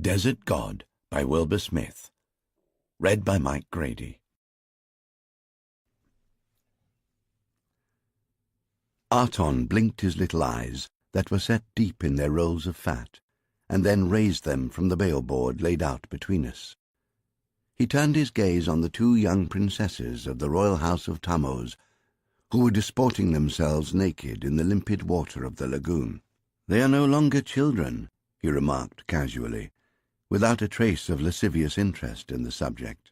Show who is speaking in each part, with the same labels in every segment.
Speaker 1: Desert God by Wilbur Smith. Read by Mike Grady. Arton blinked his little eyes that were set deep in their rolls of fat, and then raised them from the bale-board laid out between us. He turned his gaze on the two young princesses of the royal house of Tammuz, who were disporting themselves naked in the limpid water of the lagoon. "They are no longer children," he remarked casually, without a trace of lascivious interest in the subject.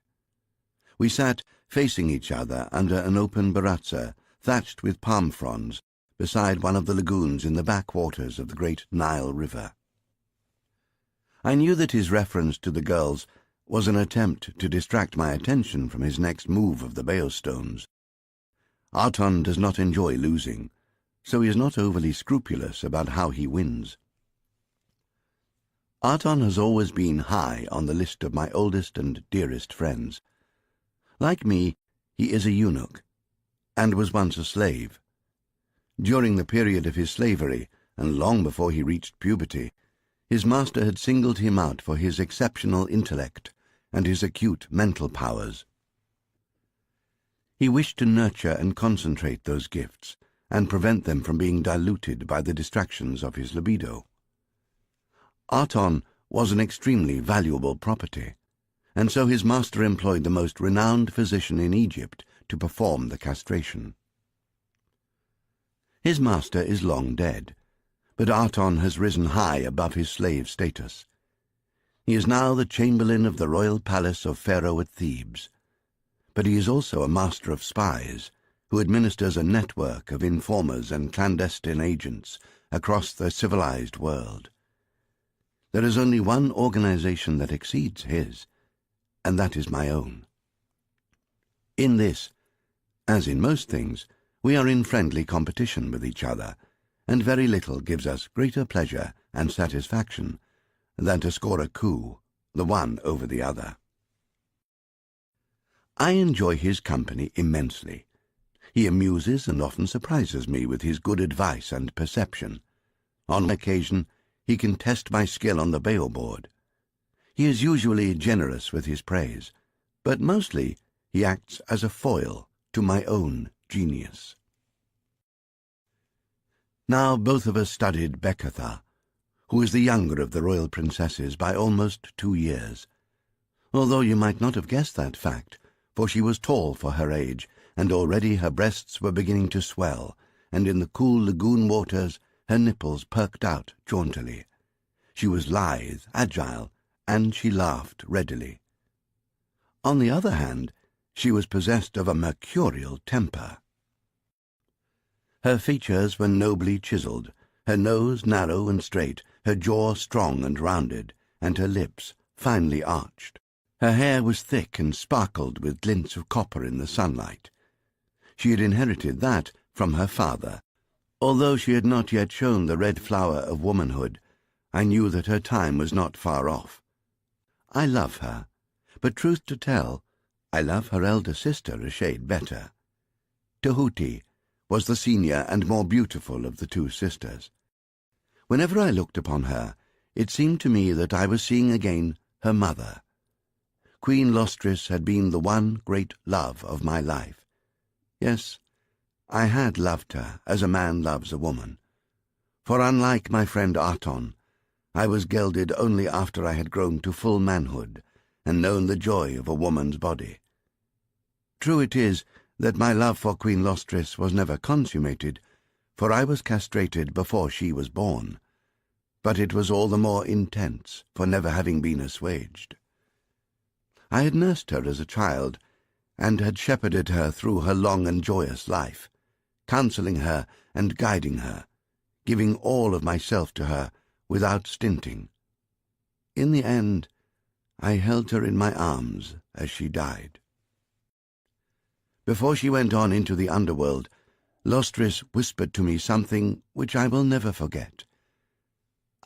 Speaker 1: We sat facing each other under an open baratza thatched with palm fronds beside one of the lagoons in the backwaters of the great Nile River. I knew that his reference to the girls was an attempt to distract my attention from his next move of the balestones. Arton does not enjoy losing, so he is not overly scrupulous about how he wins. Arton has always been high on the list of my oldest and dearest friends. Like me, he is a eunuch, and was once a slave. During the period of his slavery, and long before he reached puberty, his master had singled him out for his exceptional intellect and his acute mental powers. He wished to nurture and concentrate those gifts, and prevent them from being diluted by the distractions of his libido. Arton was an extremely valuable property, and so his master employed the most renowned physician in Egypt to perform the castration. His master is long dead, but Arton has risen high above his slave status. He is now the chamberlain of the royal palace of Pharaoh at Thebes, but he is also a master of spies who administers a network of informers and clandestine agents across the civilized world. There is only one organization that exceeds his, and that is my own. In this, as in most things, we are in friendly competition with each other, and very little gives us greater pleasure and satisfaction than to score a coup, the one over the other. I enjoy his company immensely. He amuses and often surprises me with his good advice and perception. On occasion, he can test my skill on the bale-board. He is usually generous with his praise, but mostly he acts as a foil to my own genius. Now both of us studied Bekatha, who is the younger of the royal princesses by almost 2 years, although you might not have guessed that fact, for she was tall for her age, and already her breasts were beginning to swell, and in the cool lagoon waters her nipples perked out jauntily. She was lithe, agile, and she laughed readily. On the other hand, she was possessed of a mercurial temper. Her features were nobly chiseled, her nose narrow and straight, her jaw strong and rounded, and her lips finely arched. Her hair was thick and sparkled with glints of copper in the sunlight. She had inherited that from her father. Although she had not yet shown the red flower of womanhood, I knew that her time was not far off. I love her, but truth to tell, I love her elder sister a shade better. Tahuti was the senior and more beautiful of the two sisters. Whenever I looked upon her, it seemed to me that I was seeing again her mother. Queen Lostris had been the one great love of my life. Yes, I had loved her as a man loves a woman, for unlike my friend Arton, I was gelded only after I had grown to full manhood and known the joy of a woman's body. True it is that my love for Queen Lostris was never consummated, for I was castrated before she was born, but it was all the more intense for never having been assuaged. I had nursed her as a child, and had shepherded her through her long and joyous life, counselling her and guiding her, giving all of myself to her without stinting. In the end, I held her in my arms as she died. Before she went on into the underworld, Lostris whispered to me something which I will never forget.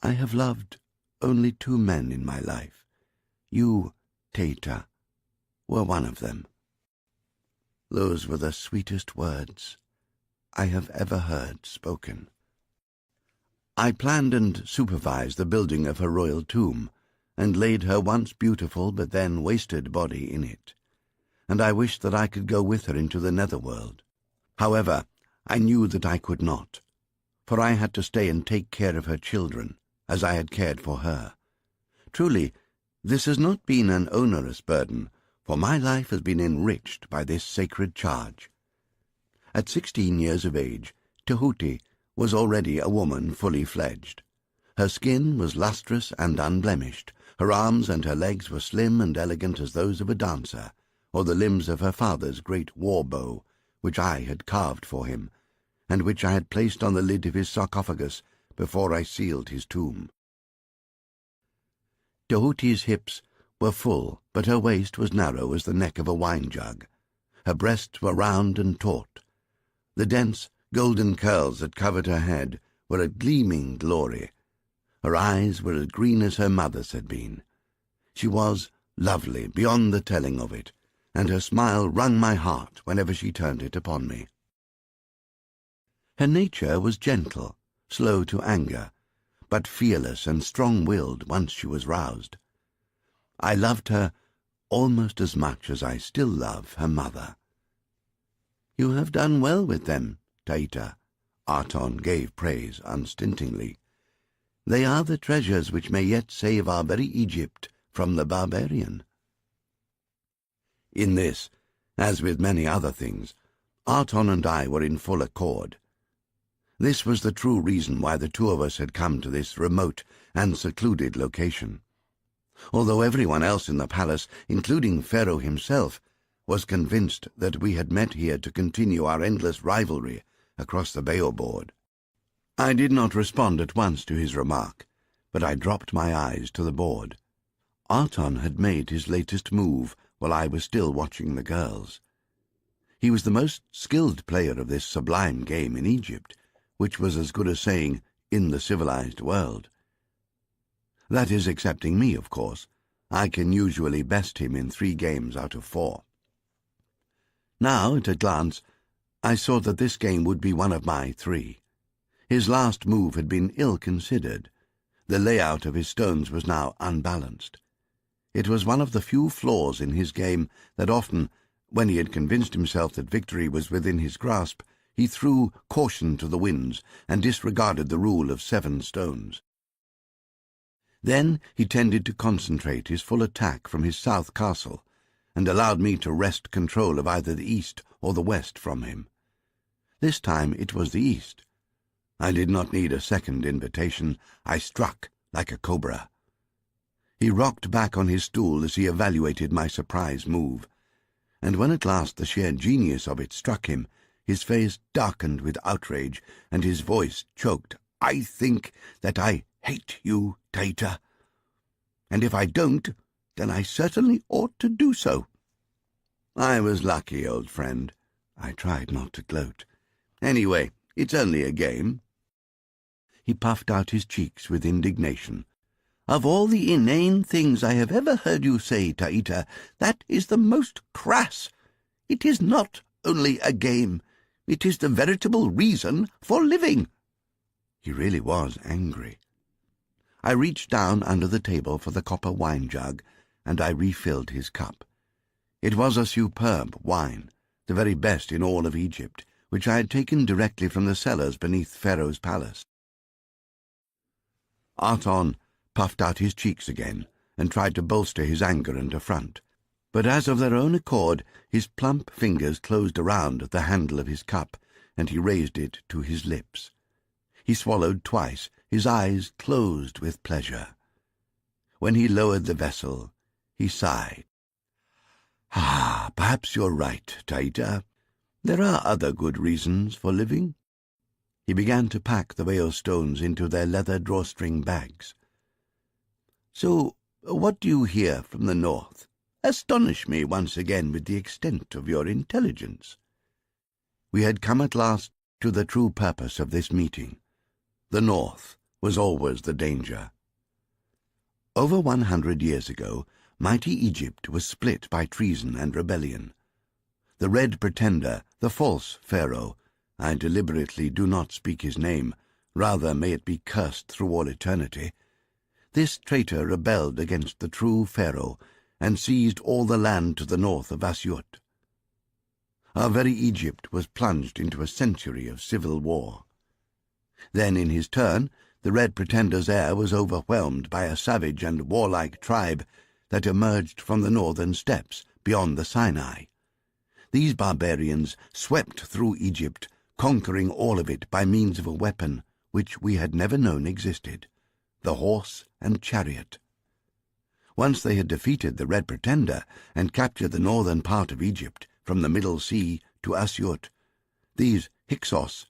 Speaker 1: I have loved only 2 men in my life. You, Taita, were one of them. Those were the sweetest words I have ever heard spoken. I planned and supervised the building of her royal tomb, and laid her once beautiful but then wasted body in it, and I wished that I could go with her into the netherworld. However, I knew that I could not, for I had to stay and take care of her children, as I had cared for her. Truly, this has not been an onerous burden, for my life has been enriched by this sacred charge. At 16 years of age, Tahuti was already a woman fully fledged. Her skin was lustrous and unblemished. Her arms and her legs were slim and elegant as those of a dancer, or the limbs of her father's great war bow, which I had carved for him, and which I had placed on the lid of his sarcophagus before I sealed his tomb. Tahuti's hips were full, but her waist was narrow as the neck of a wine-jug. Her breasts were round and taut. The dense, golden curls that covered her head were a gleaming glory. Her eyes were as green as her mother's had been. She was lovely beyond the telling of it, and her smile wrung my heart whenever she turned it upon me. Her nature was gentle, slow to anger, but fearless and strong-willed once she was roused. I loved her almost as much as I still love her mother. "You have done well with them, Taita," Arton gave praise unstintingly. "They are the treasures which may yet save our very Egypt from the barbarian." In this, as with many other things, Arton and I were in full accord. This was the true reason why the two of us had come to this remote and secluded location. Although everyone else in the palace, including Pharaoh himself, was convinced that we had met here to continue our endless rivalry across the board. I did not respond at once to his remark, but I dropped my eyes to the board. Arton had made his latest move while I was still watching the girls. He was the most skilled player of this sublime game in Egypt, which was as good as saying, in the civilized world. That is, excepting me, of course. I can usually best him in 3 games out of 4. Now, at a glance, I saw that this game would be one of my 3. His last move had been ill-considered. The layout of his stones was now unbalanced. It was one of the few flaws in his game that often, when he had convinced himself that victory was within his grasp, he threw caution to the winds and disregarded the rule of 7 stones. Then he tended to concentrate his full attack from his south castle, and allowed me to wrest control of either the east or the west from him. This time it was the east. I did not need a second invitation. I struck like a cobra. He rocked back on his stool as he evaluated my surprise move, and when at last the sheer genius of it struck him, his face darkened with outrage, and his voice choked. "I think that I hate you, Taita. And if I don't, then I certainly ought to do so." "I was lucky, old friend." I tried not to gloat. "Anyway, it's only a game." He puffed out his cheeks with indignation. "Of all the inane things I have ever heard you say, Taita, that is the most crass. It is not only a game. It is the veritable reason for living." He really was angry. I reached down under the table for the copper wine-jug, and I refilled his cup. It was a superb wine, the very best in all of Egypt, which I had taken directly from the cellars beneath Pharaoh's palace. Arton puffed out his cheeks again and tried to bolster his anger and affront, but as of their own accord his plump fingers closed around the handle of his cup, and he raised it to his lips. He swallowed twice, his eyes closed with pleasure. When he lowered the vessel, he sighed. Perhaps you're right, Taita. There are other good reasons for living." He began to pack the whale stones into their leather drawstring bags. "So, what do you hear from the north? Astonish me once again with the extent of your intelligence." We had come at last to the true purpose of this meeting. The north was always the danger. Over 100 years ago, mighty Egypt was split by treason and rebellion. The Red Pretender, the false Pharaoh, I deliberately do not speak his name, rather may it be cursed through all eternity, This traitor rebelled against the true pharaoh and seized all the land to the north of Asyut. Our very Egypt was plunged into a century of civil war. Then, in his turn, the Red Pretender's heir was overwhelmed by a savage and warlike tribe that emerged from the northern steppes beyond the Sinai. These barbarians swept through Egypt, conquering all of it by means of a weapon which we had never known existed, the horse and chariot. Once they had defeated the Red Pretender and captured the northern part of Egypt, from the Middle Sea to Asyut, these Hyksos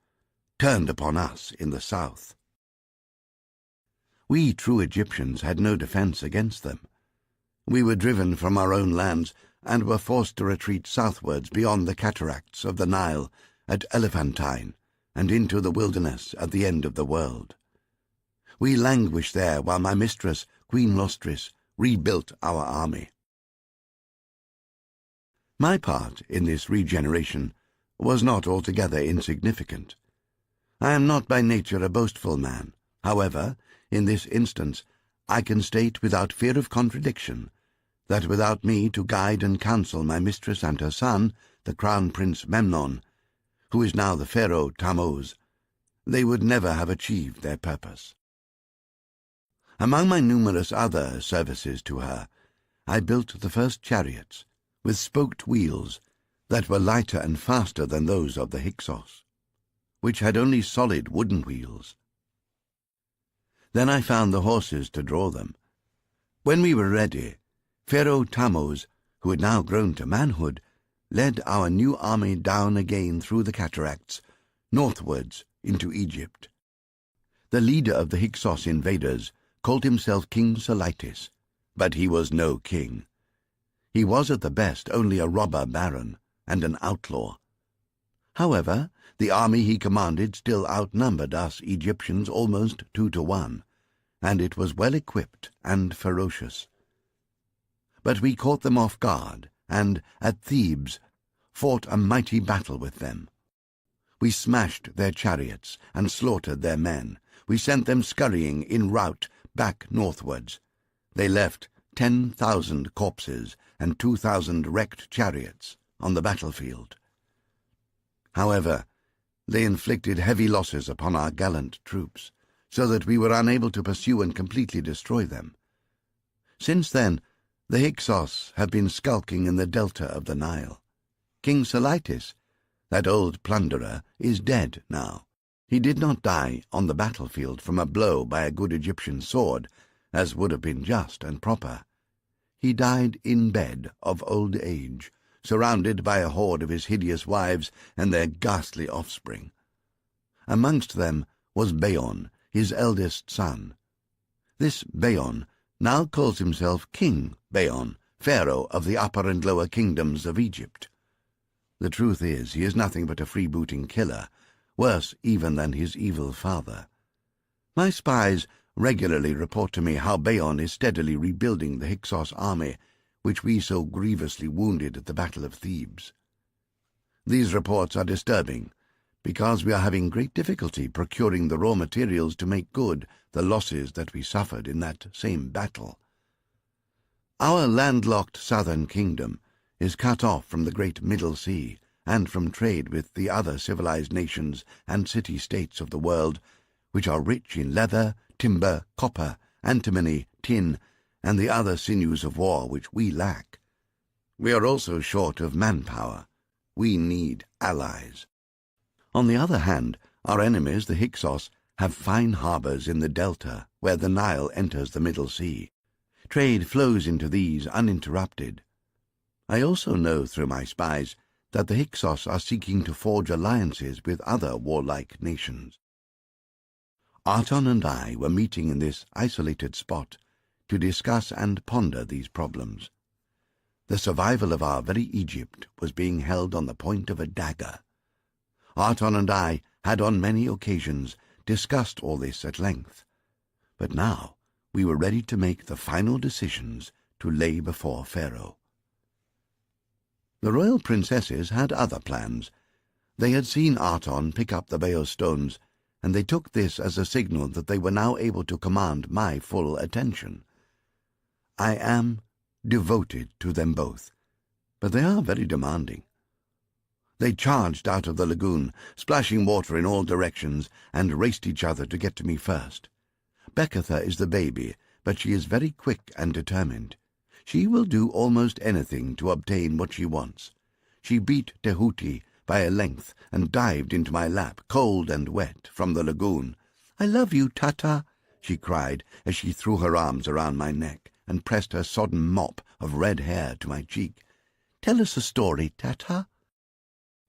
Speaker 1: turned upon us in the south. We true Egyptians had no defense against them. We were driven from our own lands and were forced to retreat southwards beyond the cataracts of the Nile at Elephantine and into the wilderness at the end of the world. We languished there while my mistress, Queen Lostris, rebuilt our army. My part in this regeneration was not altogether insignificant. I am not by nature a boastful man. However, in this instance, I can state without fear of contradiction that without me to guide and counsel my mistress and her son, the Crown Prince Memnon, who is now the Pharaoh Tammuz, they would never have achieved their purpose. Among my numerous other services to her, I built the first chariots, with spoked wheels that were lighter and faster than those of the Hyksos, which had only solid wooden wheels. Then I found the horses to draw them. When we were ready, Pharaoh Tammuz, who had now grown to manhood, led our new army down again through the cataracts, northwards into Egypt. The leader of the Hyksos invaders called himself King Seleucus, but he was no king. He was at the best only a robber baron and an outlaw. However, the army he commanded still outnumbered us Egyptians almost 2-to-1, and it was well equipped and ferocious. But we caught them off guard, and, at Thebes, fought a mighty battle with them. We smashed their chariots and slaughtered their men. We sent them scurrying in rout back northwards. They left 10,000 corpses and 2,000 wrecked chariots on the battlefield. However, they inflicted heavy losses upon our gallant troops, so that we were unable to pursue and completely destroy them. Since then, the Hyksos have been skulking in the delta of the Nile. King Seleucus, that old plunderer, is dead now. He did not die on the battlefield from a blow by a good Egyptian sword, as would have been just and proper. He died in bed of old age, surrounded by a horde of his hideous wives and their ghastly offspring. Amongst them was Beon, his eldest son. This Beon now calls himself King Beon, Pharaoh of the upper and lower kingdoms of Egypt. The truth is, he is nothing but a freebooting killer, worse even than his evil father. My spies regularly report to me how Beon is steadily rebuilding the Hyksos army, which we so grievously wounded at the Battle of Thebes. These reports are disturbing, because we are having great difficulty procuring the raw materials to make good the losses that we suffered in that same battle. Our landlocked southern kingdom is cut off from the great Middle Sea and from trade with the other civilized nations and city-states of the world, which are rich in leather, timber, copper, antimony, tin, and the other sinews of war which we lack. We are also short of manpower. We need allies. On the other hand, our enemies, the Hyksos, have fine harbors in the delta where the Nile enters the Middle Sea. Trade flows into these uninterrupted. I also know through my spies that the Hyksos are seeking to forge alliances with other warlike nations. Arton and I were meeting in this isolated spot to discuss and ponder these problems. The survival of our very Egypt was being held on the point of a dagger. Arton and I had on many occasions discussed all this at length, but now we were ready to make the final decisions to lay before Pharaoh. The royal princesses had other plans. They had seen Arton pick up the Bayeux stones, and they took this as a signal that they were now able to command my full attention. I am devoted to them both, but they are very demanding. They charged out of the lagoon, splashing water in all directions, and raced each other to get to me first. Bekatha is the baby, but she is very quick and determined. She will do almost anything to obtain what she wants. She beat Tehuti by a length and dived into my lap, cold and wet, from the lagoon. "I love you, Taita," she cried as she threw her arms around my neck and pressed her sodden mop of red hair to my cheek. "Tell us a story, Taita."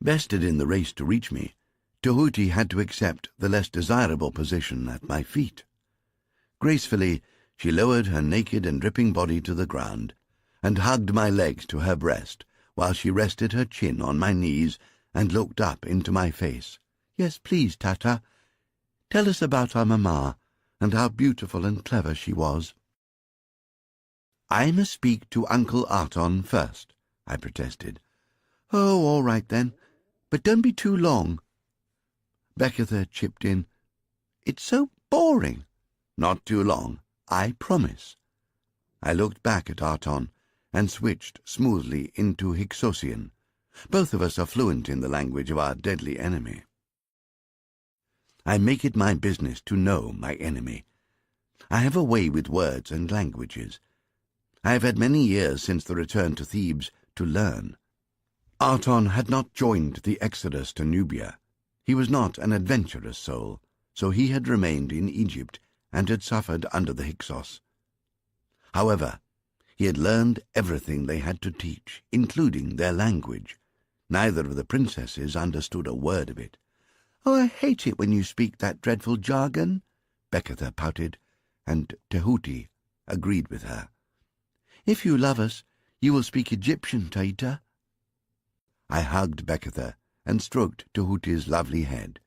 Speaker 1: Bested in the race to reach me, Tehuti had to accept the less desirable position at my feet. Gracefully, she lowered her naked and dripping body to the ground and hugged my legs to her breast while she rested her chin on my knees and looked up into my face. "Yes, please, Taita. Tell us about our mamma and how beautiful and clever she was." "I must speak to Uncle Arton first," I protested. "Oh, all right then, but don't be too long." Bekatha chipped in. "It's so boring." "Not too long, I promise." I looked back at Arton and switched smoothly into Hyksosian. Both of us are fluent in the language of our deadly enemy. I make it my business to know my enemy. I have a way with words and languages. I have had many years since the return to Thebes to learn. Arton had not joined the exodus to Nubia. He was not an adventurous soul, so he had remained in Egypt and had suffered under the Hyksos. However, he had learned everything they had to teach, including their language. Neither of the princesses understood a word of it. "Oh, I hate it when you speak that dreadful jargon," Bekatha pouted, and Tehuti agreed with her. "If you love us, you will speak Egyptian, Taita." I hugged Bekatha and stroked Tehuti's lovely head.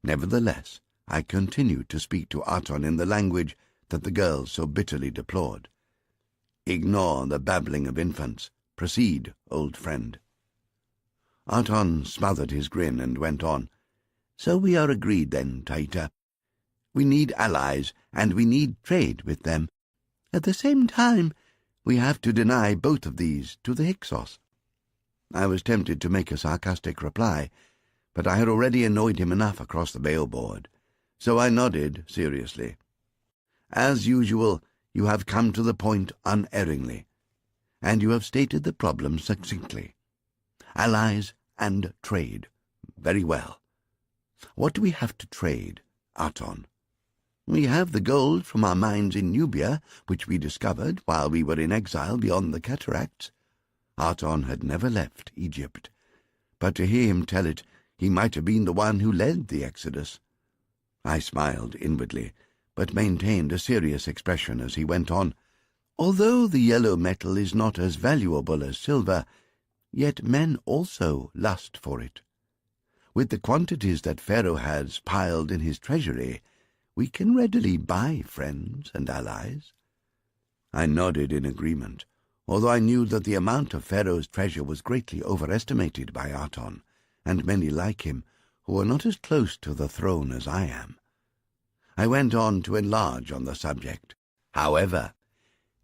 Speaker 1: Nevertheless, I continued to speak to Arton in the language that the girls so bitterly deplored. "Ignore the babbling of infants. Proceed, old friend." Arton smothered his grin and went on. "So we are agreed then, Taita. We need allies, and we need trade with them. At the same time, we have to deny both of these to the Hyksos." I was tempted to make a sarcastic reply, but I had already annoyed him enough across the bail-board, so I nodded seriously. "As usual, you have come to the point unerringly, and you have stated the problem succinctly. Allies and trade. Very well. What do we have to trade, Arton?" "We have the gold from our mines in Nubia, which we discovered while we were in exile beyond the cataracts." Arton had never left Egypt, but to hear him tell it, he might have been the one who led the exodus. I smiled inwardly, but maintained a serious expression as he went on. "Although the yellow metal is not as valuable as silver, yet men also lust for it. With the quantities that Pharaoh has piled in his treasury, we can readily buy friends and allies." I nodded in agreement, although I knew that the amount of Pharaoh's treasure was greatly overestimated by Arton, and many like him, who were not as close to the throne as I am. I went on to enlarge on the subject. "However,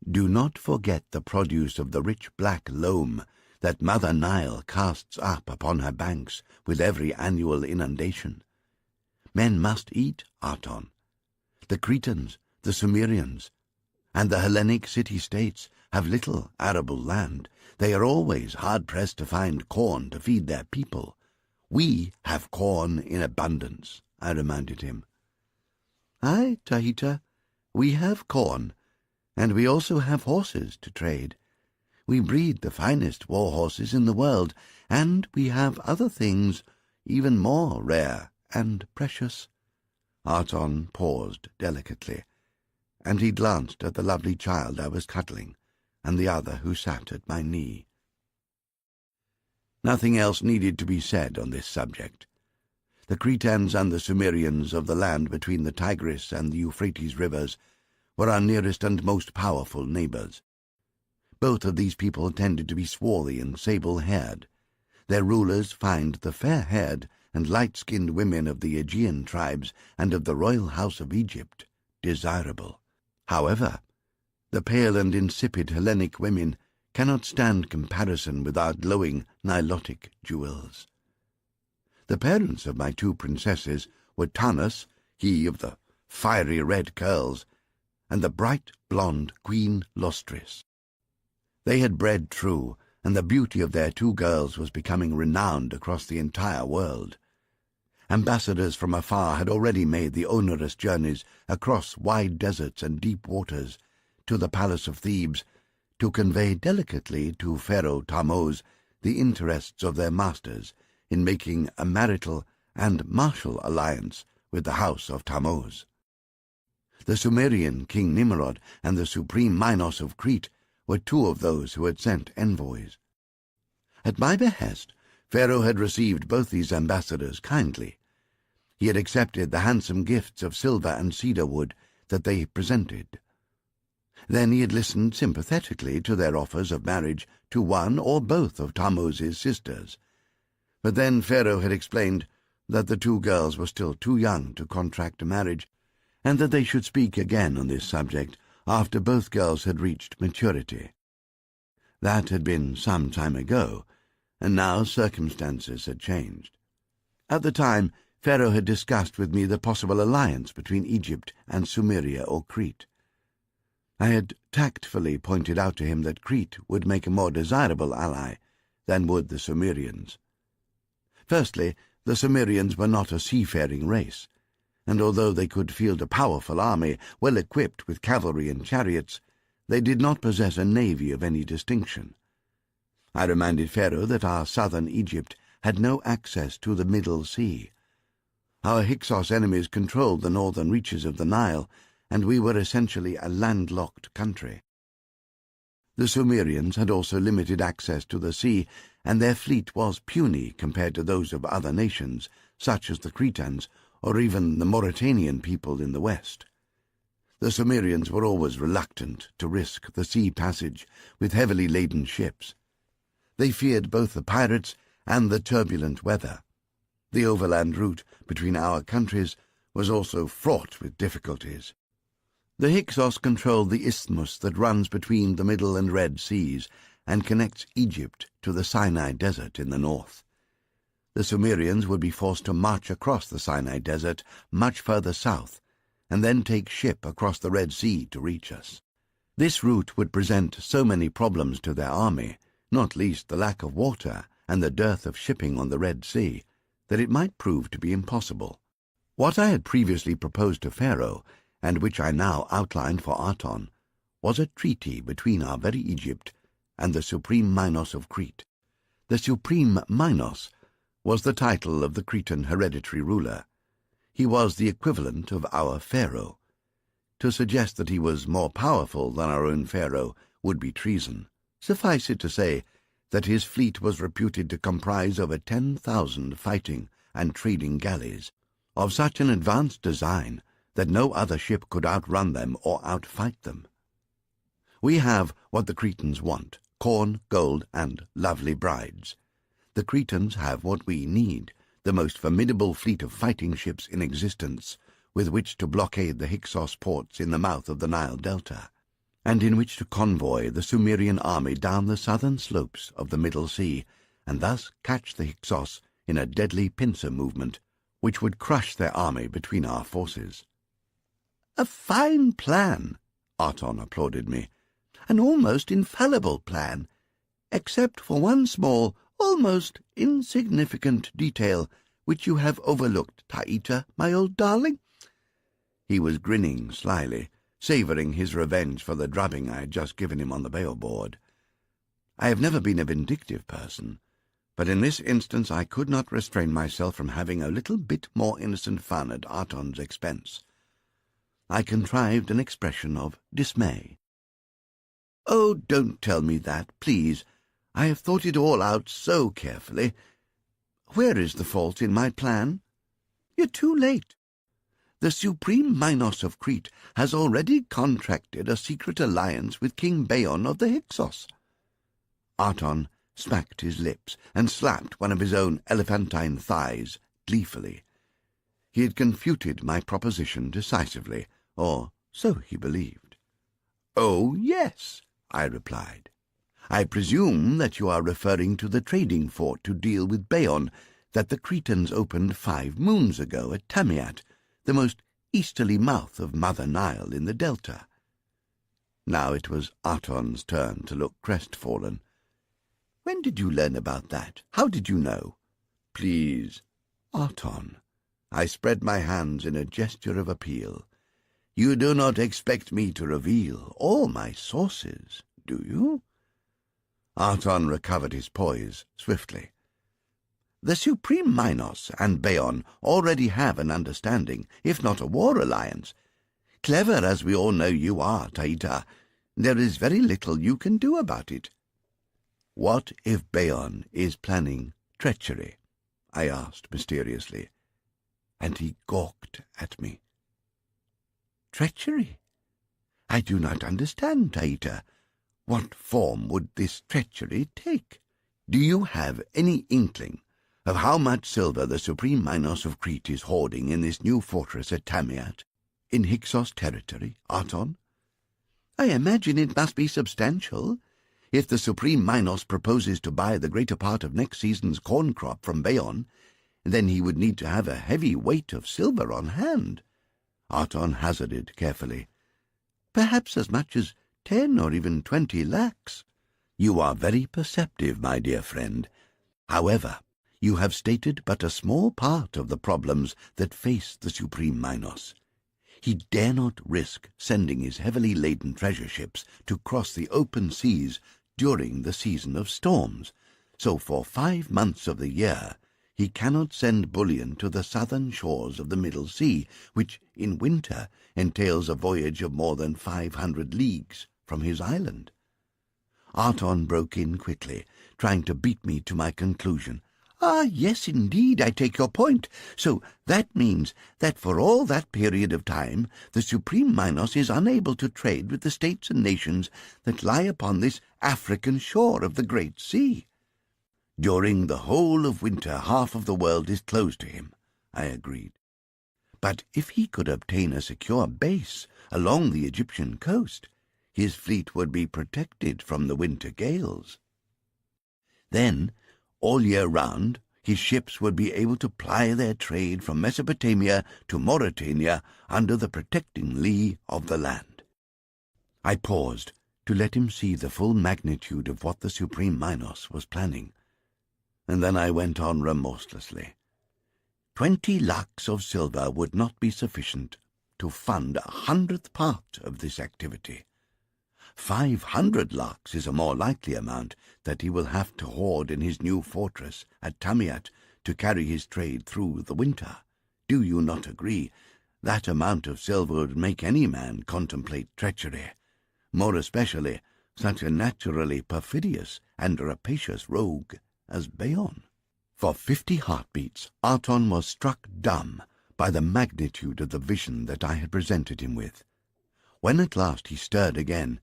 Speaker 1: do not forget the produce of the rich black loam that Mother Nile casts up upon her banks with every annual inundation. Men must eat, Arton. The Cretans, the Sumerians, and the Hellenic city-states have little arable land. They are always hard-pressed to find corn to feed their people. We have corn in abundance," I reminded him. "Aye, Taita, we have corn, and we also have horses to trade. We breed the finest war horses in the world, and we have other things even more rare and precious." Arton paused delicately, and he glanced at the lovely child I was cuddling, and the other who sat at my knee. Nothing else needed to be said on this subject. The Cretans and the Sumerians of the land between the Tigris and the Euphrates rivers were our nearest and most powerful neighbors. Both of these people tended to be swarthy and sable-haired. Their rulers fined the fair-haired and light-skinned women of the Aegean tribes and of the royal house of Egypt desirable. However, the pale and insipid Hellenic women cannot stand comparison with our glowing Nilotic jewels. The parents of my two princesses were Tanis, he of the fiery red curls, and the bright blonde Queen Lostris. They had bred true, and the beauty of their two girls was becoming renowned across the entire world. Ambassadors from afar had already made the onerous journeys across wide deserts and deep waters to the palace of Thebes to convey delicately to Pharaoh Tammuz the interests of their masters in making a marital and martial alliance with the house of Tammuz. The Sumerian King Nimrod and the supreme Minos of Crete were two of those who had sent envoys. At my behest, Pharaoh had received both these ambassadors kindly. He had accepted the handsome gifts of silver and cedar wood that they presented. Then he had listened sympathetically to their offers of marriage to one or both of Tammuz's sisters. But then Pharaoh had explained that the two girls were still too young to contract a marriage, and that they should speak again on this subject after both girls had reached maturity. That had been some time ago, and now circumstances had changed. At the time, Pharaoh had discussed with me the possible alliance between Egypt and Sumeria or Crete. I had tactfully pointed out to him that Crete would make a more desirable ally than would the Sumerians. Firstly, the Sumerians were not a seafaring race, and although they could field a powerful army well equipped with cavalry and chariots, they did not possess a navy of any distinction. I reminded Pharaoh that our southern Egypt had no access to the Middle Sea. Our Hyksos enemies controlled the northern reaches of the Nile, and we were essentially a landlocked country. The Sumerians had also limited access to the sea, and their fleet was puny compared to those of other nations, such as the Cretans or even the Mauritanian people in the west. The Sumerians were always reluctant to risk the sea passage with heavily laden ships. They feared both the pirates and the turbulent weather. The overland route between our countries was also fraught with difficulties. The Hyksos controlled the isthmus that runs between the Middle and Red Seas and connects Egypt to the Sinai Desert in the north. The Sumerians would be forced to march across the Sinai Desert much further south, and then take ship across the Red Sea to reach us. This route would present so many problems to their army, not least the lack of water and the dearth of shipping on the Red Sea, that it might prove to be impossible. What I had previously proposed to Pharaoh, and which I now outlined for Aton, was a treaty between our very Egypt and the supreme Minos of Crete. The supreme Minos was the title of the Cretan hereditary ruler. He was the equivalent of our Pharaoh. To suggest that he was more powerful than our own Pharaoh would be treason. Suffice it to say that his fleet was reputed to comprise over 10,000 fighting and trading galleys, of such an advanced design that no other ship could outrun them or outfight them. We have what the Cretans want: corn, gold, and lovely brides. The Cretans have what we need: the most formidable fleet of fighting ships in existence, with which to blockade the Hyksos ports in the mouth of the Nile Delta, and in which to convoy the Sumerian army down the southern slopes of the Middle Sea, and thus catch the Hyksos in a deadly pincer movement which would crush their army between our forces. "A fine plan," Aton applauded me. "An almost infallible plan, except for one small, almost insignificant detail which you have overlooked, Taita, my old darling." He was grinning slyly, savouring his revenge for the drubbing I had just given him on the bail-board. I have never been a vindictive person, but in this instance I could not restrain myself from having a little bit more innocent fun at Aton's expense. I contrived an expression of dismay. "Oh, don't tell me that, please. I have thought it all out so carefully. Where is the fault in my plan? You're too late. The supreme Minos of Crete has already contracted a secret alliance with King Bayon of the Hyksos." Aton smacked his lips and slapped one of his own elephantine thighs gleefully. He had confuted my proposition decisively, or so he believed. "Oh, yes," I replied. "I presume that you are referring to the trading fort to deal with Bayonne that the Cretans opened 5 moons ago at Tamiat, the most easterly mouth of Mother Nile in the delta." Now it was Aton's turn to look crestfallen. "When did you learn about that? How did you know?" "Please, Aton." I spread my hands in a gesture of appeal. "You do not expect me to reveal all my sources, do you?" Aton recovered his poise swiftly. "The Supreme Minos and Bayonne already have an understanding, if not a war alliance. Clever as we all know you are, Taita, there is very little you can do about it." "What if Bayonne is planning treachery?" I asked mysteriously, and he gawked at me. "Treachery? I do not understand, Taita. What form would this treachery take? Do you have any inkling of how much silver the Supreme Minos of Crete is hoarding in this new fortress at Tamiat, in Hyksos territory, Aton?" "I imagine it must be substantial. If the Supreme Minos proposes to buy the greater part of next season's corn crop from Bayonne, then he would need to have a heavy weight of silver on hand." Aton hazarded carefully. "Perhaps as much as 10 or even 20 lakhs. "You are very perceptive, my dear friend. However, you have stated but a small part of the problems that face the Supreme Minos. He dare not risk sending his heavily laden treasure ships to cross the open seas during the season of storms, so for 5 months of the year he cannot send bullion to the southern shores of the Middle Sea, which in winter entails a voyage of more than 500 leagues from his island." Aton broke in quickly, trying to beat me to my conclusion. "Ah, yes, indeed, I take your point. So that means that for all that period of time the Supreme Minos is unable to trade with the states and nations that lie upon this African shore of the Great Sea." "During the whole of winter half of the world is closed to him," I agreed. "But if he could obtain a secure base along the Egyptian coast, his fleet would be protected from the winter gales. Then, all year round, his ships would be able to ply their trade from Mesopotamia to Mauritania under the protecting lee of the land." I paused to let him see the full magnitude of what the Supreme Minos was planning, and then I went on remorselessly. 20 lakhs of silver would not be sufficient to fund 100th part of this activity. 500 lakhs is a more likely amount that he will have to hoard in his new fortress at Tamiat to carry his trade through the winter. Do you not agree? That amount of silver would make any man contemplate treachery, more especially such a naturally perfidious and rapacious rogue as Bayonne. For 50 heartbeats, Aton was struck dumb by the magnitude of the vision that I had presented him with. When at last he stirred again,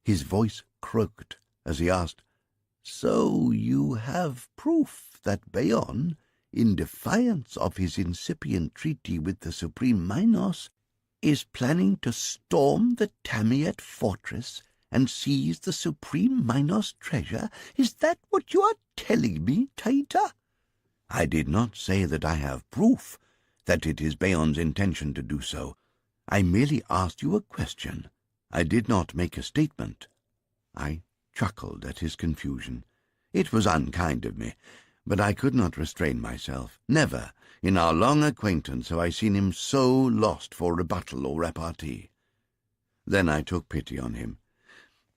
Speaker 1: his voice croaked as he asked, "So you have proof that Bayonne, in defiance of his incipient treaty with the Supreme Minos, is planning to storm the Tamiat fortress and seize the Supreme Minos treasure? Is that what you are telling me, Taita?" "I did not say that I have proof that it is Bayonne's intention to do so. I merely asked you a question. I did not make a statement." I chuckled at his confusion. It was unkind of me, but I could not restrain myself. Never in our long acquaintance have I seen him so lost for rebuttal or repartee. Then I took pity on him.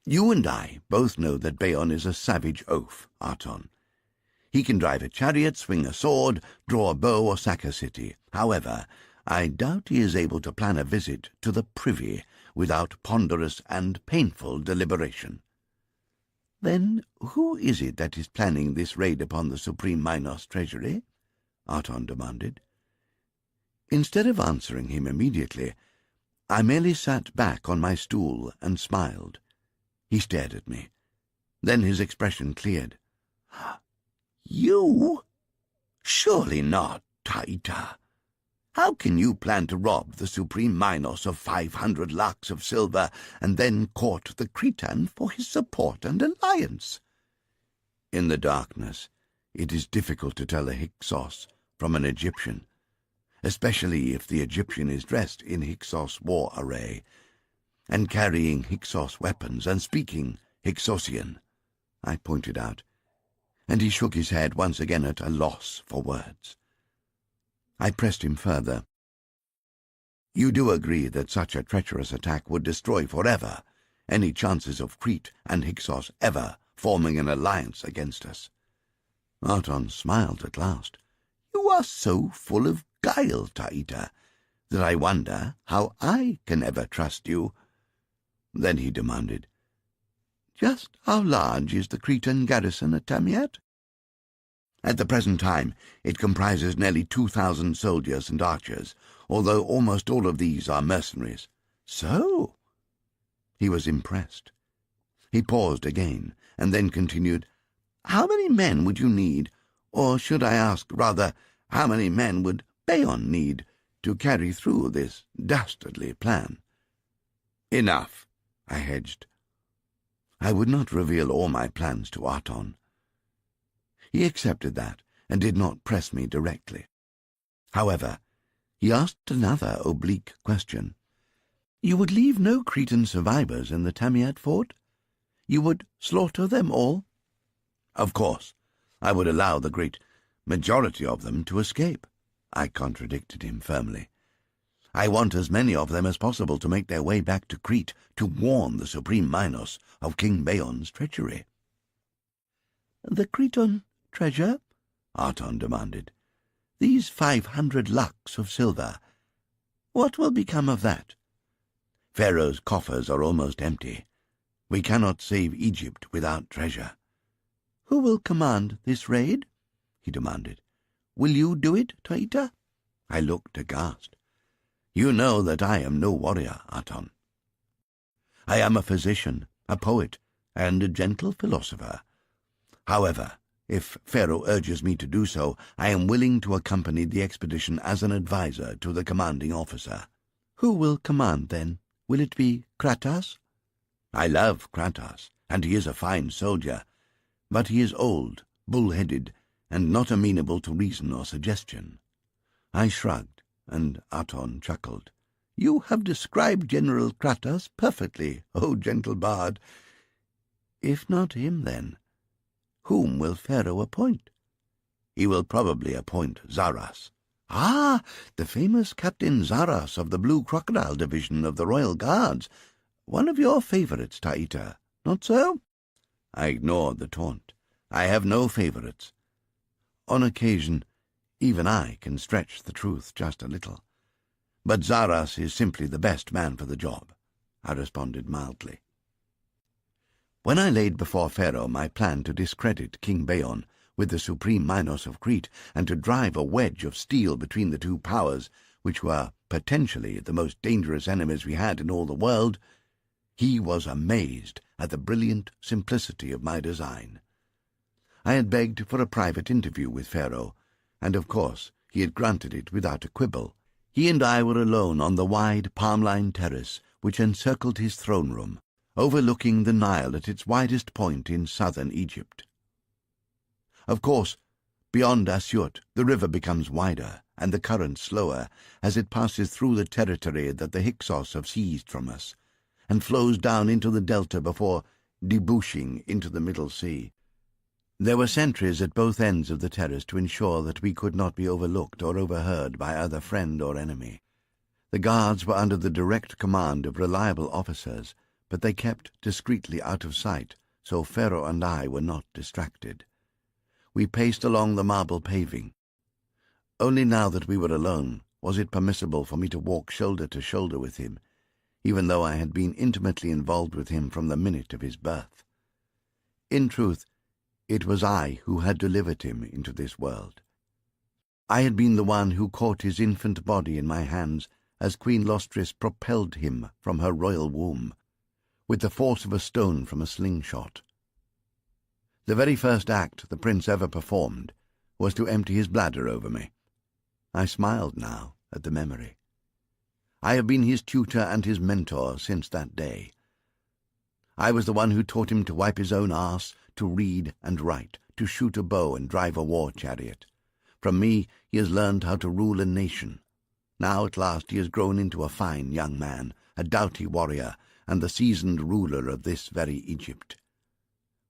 Speaker 1: "You and I both know that Bayonne is a savage oaf, Aton. He can drive a chariot, swing a sword, draw a bow, or sack a city. However, I doubt he is able to plan a visit to the privy without ponderous and painful deliberation." "Then who is it that is planning this raid upon the Supreme Minos treasury?" Aton demanded. Instead of answering him immediately, I merely sat back on my stool and smiled. He stared at me. Then his expression cleared. "You? Surely not, Taita, how can you plan to rob the Supreme Minos of 500 lakhs of silver and then court the Cretan for his support and alliance? In the darkness, it is difficult to tell a Hyksos from an Egyptian, especially if the Egyptian is dressed in Hyksos war array and carrying Hyksos weapons and speaking Hyksosian, I pointed out, and he shook his head once again at a loss for words. I pressed him further. You do agree that such a treacherous attack would destroy forever any chances of Crete and Hyksos ever forming an alliance against us? Arton smiled at last. You are so full of guile, Taita, that I wonder how I can ever trust you. Then he demanded, just how large is the Cretan garrison at Tamiat? At the present time, it comprises nearly 2,000 soldiers and archers, although almost all of these are mercenaries. So? He was impressed. He paused again, and then continued, how many men would you need, or should I ask, rather, how many men would Bayon need to carry through this dastardly plan? Enough, I hedged. I would not reveal all my plans to Arton. He accepted that and did not press me directly. However, he asked another oblique question. You would leave no Cretan survivors in the Tamiat fort? You would slaughter them all? Of course, I would allow the great majority of them to escape, I contradicted him firmly. I want as many of them as possible to make their way back to Crete to warn the Supreme Minos of King Bayon's treachery. The Cretan treasure? Arton demanded. These 500 lakhs of silver. What will become of that? Pharaoh's coffers are almost empty. We cannot save Egypt without treasure. Who will command this raid? He demanded. Will you do it, Taita? I looked aghast. You know that I am no warrior, Arton. I am a physician, a poet, and a gentle philosopher. However, if Pharaoh urges me to do so, I am willing to accompany the expedition as an adviser to the commanding officer. Who will command, then? Will it be Kratos? I love Kratos, and he is a fine soldier, but he is old, bull-headed, and not amenable to reason or suggestion. I shrugged, and Arton chuckled. You have described General Kratos perfectly, O gentle bard. If not him, then, whom will Pharaoh appoint? He will probably appoint Zaras. Ah, the famous Captain Zaras of the Blue Crocodile Division of the Royal Guards. One of your favourites, Taita, not so? I ignored the taunt. I have no favourites. On occasion, even I can stretch the truth just a little. But Zaras is simply the best man for the job, I responded mildly. When I laid before Pharaoh my plan to discredit King Bayon with the Supreme Minos of Crete and to drive a wedge of steel between the two powers, which were potentially the most dangerous enemies we had in all the world, he was amazed at the brilliant simplicity of my design. I had begged for a private interview with Pharaoh, and of course he had granted it without a quibble. He and I were alone on the wide palm-lined terrace which encircled his throne room, overlooking the Nile at its widest point in southern Egypt. Of course, beyond Asyut, the river becomes wider and the current slower as it passes through the territory that the Hyksos have seized from us, and flows down into the delta before debouching into the Middle Sea. There were sentries at both ends of the terrace to ensure that we could not be overlooked or overheard by either friend or enemy. The guards were under the direct command of reliable officers, but they kept discreetly out of sight, so Pharaoh and I were not distracted. We paced along the marble paving. Only now that we were alone was it permissible for me to walk shoulder to shoulder with him, even though I had been intimately involved with him from the minute of his birth. In truth, it was I who had delivered him into this world. I had been the one who caught his infant body in my hands as Queen Lostris propelled him from her royal womb, with the force of a stone from a slingshot. The very first act the prince ever performed was to empty his bladder over me. I smiled now at the memory. I have been his tutor and his mentor since that day. I was the one who taught him to wipe his own arse, to read and write, to shoot a bow and drive a war chariot. From me he has learned how to rule a nation. Now at last he has grown into a fine young man, a doughty warrior, and the seasoned ruler of this very Egypt.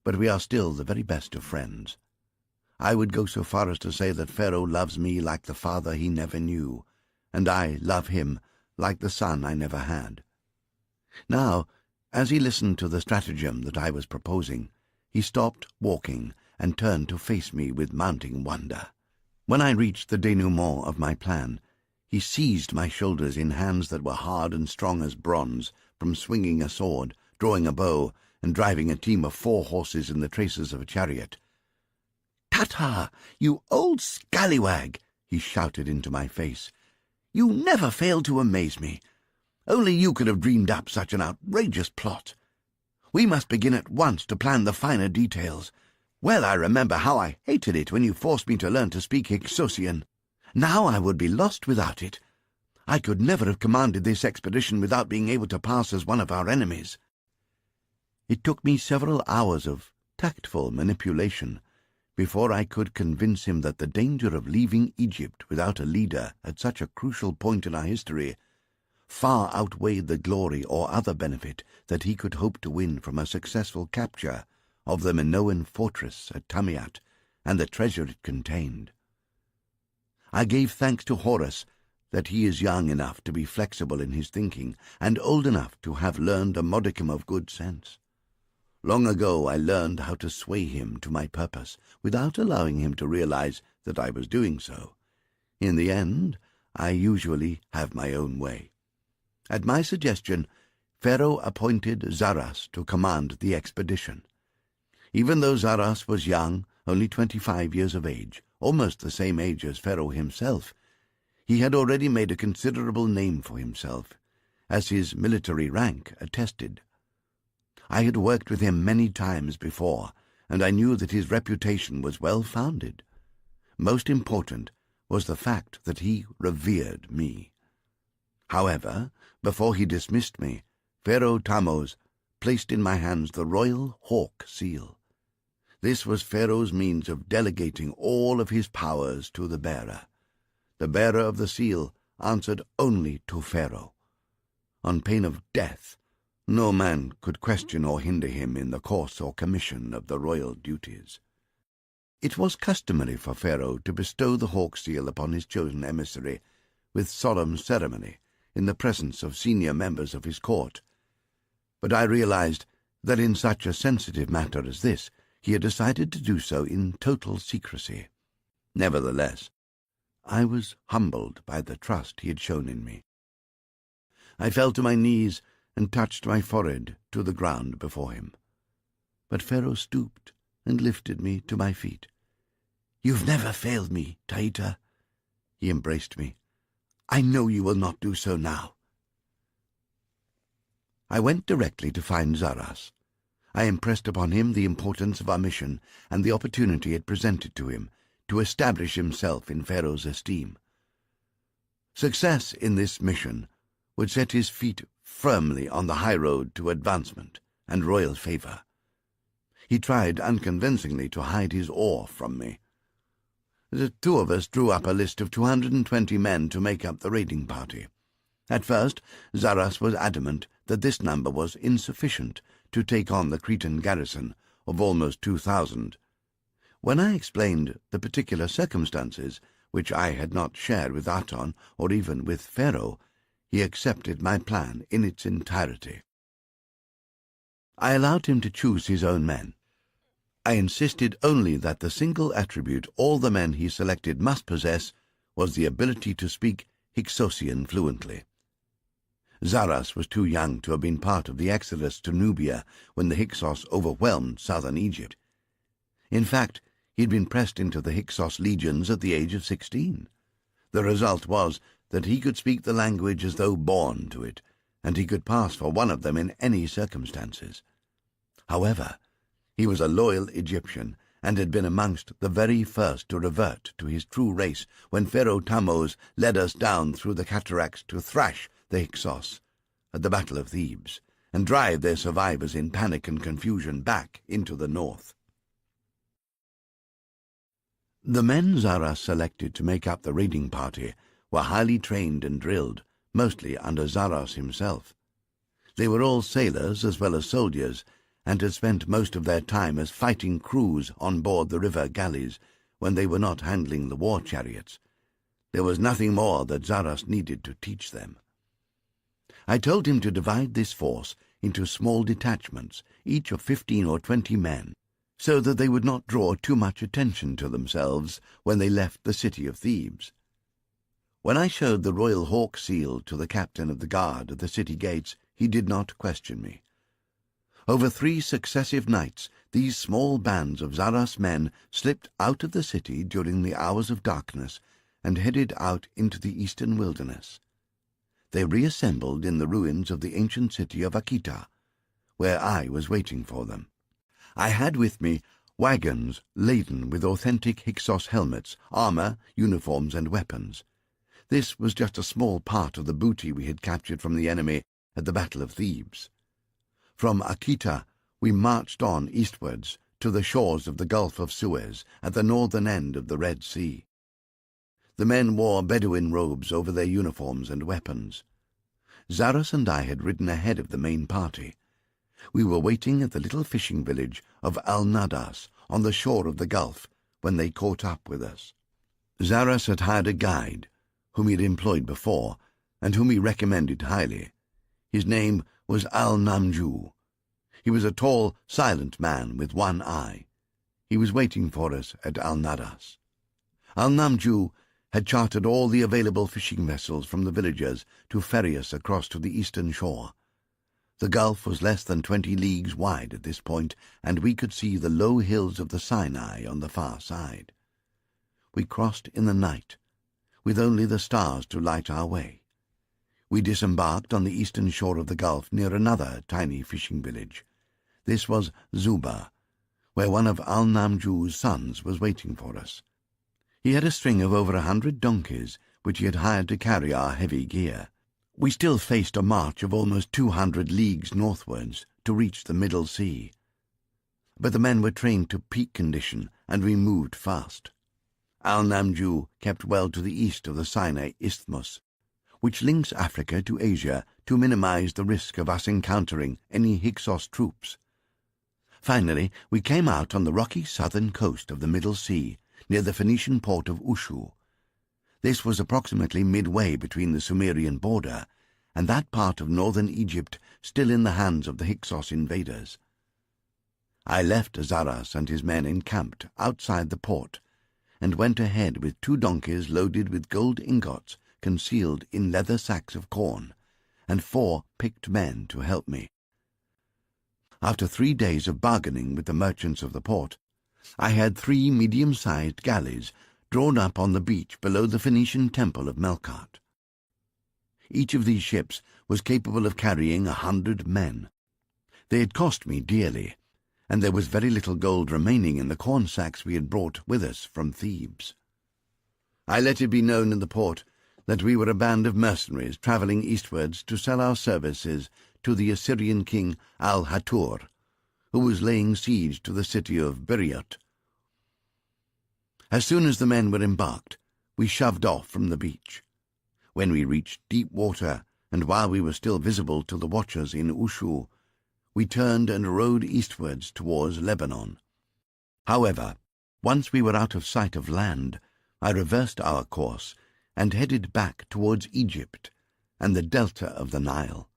Speaker 1: But we are still the very best of friends. I would go so far as to say that Pharaoh loves me like the father he never knew, and I love him like the son I never had. Now, as he listened to the stratagem that I was proposing, he stopped walking and turned to face me with mounting wonder. When I reached the denouement of my plan, he seized my shoulders in hands that were hard and strong as bronze, from swinging a sword, drawing a bow, and driving a team of 4 horses in the traces of a chariot. "Taita, you old scallywag!" he shouted into my face. "You never fail to amaze me. Only you could have dreamed up such an outrageous plot. We must begin at once to plan the finer details. Well, I remember how I hated it when you forced me to learn to speak Hyksos. Now I would be lost without it. I could never have commanded this expedition without being able to pass as one of our enemies." It took me several hours of tactful manipulation before I could convince him that the danger of leaving Egypt without a leader at such a crucial point in our history far outweighed the glory or other benefit that he could hope to win from a successful capture of the Minoan fortress at Tamiat and the treasure it contained. I gave thanks to Horus that he is young enough to be flexible in his thinking and old enough to have learned a modicum of good sense. Long ago I learned how to sway him to my purpose without allowing him to realize that I was doing so. In the end, I usually have my own way. At my suggestion, Pharaoh appointed Zaras to command the expedition. Even though Zaras was young, only 25 years of age, almost the same age as Pharaoh himself, he had already made a considerable name for himself, as his military rank attested. I had worked with him many times before, and I knew that his reputation was well-founded. Most important was the fact that he revered me. However, before he dismissed me, Pharaoh Tammuz placed in my hands the royal hawk seal. This was Pharaoh's means of delegating all of his powers to the bearer. The bearer of the seal answered only to Pharaoh. On pain of death, no man could question or hinder him in the course or commission of the royal duties. It was customary for Pharaoh to bestow the hawk seal upon his chosen emissary with solemn ceremony in the presence of senior members of his court. But I realized that in such a sensitive matter as this, he had decided to do so in total secrecy. Nevertheless, I was humbled by the trust he had shown in me. I fell to my knees and touched my forehead to the ground before him. But Pharaoh stooped and lifted me to my feet. "You've never failed me, Taita." He embraced me. "I know you will not do so now." I went directly to find Zaras. I impressed upon him the importance of our mission and the opportunity it presented to him to establish himself in Pharaoh's esteem. Success in this mission would set his feet firmly on the high road to advancement and royal favor. He tried unconvincingly to hide his awe from me. The 2 of us drew up a list of 220 men to make up the raiding party. At first, Zaras was adamant that this number was insufficient to take on the Cretan garrison of almost 2,000. When I explained the particular circumstances, which I had not shared with Aton or even with Pharaoh, he accepted my plan in its entirety. I allowed him to choose his own men. I insisted only that the single attribute all the men he selected must possess was the ability to speak Hyksosian fluently. Zaras was too young to have been part of the exodus to Nubia when the Hyksos overwhelmed southern Egypt. In fact, he had been pressed into the Hyksos legions at the age of 16. The result was that he could speak the language as though born to it, and he could pass for one of them in any circumstances. However, he was a loyal Egyptian and had been amongst the very first to revert to his true race when Pharaoh Tammuz led us down through the cataracts to thrash the Hyksos at the Battle of Thebes and drive their survivors in panic and confusion back into the north. The men Zara selected to make up the raiding party were highly trained and drilled, mostly under Zaras himself. They were all sailors as well as soldiers, and had spent most of their time as fighting crews on board the river galleys when they were not handling the war chariots. There was nothing more that Zaras needed to teach them. I told him to divide this force into small detachments, each of 15 or 20 men, so that they would not draw too much attention to themselves when they left the city of Thebes. When I showed the royal hawk seal to the captain of the guard at the city gates, he did not question me. Over 3 successive nights, these small bands of Zaras men slipped out of the city during the hours of darkness and headed out into the eastern wilderness. They reassembled in the ruins of the ancient city of Akita, where I was waiting for them. I had with me wagons laden with authentic Hyksos helmets, armor, uniforms, and weapons. This was just a small part of the booty we had captured from the enemy at the Battle of Thebes. From Akita, we marched on eastwards to the shores of the Gulf of Suez at the northern end of the Red Sea. The men wore Bedouin robes over their uniforms and weapons. Zaras and I had ridden ahead of the main party. We were waiting at the little fishing village of Al-Nadas on the shore of the Gulf when they caught up with us. Zaras had hired a guide, whom he had employed before, and whom he recommended highly. His name was Al-Namju. He was a tall, silent man with one eye. He was waiting for us at Al-Nadas. Al-Namju had chartered all the available fishing vessels from the villagers to ferry us across to the eastern shore. The gulf was less than 20 leagues wide at this point, and we could see the low hills of the Sinai on the far side. We crossed in the night, with only the stars to light our way. We disembarked on the eastern shore of the gulf near another tiny fishing village. This was Zuba, where one of Al-Namju's sons was waiting for us. He had a string of over 100 donkeys, which he had hired to carry our heavy gear. We still faced a march of almost 200 leagues northwards to reach the Middle Sea. But the men were trained to peak condition, and we moved fast. Al-Namju kept well to the east of the Sinai Isthmus, which links Africa to Asia to minimize the risk of us encountering any Hyksos troops. Finally, we came out on the rocky southern coast of the Middle Sea, near the Phoenician port of Ushu. This was approximately midway between the Sumerian border and that part of northern Egypt still in the hands of the Hyksos invaders. I left Zaras and his men encamped outside the port and went ahead with 2 donkeys loaded with gold ingots concealed in leather sacks of corn, and 4 picked men to help me. After 3 days of bargaining with the merchants of the port, I had 3 medium-sized galleys drawn up on the beach below the Phoenician temple of Melkart. Each of these ships was capable of carrying 100 men. They had cost me dearly, and there was very little gold remaining in the corn sacks we had brought with us from Thebes. I let it be known in the port that we were a band of mercenaries travelling eastwards to sell our services to the Assyrian king Al-Hatur, who was laying siege to the city of Beryut. As soon as the men were embarked, we shoved off from the beach. When we reached deep water, and while we were still visible to the watchers in Ushu, we turned and rowed eastwards towards Lebanon. However, once we were out of sight of land, I reversed our course and headed back towards Egypt and the delta of the Nile.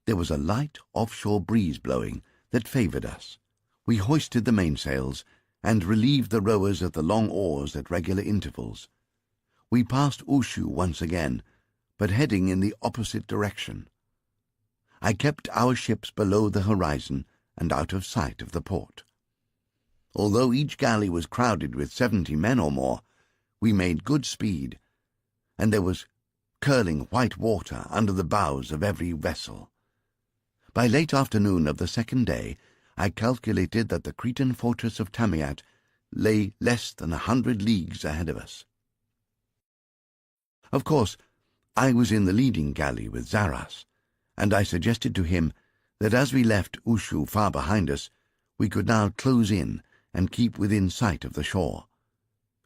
Speaker 1: There was a light offshore breeze blowing that favoured us. We hoisted the mainsails and relieved the rowers of the long oars at regular intervals. We passed Ushu once again, but heading in the opposite direction. I kept our ships below the horizon and out of sight of the port. Although each galley was crowded with 70 men or more, we made good speed, and there was curling white water under the bows of every vessel. By late afternoon of the second day, I calculated that the Cretan fortress of Tamiat lay less than 100 leagues ahead of us. Of course, I was in the leading galley with Zaras, and I suggested to him that as we left Ushu far behind us, we could now close in and keep within sight of the shore.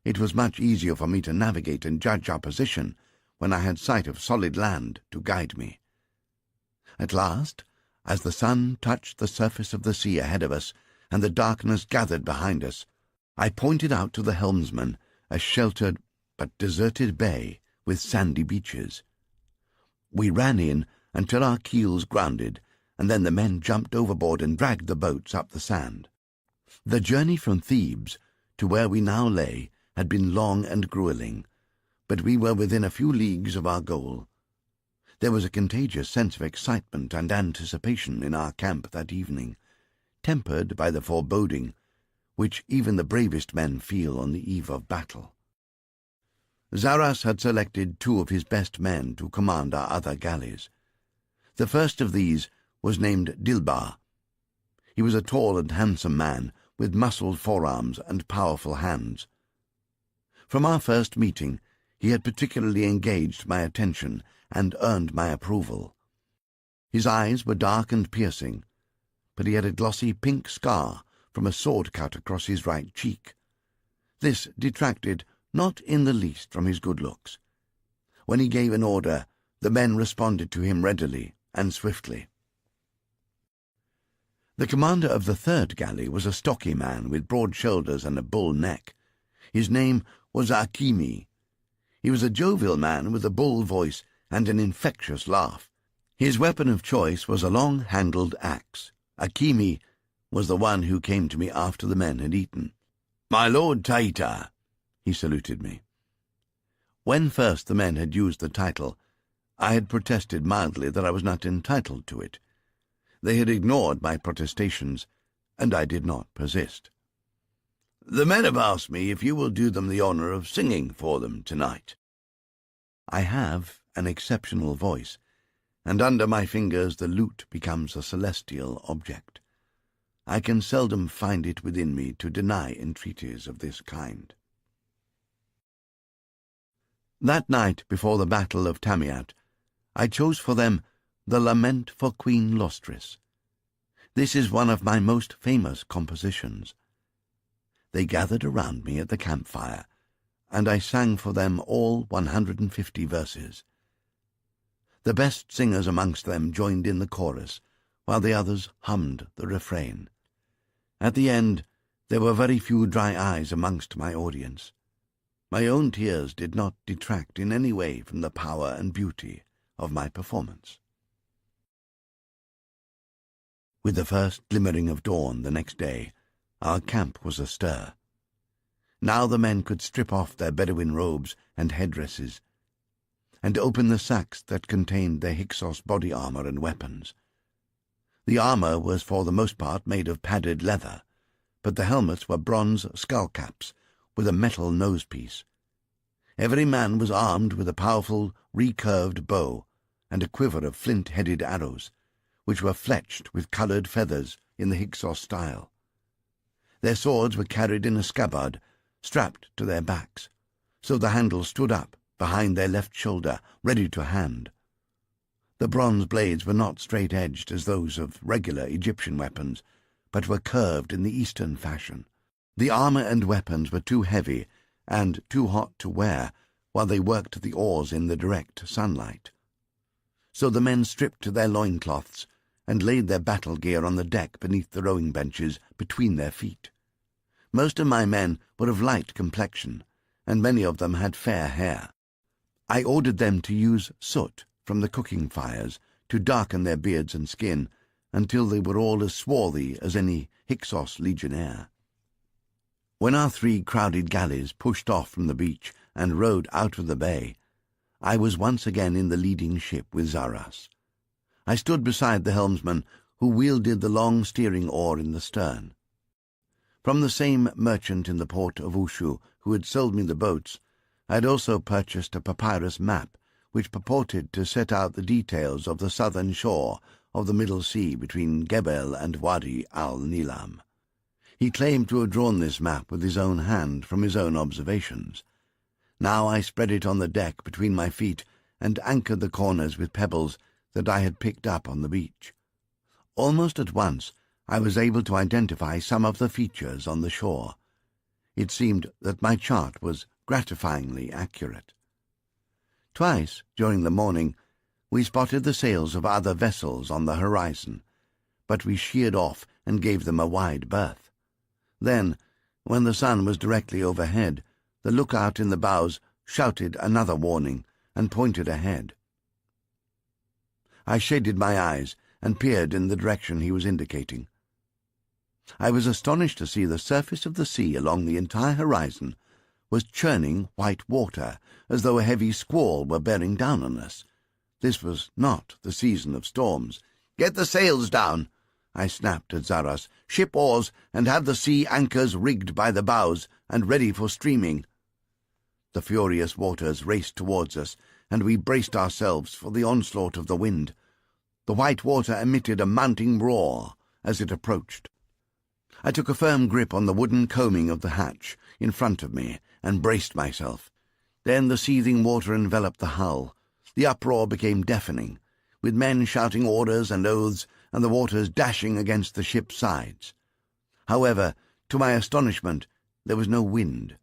Speaker 1: It was much easier for me to navigate and judge our position when I had sight of solid land to guide me. At last, as the sun touched the surface of the sea ahead of us and the darkness gathered behind us, I pointed out to the helmsman a sheltered but deserted bay with sandy beaches. We ran in until our keels grounded, and then the men jumped overboard and dragged the boats up the sand. The journey from Thebes to where we now lay had been long and grueling, but we were within a few leagues of our goal. There was a contagious sense of excitement and anticipation in our camp that evening, tempered by the foreboding which even the bravest men feel on the eve of battle. Zaras had selected 2 of his best men to command our other galleys. The first of these was named Dilbar. He was a tall and handsome man with muscled forearms and powerful hands. From our first meeting, he had particularly engaged my attention and earned my approval. His eyes were dark and piercing, but he had a glossy pink scar from a sword cut across his right cheek. This detracted not in the least from his good looks. When he gave an order, the men responded to him readily and swiftly. The commander of the third galley was a stocky man with broad shoulders and a bull neck. His name was Akimi. He was a jovial man with a bull voice and an infectious laugh. His weapon of choice was a long-handled axe. Akimi was the one who came to me after the men had eaten. "My lord Taita," he saluted me. When first the men had used the title, I had protested mildly that I was not entitled to it. They had ignored my protestations, and I did not persist. "The men have asked me if you will do them the honor of singing for them tonight." I have an exceptional voice, and under my fingers the lute becomes a celestial object. I can seldom find it within me to deny entreaties of this kind. That night before the Battle of Tamiat, I chose for them the Lament for Queen Lostris. This is one of my most famous compositions. They gathered around me at the campfire, and I sang for them all 150 verses. The best singers amongst them joined in the chorus, while the others hummed the refrain. At the end, there were very few dry eyes amongst my audience. My own tears did not detract in any way from the power and beauty of my performance. With the first glimmering of dawn the next day, our camp was astir. Now the men could strip off their Bedouin robes and headdresses, and open the sacks that contained their Hyksos body armor and weapons. The armor was for the most part made of padded leather, but the helmets were bronze skullcaps with a metal nosepiece. Every man was armed with a powerful, recurved bow and a quiver of flint-headed arrows, which were fletched with coloured feathers in the Hyksos style. Their swords were carried in a scabbard, strapped to their backs, so the handle stood up behind their left shoulder, ready to hand. The bronze blades were not straight-edged as those of regular Egyptian weapons, but were curved in the Eastern fashion. The armor and weapons were too heavy and too hot to wear while they worked the oars in the direct sunlight. So the men stripped their loincloths and laid their battle gear on the deck beneath the rowing benches between their feet. Most of my men were of light complexion, and many of them had fair hair. I ordered them to use soot from the cooking fires to darken their beards and skin until they were all as swarthy as any Hyksos legionnaire. When our 3 crowded galleys pushed off from the beach and rowed out of the bay, I was once again in the leading ship with Zaras. I stood beside the helmsman, who wielded the long steering oar in the stern. From the same merchant in the port of Ushu who had sold me the boats, I had also purchased a papyrus map which purported to set out the details of the southern shore of the Middle Sea between Gebel and Wadi al-Nilam. He claimed to have drawn this map with his own hand from his own observations. Now I spread it on the deck between my feet and anchored the corners with pebbles that I had picked up on the beach. Almost at once I was able to identify some of the features on the shore. It seemed that my chart was gratifyingly accurate. Twice during the morning we spotted the sails of other vessels on the horizon, but we sheered off and gave them a wide berth. Then, when the sun was directly overhead, the lookout in the bows shouted another warning and pointed ahead. I shaded my eyes and peered in the direction he was indicating. I was astonished to see the surface of the sea along the entire horizon was churning white water, as though a heavy squall were bearing down on us. This was not the season of storms. "Get the sails down," I snapped at Zaras. "Ship oars and have the sea anchors rigged by the bows and ready for streaming." The furious waters raced towards us, and we braced ourselves for the onslaught of the wind. The white water emitted a mounting roar as it approached. I took a firm grip on the wooden coaming of the hatch in front of me and braced myself. Then the seething water enveloped the hull. The uproar became deafening, with men shouting orders and oaths and the waters dashing against the ship's sides. However, to my astonishment, there was no wind.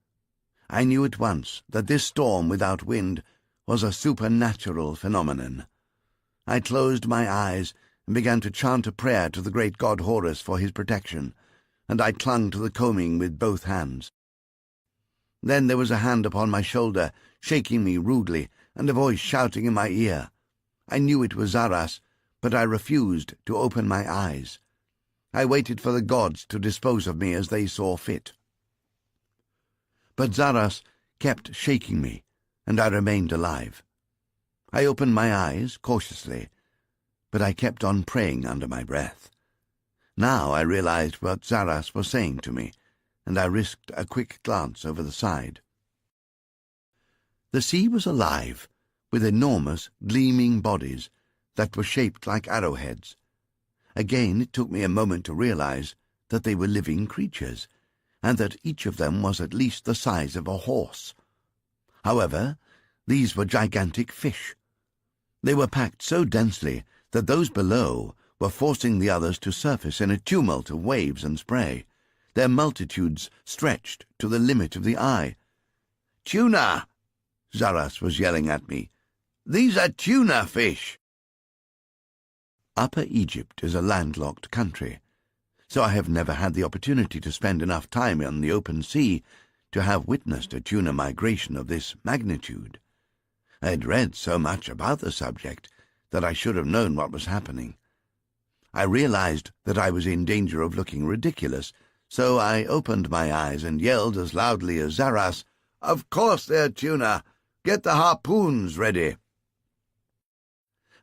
Speaker 1: I knew at once that this storm without wind was a supernatural phenomenon. I closed my eyes and began to chant a prayer to the great god Horus for his protection, and I clung to the coaming with both hands. Then there was a hand upon my shoulder, shaking me rudely, and a voice shouting in my ear. I knew it was Zaras, but I refused to open my eyes. I waited for the gods to dispose of me as they saw fit. But Zaras kept shaking me, and I remained alive. I opened my eyes cautiously, but I kept on praying under my breath. Now I realized what Zaras was saying to me, and I risked a quick glance over the side. The sea was alive, with enormous, gleaming bodies that were shaped like arrowheads. Again it took me a moment to realize that they were living creatures, and that each of them was at least the size of a horse. However, these were gigantic fish. They were packed so densely that those below were forcing the others to surface in a tumult of waves and spray. Their multitudes stretched to the limit of the eye. "Tuna!" Zaras was yelling at me. "These are tuna fish!" Upper Egypt is a landlocked country, so I have never had the opportunity to spend enough time on the open sea to have witnessed a tuna migration of this magnitude. I had read so much about the subject that I should have known what was happening. I realized that I was in danger of looking ridiculous, so I opened my eyes and yelled as loudly as Zaras, "Of course they're tuna! Get the harpoons ready!"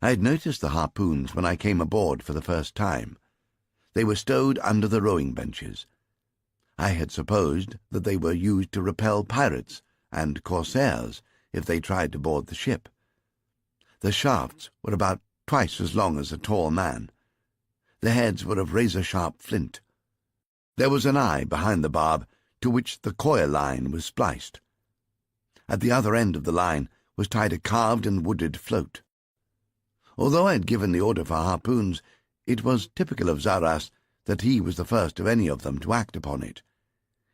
Speaker 1: I had noticed the harpoons when I came aboard for the first time. They were stowed under the rowing benches. I had supposed that they were used to repel pirates and corsairs if they tried to board the ship. The shafts were about twice as long as a tall man. The heads were of razor-sharp flint. There was an eye behind the barb to which the coil line was spliced. At the other end of the line was tied a carved and wooded float. Although I had given the order for harpoons, it was typical of Zaras that he was the first of any of them to act upon it.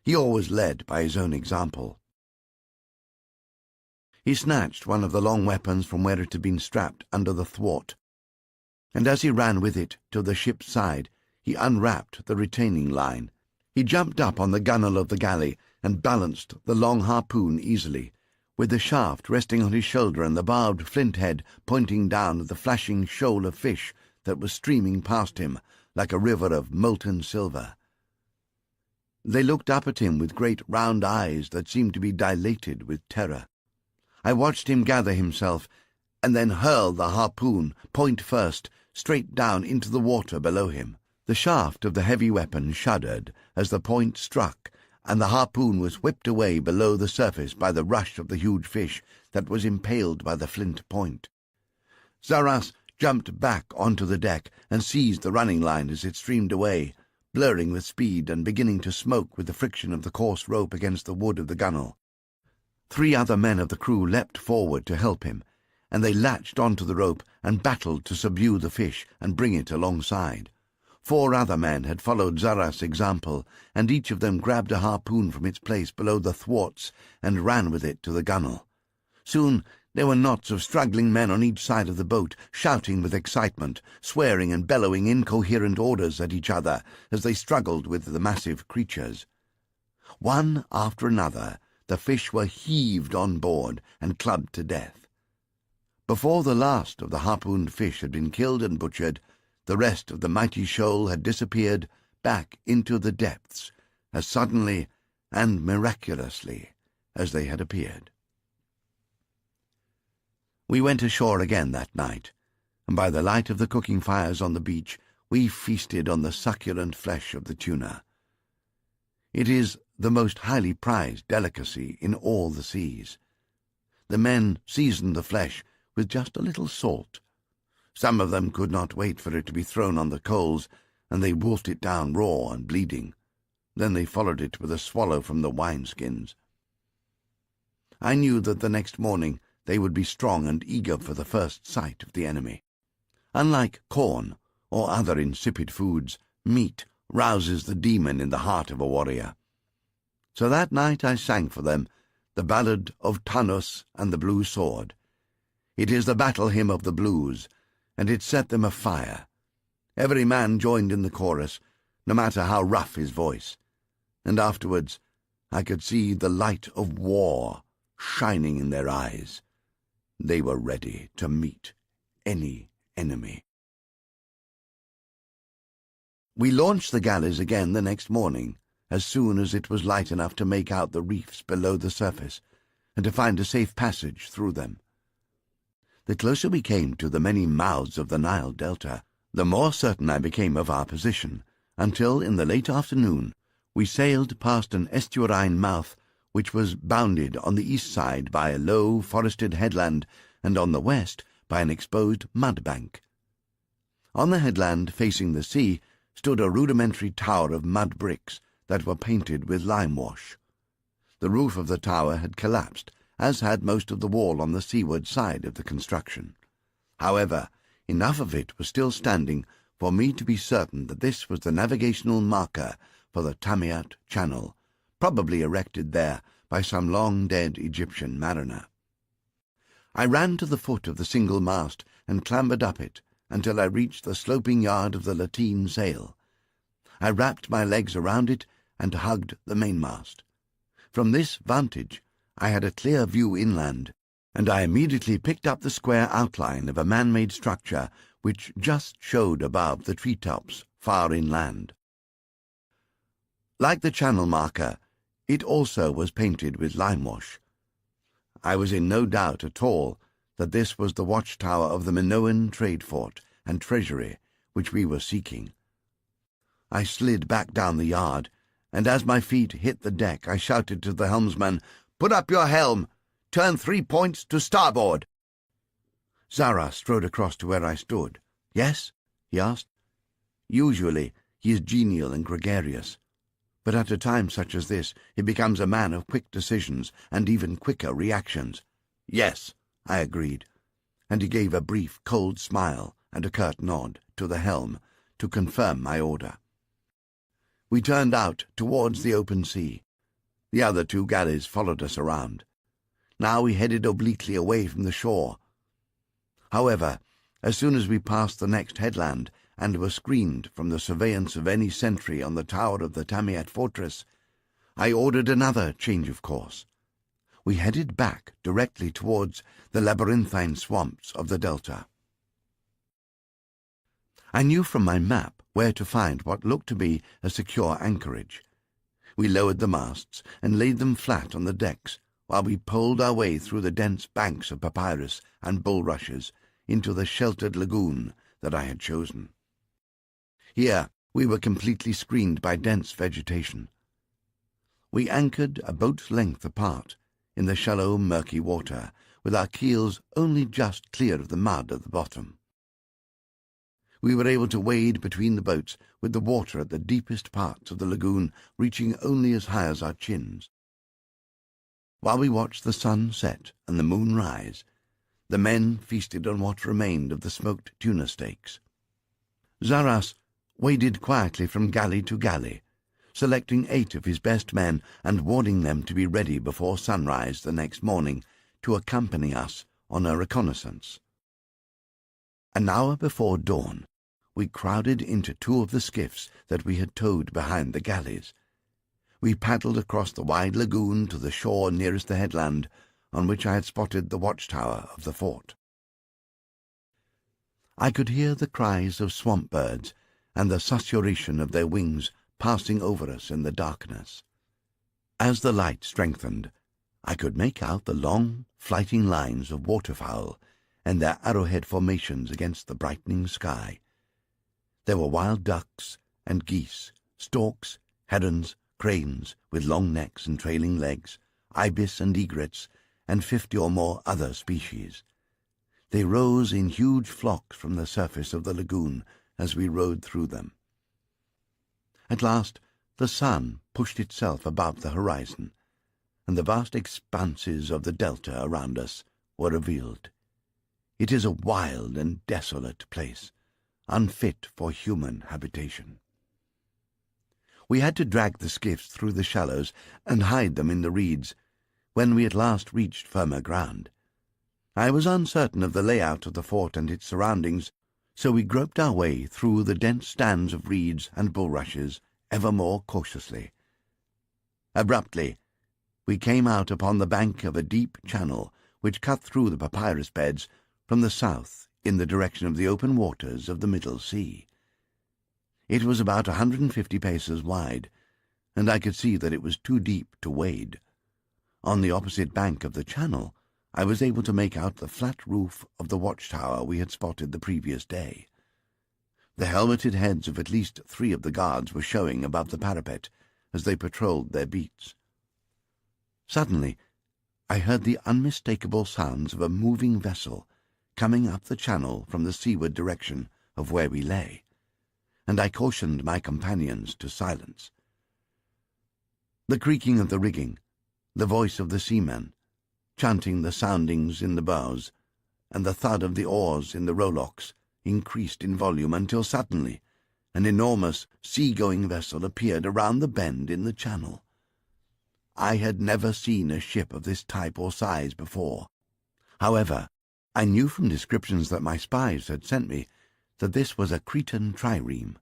Speaker 1: He always led by his own example. He snatched one of the long weapons from where it had been strapped under the thwart, and as he ran with it to the ship's side, he unwrapped the retaining line. He jumped up on the gunwale of the galley and balanced the long harpoon easily, with the shaft resting on his shoulder and the barbed flint head pointing down at the flashing shoal of fish that was streaming past him like a river of molten silver. They looked up at him with great round eyes that seemed to be dilated with terror. I watched him gather himself and then hurl the harpoon, point first, straight down into the water below him. The shaft of the heavy weapon shuddered as the point struck, and the harpoon was whipped away below the surface by the rush of the huge fish that was impaled by the flint point. Zaras jumped back onto the deck and seized the running line as it streamed away, blurring with speed and beginning to smoke with the friction of the coarse rope against the wood of the gunwale. 3 other men of the crew leapt forward to help him, and they latched onto the rope and battled to subdue the fish and bring it alongside. 4 other men had followed Zarah's example, and each of them grabbed a harpoon from its place below the thwarts and ran with it to the gunwale. Soon there were knots of struggling men on each side of the boat, shouting with excitement, swearing and bellowing incoherent orders at each other as they struggled with the massive creatures. One after another, the fish were heaved on board and clubbed to death. Before the last of the harpooned fish had been killed and butchered, the rest of the mighty shoal had disappeared back into the depths as suddenly and miraculously as they had appeared. We went ashore again that night, and by the light of the cooking fires on the beach, we feasted on the succulent flesh of the tuna. It is the most highly prized delicacy in all the seas. The men seasoned the flesh with just a little salt. Some of them could not wait for it to be thrown on the coals, and they wolfed it down raw and bleeding. Then they followed it with a swallow from the wineskins. I knew that the next morning they would be strong and eager for the first sight of the enemy. Unlike corn or other insipid foods, meat rouses the demon in the heart of a warrior. So that night I sang for them the ballad of Tanus and the Blue Sword. It is the battle hymn of the blues, and it set them afire. Every man joined in the chorus, no matter how rough his voice, and afterwards I could see the light of war shining in their eyes. They were ready to meet any enemy. We launched the galleys again the next morning, as soon as it was light enough to make out the reefs below the surface, and to find a safe passage through them. The closer we came to the many mouths of the Nile Delta, the more certain I became of our position, until in the late afternoon we sailed past an estuarine mouth which was bounded on the east side by a low forested headland and on the west by an exposed mud bank. On the headland facing the sea stood a rudimentary tower of mud bricks that were painted with lime wash. The roof of the tower had collapsed, as had most of the wall on the seaward side of the construction. However, enough of it was still standing for me to be certain that this was the navigational marker for the Tamiat Channel, probably erected there by some long-dead Egyptian mariner. I ran to the foot of the single mast and clambered up it until I reached the sloping yard of the lateen sail. I wrapped my legs around it and hugged the mainmast. From this vantage I had a clear view inland, and I immediately picked up the square outline of a man-made structure which just showed above the treetops far inland. Like the channel marker, it also was painted with limewash. I was in no doubt at all that this was the watchtower of the Minoan trade fort and treasury which we were seeking. I slid back down the yard, and as my feet hit the deck I shouted to the helmsman, "Put up your helm! Turn 3 points to starboard!" Zarah strode across to where I stood. "Yes?" he asked. Usually he is genial and gregarious, but at a time such as this he becomes a man of quick decisions and even quicker reactions. "Yes," I agreed, and he gave a brief, cold smile and a curt nod to the helm to confirm my order. We turned out towards the open sea. The other 2 galleys followed us around. Now we headed obliquely away from the shore. However, as soon as we passed the next headland and were screened from the surveillance of any sentry on the tower of the Tamiat fortress, I ordered another change of course. We headed back directly towards the labyrinthine swamps of the delta. I knew from my map where to find what looked to be a secure anchorage. We lowered the masts and laid them flat on the decks while we poled our way through the dense banks of papyrus and bulrushes into the sheltered lagoon that I had chosen. Here we were completely screened by dense vegetation. We anchored a boat's length apart in the shallow, murky water, with our keels only just clear of the mud at the bottom. We were able to wade between the boats, with the water at the deepest parts of the lagoon reaching only as high as our chins. While we watched the sun set and the moon rise, the men feasted on what remained of the smoked tuna steaks. Zaras waded quietly from galley to galley, selecting 8 of his best men and warning them to be ready before sunrise the next morning to accompany us on a reconnaissance. An hour before dawn, we crowded into 2 of the skiffs that we had towed behind the galleys. We paddled across the wide lagoon to the shore nearest the headland, on which I had spotted the watchtower of the fort. I could hear the cries of swamp birds and the susurration of their wings passing over us in the darkness. As the light strengthened, I could make out the long, flighting lines of waterfowl and their arrowhead formations against the brightening sky. There were wild ducks and geese, storks, herons, cranes with long necks and trailing legs, ibis and egrets, and 50 or more other species. They rose in huge flocks from the surface of the lagoon as we rode through them. At last, the sun pushed itself above the horizon, and the vast expanses of the delta around us were revealed. It is a wild and desolate place, unfit for human habitation. We had to drag the skiffs through the shallows and hide them in the reeds when we at last reached firmer ground. I was uncertain of the layout of the fort and its surroundings, so we groped our way through the dense stands of reeds and bulrushes ever more cautiously. Abruptly, we came out upon the bank of a deep channel which cut through the papyrus beds from the south in the direction of the open waters of the Middle Sea. It was about 150 paces wide, and I could see that it was too deep to wade. On the opposite bank of the channel, I was able to make out the flat roof of the watchtower we had spotted the previous day. The helmeted heads of at least 3 of the guards were showing above the parapet as they patrolled their beats. Suddenly, I heard the unmistakable sounds of a moving vessel coming up the channel from the seaward direction of where we lay, and I cautioned my companions to silence. The creaking of the rigging, the voice of the seamen, chanting the soundings in the bows, and the thud of the oars in the rowlocks increased in volume until suddenly an enormous sea-going vessel appeared around the bend in the channel. I had never seen a ship of this type or size before. However, I knew from descriptions that my spies had sent me that this was a Cretan trireme.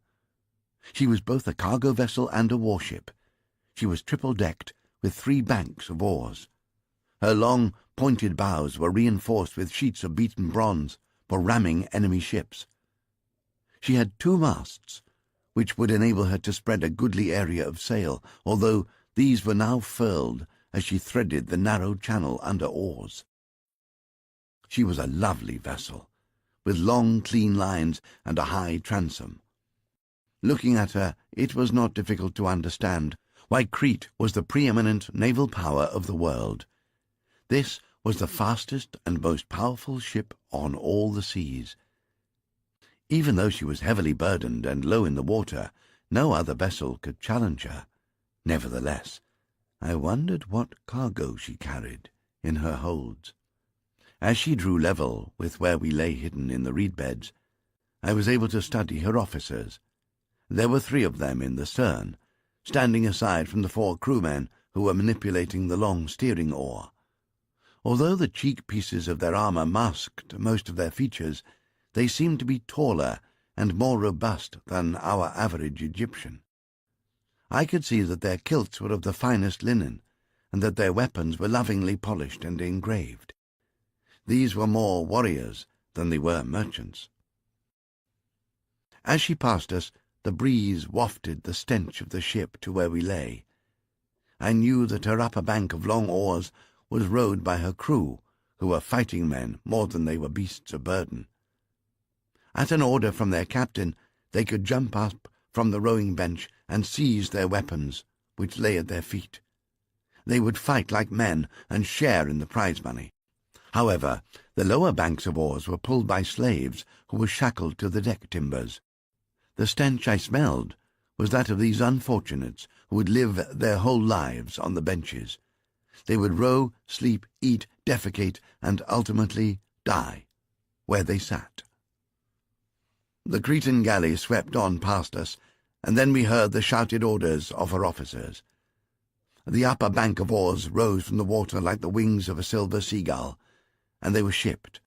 Speaker 1: She was both a cargo vessel and a warship. She was triple-decked with 3 banks of oars. Her long, pointed bows were reinforced with sheets of beaten bronze for ramming enemy ships. She had 2 masts, which would enable her to spread a goodly area of sail, although these were now furled as she threaded the narrow channel under oars. She was a lovely vessel, with long, clean lines and a high transom. Looking at her, it was not difficult to understand why Crete was the preeminent naval power of the world. This was the fastest and most powerful ship on all the seas. Even though she was heavily burdened and low in the water, no other vessel could challenge her. Nevertheless, I wondered what cargo she carried in her holds. As she drew level with where we lay hidden in the reed beds, I was able to study her officers. There were 3 of them in the stern, standing aside from the 4 crewmen who were manipulating the long steering oar. Although the cheek pieces of their armor masked most of their features, they seemed to be taller and more robust than our average Egyptian. I could see that their kilts were of the finest linen, and that their weapons were lovingly polished and engraved. These were more warriors than they were merchants. As she passed us, the breeze wafted the stench of the ship to where we lay. I knew that her upper bank of long oars was rowed by her crew, who were fighting men more than they were beasts of burden. At an order from their captain, they could jump up from the rowing bench and seize their weapons, which lay at their feet. They would fight like men and share in the prize money. However, The lower banks of oars were pulled by slaves who were shackled to the deck timbers. The stench I smelled was that of these unfortunates who would live their whole lives on the benches. They would row, sleep, eat, defecate, and ultimately die where they sat. The Cretan galley swept on past us, and then we heard the shouted orders of her officers. The upper bank of oars rose from the water like the wings of a silver seagull, and they were shipped,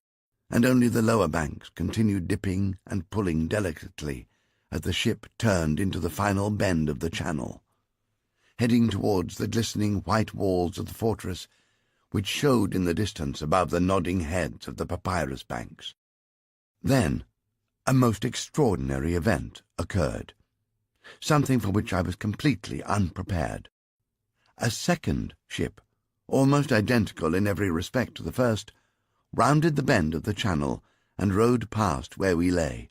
Speaker 1: and only the lower banks continued dipping and pulling delicately as the ship turned into the final bend of the channel, heading towards the glistening white walls of the fortress, which showed in the distance above the nodding heads of the papyrus banks. Then a most extraordinary event occurred, something for which I was completely unprepared. A second ship, almost identical in every respect to the first, rounded the bend of the channel and rowed past where we lay.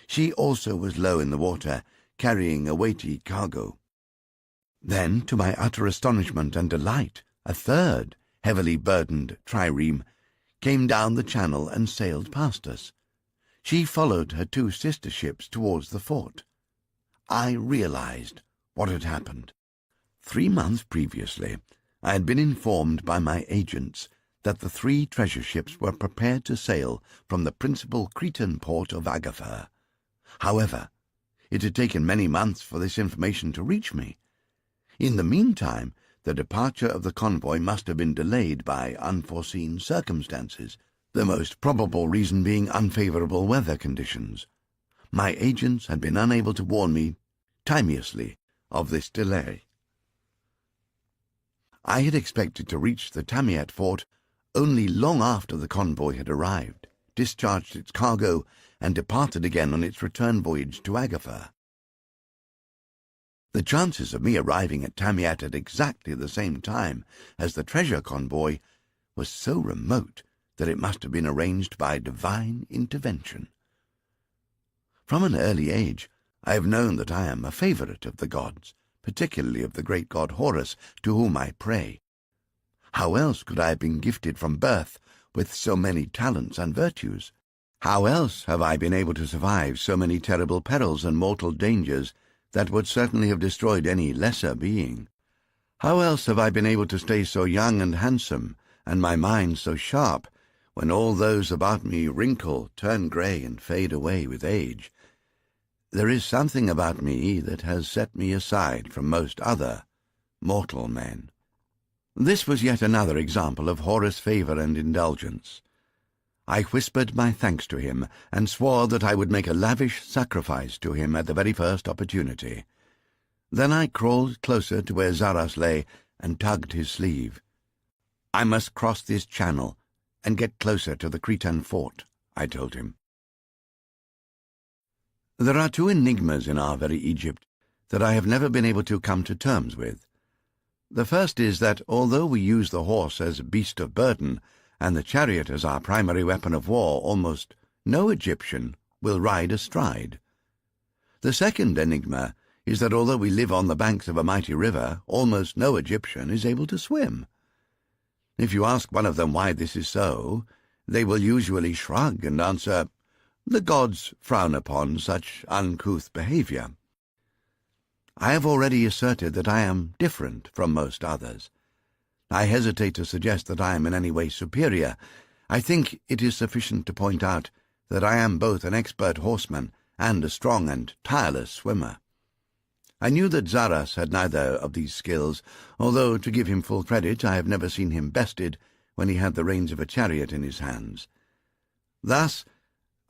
Speaker 1: She also was low in the water, carrying a weighty cargo. Then, to my utter astonishment and delight, a third, heavily burdened trireme came down the channel and sailed past us. She followed her two sister ships towards the fort. I realized what had happened. 3 months previously, I had been informed by my agents that the 3 treasure ships were prepared to sail from the principal Cretan port of Agathar. However, it had taken many months for this information to reach me. In the meantime, the departure of the convoy must have been delayed by unforeseen circumstances, the most probable reason being unfavorable weather conditions. My agents had been unable to warn me timeously of this delay. I had expected to reach the Tamiat fort only long after the convoy had arrived, discharged its cargo, and departed again on its return voyage to Agathar. The chances of me arriving at Tamiat at exactly the same time as the treasure convoy was so remote that it must have been arranged by divine intervention. From an early age, I have known that I am a favorite of the gods, particularly of the great god Horus, to whom I pray. How else could I have been gifted from birth with so many talents and virtues? How else have I been able to survive so many terrible perils and mortal dangers that would certainly have destroyed any lesser being? How else have I been able to stay so young and handsome, and my mind so sharp, when all those about me wrinkle, turn grey, and fade away with age? There is something about me that has set me aside from most other mortal men. This was yet another example of Horus' favour and indulgence. I whispered my thanks to him, and swore that I would make a lavish sacrifice to him at the very first opportunity. Then I crawled closer to where Zaras lay and tugged his sleeve. "I must cross this channel and get closer to the Cretan fort," I told him. There are 2 enigmas in our very Egypt that I have never been able to come to terms with. The first is that, although we use the horse as a beast of burden, and the chariot as our primary weapon of war, almost no Egyptian will ride astride. The second enigma is that although we live on the banks of a mighty river, almost no Egyptian is able to swim. If you ask one of them why this is so, they will usually shrug and answer, "The gods frown upon such uncouth behaviour." I have already asserted that I am different from most others. I hesitate to suggest that I am in any way superior. I think it is sufficient to point out that I am both an expert horseman and a strong and tireless swimmer. I knew that Zaras had neither of these skills, although, to give him full credit, I have never seen him bested when he had the reins of a chariot in his hands. Thus,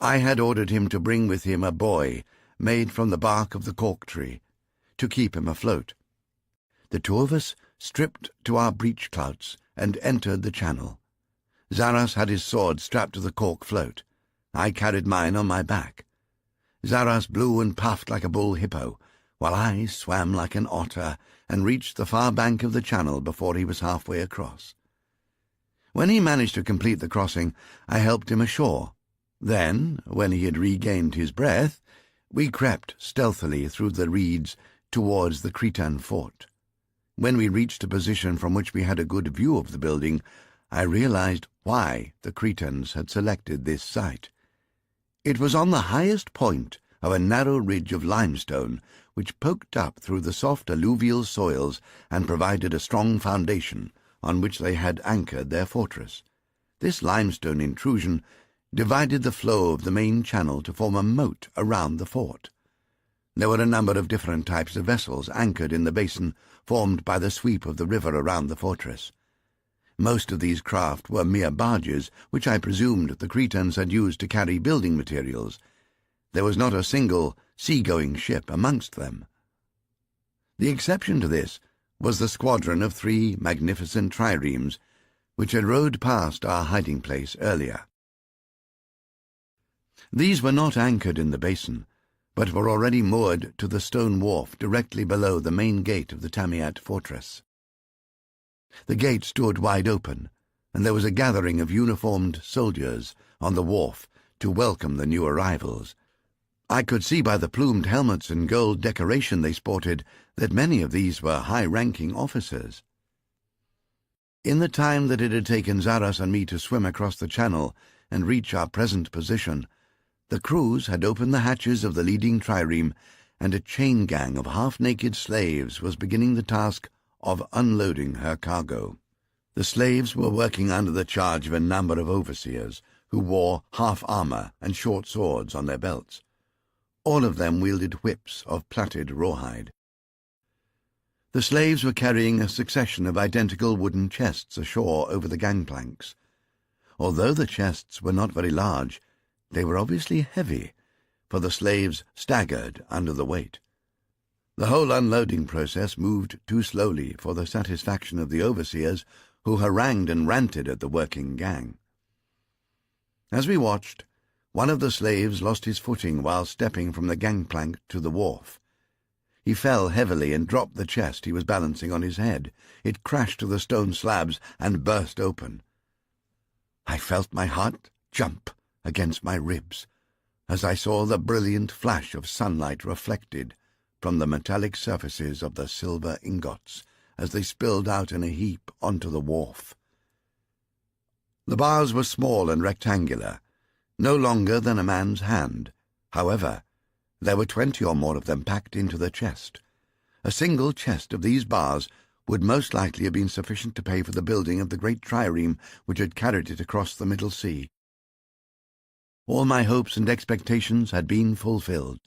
Speaker 1: I had ordered him to bring with him a buoy made from the bark of the cork tree, to keep him afloat. The 2 of us stripped to our breech-clouts and entered the channel. Zaras had his sword strapped to the cork float. I carried mine on my back. Zaras blew and puffed like a bull hippo, while I swam like an otter and reached the far bank of the channel before he was halfway across. When he managed to complete the crossing, I helped him ashore. Then, when he had regained his breath, we crept stealthily through the reeds towards the Cretan fort. When we reached a position from which we had a good view of the building, I realized why the Cretans had selected this site. It was on the highest point of a narrow ridge of limestone which poked up through the soft alluvial soils and provided a strong foundation on which they had anchored their fortress. This limestone intrusion divided the flow of the main channel to form a moat around the fort. There were a number of different types of vessels anchored in the basin formed by the sweep of the river around the fortress. Most of these craft were mere barges, which I presumed the Cretans had used to carry building materials. There was not a single sea-going ship amongst them. The exception to this was the squadron of 3 magnificent triremes, which had rowed past our hiding place earlier. These were not anchored in the basin, but were already moored to the stone wharf directly below the main gate of the Tamiat fortress. The gate stood wide open, and there was a gathering of uniformed soldiers on the wharf to welcome the new arrivals. I could see by the plumed helmets and gold decoration they sported that many of these were high-ranking officers. In the time that it had taken Zaras and me to swim across the channel and reach our present position, the crews had opened the hatches of the leading trireme, and a chain gang of half-naked slaves was beginning the task of unloading her cargo. The slaves were working under the charge of a number of overseers who wore half-armor and short swords on their belts. All of them wielded whips of plaited rawhide. The slaves were carrying a succession of identical wooden chests ashore over the gangplanks. Although the chests were not very large, they were obviously heavy, for the slaves staggered under the weight. The whole unloading process moved too slowly for the satisfaction of the overseers, who harangued and ranted at the working gang. As we watched, one of the slaves lost his footing while stepping from the gangplank to the wharf. He fell heavily and dropped the chest he was balancing on his head. It crashed to the stone slabs and burst open. I felt my heart jump against my ribs as I saw the brilliant flash of sunlight reflected from the metallic surfaces of the silver ingots as they spilled out in a heap onto the wharf. The bars were small and rectangular, no longer than a man's hand. However, there were 20 or more of them packed into the chest. A single chest of these bars would most likely have been sufficient to pay for the building of the great trireme which had carried it across the Middle Sea. All my hopes and expectations had been fulfilled.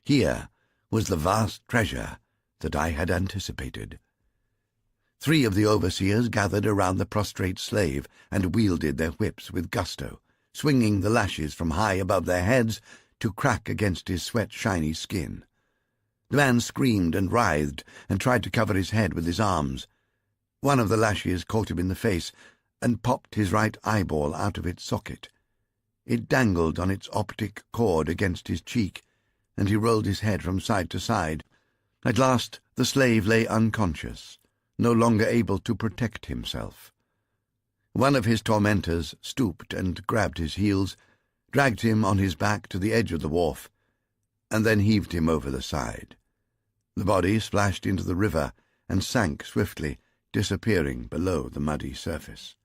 Speaker 1: Here was the vast treasure that I had anticipated. 3 of the overseers gathered around the prostrate slave and wielded their whips with gusto, swinging the lashes from high above their heads to crack against his sweat-shiny skin. The man screamed and writhed and tried to cover his head with his arms. One of the lashes caught him in the face and popped his right eyeball out of its socket. It dangled on its optic cord against his cheek, and he rolled his head from side to side. At last the slave lay unconscious, no longer able to protect himself. One of his tormentors stooped and grabbed his heels, dragged him on his back to the edge of the wharf, and then heaved him over the side. The body splashed into the river and sank swiftly, disappearing below the muddy surface.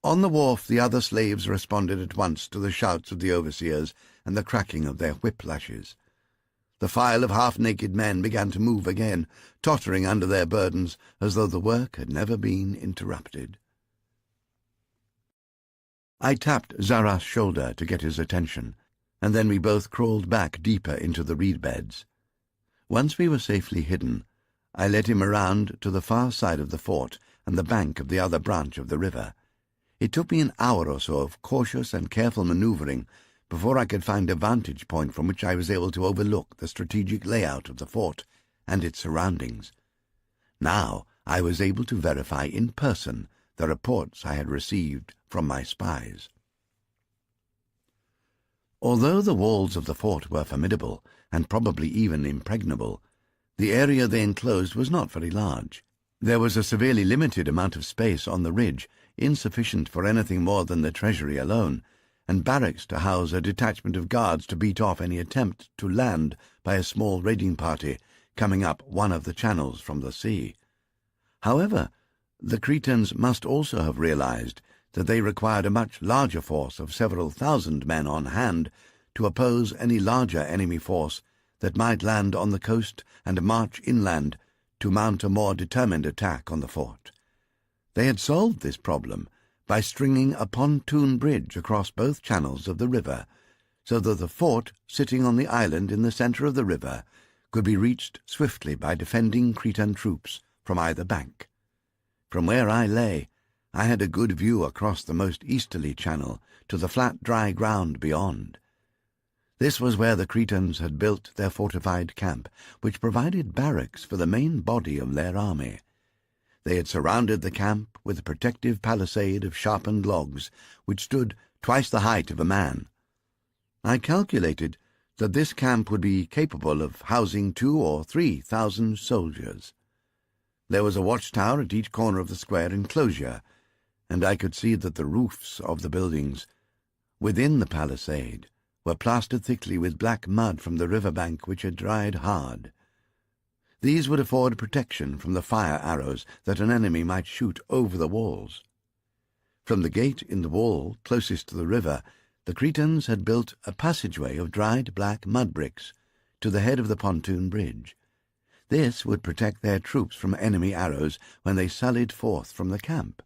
Speaker 1: On the wharf the other slaves responded at once to the shouts of the overseers and the cracking of their whip-lashes. The file of half-naked men began to move again, tottering under their burdens as though the work had never been interrupted. I tapped Zaras' shoulder to get his attention, and then we both crawled back deeper into the reed beds. Once we were safely hidden, I led him around to the far side of the fort and the bank of the other branch of the river. It took me an hour or so of cautious and careful maneuvering before I could find a vantage point from which I was able to overlook the strategic layout of the fort and its surroundings. Now I was able to verify in person the reports I had received from my spies. Although the walls of the fort were formidable, and probably even impregnable, the area they enclosed was not very large. There was a severely limited amount of space on the ridge, insufficient for anything more than the treasury alone, and barracks to house a detachment of guards to beat off any attempt to land by a small raiding party coming up one of the channels from the sea. However, The Cretans must also have realized that they required a much larger force of several thousand men on hand to oppose any larger enemy force that might land on the coast and march inland to mount a more determined attack on the fort. They had solved this problem by stringing a pontoon bridge across both channels of the river, so that the fort, sitting on the island in the center of the river, could be reached swiftly by defending Cretan troops from either bank. From where I lay, I had a good view across the most easterly channel to the flat dry ground beyond. This was where the Cretans had built their fortified camp, which provided barracks for the main body of their army. They had surrounded the camp with a protective palisade of sharpened logs, which stood twice the height of a man. I calculated that this camp would be capable of housing 2,000 or 3,000 soldiers. There was a watchtower at each corner of the square enclosure, and I could see that the roofs of the buildings within the palisade were plastered thickly with black mud from the river bank which had dried hard. These would afford protection from the fire arrows that an enemy might shoot over the walls. From the gate in the wall closest to the river, the Cretans had built a passageway of dried black mud bricks to the head of the pontoon bridge. This would protect their troops from enemy arrows when they sallied forth from the camp.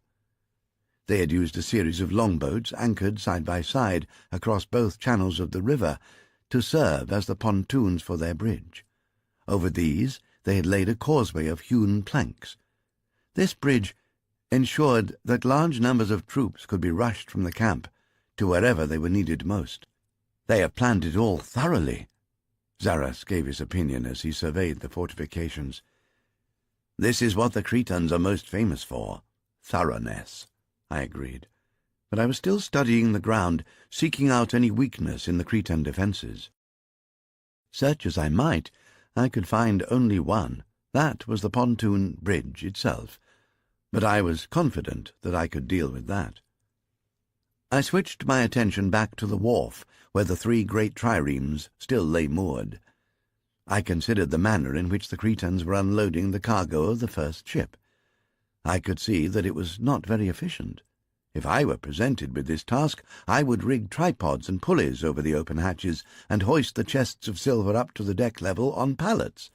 Speaker 1: They had used a series of longboats anchored side by side across both channels of the river to serve as the pontoons for their bridge. Over these they had laid a causeway of hewn planks. This bridge ensured that large numbers of troops could be rushed from the camp to wherever they were needed most. "They have planned it all thoroughly," Zaras gave his opinion as he surveyed the fortifications. "This is what the Cretans are most famous for, thoroughness," I agreed, but I was still studying the ground, seeking out any weakness in the Cretan defences. Search as I might, I could find only one. That was the pontoon bridge itself, but I was confident that I could deal with that. I switched my attention back to the wharf, where the 3 great triremes still lay moored. I considered the manner in which the Cretans were unloading the cargo of the first ship. I could see that it was not very efficient. If I were presented with this task, I would rig tripods and pulleys over the open hatches and hoist the chests of silver up to the deck level on pallets.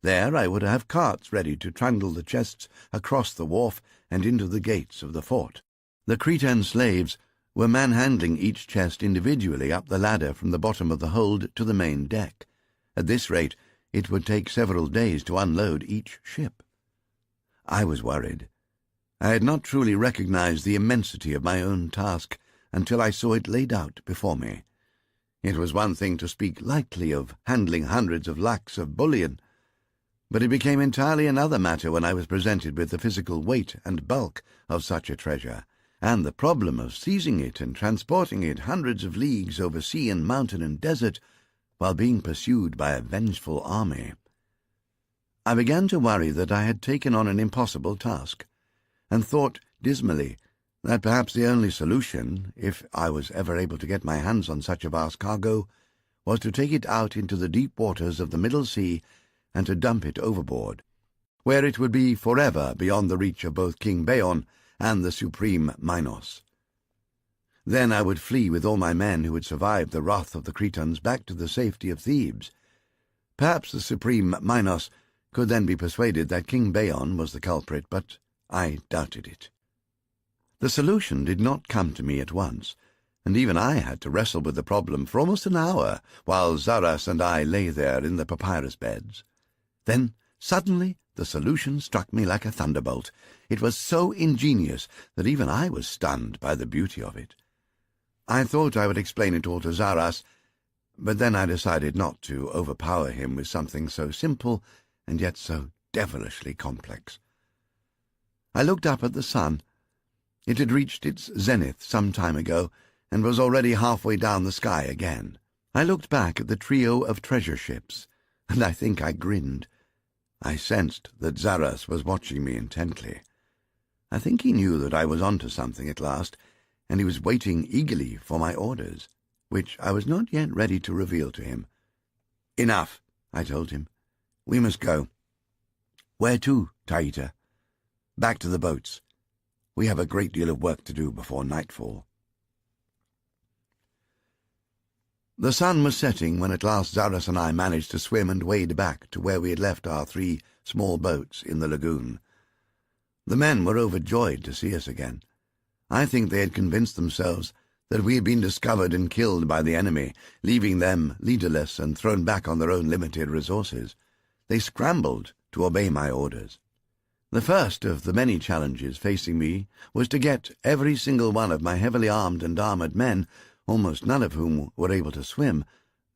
Speaker 1: There I would have carts ready to trundle the chests across the wharf and into the gates of the fort. The Cretan slaves were manhandling each chest individually up the ladder from the bottom of the hold to the main deck. At this rate, it would take several days to unload each ship. I was worried. I had not truly recognized the immensity of my own task until I saw it laid out before me. It was one thing to speak lightly of handling hundreds of lakhs of bullion, but it became entirely another matter when I was presented with the physical weight and bulk of such a treasure, and the problem of seizing it and transporting it hundreds of leagues over sea and mountain and desert while being pursued by a vengeful army. I began to worry that I had taken on an impossible task, and thought dismally that perhaps the only solution, if I was ever able to get my hands on such a vast cargo, was to take it out into the deep waters of the Middle Sea and to dump it overboard, where it would be forever beyond the reach of both King Beon and the supreme Minos. Then I would flee with all my men who had survived the wrath of the Cretans back to the safety of Thebes. Perhaps the supreme Minos could then be persuaded that King Beon was the culprit, but I doubted it. The solution did not come to me at once, and even I had to wrestle with the problem for almost an hour while Zaras and I lay there in the papyrus beds. Then, suddenly, the solution struck me like a thunderbolt. It was so ingenious that even I was stunned by the beauty of it. I thought I would explain it all to Zaras, but then I decided not to overpower him with something so simple and yet so devilishly complex. I looked up at the sun. It had reached its zenith some time ago, and was already halfway down the sky again. I looked back at the trio of treasure ships, and I think I grinned. I sensed that Zaras was watching me intently. I think he knew that I was onto something at last, and he was waiting eagerly for my orders, which I was not yet ready to reveal to him. "Enough," I told him. "We must go." "Where to, Taita?" "Back to the boats. We have a great deal of work to do before nightfall." The sun was setting when at last Zaras and I managed to swim and wade back to where we had left our 3 small boats in the lagoon. The men were overjoyed to see us again. I think they had convinced themselves that we had been discovered and killed by the enemy, leaving them leaderless and thrown back on their own limited resources. They scrambled to obey my orders. The first of the many challenges facing me was to get every single one of my heavily armed and armoured men, almost none of whom were able to swim,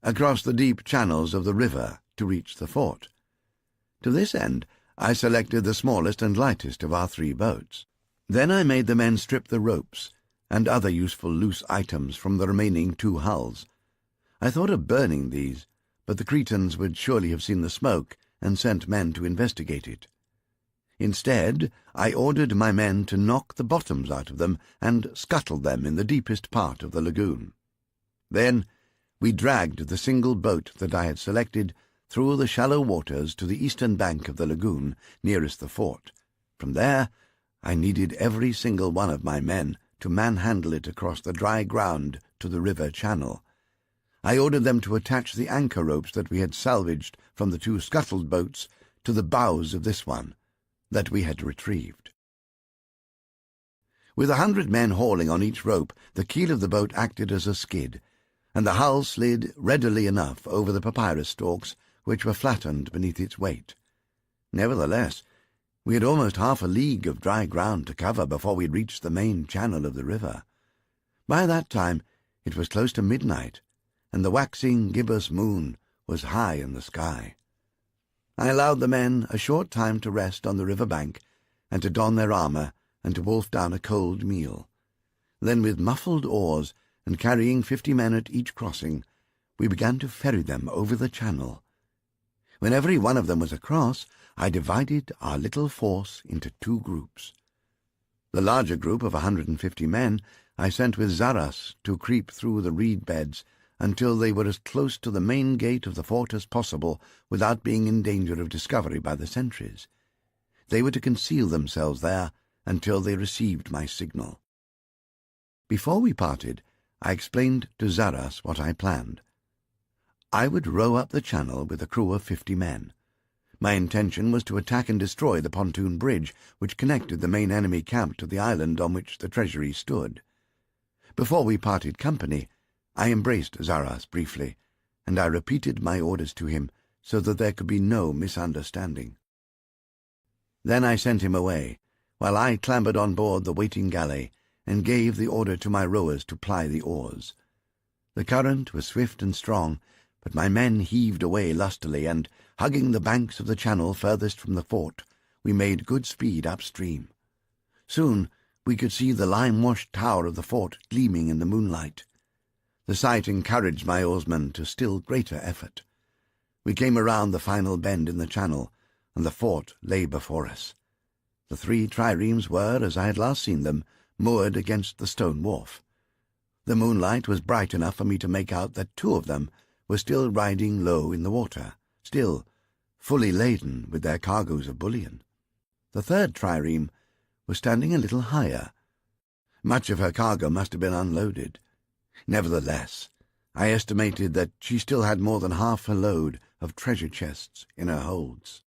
Speaker 1: across the deep channels of the river to reach the fort. To this end, I selected the smallest and lightest of our 3 boats. Then I made the men strip the ropes and other useful loose items from the remaining 2 hulls. I thought of burning these, but the Cretans would surely have seen the smoke and sent men to investigate it. Instead, I ordered my men to knock the bottoms out of them and scuttle them in the deepest part of the lagoon. Then we dragged the single boat that I had selected through the shallow waters to the eastern bank of the lagoon nearest the fort. From there, I needed every single one of my men to manhandle it across the dry ground to the river channel. I ordered them to attach the anchor ropes that we had salvaged from the 2 scuttled boats to the bows of this one that we had retrieved. With 100 men hauling on each rope, the keel of the boat acted as a skid, and the hull slid readily enough over the papyrus stalks, which were flattened beneath its weight. Nevertheless, we had almost half a league of dry ground to cover before we reached the main channel of the river. By that time it was close to midnight, and the waxing gibbous moon was high in the sky. I allowed the men a short time to rest on the river bank and to don their armour and to wolf down a cold meal. Then, with muffled oars and carrying 50 men at each crossing, we began to ferry them over the channel. When every one of them was across, I divided our little force into 2 groups. The larger group of 150 men I sent with Zaras to creep through the reed beds until they were as close to the main gate of the fort as possible without being in danger of discovery by the sentries. They were to conceal themselves there until they received my signal. Before we parted, I explained to Zaras what I planned. I would row up the channel with a crew of 50 men. My intention was to attack and destroy the pontoon bridge which connected the main enemy camp to the island on which the treasury stood. Before we parted company, I embraced Zaras briefly, and I repeated my orders to him so that there could be no misunderstanding. Then I sent him away, while I clambered on board the waiting galley and gave the order to my rowers to ply the oars. The current was swift and strong, but my men heaved away lustily, and, hugging the banks of the channel furthest from the fort, we made good speed upstream. Soon we could see the lime-washed tower of the fort gleaming in the moonlight. The sight encouraged my oarsmen to still greater effort. We came around the final bend in the channel, and the fort lay before us. The 3 triremes were, as I had last seen them, moored against the stone wharf. The moonlight was bright enough for me to make out that 2 of them were still riding low in the water, still fully laden with their cargoes of bullion. The 3rd trireme was standing a little higher. Much of her cargo must have been unloaded. Nevertheless, I estimated that she still had more than half her load of treasure chests in her holds.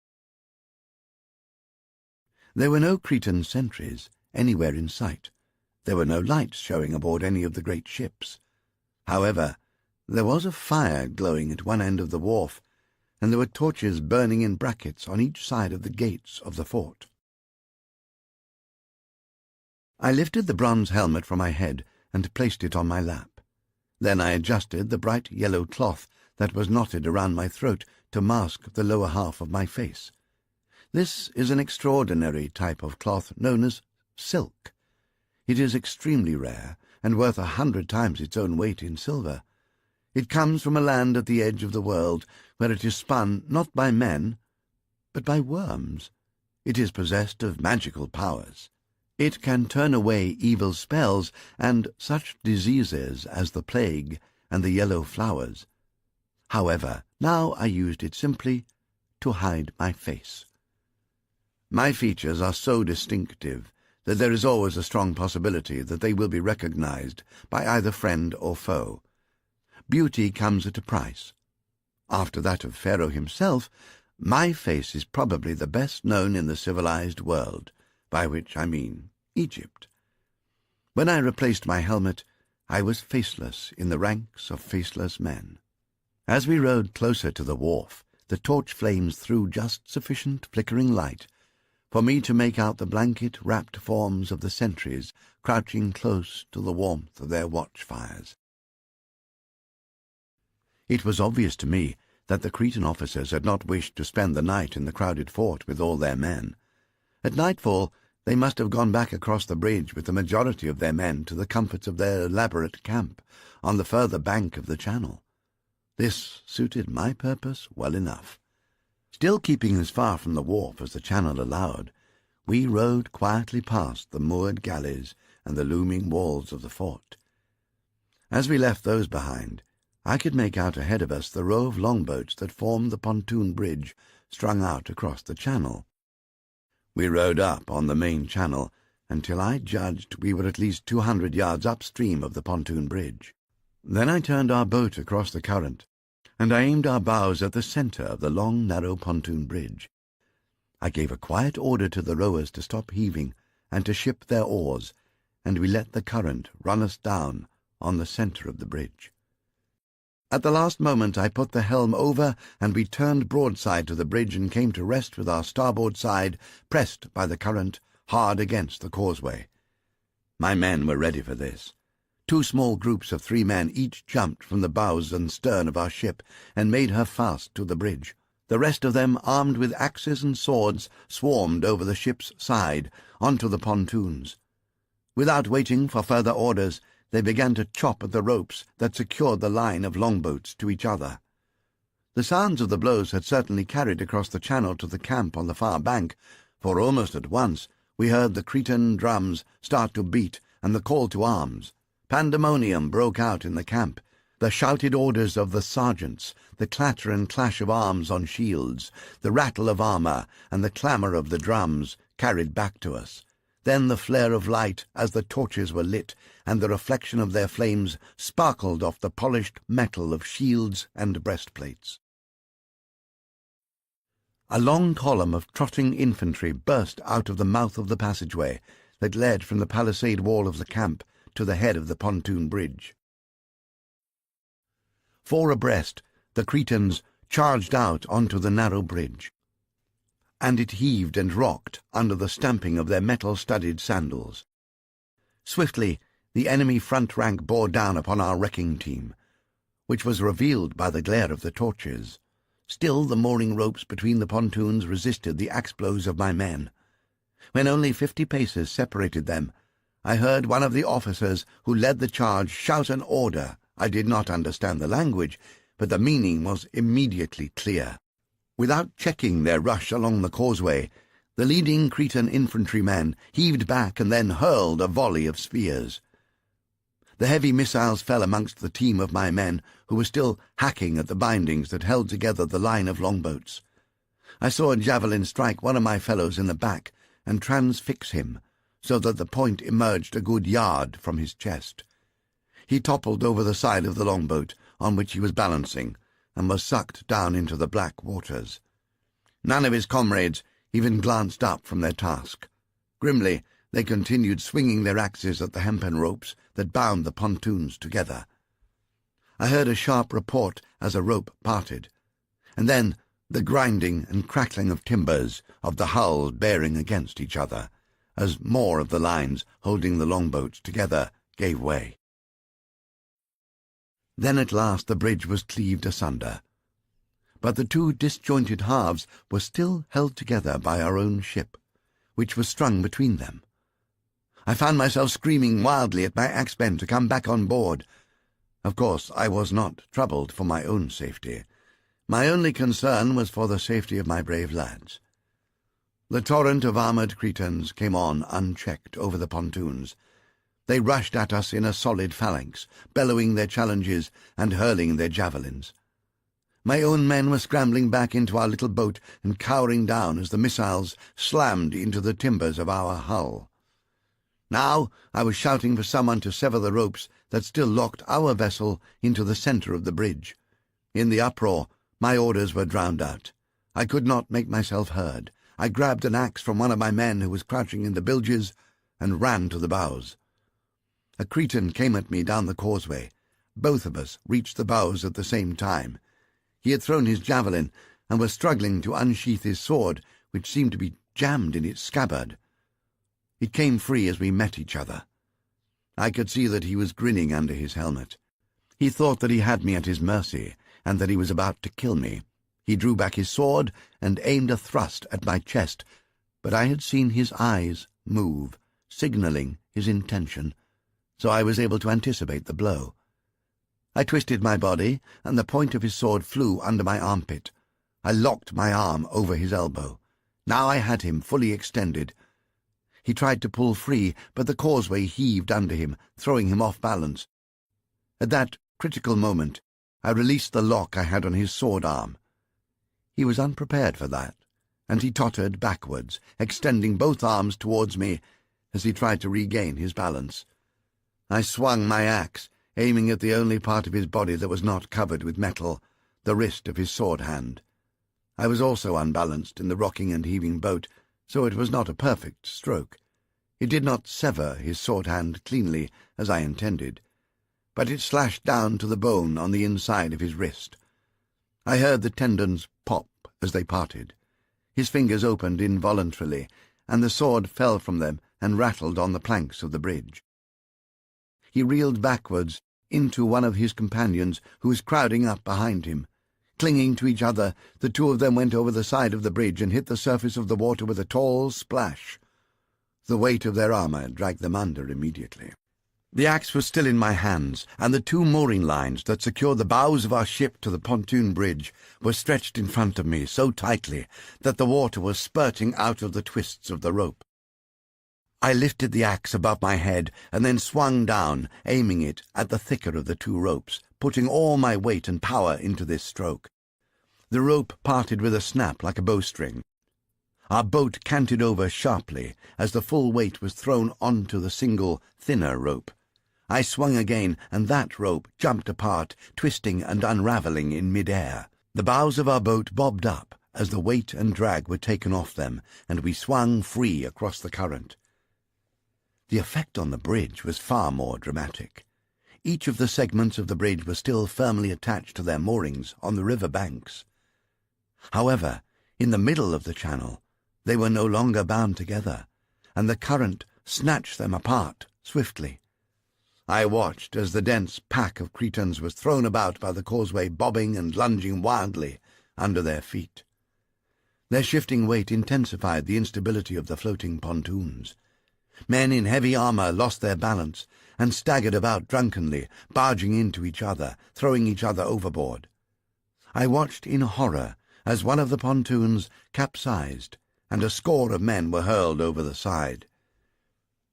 Speaker 1: There were no Cretan sentries anywhere in sight. There were no lights showing aboard any of the great ships. However, there was a fire glowing at one end of the wharf, and there were torches burning in brackets on each side of the gates of the fort. I lifted the bronze helmet from my head and placed it on my lap. Then I adjusted the bright yellow cloth that was knotted around my throat to mask the lower half of my face. This is an extraordinary type of cloth known as silk. It is extremely rare and worth 100 times its own weight in silver. It comes from a land at the edge of the world where it is spun not by men, but by worms. It is possessed of magical powers. It can turn away evil spells and such diseases as the plague and the yellow flowers. However, now I used it simply to hide my face. My features are so distinctive that there is always a strong possibility that they will be recognized by either friend or foe. Beauty comes at a price. After that of Pharaoh himself, my face is probably the best known in the civilized world, by which I mean Egypt. When I replaced my helmet, I was faceless in the ranks of faceless men. As we rode closer to the wharf, the torch flames threw just sufficient flickering light for me to make out the blanket-wrapped forms of the sentries crouching close to the warmth of their watch-fires. It was obvious to me that the Cretan officers had not wished to spend the night in the crowded fort with all their men. At nightfall, they must have gone back across the bridge with the majority of their men to the comforts of their elaborate camp on the further bank of the channel. This suited my purpose well enough. Still keeping as far from the wharf as the channel allowed, we rowed quietly past the moored galleys and the looming walls of the fort. As we left those behind, I could make out ahead of us the row of longboats that formed the pontoon bridge strung out across the channel. We rowed up on the main channel until I judged we were at least 200 yards upstream of the pontoon bridge. Then I turned our boat across the current, and I aimed our bows at the centre of the long, narrow pontoon bridge. I gave a quiet order to the rowers to stop heaving and to ship their oars, and we let the current run us down on the centre of the bridge. At the last moment I put the helm over, and we turned broadside to the bridge and came to rest with our starboard side pressed by the current hard against the causeway. My men were ready for this. 2 small groups of 3 men each jumped from the bows and stern of our ship and made her fast to the bridge. The rest of them, armed with axes and swords, swarmed over the ship's side onto the pontoons. Without waiting for further orders, they began to chop at the ropes that secured the line of longboats to each other. The sounds of the blows had certainly carried across the channel to the camp on the far bank, for almost at once we heard the Cretan drums start to beat and the call to arms. Pandemonium broke out in the camp. The shouted orders of the sergeants, the clatter and clash of arms on shields, the rattle of armour, and the clamour of the drums carried back to us. Then the flare of light as the torches were lit, and the reflection of their flames sparkled off the polished metal of shields and breastplates. A long column of trotting infantry burst out of the mouth of the passageway that led from the palisade wall of the camp to the head of the pontoon bridge. 4 abreast, the Cretans charged out onto the narrow bridge, and it heaved and rocked under the stamping of their metal-studded sandals. Swiftly, the enemy front rank bore down upon our wrecking team, which was revealed by the glare of the torches. Still the mooring ropes between the pontoons resisted the axe blows of my men. When only 50 paces separated them, I heard one of the officers who led the charge shout an order. I did not understand the language, but the meaning was immediately clear. Without checking their rush along the causeway, the leading Cretan infantrymen heaved back and then hurled a volley of spears. The heavy missiles fell amongst the team of my men, who were still hacking at the bindings that held together the line of longboats. I saw a javelin strike one of my fellows in the back and transfix him, so that the point emerged a good yard from his chest. He toppled over the side of the longboat on which he was balancing, and was sucked down into the black waters. None of his comrades even glanced up from their task. Grimly, they continued swinging their axes at the hempen ropes that bound the pontoons together. I heard a sharp report as a rope parted, and then the grinding and crackling of timbers, of the hulls bearing against each other, as more of the lines holding the longboats together gave way. Then at last the bridge was cleaved asunder, but the 2 disjointed halves were still held together by our own ship, which was strung between them. I found myself screaming wildly at my axemen to come back on board. Of course, I was not troubled for my own safety. My only concern was for the safety of my brave lads. The torrent of armoured Cretans came on unchecked over the pontoons. They rushed at us in a solid phalanx, bellowing their challenges and hurling their javelins. My own men were scrambling back into our little boat and cowering down as the missiles slammed into the timbers of our hull. Now I was shouting for someone to sever the ropes that still locked our vessel into the center of the bridge. In the uproar, my orders were drowned out. I could not make myself heard. I grabbed an axe from one of my men who was crouching in the bilges and ran to the bows. A Cretan came at me down the causeway. Both of us reached the bows at the same time. He had thrown his javelin and was struggling to unsheath his sword, which seemed to be jammed in its scabbard. It came free as we met each other. I could see that he was grinning under his helmet. He thought that he had me at his mercy, and that he was about to kill me. He drew back his sword and aimed a thrust at my chest, but I had seen his eyes move, signaling his intention, so I was able to anticipate the blow. I twisted my body, and the point of his sword flew under my armpit. I locked my arm over his elbow. Now I had him fully extended. He tried to pull free, but the causeway heaved under him, throwing him off balance. At that critical moment, I released the lock I had on his sword arm. He was unprepared for that, and he tottered backwards, extending both arms towards me as he tried to regain his balance. I swung my axe, aiming at the only part of his body that was not covered with metal, the wrist of his sword hand. I was also unbalanced in the rocking and heaving boat, so it was not a perfect stroke. It did not sever his sword hand cleanly, as I intended, but it slashed down to the bone on the inside of his wrist. I heard the tendons pop as they parted. His fingers opened involuntarily, and the sword fell from them and rattled on the planks of the bridge. He reeled backwards into one of his companions, who was crowding up behind him. Clinging to each other, the two of them went over the side of the bridge and hit the surface of the water with a tall splash. The weight of their armor dragged them under immediately. The axe was still in my hands, and the two mooring lines that secured the bows of our ship to the pontoon bridge were stretched in front of me so tightly that the water was spurting out of the twists of the rope. I lifted the axe above my head and then swung down, aiming it at the thicker of the two ropes, putting all my weight and power into this stroke. The rope parted with a snap like a bowstring. Our boat canted over sharply as the full weight was thrown onto the single, thinner rope. I swung again, and that rope jumped apart, twisting and unravelling in mid-air. The bows of our boat bobbed up as the weight and drag were taken off them, and we swung free across the current. The effect on the bridge was far more dramatic. Each of the segments of the bridge was still firmly attached to their moorings on the river banks. However, in the middle of the channel, they were no longer bound together, and the current snatched them apart swiftly. I watched as the dense pack of Cretans was thrown about by the causeway, bobbing and lunging wildly under their feet. Their shifting weight intensified the instability of the floating pontoons. Men in heavy armor lost their balance and staggered about drunkenly, barging into each other, throwing each other overboard. I watched in horror as one of the pontoons capsized, and a score of men were hurled over the side.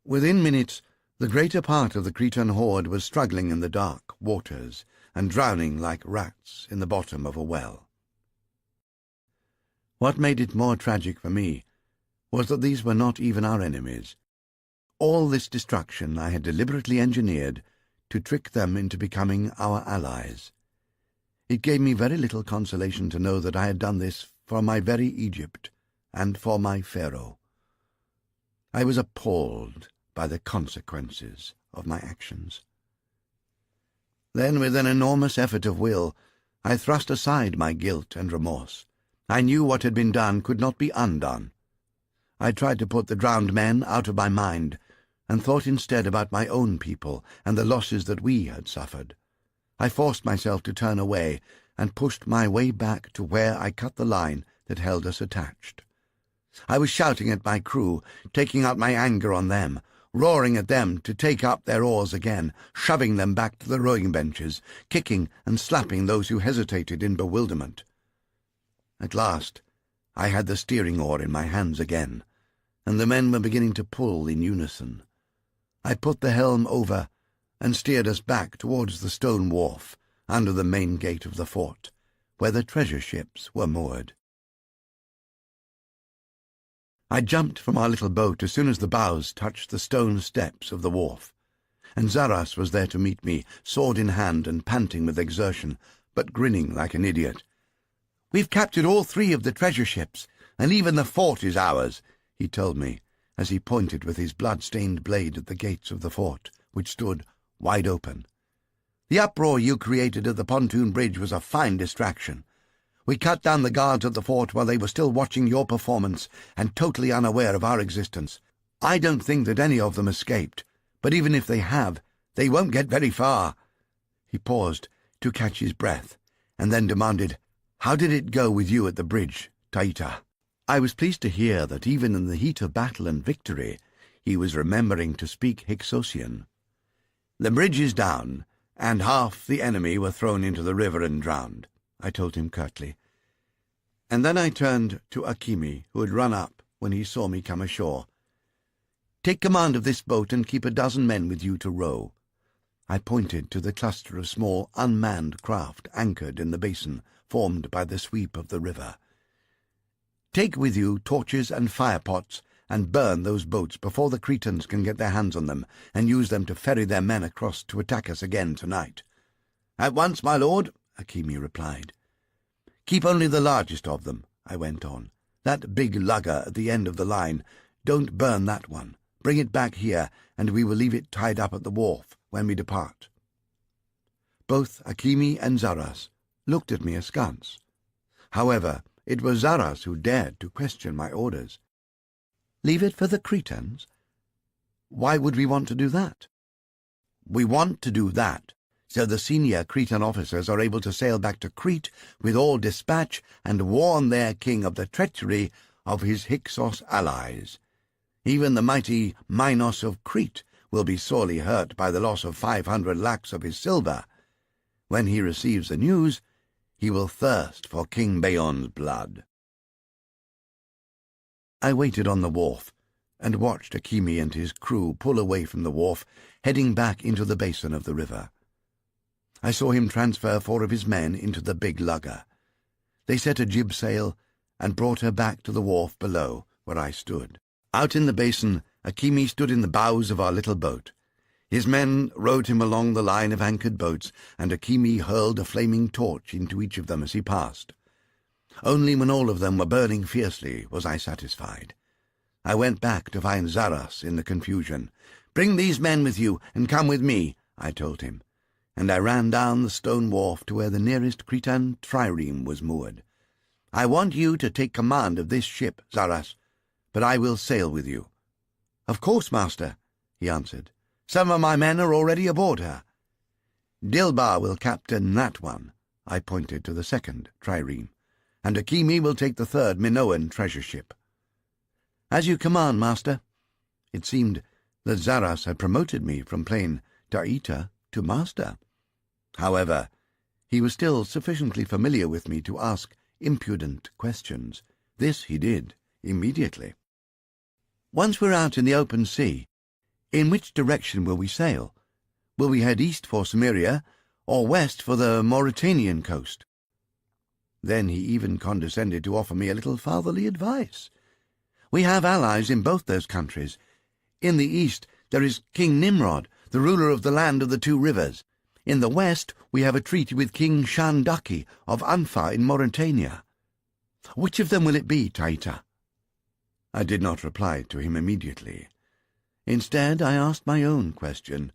Speaker 1: Within minutes, the greater part of the Cretan horde was struggling in the dark waters and drowning like rats in the bottom of a well. What made it more tragic for me was that these were not even our enemies. All this destruction I had deliberately engineered to trick them into becoming our allies. It gave me very little consolation to know that I had done this for my very Egypt and for my Pharaoh. I was appalled by the consequences of my actions. Then, with an enormous effort of will, I thrust aside my guilt and remorse. I knew what had been done could not be undone. I tried to put the drowned men out of my mind, and thought instead about my own people and the losses that we had suffered. I forced myself to turn away and pushed my way back to where I cut the line that held us attached. I was shouting at my crew, taking out my anger on them, roaring at them to take up their oars again, shoving them back to the rowing benches, kicking and slapping those who hesitated in bewilderment. At last, I had the steering oar in my hands again, and the men were beginning to pull in unison. I put the helm over and steered us back towards the stone wharf under the main gate of the fort, where the treasure ships were moored. I jumped from our little boat as soon as the bows touched the stone steps of the wharf, and Zaras was there to meet me, sword in hand and panting with exertion, but grinning like an idiot. "We've captured all 3 of the treasure ships, and even the fort is ours," he told me, as he pointed with his blood-stained blade at the gates of the fort, which stood wide open. "The uproar you created at the pontoon bridge was a fine distraction. We cut down the guards at the fort while they were still watching your performance and totally unaware of our existence. I don't think that any of them escaped, but even if they have, they won't get very far." He paused to catch his breath, and then demanded, "How did it go with you at the bridge, Taita?" I was pleased to hear that even in the heat of battle and victory, he was remembering to speak Hyksos. "The bridge is down, and half the enemy were thrown into the river and drowned," I told him curtly. And then I turned to Akimi, who had run up when he saw me come ashore. "Take command of this boat and keep a dozen men with you to row." I pointed to the cluster of small, unmanned craft anchored in the basin formed by the sweep of the river. "Take with you torches and fire-pots, and burn those boats before the Cretans can get their hands on them, and use them to ferry their men across to attack us again tonight." "At once, my lord," Akimi replied. "Keep only the largest of them," I went on. "That big lugger at the end of the line. Don't burn that one. Bring it back here, and we will leave it tied up at the wharf when we depart." Both Akimi and Zaras looked at me askance. However, it was Zaras who dared to question my orders. "Leave it for the Cretans? Why would we want to do that?" "We want to do that so the senior Cretan officers are able to sail back to Crete with all dispatch and warn their king of the treachery of his Hyksos allies. Even the mighty Minos of Crete will be sorely hurt by the loss of 500 lakhs of his silver. When he receives the news, he will thirst for King Bayon's blood." I waited on the wharf and watched Akimi and his crew pull away from the wharf, heading back into the basin of the river. I saw him transfer 4 of his men into the big lugger. They set a jib sail and brought her back to the wharf below, where I stood. Out in the basin, Akimi stood in the bows of our little boat. His men rowed him along the line of anchored boats, and Akimi hurled a flaming torch into each of them as he passed. Only when all of them were burning fiercely was I satisfied. I went back to find Zaras in the confusion. "Bring these men with you, and come with me," I told him, and I ran down the stone wharf to where the nearest Cretan trireme was moored. "I want you to take command of this ship, Zaras, but I will sail with you." "Of course, master," he answered. "Some of my men are already aboard her." "Dilbar will captain that one," I pointed to the second trireme, "and Akimi will take the third Minoan treasure ship." "As you command, master." It seemed that Zaras had promoted me from plain Taita to master. However, he was still sufficiently familiar with me to ask impudent questions. This he did immediately. "Once we're out in the open sea, in which direction will we sail? Will we head east for Samaria, or west for the Mauritanian coast?" Then he even condescended to offer me a little fatherly advice. "We have allies in both those countries. In the east there is King Nimrod, the ruler of the land of the 2 rivers. In the west we have a treaty with King Shandaki of Anfa in Mauritania. Which of them will it be, Taita?" I did not reply to him immediately. Instead, I asked my own question.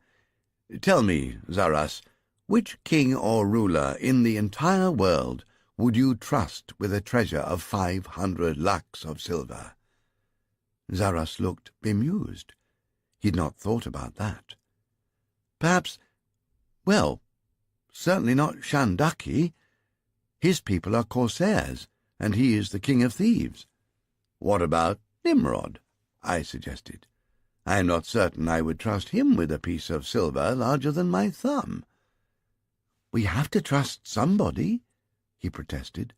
Speaker 1: "Tell me, Zaras, which king or ruler in the entire world would you trust with a treasure of 500 lakhs of silver?" Zaras looked bemused. He'd not thought about that. "Perhaps, well, certainly not Shandaki. His people are corsairs, and he is the king of thieves." "What about Nimrod?" I suggested. "I am not certain I would trust him with a piece of silver larger than my thumb." "We have to trust somebody," he protested.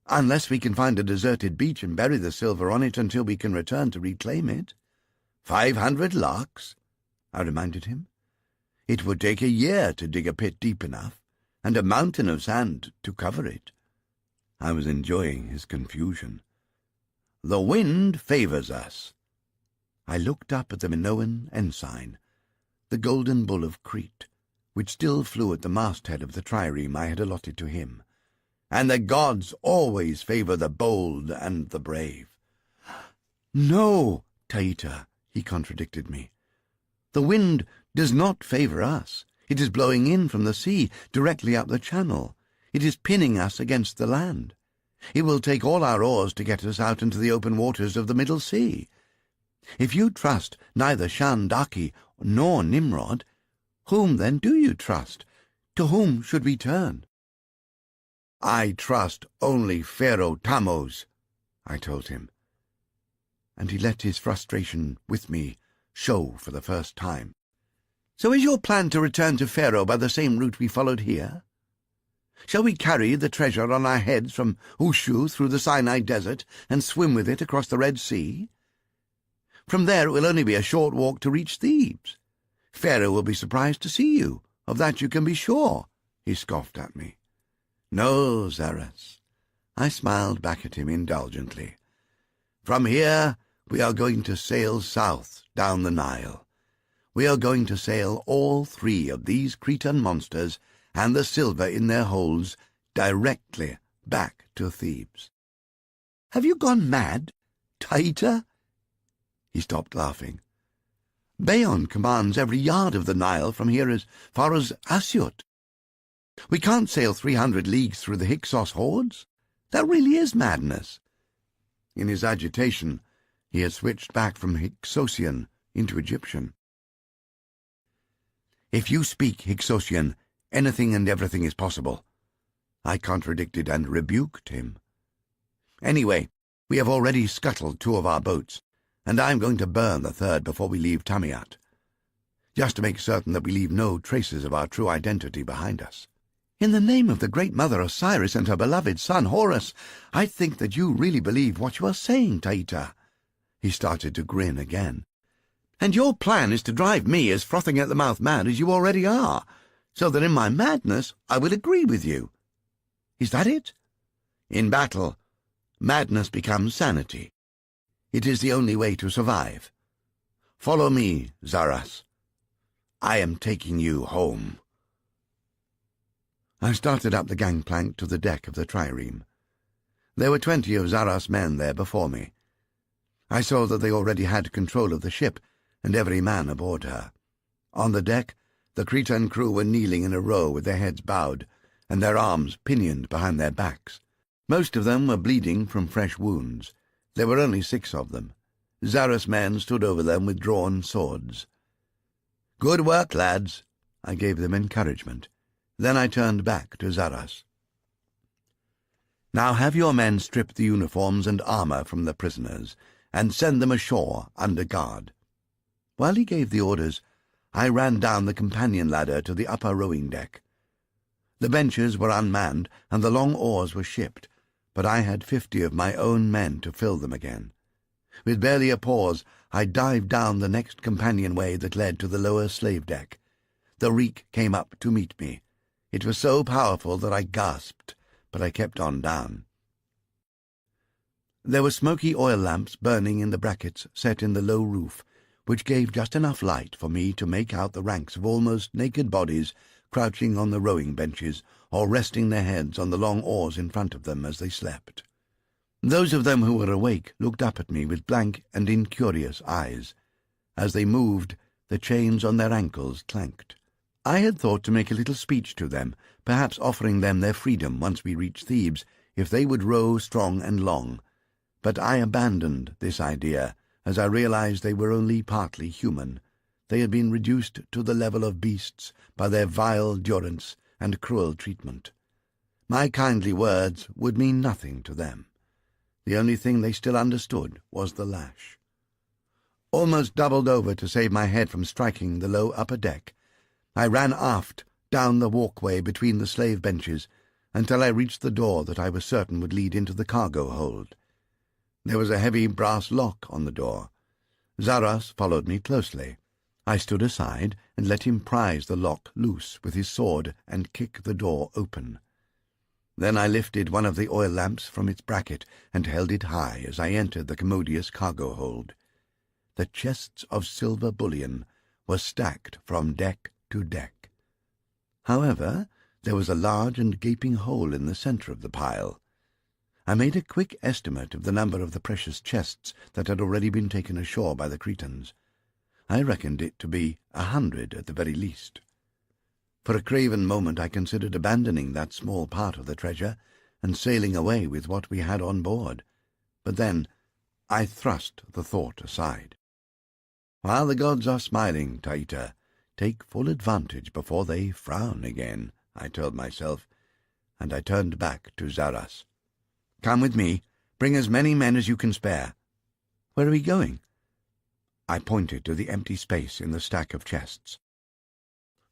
Speaker 1: "Unless we can find a deserted beach and bury the silver on it until we can return to reclaim it." 500 lakhs, I reminded him. "It would take a year to dig a pit deep enough, and a mountain of sand to cover it." I was enjoying his confusion. The wind favours us." I looked up at the Minoan ensign, the golden bull of Crete, which still flew at the masthead of the trireme I had allotted to him. "And the gods always favour the bold and the brave." "No, Taita," he contradicted me. "The wind does not favour us. It is blowing in from the sea, directly up the channel. It is pinning us against the land. It will take all our oars to get us out into the open waters of the Middle Sea. If you trust neither Shandaki nor Nimrod, whom then do you trust? To whom should we turn?" "I trust only Pharaoh Tammuz," I told him. And he let his frustration with me show for the first time. "So is your plan to return to Pharaoh by the same route we followed here? Shall we carry the treasure on our heads from Ushu through the Sinai Desert and swim with it across the Red Sea? From there it will only be a short walk to reach Thebes. Pharaoh will be surprised to see you, of that you can be sure," he scoffed at me. "No, Zaras." I smiled back at him indulgently. "From here we are going to sail south down the Nile. We are going to sail all 3 of these Cretan monsters and the silver in their holds directly back to Thebes." "Have you gone mad, Taita?" He stopped laughing. "Bayon commands every yard of the Nile from here as far as Asyut. We can't sail 300 leagues through the Hyksos hordes. That really is madness." In his agitation, he had switched back from Hyksosian into Egyptian. "If you speak Hyksosian, anything and everything is possible," I contradicted and rebuked him. "Anyway, we have already scuttled 2 of our boats, and I'm going to burn the 3rd before we leave Tamiat, just to make certain that we leave no traces of our true identity behind us." "In the name of the great mother Osiris and her beloved son Horus, I think that you really believe what you are saying, Taita." He started to grin again. "And your plan is to drive me as frothing at the mouth mad as you already are, so that in my madness I will agree with you. Is that it?" "In battle, madness becomes sanity. It is the only way to survive. Follow me, Zaras. I am taking you home." I started up the gangplank to the deck of the trireme. There were 20 of Zaras' men there before me. I saw that they already had control of the ship, and every man aboard her. On the deck, the Cretan crew were kneeling in a row with their heads bowed, and their arms pinioned behind their backs. Most of them were bleeding from fresh wounds. There were only 6 of them. Zaras' men stood over them with drawn swords. "Good work, lads," I gave them encouragement. Then I turned back to Zaras. "Now have your men strip the uniforms and armour from the prisoners, and send them ashore under guard." While he gave the orders, I ran down the companion ladder to the upper rowing deck. The benches were unmanned, and the long oars were shipped, but I had 50 of my own men to fill them again. With barely a pause, I dived down the next companionway that led to the lower slave deck. The reek came up to meet me. It was so powerful that I gasped, but I kept on down. There were smoky oil lamps burning in the brackets set in the low roof, which gave just enough light for me to make out the ranks of almost naked bodies crouching on the rowing benches or resting their heads on the long oars in front of them as they slept. Those of them who were awake looked up at me with blank and incurious eyes. As they moved, the chains on their ankles clanked. I had thought to make a little speech to them, perhaps offering them their freedom once we reached Thebes, if they would row strong and long. But I abandoned this idea, as I realized they were only partly human. They had been reduced to the level of beasts by their vile durance and cruel treatment. My kindly words would mean nothing to them. The only thing they still understood was the lash. Almost doubled over to save my head from striking the low upper deck, I ran aft down the walkway between the slave benches until I reached the door that I was certain would lead into the cargo hold. There was a heavy brass lock on the door. Zaras followed me closely. I stood aside and let him prise the lock loose with his sword and kick the door open. Then I lifted one of the oil lamps from its bracket and held it high as I entered the commodious cargo hold. The chests of silver bullion were stacked from deck to deck. However, there was a large and gaping hole in the centre of the pile. I made a quick estimate of the number of the precious chests that had already been taken ashore by the Cretans. I reckoned it to be 100 at the very least. For a craven moment I considered abandoning that small part of the treasure and sailing away with what we had on board, but then I thrust the thought aside. While the gods are smiling, Taita, take full advantage before they frown again, I told myself, and I turned back to Zaras. Come with me. Bring as many men as you can spare. Where are we going? I pointed to the empty space in the stack of chests.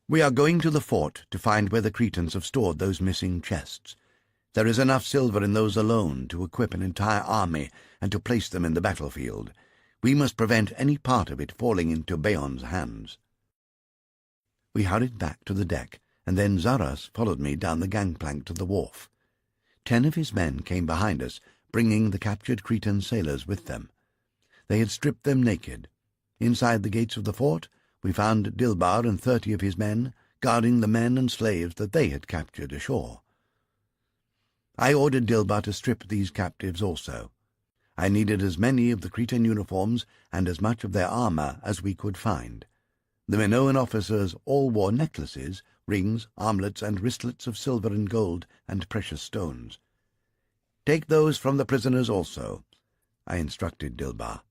Speaker 1: We are going to the fort to find where the Cretans have stored those missing chests. There is enough silver in those alone to equip an entire army and to place them in the battlefield. We must prevent any part of it falling into Beon's hands. We hurried back to the deck, and then Zaras followed me down the gangplank to the wharf. 10 of his men came behind us, bringing the captured Cretan sailors with them. They had stripped them naked. Inside the gates of the fort, we found Dilbar and 30 of his men guarding the men and slaves that they had captured ashore. I ordered Dilbar to strip these captives also. I needed as many of the Cretan uniforms and as much of their armour as we could find. The Minoan officers all wore necklaces, rings, armlets, and wristlets of silver and gold and precious stones. Take those from the prisoners also, I instructed Dilbar.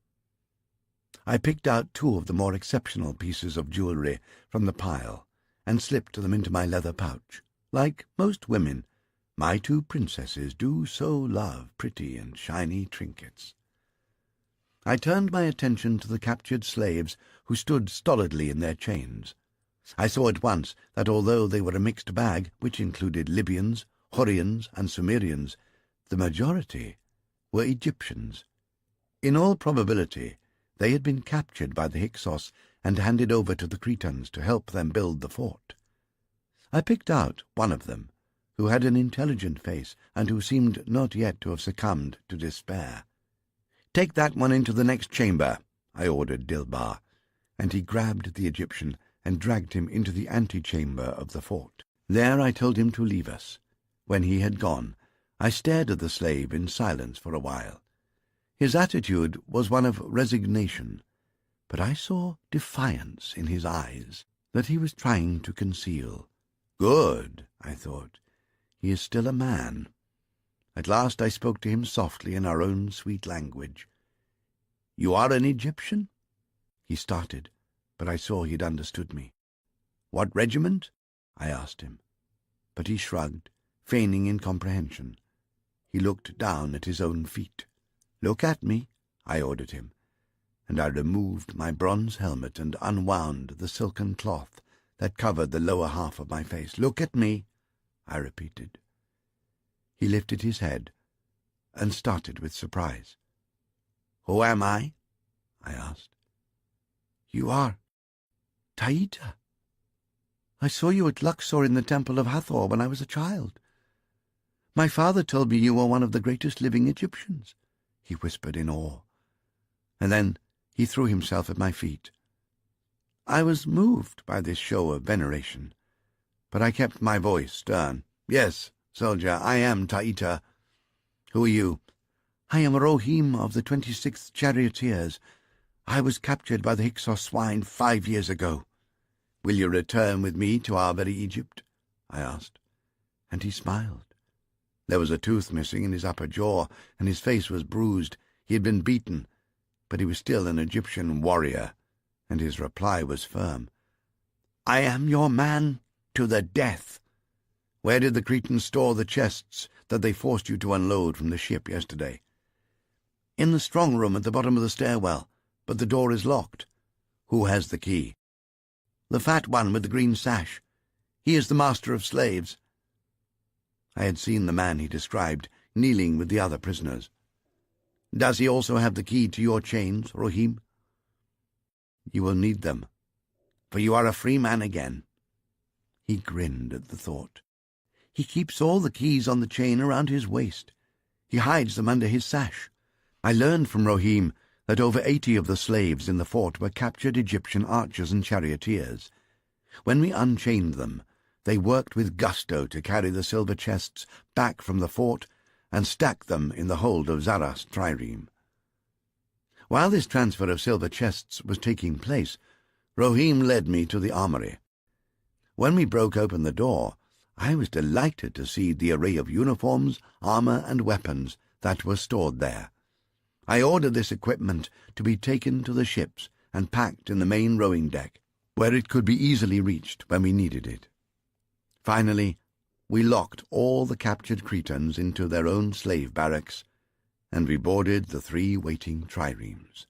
Speaker 1: I picked out 2 of the more exceptional pieces of jewellery from the pile and slipped them into my leather pouch. Like most women, my 2 princesses do so love pretty and shiny trinkets. I turned my attention to the captured slaves who stood stolidly in their chains. I saw at once that although they were a mixed bag, which included Libyans, Hurrians, and Sumerians, the majority were Egyptians. In all probability, they had been captured by the Hyksos and handed over to the Cretans to help them build the fort. I picked out one of them, who had an intelligent face and who seemed not yet to have succumbed to despair. "Take that one into the next chamber," I ordered Dilbar, and he grabbed the Egyptian and dragged him into the antechamber of the fort. There I told him to leave us. When he had gone, I stared at the slave in silence for a while. His attitude was one of resignation, but I saw defiance in his eyes that he was trying to conceal. Good, I thought. He is still a man. At last I spoke to him softly in our own sweet language. "You are an Egyptian?" He started, but I saw he had understood me. "What regiment?" I asked him, but he shrugged, feigning incomprehension. He looked down at his own feet. "Look at me," I ordered him, and I removed my bronze helmet and unwound the silken cloth that covered the lower half of my face. "Look at me," I repeated. He lifted his head and started with surprise. "Who am I?" I asked. "You are Taita. I saw you at Luxor in the temple of Hathor when I was a child. My father told me you were one of the greatest living Egyptians," he whispered in awe, and then he threw himself at my feet. I was moved by this show of veneration, but I kept my voice stern. "Yes, soldier, I am Taita. Who are you?" "I am Rohim of the 26th Charioteers. I was captured by the Hyksos swine 5 years ago." "Will you return with me to our very Egypt?" I asked, and he smiled. There was a tooth missing in his upper jaw, and his face was bruised. He had been beaten, but he was still an Egyptian warrior, and his reply was firm. "I am your man to the death. Where did the Cretans store the chests that they forced you to unload from the ship yesterday?" "In the strong room at the bottom of the stairwell, but the door is locked." "Who has the key?" "The fat one with the green sash. He is the master of slaves." I had seen the man he described kneeling with the other prisoners. "Does he also have the key to your chains, Rohim?" "You will need them, for you are a free man again." He grinned at the thought. He keeps all the keys on the chain around his waist. He hides them under his sash. I learned from Rohim that over 80 of the slaves in the fort were captured Egyptian archers and charioteers. When we unchained them, they worked with gusto to carry the silver chests back from the fort and stack them in the hold of Zara's trireme. While this transfer of silver chests was taking place, Rohim led me to the armory. When we broke open the door, I was delighted to see the array of uniforms, armor, and weapons that was stored there. I ordered this equipment to be taken to the ships and packed in the main rowing deck, where it could be easily reached when we needed it. Finally, we locked all the captured Cretans into their own slave barracks, and we boarded the 3 waiting triremes.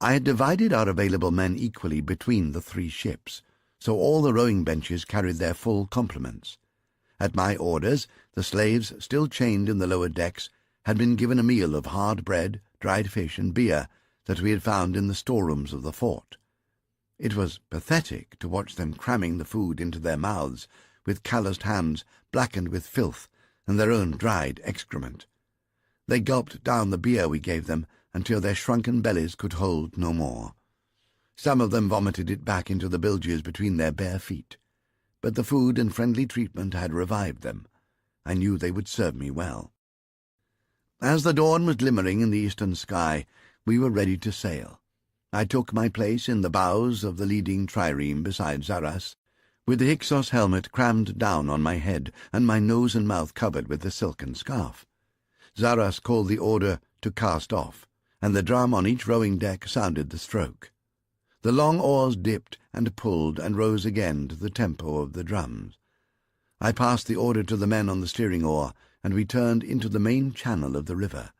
Speaker 1: I had divided our available men equally between the 3 ships, so all the rowing benches carried their full complements. At my orders, the slaves, still chained in the lower decks, had been given a meal of hard bread, dried fish, and beer that we had found in the storerooms of the fort. It was pathetic to watch them cramming the food into their mouths with calloused hands blackened with filth and their own dried excrement. They gulped down the beer we gave them until their shrunken bellies could hold no more. Some of them vomited it back into the bilges between their bare feet, but the food and friendly treatment had revived them. I knew they would serve me well. As the dawn was glimmering in the eastern sky, we were ready to sail. I took my place in the bows of the leading trireme beside Zaras, with the Hyksos helmet crammed down on my head and my nose and mouth covered with the silken scarf. Zaras called the order to cast off, and the drum on each rowing deck sounded the stroke. The long oars dipped and pulled and rose again to the tempo of the drums. I passed the order to the men on the steering oar, and we turned into the main channel of the river.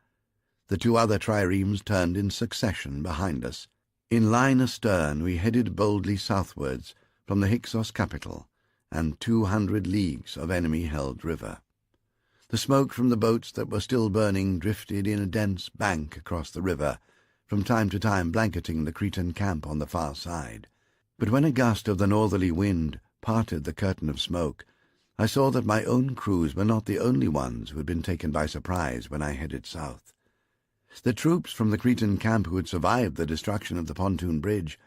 Speaker 1: The 2 other triremes turned in succession behind us. In line astern we headed boldly southwards from the Hyksos capital and 200 leagues of enemy-held river. The smoke from the boats that were still burning drifted in a dense bank across the river, from time to time blanketing the Cretan camp on the far side. But when a gust of the northerly wind parted the curtain of smoke, I saw that my own crews were not the only ones who had been taken by surprise when I headed south. The troops from the Cretan camp who had survived the destruction of the pontoon bridge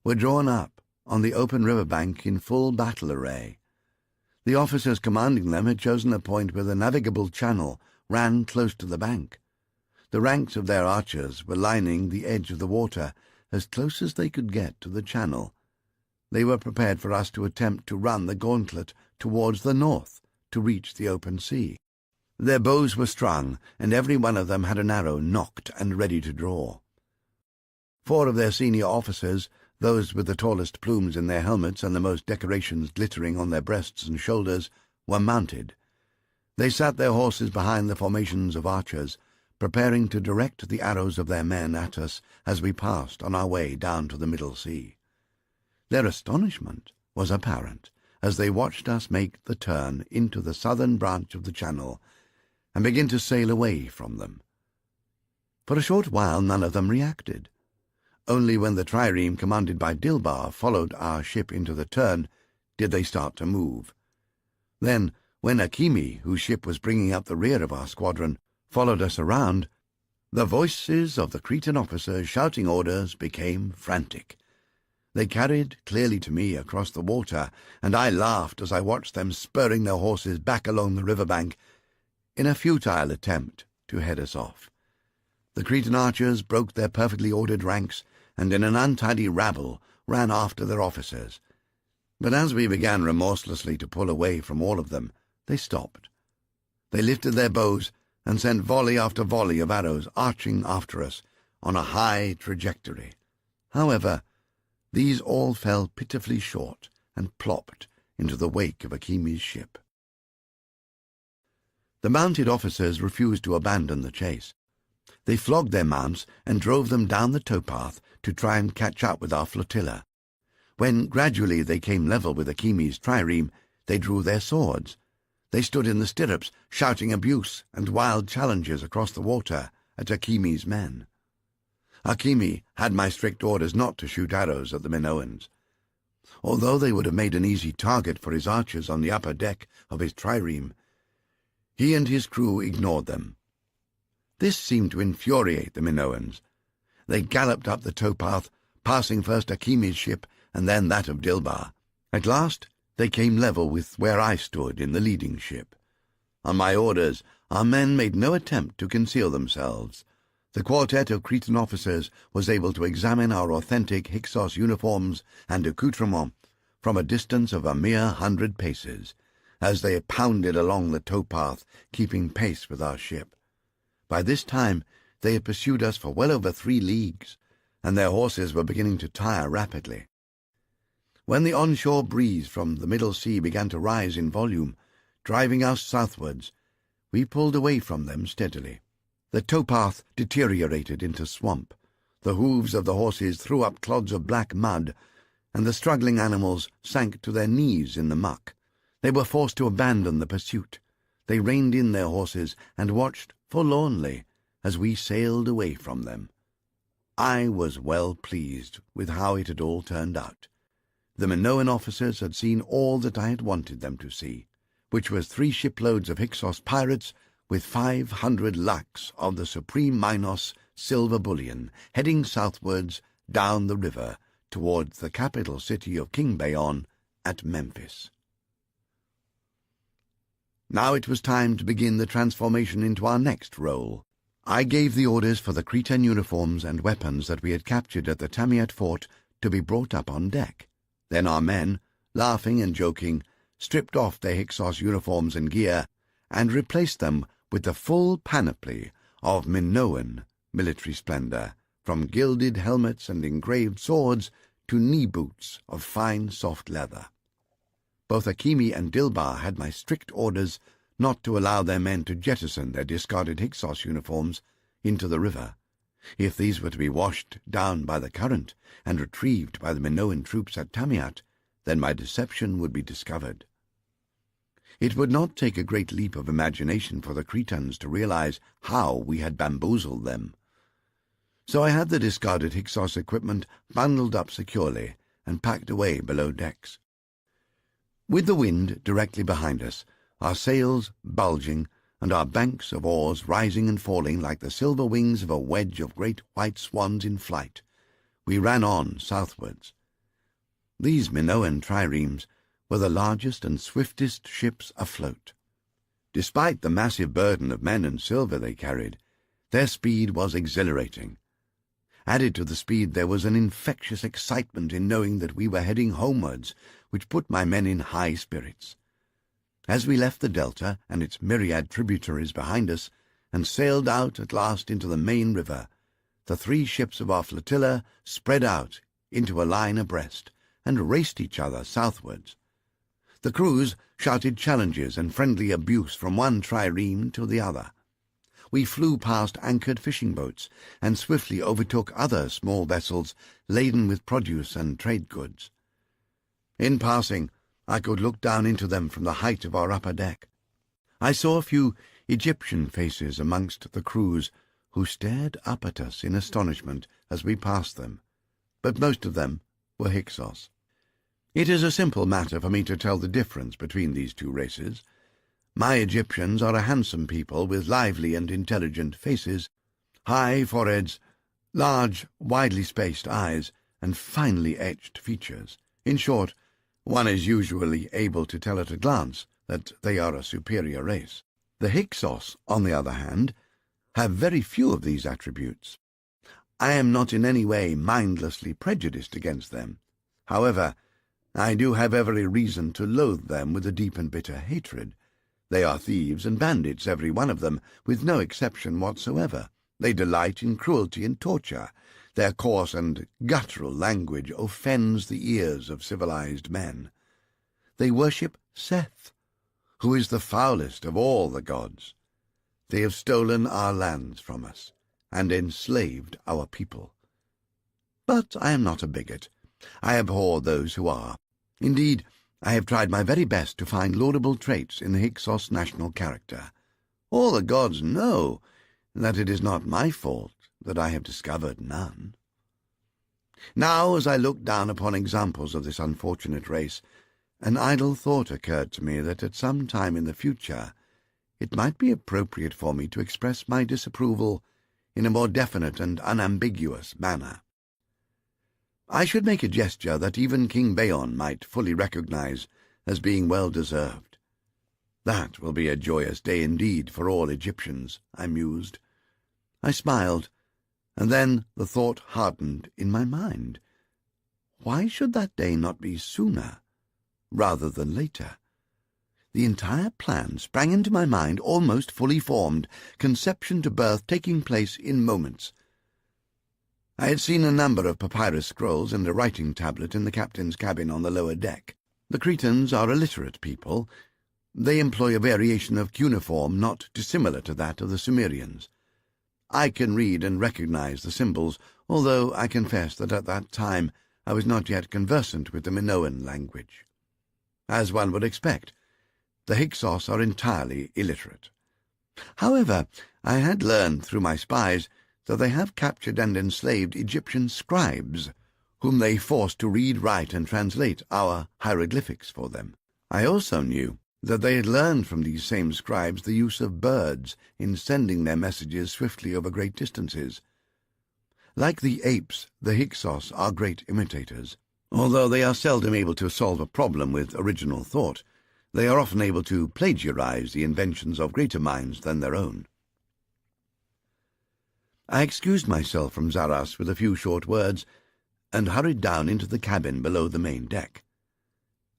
Speaker 1: were drawn up on the open river bank in full battle array. The officers commanding them had chosen a point where the navigable channel ran close to the bank. The ranks of their archers were lining the edge of the water as close as they could get to the channel. They were prepared for us to attempt to run the gauntlet towards the north to reach the open sea. Their bows were strung, and every one of them had an arrow nocked and ready to draw. 4 of their senior officers, those with the tallest plumes in their helmets and the most decorations glittering on their breasts and shoulders, were mounted. They sat their horses behind the formations of archers, preparing to direct the arrows of their men at us as we passed on our way down to the Middle Sea. Their astonishment was apparent as they watched us make the turn into the southern branch of the channel and begin to sail away from them. For a short while none of them reacted. Only when the trireme commanded by Dilbar followed our ship into the turn did they start to move. Then, when Akimi, whose ship was bringing up the rear of our squadron, followed us around, the voices of the Cretan officers shouting orders became frantic. They carried clearly to me across the water, and I laughed as I watched them spurring their horses back along the river bank in a futile attempt to head us off. The Cretan archers broke their perfectly ordered ranks and in an untidy rabble ran after their officers. But as we began remorselessly to pull away from all of them, they stopped. They lifted their bows and sent volley after volley of arrows arching after us on a high trajectory. However, these all fell pitifully short and plopped into the wake of Akimi's ship. The mounted officers refused to abandon the chase. They flogged their mounts and drove them down the towpath to try and catch up with our flotilla. When gradually they came level with Akimi's trireme, they drew their swords. They stood in the stirrups, shouting abuse and wild challenges across the water at Akimi's men. Akimi had my strict orders not to shoot arrows at the Minoans. although they would have made an easy target for his archers on the upper deck of his trireme. He and his crew ignored them. This seemed to infuriate the Minoans. They galloped up the towpath, passing first Akimi's ship and then that of Dilbar. At last they came level with where I stood in the leading ship. On my orders, our men made no attempt to conceal themselves. The quartet of Cretan officers was able to examine our authentic Hyksos uniforms and accoutrements from a distance of a mere 100 paces, as they pounded along the towpath, keeping pace with our ship. By this time they had pursued us for well over 3 leagues, and their horses were beginning to tire rapidly. When the onshore breeze from the middle sea began to rise in volume, driving us southwards, we pulled away from them steadily. The towpath deteriorated into swamp. The hooves of the horses threw up clods of black mud, and the struggling animals sank to their knees in the muck. They were forced to abandon the pursuit. They reined in their horses and watched forlornly as we sailed away from them. I was well pleased with how it had all turned out. The Minoan officers had seen all that I had wanted them to see, which was 3 shiploads of Hyksos pirates with 500 lakhs of the supreme Minos silver bullion heading southwards down the river towards the capital city of King Bayon at Memphis. Now it was time to begin the transformation into our next role. I gave the orders for the Cretan uniforms and weapons that we had captured at the Tamiat fort to be brought up on deck. Then our men, laughing and joking, stripped off their Hyksos uniforms and gear and replaced them with the full panoply of Minoan military splendor, from gilded helmets and engraved swords to knee boots of fine soft leather. Both Akimi and Dilbar had my strict orders not to allow their men to jettison their discarded Hyksos uniforms into the river. If these were to be washed down by the current and retrieved by the Minoan troops at Tamiat, then my deception would be discovered. It would not take a great leap of imagination for the Cretans to realize how we had bamboozled them. So I had the discarded Hyksos equipment bundled up securely and packed away below decks. With the wind directly behind us, our sails bulging, and our banks of oars rising and falling like the silver wings of a wedge of great white swans in flight, we ran on southwards. These Minoan triremes were the largest and swiftest ships afloat. Despite the massive burden of men and silver they carried, their speed was exhilarating. Added to the speed there was an infectious excitement in knowing that we were heading homewards, which put my men in high spirits. As we left the delta and its myriad tributaries behind us, and sailed out at last into the main river, the 3 ships of our flotilla spread out into a line abreast, and raced each other southwards. The crews shouted challenges and friendly abuse from one trireme to the other. We flew past anchored fishing boats, and swiftly overtook other small vessels laden with produce and trade goods. In passing, I could look down into them from the height of our upper deck. I saw a few Egyptian faces amongst the crews, who stared up at us in astonishment as we passed them, but most of them were Hyksos. It is a simple matter for me to tell the difference between these 2 races. My Egyptians are a handsome people with lively and intelligent faces, high foreheads, large, widely spaced eyes, and finely etched features. In short, one is usually able to tell at a glance that they are a superior race. The Hyksos, on the other hand, have very few of these attributes. I am not in any way mindlessly prejudiced against them. However, I do have every reason to loathe them with a deep and bitter hatred. They are thieves and bandits, every one of them, with no exception whatsoever. They delight in cruelty and torture. Their coarse and guttural language offends the ears of civilized men. They worship Seth, who is the foulest of all the gods. They have stolen our lands from us, and enslaved our people. But I am not a bigot. I abhor those who are. Indeed, I have tried my very best to find laudable traits in the Hyksos national character. All the gods know that it is not my fault that I have discovered none. Now, as I looked down upon examples of this unfortunate race, an idle thought occurred to me that at some time in the future it might be appropriate for me to express my disapproval in a more definite and unambiguous manner. I should make a gesture that even King Bayon might fully recognize as being well-deserved. That will be a joyous day indeed for all Egyptians, I mused. I smiled, and then the thought hardened in my mind. Why should that day not be sooner, rather than later? The entire plan sprang into my mind almost fully formed, conception to birth taking place in moments. I had seen a number of papyrus scrolls and a writing tablet in the captain's cabin on the lower deck. The Cretans are a literate people. They employ a variation of cuneiform not dissimilar to that of the Sumerians. I can read and recognize the symbols, although I confess that at that time I was not yet conversant with the Minoan language. As one would expect, the Hyksos are entirely illiterate. However, I had learned through my spies that they have captured and enslaved Egyptian scribes, whom they forced to read, write, and translate our hieroglyphics for them. I also knew that they had learned from these same scribes the use of birds in sending their messages swiftly over great distances. Like the apes, the Hyksos are great imitators. Although they are seldom able to solve a problem with original thought, they are often able to plagiarize the inventions of greater minds than their own. I excused myself from Zaras with a few short words and hurried down into the cabin below the main deck.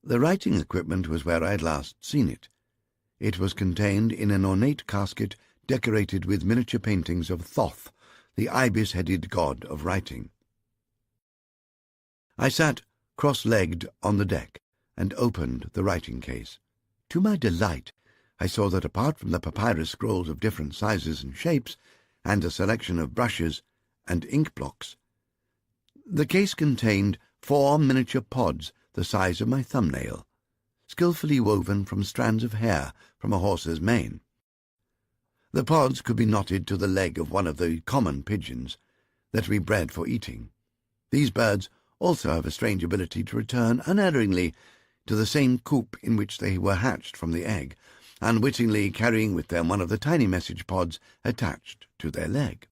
Speaker 1: The writing equipment was where I had last seen it. It was contained in an ornate casket decorated with miniature paintings of Thoth, the ibis-headed god of writing. I sat cross-legged on the deck and opened the writing case. To my delight, I saw that apart from the papyrus scrolls of different sizes and shapes, and a selection of brushes and ink blocks, the case contained 4 miniature pods the size of my thumbnail, skillfully woven from strands of hair from a horse's mane. The pods could be knotted to the leg of one of the common pigeons that we bred for eating. These birds also have a strange ability to return unerringly to the same coop in which they were hatched from the egg, unwittingly carrying with them one of the tiny message pods attached to their leg.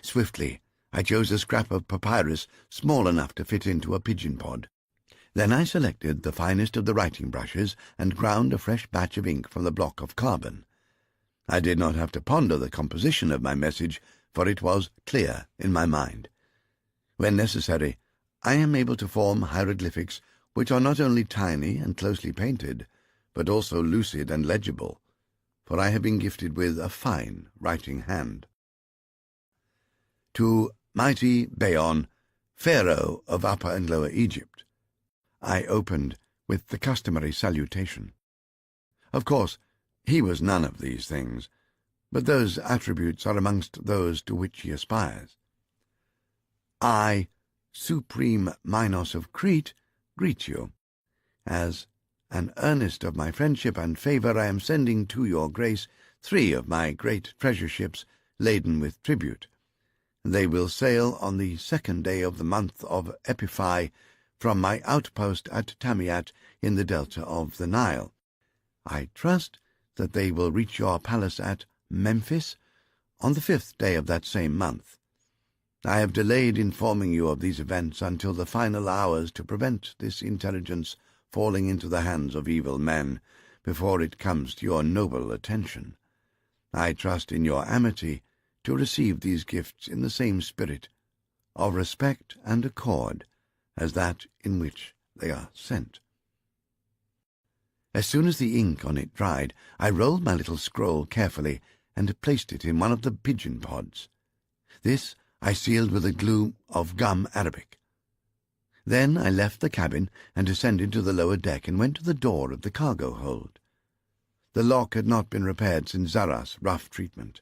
Speaker 1: Swiftly, I chose a scrap of papyrus small enough to fit into a pigeon pod. Then I selected the finest of the writing brushes and ground a fresh batch of ink from the block of carbon. I did not have to ponder the composition of my message, for it was clear in my mind. When necessary, I am able to form hieroglyphics which are not only tiny and closely painted, but also lucid and legible, for I have been gifted with a fine writing hand. To mighty Bayon, Pharaoh of Upper and Lower Egypt, I opened with the customary salutation. Of course, he was none of these things, but those attributes are amongst those to which he aspires. I, Supreme Minos of Crete, greet you. As an earnest of my friendship and favour, I am sending to your grace 3 of my great treasure ships laden with tribute. They will sail on the 2nd day of the month of Epiphi from my outpost at Tamiat in the delta of the Nile. I trust that they will reach your palace at Memphis on the 5th day of that same month. I have delayed informing you of these events until the final hours to prevent this intelligence falling into the hands of evil men before it comes to your noble attention. I trust in your amity to receive these gifts in the same spirit of respect and accord as that in which they are sent. As soon as the ink on it dried, I rolled my little scroll carefully and placed it in one of the pigeon pods. This I sealed with a glue of gum arabic. Then I left the cabin and descended to the lower deck and went to the door of the cargo hold. The lock had not been repaired since Zaras' rough treatment.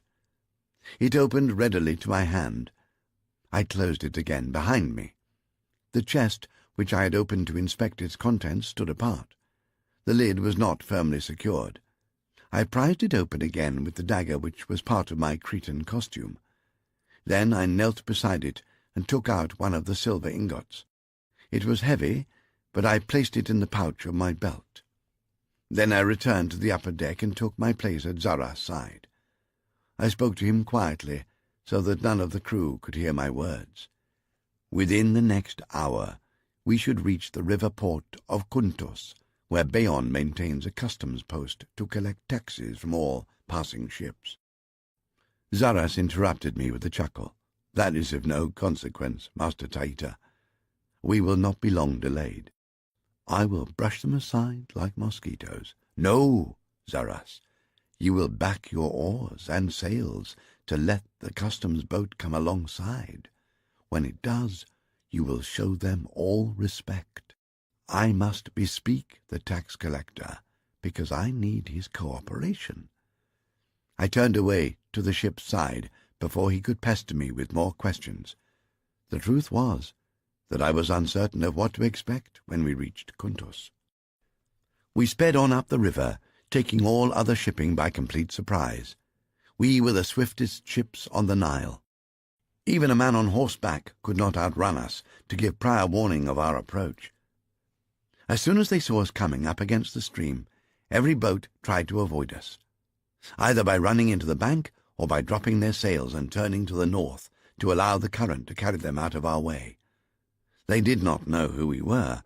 Speaker 1: It opened readily to my hand. I closed it again behind me. The chest, which I had opened to inspect its contents, stood apart. The lid was not firmly secured. I prized it open again with the dagger which was part of my Cretan costume. Then I knelt beside it and took out one of the silver ingots. It was heavy, but I placed it in the pouch of my belt. Then I returned to the upper deck and took my place at Zara's side. I spoke to him quietly, so that none of the crew could hear my words. Within the next hour, we should reach the river port of Kuntos, where Bayon maintains a customs post to collect taxes from all passing ships. Zaras interrupted me with a chuckle. "That is of no consequence, Master Taita. We will not be long delayed. I will brush them aside like mosquitoes." "No, Zaras. You will back your oars and sails to let the customs boat come alongside. When it does, you will show them all respect. I must bespeak the tax collector, because I need his cooperation." I turned away to the ship's side before he could pester me with more questions. The truth was that I was uncertain of what to expect when we reached Kuntos. We sped on up the river, taking all other shipping by complete surprise. We were the swiftest ships on the Nile. Even a man on horseback could not outrun us to give prior warning of our approach. As soon as they saw us coming up against the stream, every boat tried to avoid us, either by running into the bank or by dropping their sails and turning to the north to allow the current to carry them out of our way. They did not know who we were,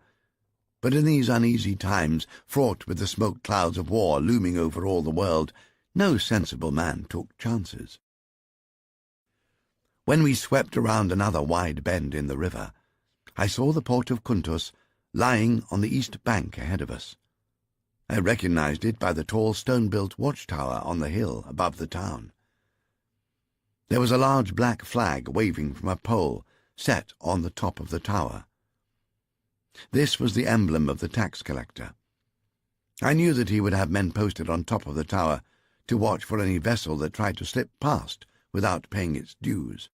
Speaker 1: but in these uneasy times, fraught with the smoke clouds of war looming over all the world, no sensible man took chances. When we swept around another wide bend in the river, I saw the port of Kuntos lying on the east bank ahead of us. I recognized it by the tall stone-built watchtower on the hill above the town. There was a large black flag waving from a pole set on the top of the tower. This was the emblem of the tax collector. I knew that he would have men posted on top of the tower to watch for any vessel that tried to slip past without paying its dues.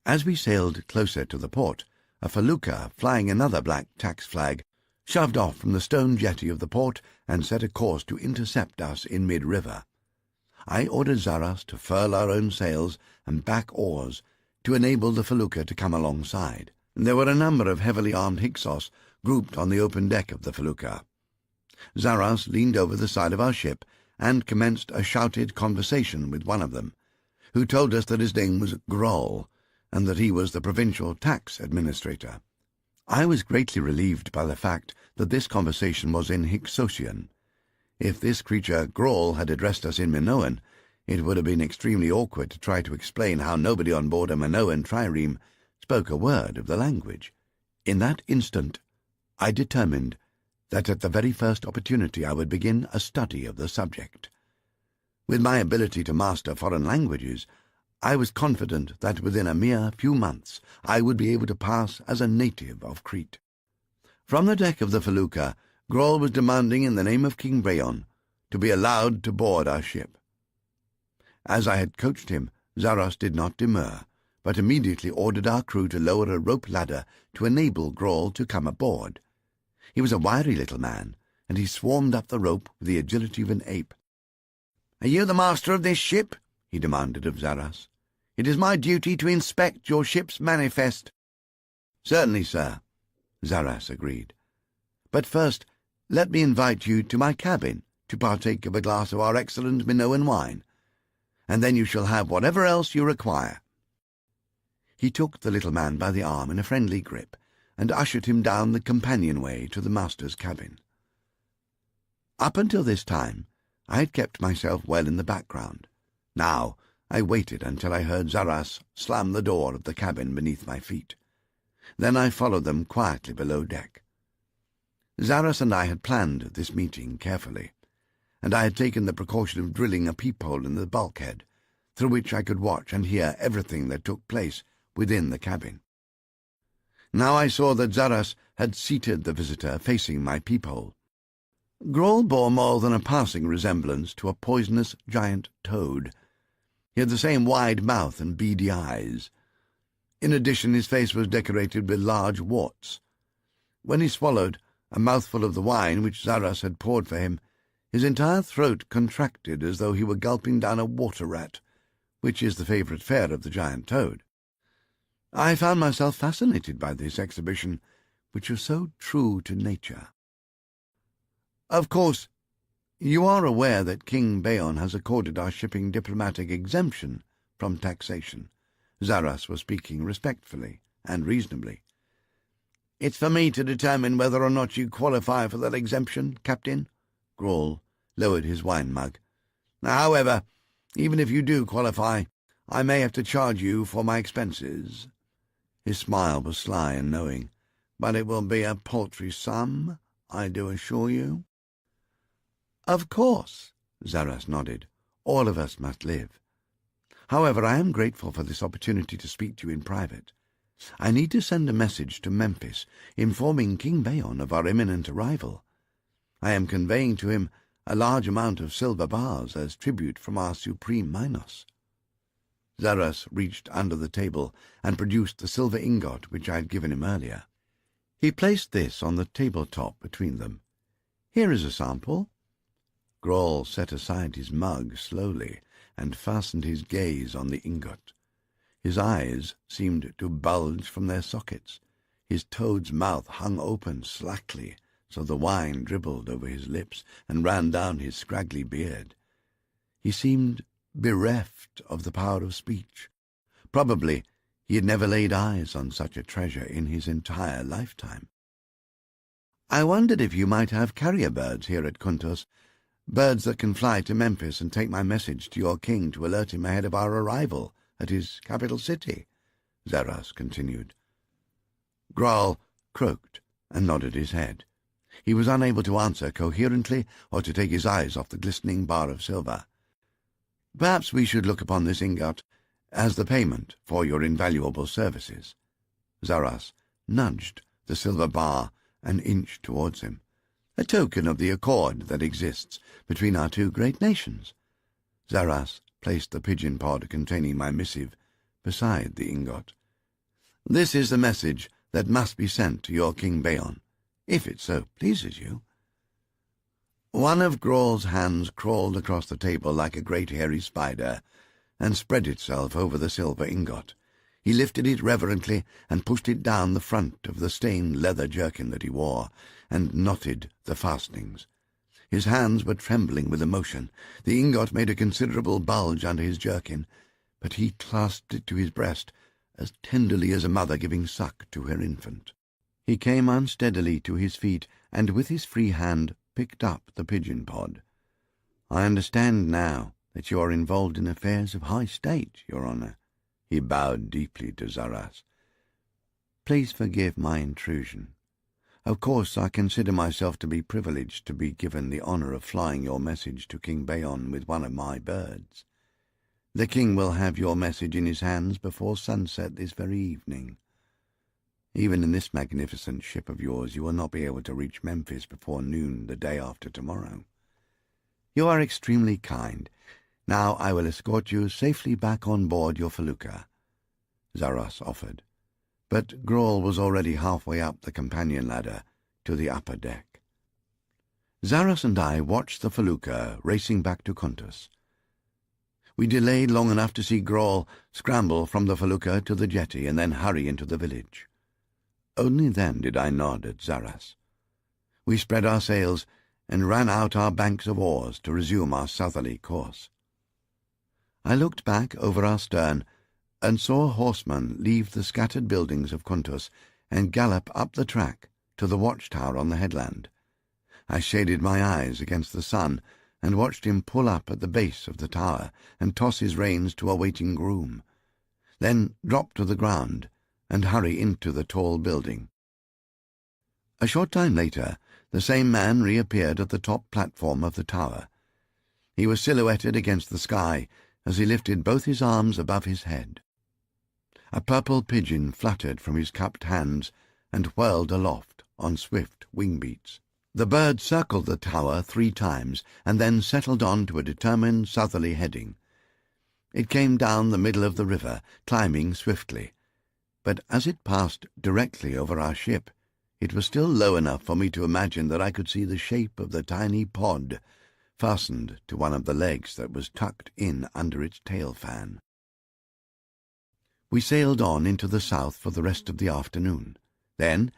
Speaker 1: As we sailed closer to the port, a felucca flying another black tax flag shoved off from the stone jetty of the port and set a course to intercept us in mid-river. I ordered Zaras to furl our own sails and back oars to enable the felucca to come alongside. There were a number of heavily armed Hyksos grouped on the open deck of the felucca. Zaras leaned over the side of our ship and commenced a shouted conversation with one of them, who told us that his name was Groll, and that he was the provincial tax administrator. I was greatly relieved by the fact that this conversation was in Hyksosian. If this creature Groll had addressed us in Minoan, it would have been extremely awkward to try to explain how nobody on board a Minoan trireme spoke a word of the language. In that instant, I determined that at the very first opportunity I would begin a study of the subject. With my ability to master foreign languages, I was confident that within a mere few months I would be able to pass as a native of Crete. From the deck of the felucca, Groll was demanding in the name of King Bayon to be allowed to board our ship. As I had coached him, Zaras did not demur, but immediately ordered our crew to lower a rope ladder to enable Groll to come aboard. He was a wiry little man, and he swarmed up the rope with the agility of an ape. "Are you the master of this ship?" he demanded of Zaras. "It is my duty to inspect your ship's manifest." "Certainly, sir," Zaras agreed. "But first, let me invite you to my cabin to partake of a glass of our excellent Minoan wine, and then you shall have whatever else you require." He took the little man by the arm in a friendly grip and ushered him down the companionway to the master's cabin. Up until this time, I had kept myself well in the background. Now I waited until I heard Zaras slam the door of the cabin beneath my feet. Then I followed them quietly below deck. Zaras and I had planned this meeting carefully, and I had taken the precaution of drilling a peephole in the bulkhead, through which I could watch and hear everything that took place within the cabin. Now I saw that Zaras had seated the visitor facing my peephole. Groll bore more than a passing resemblance to a poisonous giant toad. He had the same wide mouth and beady eyes. In addition, his face was decorated with large warts. When he swallowed a mouthful of the wine which Zaras had poured for him, his entire throat contracted as though he were gulping down a water-rat, which is the favourite fare of the giant toad. I found myself fascinated by this exhibition, which was so true to nature. Of course, you are aware that King Bayon has accorded our shipping diplomatic exemption from taxation. Zaras was speaking respectfully and reasonably. It's for me to determine whether or not you qualify for that exemption, Captain. Grawl lowered his wine mug. However, even if you do qualify, I may have to charge you for my expenses. His smile was sly and knowing. But it will be a paltry sum, I do assure you. Of course, Zaras nodded. All of us must live. However, I am grateful for this opportunity to speak to you in private. I need to send a message to Memphis informing King Bayon of our imminent arrival. I am conveying to him a large amount of silver bars as tribute from our supreme Minos. Zaras reached under the table and produced the silver ingot which I had given him earlier. He placed this on the tabletop between them. Here is a sample. Grawl set aside his mug slowly and fastened his gaze on the ingot. His eyes seemed to bulge from their sockets. His toad's mouth hung open slackly, so the wine dribbled over his lips and ran down his scraggly beard. He seemed bereft of the power of speech. Probably he had never laid eyes on such a treasure in his entire lifetime. I wondered if you might have carrier birds here at Kuntos, birds that can fly to Memphis and take my message to your king to alert him ahead of our arrival at his capital city, Zaras continued. Grawl croaked and nodded his head. He was unable to answer coherently or to take his eyes off the glistening bar of silver. Perhaps we should look upon this ingot as the payment for your invaluable services. Zaras nudged the silver bar an inch towards him, a token of the accord that exists between our two great nations. Zaras placed the pigeon pod containing my missive beside the ingot. This is the message that must be sent to your King Bayon, if it so pleases you. One of Grawl's hands crawled across the table like a great hairy spider and spread itself over the silver ingot. He lifted it reverently and pushed it down the front of the stained leather jerkin that he wore, and knotted the fastenings. His hands were trembling with emotion. The ingot made a considerable bulge under his jerkin, but he clasped it to his breast as tenderly as a mother giving suck to her infant. He came unsteadily to his feet, and with his free hand picked up the pigeon pod. I understand now that you are involved in affairs of high state, Your Honour. He bowed deeply to Zaras. Please forgive my intrusion. Of course, I consider myself to be privileged to be given the honour of flying your message to King Bayon with one of my birds. The king will have your message in his hands before sunset this very evening. Even in this magnificent ship of yours, you will not be able to reach Memphis before noon the day after tomorrow. You are extremely kind. Now I will escort you safely back on board your felucca, Zaras offered. But Grawl was already halfway up the companion ladder to the upper deck. Zaras and I watched the felucca racing back to Kuntos. We delayed long enough to see Grawl scramble from the felucca to the jetty and then hurry into the village. Only then did I nod at Zaras. We spread our sails and ran out our banks of oars to resume our southerly course. I looked back over our stern and saw a horseman leave the scattered buildings of Kuntos and gallop up the track to the watchtower on the headland. I shaded my eyes against the sun and watched him pull up at the base of the tower and toss his reins to a waiting groom, then drop to the ground and hurry into the tall building. A short time later, the same man reappeared at the top platform of the tower. He was silhouetted against the sky as he lifted both his arms above his head. A purple pigeon fluttered from his cupped hands and whirled aloft on swift wing-beats. The bird circled the tower 3 times and then settled on to a determined southerly heading. It came down the middle of the river, climbing swiftly, but as it passed directly over our ship, it was still low enough for me to imagine that I could see the shape of the tiny pod fastened to one of the legs that was tucked in under its tail fan. We sailed on into the south for the rest of the afternoon. Then,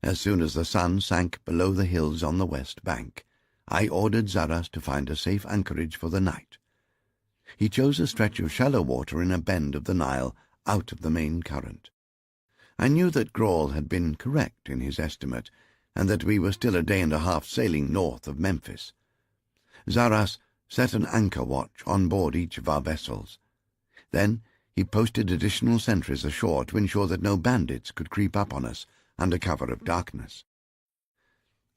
Speaker 1: as soon as the sun sank below the hills on the west bank, I ordered Zaras to find a safe anchorage for the night. He chose a stretch of shallow water in a bend of the Nile out of the main current. I knew that Grawl had been correct in his estimate, and that we were still a day and a half sailing north of Memphis. Zaras set an anchor watch on board each of our vessels. Then he posted additional sentries ashore to ensure that no bandits could creep up on us under cover of darkness.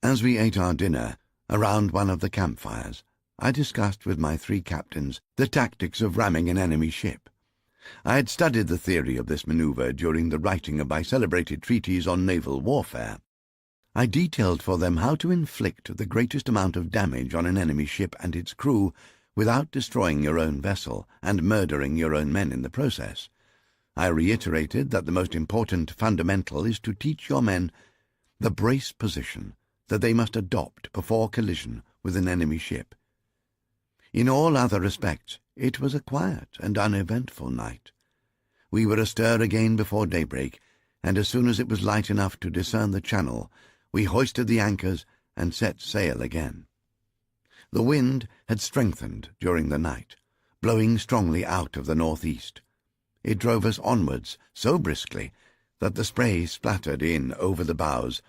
Speaker 1: As we ate our dinner around one of the campfires, I discussed with my 3 captains the tactics of ramming an enemy ship. I had studied the theory of this maneuver during the writing of my celebrated treatise on naval warfare. I detailed for them how to inflict the greatest amount of damage on an enemy ship and its crew without destroying your own vessel and murdering your own men in the process. I reiterated that the most important fundamental is to teach your men the brace position that they must adopt before collision with an enemy ship. In all other respects, it was a quiet and uneventful night. We were astir again before daybreak, and as soon as it was light enough to discern the channel, we hoisted the anchors and set sail again. The wind had strengthened during the night, blowing strongly out of the northeast. It drove us onwards so briskly that the spray splattered in over the bows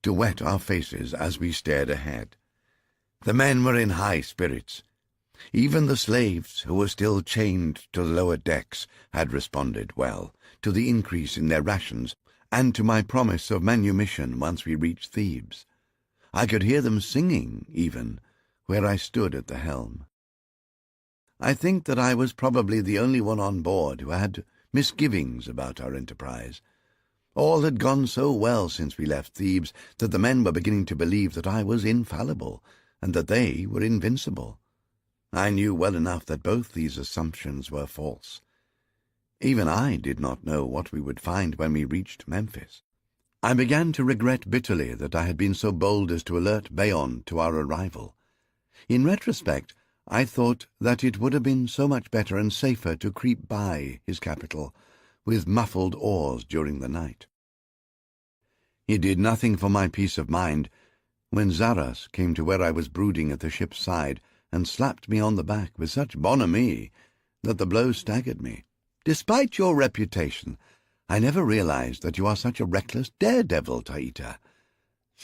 Speaker 1: to wet our faces as we stared ahead. The men were in high spirits. Even the slaves, who were still chained to the lower decks, had responded well to the increase in their rations and to my promise of manumission once we reached Thebes. I could hear them singing, even, where I stood at the helm. I think that I was probably the only one on board who had misgivings about our enterprise. All had gone so well since we left Thebes that the men were beginning to believe that I was infallible and that they were invincible. I knew well enough that both these assumptions were false. Even I did not know what we would find when we reached Memphis. I began to regret bitterly that I had been so bold as to alert Bayon to our arrival. In retrospect, I thought that it would have been so much better and safer to creep by his capital with muffled oars during the night. It did nothing for my peace of mind when Zaras came to where I was brooding at the ship's side and slapped me on the back with such bonhomie that the blow staggered me. "Despite your reputation, I never realized that you are such a reckless daredevil, Taita.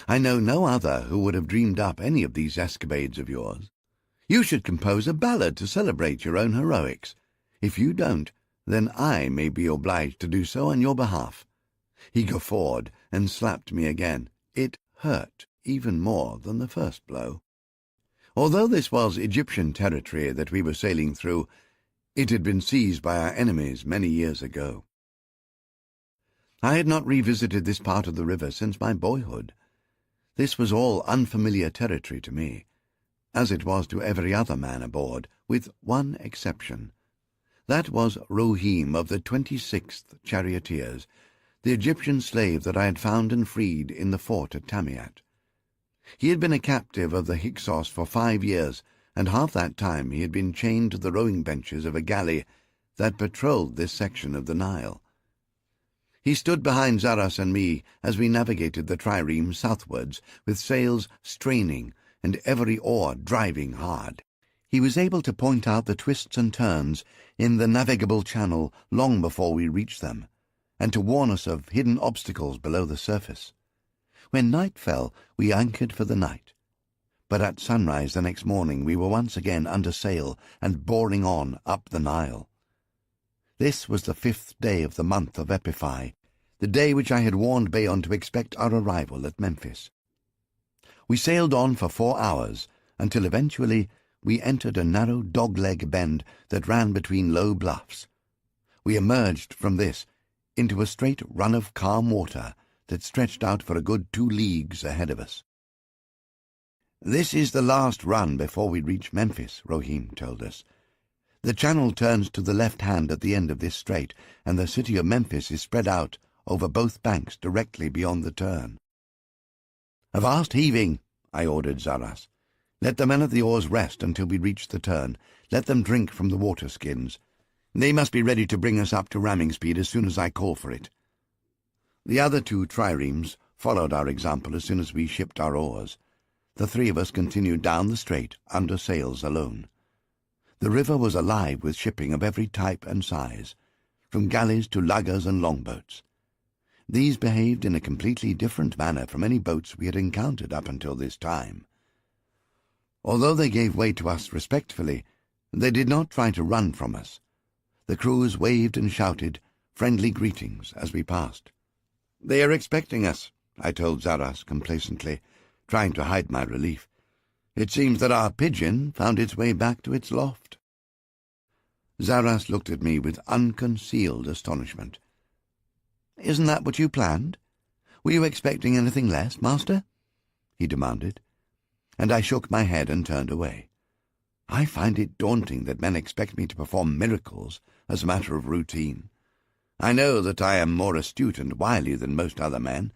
Speaker 1: I know no other who would have dreamed up any of these escapades of yours. You should compose a ballad to celebrate your own heroics. If you don't, then I may be obliged to do so on your behalf." He guffawed and slapped me again. It hurt even more than the first blow. Although this was Egyptian territory that we were sailing through, it had been seized by our enemies many years ago. I had not revisited this part of the river since my boyhood. This was all unfamiliar territory to me, as it was to every other man aboard, with one exception. That was Rohim of the 26th Charioteers, the Egyptian slave that I had found and freed in the fort at Tamiat. He had been a captive of the Hyksos for 5 years, and half that time he had been chained to the rowing benches of a galley that patrolled this section of the Nile. He stood behind Zaras and me as we navigated the trireme southwards, with sails straining and every oar driving hard. He was able to point out the twists and turns in the navigable channel long before we reached them, and to warn us of hidden obstacles below the surface. When night fell, we anchored for the night. But at sunrise the next morning we were once again under sail and boring on up the Nile. This was the 5th day of the month of Epiphi, the day which I had warned Bayon to expect our arrival at Memphis. We sailed on for 4 hours, until eventually we entered a narrow dog-leg bend that ran between low bluffs. We emerged from this into a straight run of calm water that stretched out for a good 2 leagues ahead of us. "This is the last run before we reach Memphis," Rohim told us. "The channel turns to the left hand at the end of this strait, and the city of Memphis is spread out over both banks directly beyond the turn." "Avast heaving," I ordered Zaras. "Let the men at the oars rest until we reach the turn. Let them drink from the water skins. They must be ready to bring us up to ramming speed as soon as I call for it." The other two triremes followed our example as soon as we shipped our oars. The three of us continued down the strait under sails alone. The river was alive with shipping of every type and size, from galleys to luggers and longboats. These behaved in a completely different manner from any boats we had encountered up until this time. Although they gave way to us respectfully, they did not try to run from us. The crews waved and shouted friendly greetings as we passed. "They are expecting us," I told Zaras complacently, trying to hide my relief. "It seems that our pigeon found its way back to its loft." Zaras looked at me with unconcealed astonishment. "Isn't that what you planned? Were you expecting anything less, Master?" he demanded, and I shook my head and turned away. I find it daunting that men expect me to perform miracles as a matter of routine. I know that I am more astute and wily than most other men,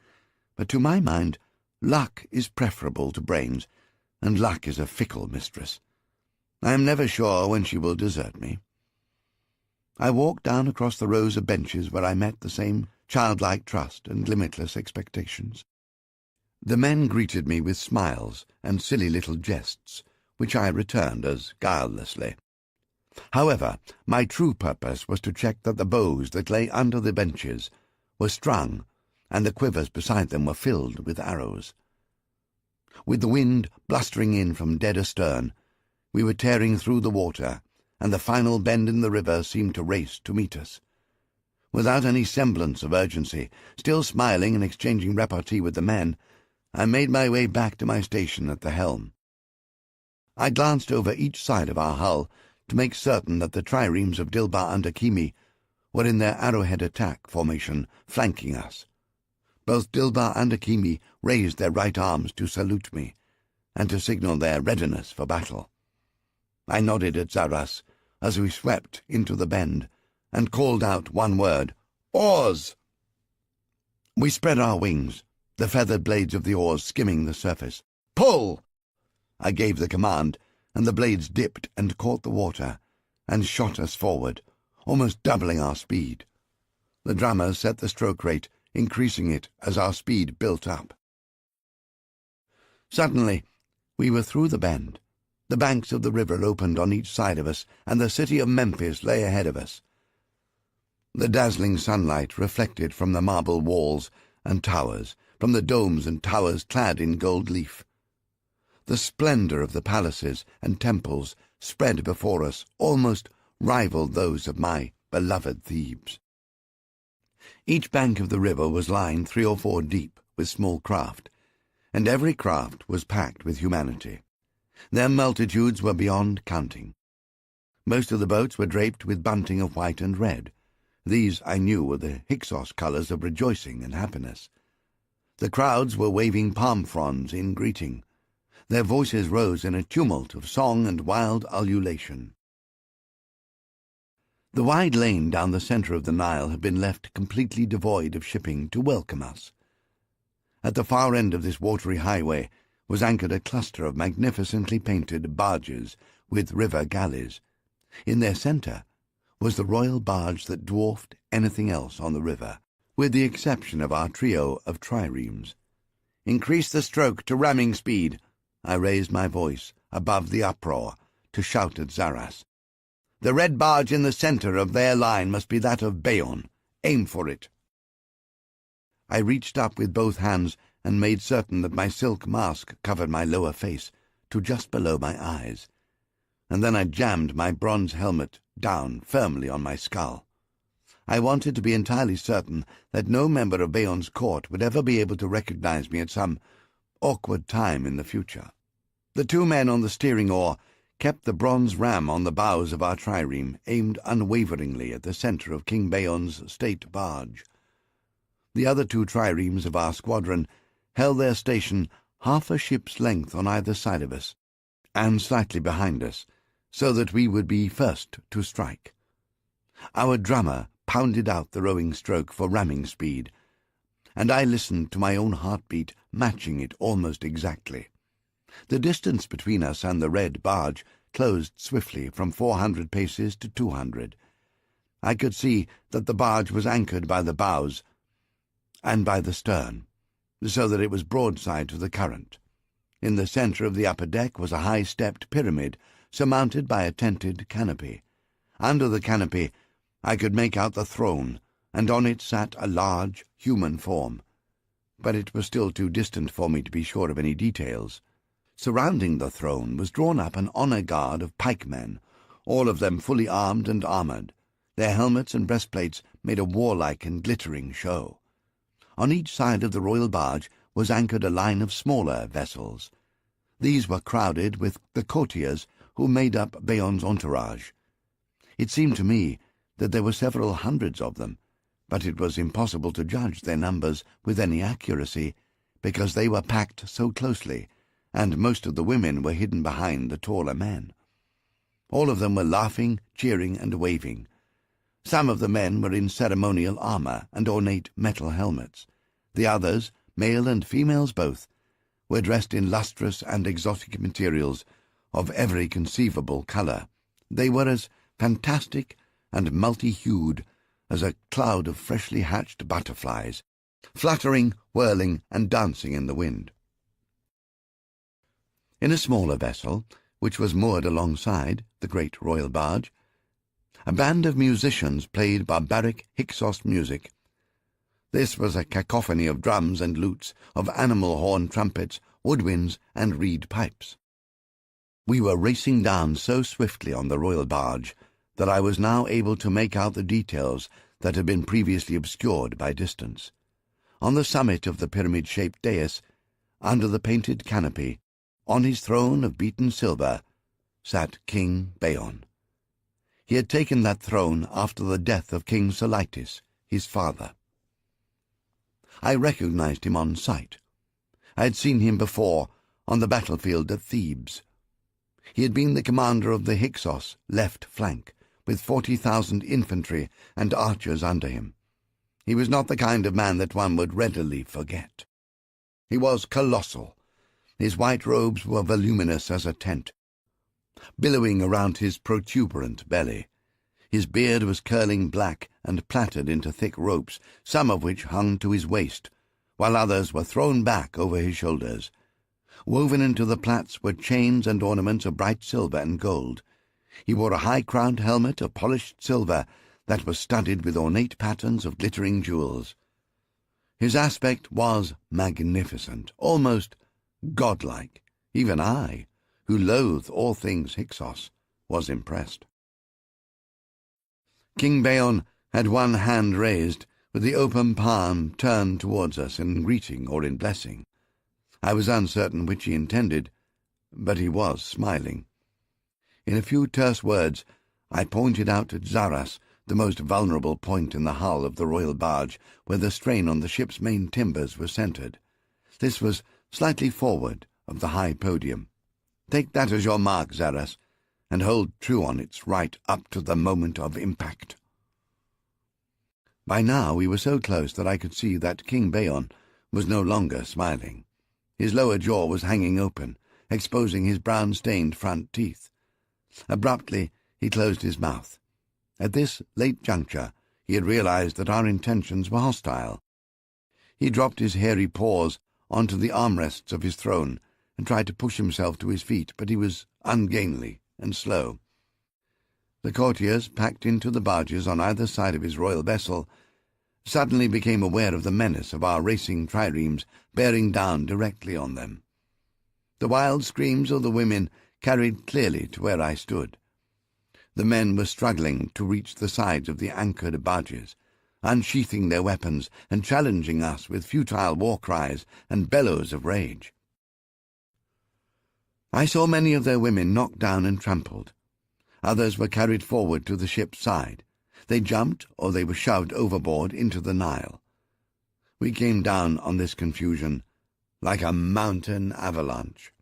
Speaker 1: but to my mind, luck is preferable to brains, and luck is a fickle mistress. I am never sure when she will desert me. I walked down across the rows of benches where I met the same childlike trust and limitless expectations. The men greeted me with smiles and silly little jests, which I returned as guilelessly. However, my true purpose was to check that the bows that lay under the benches were strung and the quivers beside them were filled with arrows. With the wind blustering in from dead astern, we were tearing through the water, and the final bend in the river seemed to race to meet us. Without any semblance of urgency, still smiling and exchanging repartee with the men, I made my way back to my station at the helm. I glanced over each side of our hull to make certain that the triremes of Dilbar and Akimi were in their arrowhead attack formation, flanking us. Both Dilbar and Akimi raised their right arms to salute me, and to signal their readiness for battle. I nodded at Zaras as we swept into the bend, and called out one word, "Oars!" We spread our wings, the feathered blades of the oars skimming the surface. "Pull!" I gave the command, and the blades dipped and caught the water, and shot us forward, almost doubling our speed. The drummers set the stroke rate, increasing it as our speed built up. Suddenly, we were through the bend. The banks of the river opened on each side of us, and the city of Memphis lay ahead of us. The dazzling sunlight reflected from the marble walls and towers, from the domes and towers clad in gold leaf. The splendor of the palaces and temples spread before us almost rivaled those of my beloved Thebes. Each bank of the river was lined 3 or 4 deep with small craft, and every craft was packed with humanity. Their multitudes were beyond counting. Most of the boats were draped with bunting of white and red. These, I knew, were the Hyksos colors of rejoicing and happiness. The crowds were waving palm fronds in greeting. Their voices rose in a tumult of song and wild ululation. The wide lane down the center of the Nile had been left completely devoid of shipping to welcome us. At the far end of this watery highway was anchored a cluster of magnificently painted barges with river galleys. In their center was the royal barge that dwarfed anything else on the river, with the exception of our trio of triremes. "Increase the stroke to ramming speed," I raised my voice above the uproar to shout at Zaras. "The red barge in the center of their line must be that of Bayon. Aim for it." I reached up with both hands and made certain that my silk mask covered my lower face to just below my eyes, and then I jammed my bronze helmet down firmly on my skull. I wanted to be entirely certain that no member of Bayon's court would ever be able to recognize me at some awkward time in the future. The 2 men on the steering oar kept the bronze ram on the bows of our trireme aimed unwaveringly at the center of King Bayon's state barge. The other 2 triremes of our squadron held their station half a ship's length on either side of us, and slightly behind us, so that we would be first to strike. Our drummer pounded out the rowing stroke for ramming speed, and I listened to my own heartbeat matching it almost exactly. The distance between us and the red barge closed swiftly from 400 paces to 200, I could see that the barge was anchored by the bows and by the stern, so that it was broadside to the current. In the centre of the upper deck was a high-stepped pyramid surmounted by a tented canopy. Under the canopy I could make out the throne, and on it sat a large human form, but it was still too distant for me to be sure of any details. Surrounding the throne was drawn up an honour guard of pikemen, all of them fully armed and armoured. Their helmets and breastplates made a warlike and glittering show. On each side of the royal barge was anchored a line of smaller vessels. These were crowded with the courtiers who made up Beon's entourage. It seemed to me that there were several hundreds of them, but it was impossible to judge their numbers with any accuracy, because they were packed so closely, and most of the women were hidden behind the taller men. All of them were laughing, cheering, and waving. Some of the men were in ceremonial armour and ornate metal helmets. The others, male and females both, were dressed in lustrous and exotic materials of every conceivable colour. They were as fantastic and multi-hued as a cloud of freshly hatched butterflies, fluttering, whirling, and dancing in the wind. In a smaller vessel, which was moored alongside the great royal barge, a band of musicians played barbaric Hyksos music. This was a cacophony of drums and lutes, of animal horn trumpets, woodwinds, and reed pipes. We were racing down so swiftly on the royal barge that I was now able to make out the details that had been previously obscured by distance. On the summit of the pyramid-shaped dais, under the painted canopy, on his throne of beaten silver, sat King Beon. He had taken that throne after the death of King Solitis, his father. I recognized him on sight. I had seen him before on the battlefield at Thebes. He had been the commander of the Hyksos left flank, with 40,000 infantry and archers under him. He was not the kind of man that one would readily forget. He was colossal. His white robes were voluminous as a tent, billowing around his protuberant belly. His beard was curling black and plaited into thick ropes, some of which hung to his waist, while others were thrown back over his shoulders. Woven into the plaits were chains and ornaments of bright silver and gold. He wore a high-crowned helmet of polished silver that was studded with ornate patterns of glittering jewels. His aspect was magnificent, almost godlike. Even I, who loathed all things Hyksos, was impressed. King Beon had one hand raised, with the open palm turned towards us in greeting or in blessing. I was uncertain which he intended, but he was smiling. In a few terse words, I pointed out at Zaras, the most vulnerable point in the hull of the royal barge, where the strain on the ship's main timbers was centred. This was slightly forward of the high podium. Take that as your mark, Zaras, and hold true on its right up to the moment of impact. By now we were so close that I could see that King Beon was no longer smiling. His lower jaw was hanging open, exposing his brown-stained front teeth. Abruptly he closed his mouth. At this late juncture he had realized that our intentions were hostile. He dropped his hairy paws onto the armrests of his throne and tried to push himself to his feet, but he was ungainly and slow. The courtiers, packed into the barges on either side of his royal vessel, suddenly became aware of the menace of our racing triremes bearing down directly on them. The wild screams of the women carried clearly to where I stood. The men were struggling to reach the sides of the anchored barges, unsheathing their weapons and challenging us with futile war cries and bellows of rage. I saw many of their women knocked down and trampled. Others were carried forward to the ship's side. They jumped, or they were shoved overboard into the Nile. We came down on this confusion like a mountain avalanche.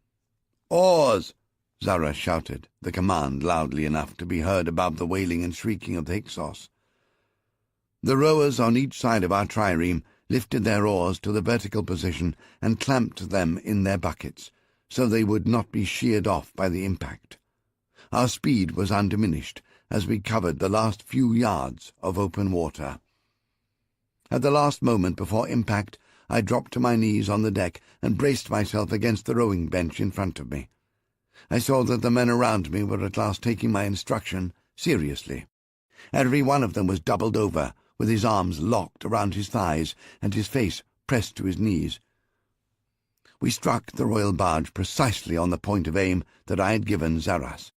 Speaker 1: "Oars!" Zara shouted, the command loudly enough to be heard above the wailing and shrieking of the Hyksos. The rowers on each side of our trireme lifted their oars to the vertical position and clamped them in their buckets, so they would not be sheared off by the impact. Our speed was undiminished, as we covered the last few yards of open water. At the last moment before impact, I dropped to my knees on the deck and braced myself against the rowing bench in front of me. I saw that the men around me were at last taking my instruction seriously. Every one of them was doubled over, with his arms locked around his thighs and his face pressed to his knees. We struck the royal barge precisely on the point of aim that I had given Zaras.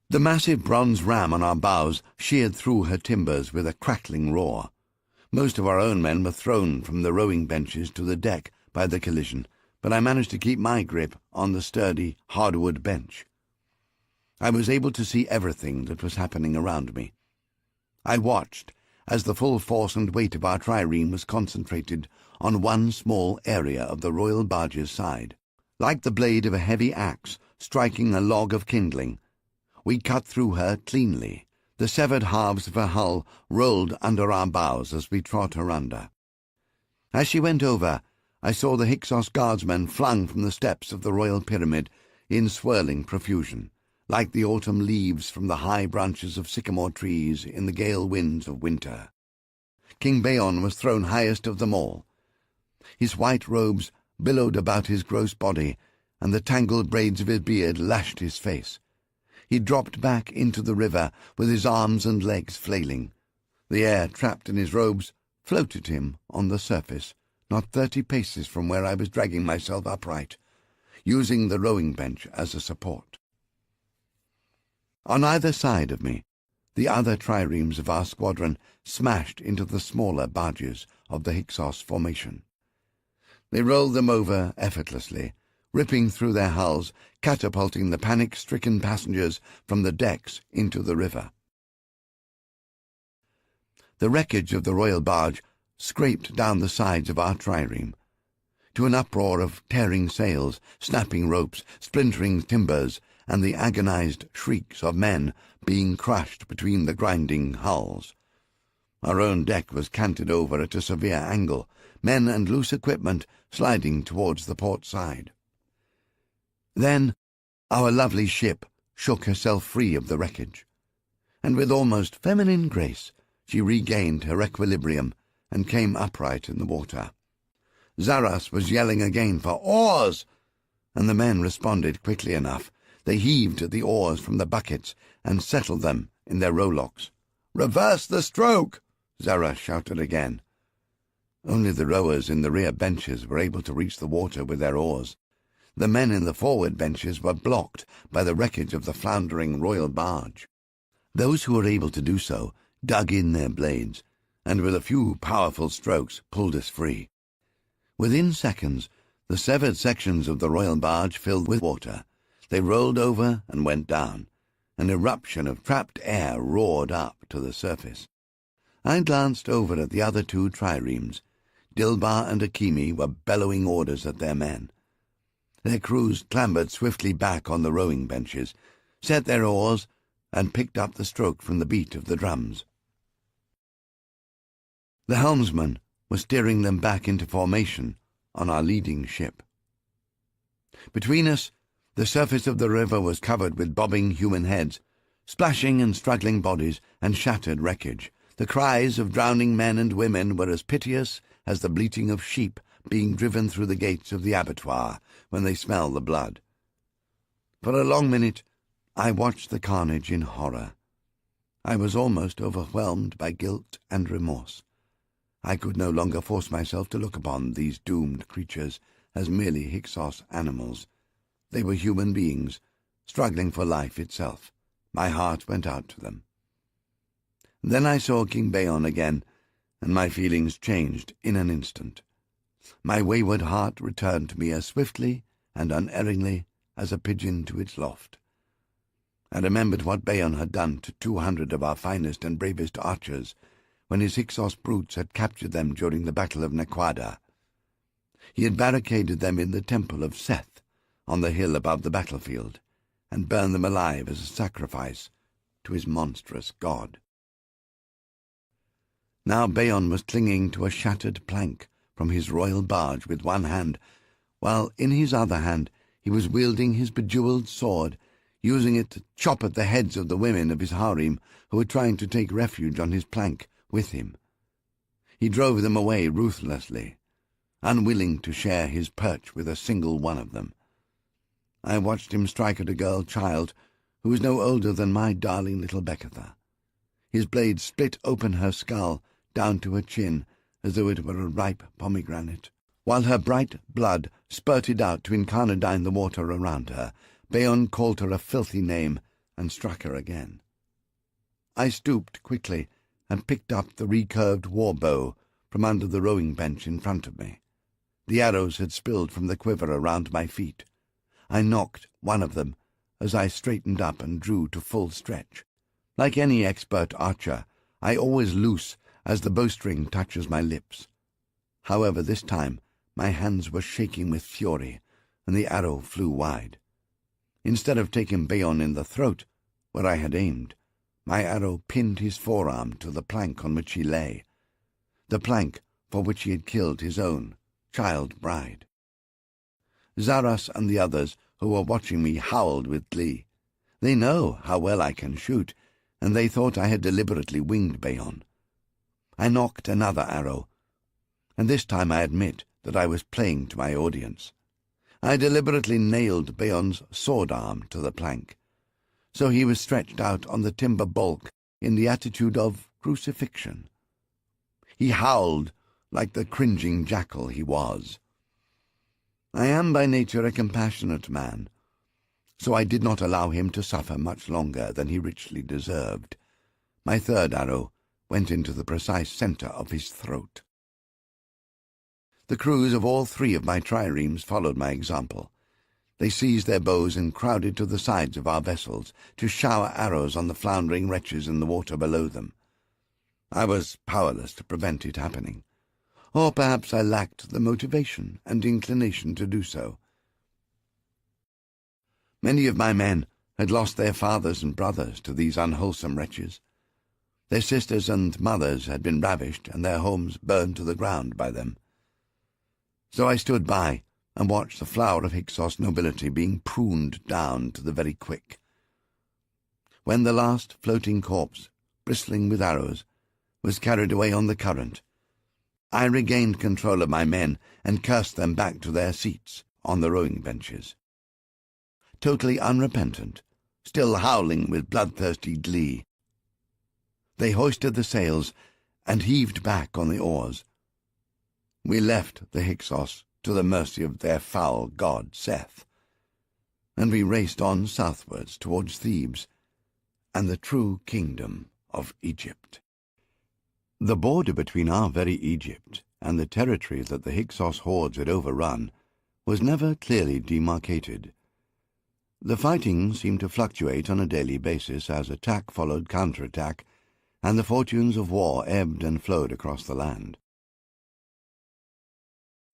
Speaker 1: The massive bronze ram on our bows sheared through her timbers with a crackling roar. Most of our own men were thrown from the rowing benches to the deck by the collision, but I managed to keep my grip on the sturdy hardwood bench. I was able to see everything that was happening around me. I watched as the full force and weight of our trireme was concentrated on one small area of the royal barge's side. Like the blade of a heavy axe striking a log of kindling, we cut through her cleanly. The severed halves of her hull rolled under our bows as we trod her under. As she went over, I saw the Hyksos guardsmen flung from the steps of the royal pyramid in swirling profusion, like the autumn leaves from the high branches of sycamore trees in the gale winds of winter. King Bayon was thrown highest of them all. His white robes billowed about his gross body, and the tangled braids of his beard lashed his face. He dropped back into the river with his arms and legs flailing. The air, trapped in his robes, floated him on the surface, not 30 paces from where I was dragging myself upright, using the rowing bench as a support. On either side of me, the other triremes of our squadron smashed into the smaller barges of the Hyksos formation. They rolled them over effortlessly, ripping through their hulls, catapulting the panic-stricken passengers from the decks into the river. The wreckage of the royal barge scraped down the sides of our trireme. To an uproar of tearing sails, snapping ropes, splintering timbers, and the agonized shrieks of men being crushed between the grinding hulls. Our own deck was canted over at a severe angle, men and loose equipment sliding towards the port side. Then our lovely ship shook herself free of the wreckage, and with almost feminine grace she regained her equilibrium and came upright in the water. Zaras was yelling again for oars, and the men responded quickly enough. They heaved the oars from the buckets and settled them in their rowlocks. "Reverse the stroke!" Zaras shouted again. Only the rowers in the rear benches were able to reach the water with their oars. The men in the forward benches were blocked by the wreckage of the floundering royal barge. Those who were able to do so dug in their blades, and with a few powerful strokes pulled us free. Within seconds, the severed sections of the royal barge filled with water. They rolled over and went down. An eruption of trapped air roared up to the surface. I glanced over at the other two triremes. Dilbar and Akimi were bellowing orders at their men. Their crews clambered swiftly back on the rowing benches, set their oars, and picked up the stroke from the beat of the drums. The helmsman was steering them back into formation on our leading ship. Between us, the surface of the river was covered with bobbing human heads, splashing and struggling bodies, and shattered wreckage. The cries of drowning men and women were as piteous as the bleating of sheep being driven through the gates of the abattoir when they smell the blood. For a long minute, I watched the carnage in horror. I was almost overwhelmed by guilt and remorse. I could no longer force myself to look upon these doomed creatures as merely Hyksos animals. They were human beings, struggling for life itself. My heart went out to them. Then I saw King Bayon again, and my feelings changed in an instant. My wayward heart returned to me as swiftly and unerringly as a pigeon to its loft. I remembered what Bayon had done to 200 of our finest and bravest archers when his Hyksos brutes had captured them during the Battle of Nequada. He had barricaded them in the temple of Seth on the hill above the battlefield and burned them alive as a sacrifice to his monstrous god. Now Bayon was clinging to a shattered plank from his royal barge with one hand, while in his other hand he was wielding his bejewelled sword using it to chop at the heads of the women of his harem who were trying to take refuge on his plank with him. He drove them away ruthlessly, unwilling to share his perch with a single one of them. I watched him strike at a girl child who was no older than my darling little Beckatha. His blade split open her skull down to her chin as though it were a ripe pomegranate. While her bright blood spurted out to incarnadine the water around her, Beon called her a filthy name and struck her again. I stooped quickly and picked up the recurved war bow from under the rowing bench in front of me. The arrows had spilled from the quiver around my feet. I knocked one of them as I straightened up and drew to full stretch. Like any expert archer, I always loose as the bowstring touches my lips. However, this time my hands were shaking with fury, and the arrow flew wide. Instead of taking Beon in the throat, where I had aimed, my arrow pinned his forearm to the plank on which he lay, the plank for which he had killed his own child bride. Zaras and the others who were watching me howled with glee. They know how well I can shoot, and they thought I had deliberately winged Beon. I knocked another arrow, and this time I admit that I was playing to my audience. I deliberately nailed Beon's sword arm to the plank, so he was stretched out on the timber bulk in the attitude of crucifixion. He howled like the cringing jackal he was. I am by nature a compassionate man, so I did not allow him to suffer much longer than he richly deserved. My third arrow went into the precise centre of his throat. The crews of all three of my triremes followed my example. They seized their bows and crowded to the sides of our vessels to shower arrows on the floundering wretches in the water below them. I was powerless to prevent it happening, or perhaps I lacked the motivation and inclination to do so. Many of my men had lost their fathers and brothers to these unwholesome wretches. Their sisters and mothers had been ravished and their homes burned to the ground by them. So I stood by and watched the flower of Hyksos nobility being pruned down to the very quick. When the last floating corpse, bristling with arrows, was carried away on the current, I regained control of my men and cursed them back to their seats on the rowing benches. Totally unrepentant, still howling with bloodthirsty glee, they hoisted the sails and heaved back on the oars. We left the Hyksos to the mercy of their foul god Seth, and we raced on southwards towards Thebes and the true kingdom of Egypt. The border between our very Egypt and the territory that the Hyksos hordes had overrun was never clearly demarcated. The fighting seemed to fluctuate on a daily basis as attack followed counterattack, and the fortunes of war ebbed and flowed across the land.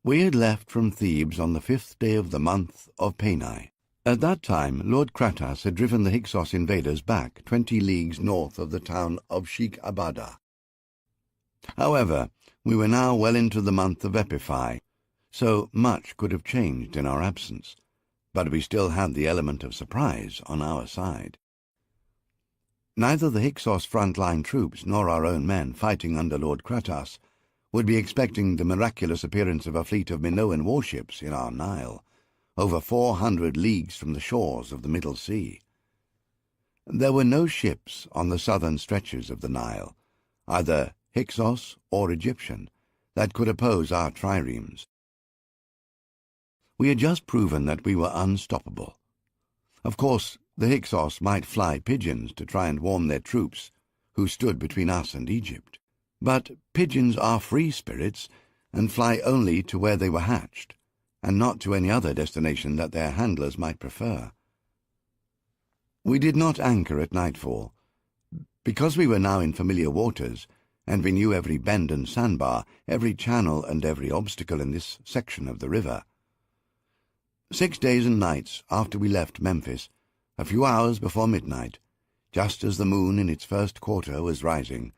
Speaker 1: We had left from Thebes on the 5th day of the month of Paeni. At that time Lord Kratos had driven the Hyksos invaders back 20 leagues north of the town of Sheikh Abada. However, we were now well into the month of Epiphi, so much could have changed in our absence, but we still had the element of surprise on our side. Neither the Hyksos front-line troops nor our own men fighting under Lord Kratos would be expecting the miraculous appearance of a fleet of Minoan warships in our Nile, over 400 leagues from the shores of the Middle Sea. There were no ships on the southern stretches of the Nile, either Hyksos or Egyptian, that could oppose our triremes. We had just proven that we were unstoppable. Of course, the Hyksos might fly pigeons to try and warn their troops, who stood between us and Egypt. But pigeons are free spirits and fly only to where they were hatched, and not to any other destination that their handlers might prefer. We did not anchor at nightfall. Because we were now in familiar waters, and we knew every bend and sandbar, every channel and every obstacle in this section of the river. 6 days and nights after we left Memphis, a few hours before midnight, just as the moon in its first quarter was rising,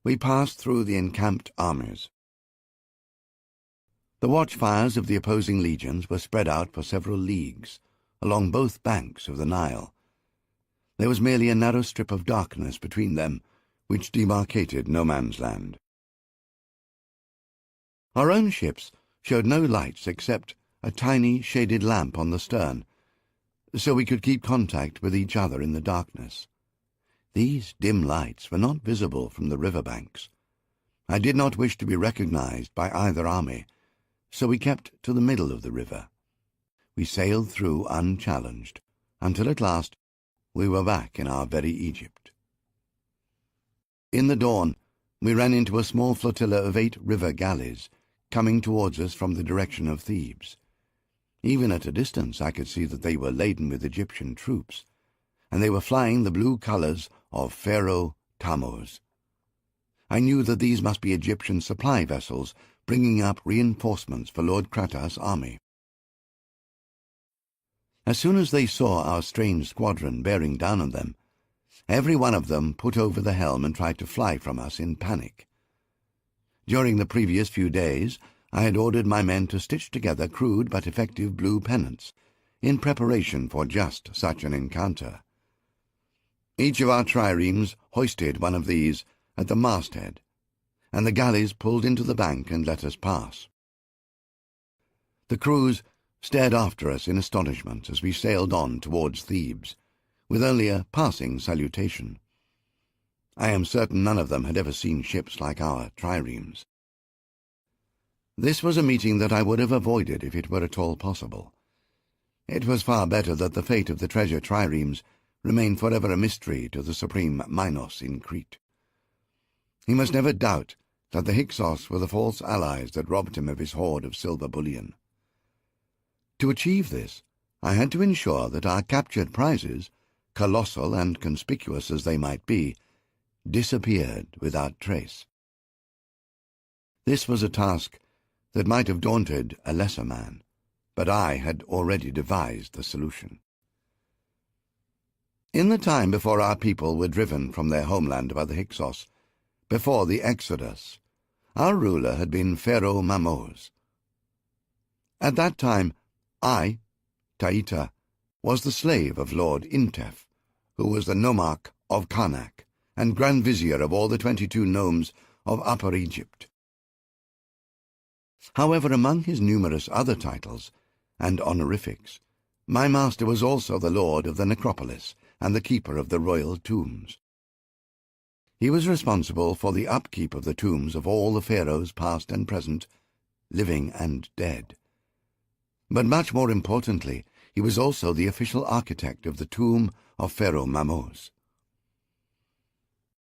Speaker 1: we passed through the encamped armies. The watchfires of the opposing legions were spread out for several leagues, along both banks of the Nile, There was merely a narrow strip of darkness between them, which demarcated no man's land. Our own ships showed no lights except a tiny shaded lamp on the stern, so we could keep contact with each other in the darkness. These dim lights were not visible from the river banks. I did not wish to be recognized by either army, so we kept to the middle of the river. We sailed through unchallenged, until at last we were back in our very Egypt. In the dawn, we ran into a small flotilla of 8 river galleys, coming towards us from the direction of Thebes. Even at a distance I could see that they were laden with Egyptian troops, and they were flying the blue colors of Pharaoh Tammuz. I knew that these must be Egyptian supply vessels bringing up reinforcements for Lord Kratas' army. As soon as they saw our strange squadron bearing down on them, every one of them put over the helm and tried to fly from us in panic. During the previous few days, I had ordered my men to stitch together crude but effective blue pennants, in preparation for just such an encounter. Each of our triremes hoisted one of these at the masthead, and the galleys pulled into the bank and let us pass. The crews stared after us in astonishment as we sailed on towards Thebes, with only a passing salutation. I am certain none of them had ever seen ships like our triremes. This was a meeting that I would have avoided if it were at all possible. It was far better that the fate of the treasure triremes remained forever a mystery to the supreme Minos in Crete. He must never doubt that the Hyksos were the false allies that robbed him of his hoard of silver bullion. To achieve this, I had to ensure that our captured prizes, colossal and conspicuous as they might be, disappeared without trace. This was a task that might have daunted a lesser man, but I had already devised the solution. In the time before our people were driven from their homeland by the Hyksos, before the Exodus, our ruler had been Pharaoh Mamos. At that time, I, Taita, was the slave of Lord Intef, who was the nomarch of Karnak and Grand Vizier of all the 22 nomes of Upper Egypt. However, among his numerous other titles and honorifics, my master was also the lord of the necropolis and the keeper of the royal tombs. He was responsible for the upkeep of the tombs of all the pharaohs past and present, living and dead. But much more importantly, he was also the official architect of the tomb of Pharaoh Mamos.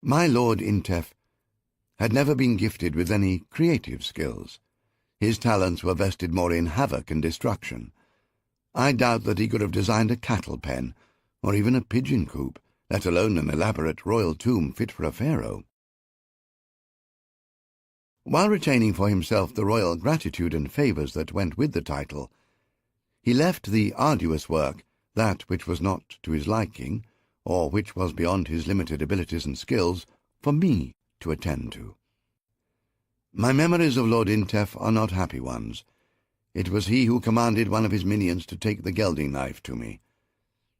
Speaker 1: My Lord Intef had never been gifted with any creative skills. His talents were vested more in havoc and destruction. I doubt that he could have designed a cattle pen, or even a pigeon coop, let alone an elaborate royal tomb fit for a pharaoh. While retaining for himself the royal gratitude and favours that went with the title, he left the arduous work, that which was not to his liking, or which was beyond his limited abilities and skills, for me to attend to. My memories of Lord Intef are not happy ones. It was he who commanded one of his minions to take the gelding knife to me.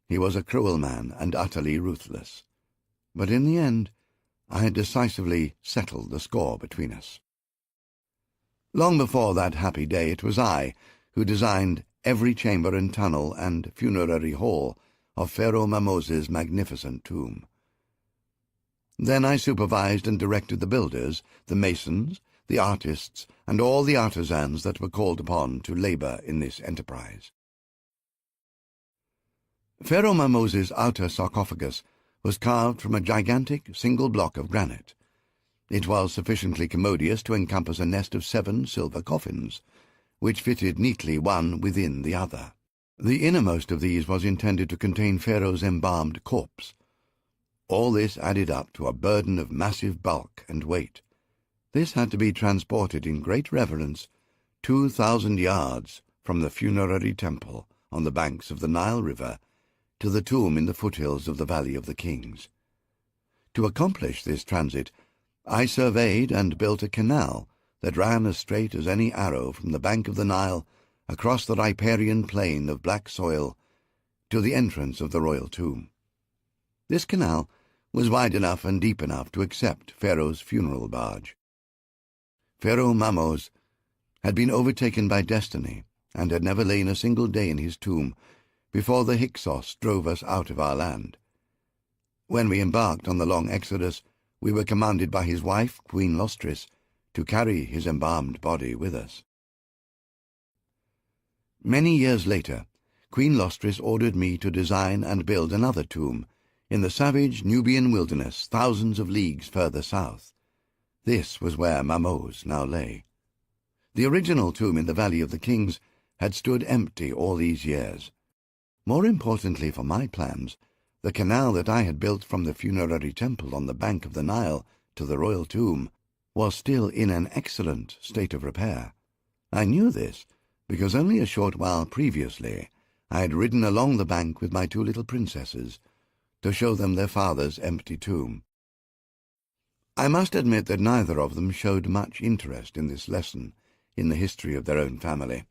Speaker 1: He was a cruel man and utterly ruthless. But in the end, I had decisively settled the score between us. Long before that happy day, it was I who designed every chamber and tunnel and funerary hall of Pharaoh Mamos's magnificent tomb. Then I supervised and directed the builders, the masons, the artists, and all the artisans that were called upon to labor in this enterprise. Pharaoh Mamos's outer sarcophagus was carved from a gigantic single block of granite. It was sufficiently commodious to encompass a nest of 7 silver coffins, which fitted neatly one within the other. The innermost of these was intended to contain Pharaoh's embalmed corpse. All this added up to a burden of massive bulk and weight. This had to be transported in great reverence 2,000 yards from the funerary temple on the banks of the Nile River to the tomb in the foothills of the Valley of the Kings. To accomplish this transit, I surveyed and built a canal that ran as straight as any arrow from the bank of the Nile across the riparian plain of black soil to the entrance of the royal tomb. This canal was wide enough and deep enough to accept Pharaoh's funeral barge. Pharaoh Mamos had been overtaken by destiny and had never lain a single day in his tomb before the Hyksos drove us out of our land. When we embarked on the long exodus, we were commanded by his wife, Queen Lostris, to carry his embalmed body with us. Many years later, Queen Lostris ordered me to design and build another tomb in the savage Nubian wilderness thousands of leagues further south. This was where Mamos now lay. The original tomb in the Valley of the Kings had stood empty all these years. More importantly for my plans, the canal that I had built from the funerary temple on the bank of the Nile to the royal tomb was still in an excellent state of repair. I knew this because only a short while previously I had ridden along the bank with my two little princesses to show them their father's empty tomb. I must admit that neither of them showed much interest in this lesson in the history of their own family.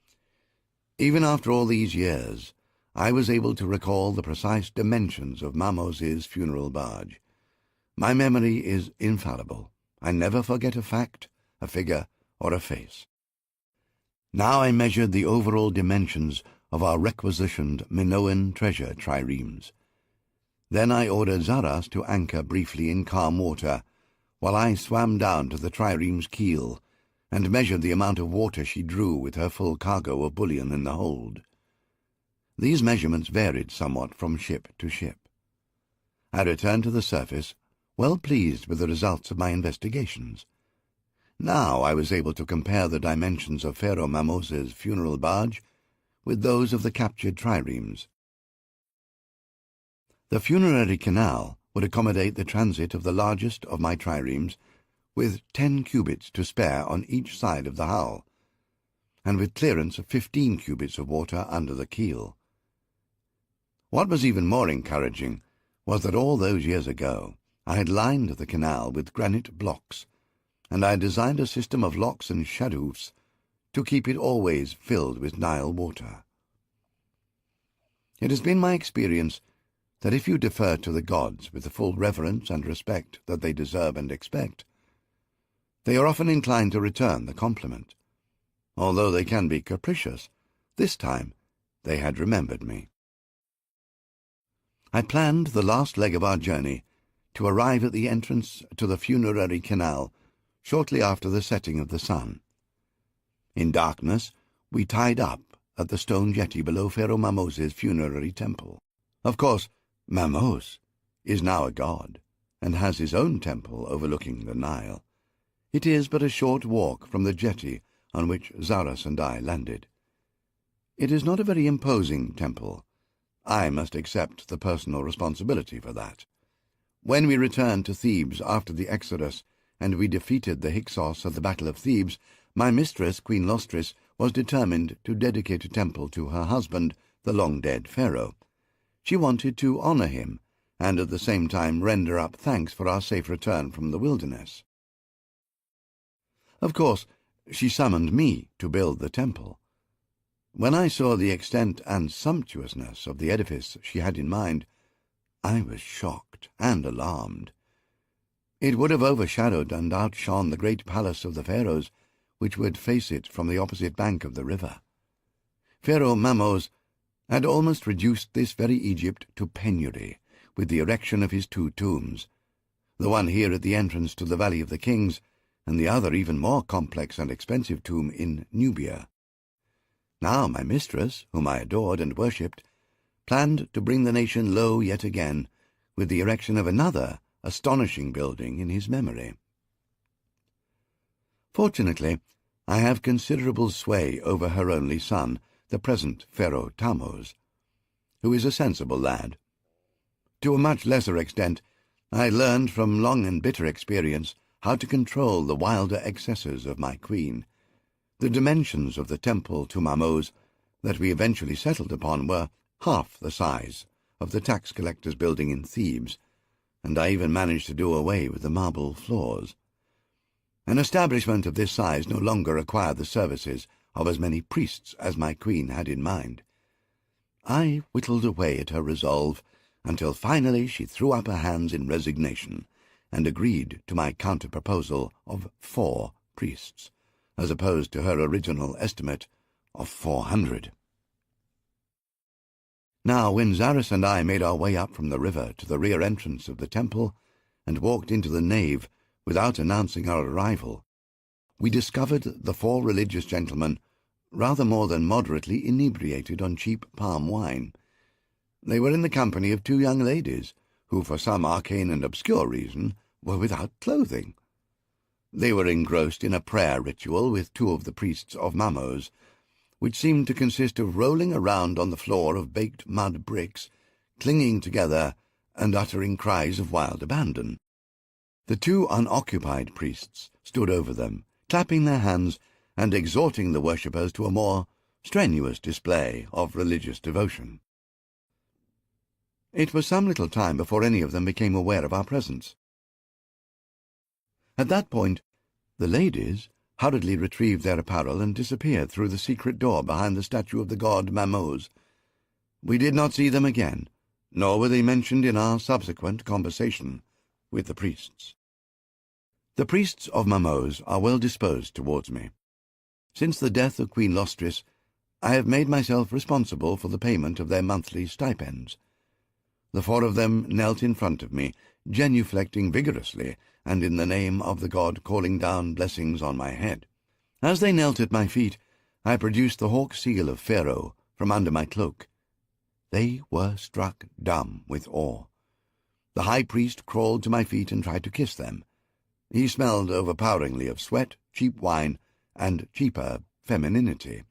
Speaker 1: Even after all these years, I was able to recall the precise dimensions of Mamos's funeral barge. My memory is infallible. I never forget a fact, a figure, or a face. Now I measured the overall dimensions of our requisitioned Minoan treasure triremes. Then I ordered Zaras to anchor briefly in calm water, while I swam down to the trireme's keel and measured the amount of water she drew with her full cargo of bullion in the hold. These measurements varied somewhat from ship to ship. I returned to the surface, well pleased with the results of my investigations. Now I was able to compare the dimensions of Pharaoh Mamos's funeral barge with those of the captured triremes. The funerary canal would accommodate the transit of the largest of my triremes, with 10 cubits to spare on each side of the hull, and with clearance of 15 cubits of water under the keel. What was even more encouraging was that all those years ago I had lined the canal with granite blocks, and I had designed a system of locks and shadoofs to keep it always filled with Nile water. It has been my experience that if you defer to the gods with the full reverence and respect that they deserve and expect, they are often inclined to return the compliment. Although they can be capricious, this time they had remembered me. I planned the last leg of our journey to arrive at the entrance to the funerary canal shortly after the setting of the sun. In darkness, we tied up at the stone jetty below Pharaoh Mamos's funerary temple. Of course, Mamos is now a god, and has his own temple overlooking the Nile. It is but a short walk from the jetty on which Zaras and I landed. It is not a very imposing temple. I must accept the personal responsibility for that. When we returned to Thebes after the Exodus, and we defeated the Hyksos at the Battle of Thebes, my mistress, Queen Lostris, was determined to dedicate a temple to her husband, the long-dead pharaoh. She wanted to honor him, and at the same time render up thanks for our safe return from the wilderness. Of course, she summoned me to build the temple. When I saw the extent and sumptuousness of the edifice she had in mind, I was shocked and alarmed. It would have overshadowed and outshone the great palace of the pharaohs, which would face it from the opposite bank of the river. Pharaoh Mamos had almost reduced this very Egypt to penury with the erection of his two tombs, the one here at the entrance to the Valley of the Kings, and the other even more complex and expensive tomb in Nubia. Now my mistress, whom I adored and worshipped, planned to bring the nation low yet again with the erection of another astonishing building in his memory. Fortunately, I have considerable sway over her only son, the present Pharaoh Tammuz, who is a sensible lad. To a much lesser extent, I learned from long and bitter experience how to control the wilder excesses of my queen. The dimensions of the temple to Mamos that we eventually settled upon were half the size of the tax collector's building in Thebes, and I even managed to do away with the marble floors. An establishment of this size no longer required the services of as many priests as my queen had in mind. I whittled away at her resolve until finally she threw up her hands in resignation and agreed to my counter-proposal of 4 priests, as opposed to her original estimate of 400. Now, when Zarus and I made our way up from the river to the rear entrance of the temple and walked into the nave without announcing our arrival, we discovered the 4 religious gentlemen rather more than moderately inebriated on cheap palm wine. They were in the company of 2 young ladies, who for some arcane and obscure reason were without clothing. They were engrossed in a prayer ritual with 2 of the priests of Mamos, which seemed to consist of rolling around on the floor of baked mud bricks, clinging together and uttering cries of wild abandon. The 2 unoccupied priests stood over them, clapping their hands and exhorting the worshippers to a more strenuous display of religious devotion. It was some little time before any of them became aware of our presence. At that point, the ladies hurriedly retrieved their apparel and disappeared through the secret door behind the statue of the god Mamos. We did not see them again, nor were they mentioned in our subsequent conversation with the priests. The priests of Mamos are well disposed towards me. Since the death of Queen Lostris, I have made myself responsible for the payment of their monthly stipends. The 4 of them knelt in front of me, genuflecting vigorously, and in the name of the god calling down blessings on my head. As they knelt at my feet, I produced the hawk seal of Pharaoh from under my cloak. They were struck dumb with awe. The high priest crawled to my feet and tried to kiss them. He smelled overpoweringly of sweat, cheap wine, and cheaper femininity.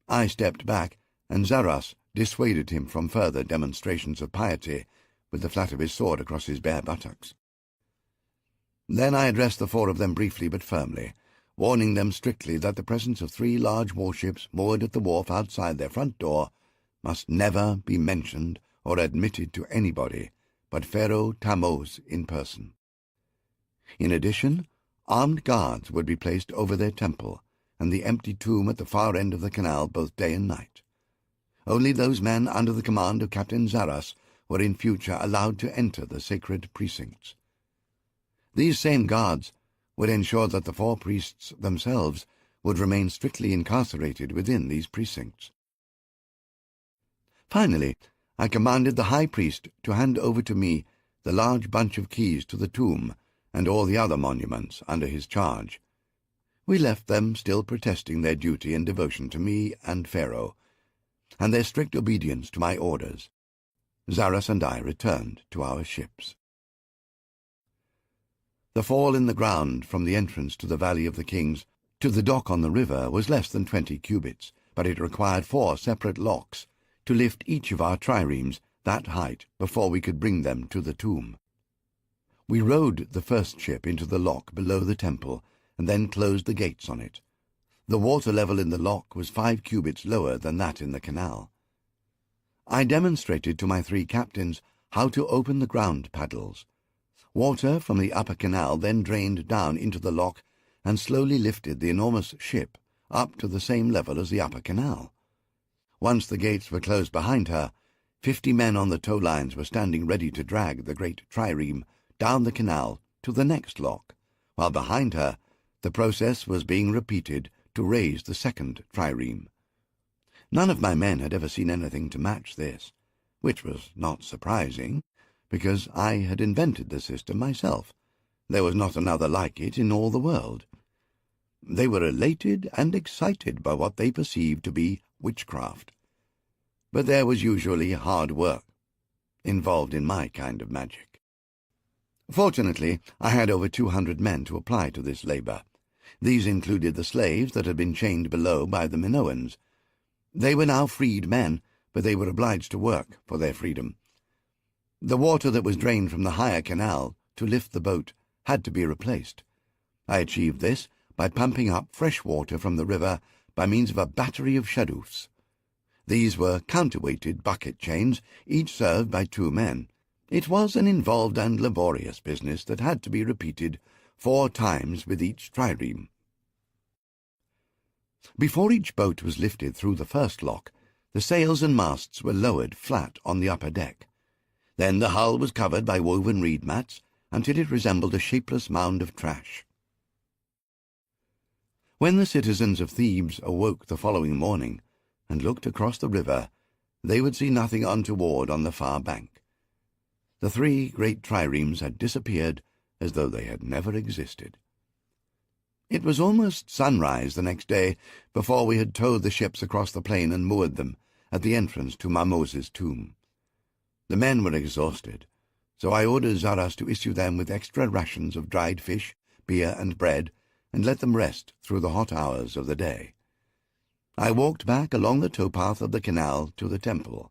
Speaker 1: I stepped back, and Zarus dissuaded him from further demonstrations of piety with the flat of his sword across his bare buttocks. Then I addressed the 4 of them briefly but firmly, warning them strictly that the presence of 3 large warships moored at the wharf outside their front door must never be mentioned or admitted to anybody but Pharaoh Tammuz in person. In addition, armed guards would be placed over their temple and the empty tomb at the far end of the canal both day and night. Only those men under the command of Captain Zarus were in future allowed to enter the sacred precincts. These same guards would ensure that the 4 priests themselves would remain strictly incarcerated within these precincts. Finally, I commanded the high priest to hand over to me the large bunch of keys to the tomb and all the other monuments under his charge. We left them still protesting their duty and devotion to me and Pharaoh, and their strict obedience to my orders. Zarus and I returned to our ships. The fall in the ground from the entrance to the Valley of the Kings to the dock on the river was less than 20 cubits, but it required 4 separate locks to lift each of our triremes that height before we could bring them to the tomb. We rowed the first ship into the lock below the temple and then closed the gates on it. The water level in the lock was 5 cubits lower than that in the canal. I demonstrated to my 3 captains how to open the ground paddles. Water from the upper canal then drained down into the lock and slowly lifted the enormous ship up to the same level as the upper canal. Once the gates were closed behind her, 50 men on the tow lines were standing ready to drag the great trireme down the canal to the next lock, while behind her the process was being repeated to raise the second trireme. None of my men had ever seen anything to match this, which was not surprising, because I had invented the system myself. There was not another like it in all the world. They were elated and excited by what they perceived to be witchcraft. But there was usually hard work involved in my kind of magic. Fortunately, I had over 200 men to apply to this labor. These included the slaves that had been chained below by the Minoans. They were now freed men, but they were obliged to work for their freedom. The water that was drained from the higher canal to lift the boat had to be replaced. I achieved this by pumping up fresh water from the river by means of a battery of shadoofs. These were counterweighted bucket chains, each served by 2 men. It was an involved and laborious business that had to be repeated 4 times with each trireme. Before each boat was lifted through the first lock, the sails and masts were lowered flat on the upper deck. Then the hull was covered by woven reed mats until it resembled a shapeless mound of trash. When the citizens of Thebes awoke the following morning and looked across the river, they would see nothing untoward on the far bank. The 3 great triremes had disappeared as though they had never existed. It was almost sunrise the next day before we had towed the ships across the plain and moored them at the entrance to Marmose's tomb. The men were exhausted, so I ordered Zaras to issue them with extra rations of dried fish, beer, and bread, and let them rest through the hot hours of the day. I walked back along the towpath of the canal to the temple.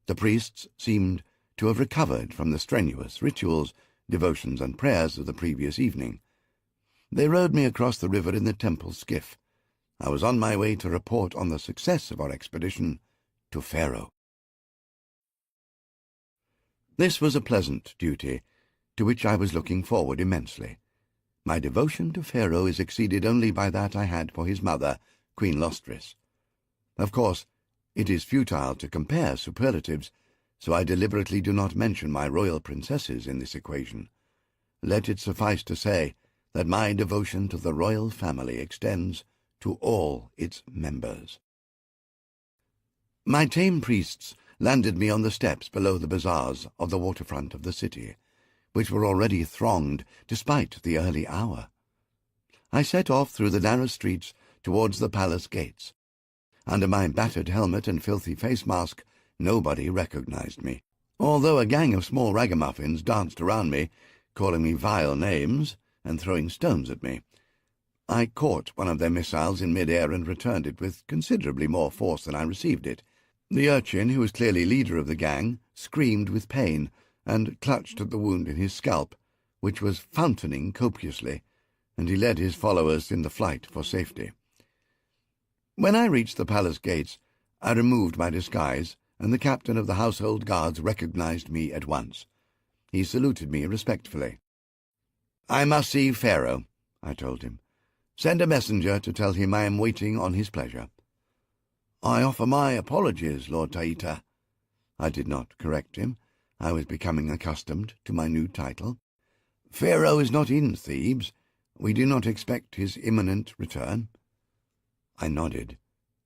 Speaker 1: The priests seemed to have recovered from the strenuous rituals, devotions, and prayers of the previous evening. They rowed me across the river in the temple skiff. I was on my way to report on the success of our expedition to Pharaoh. This was a pleasant duty, to which I was looking forward immensely. My devotion to Pharaoh is exceeded only by that I had for his mother, Queen Lostris. Of course, it is futile to compare superlatives, so I deliberately do not mention my royal princesses in this equation. Let it suffice to say that my devotion to the royal family extends to all its members. My tame priests landed me on the steps below the bazaars of the waterfront of the city, which were already thronged despite the early hour. I set off through the narrow streets towards the palace gates. Under my battered helmet and filthy face mask, nobody recognized me, although a gang of small ragamuffins danced around me, calling me vile names and throwing stones at me. I caught one of their missiles in mid-air and returned it with considerably more force than I received it. The urchin, who was clearly leader of the gang, screamed with pain and clutched at the wound in his scalp, which was fountaining copiously, and he led his followers in the flight for safety. When I reached the palace gates, I removed my disguise, and the captain of the household guards recognized me at once. He saluted me respectfully. "I must see Pharaoh," I told him. "Send a messenger to tell him I am waiting on his pleasure." "I offer my apologies, Lord Taita." I did not correct him. I was becoming accustomed to my new title. "Pharaoh is not in Thebes. We do not expect his imminent return." I nodded.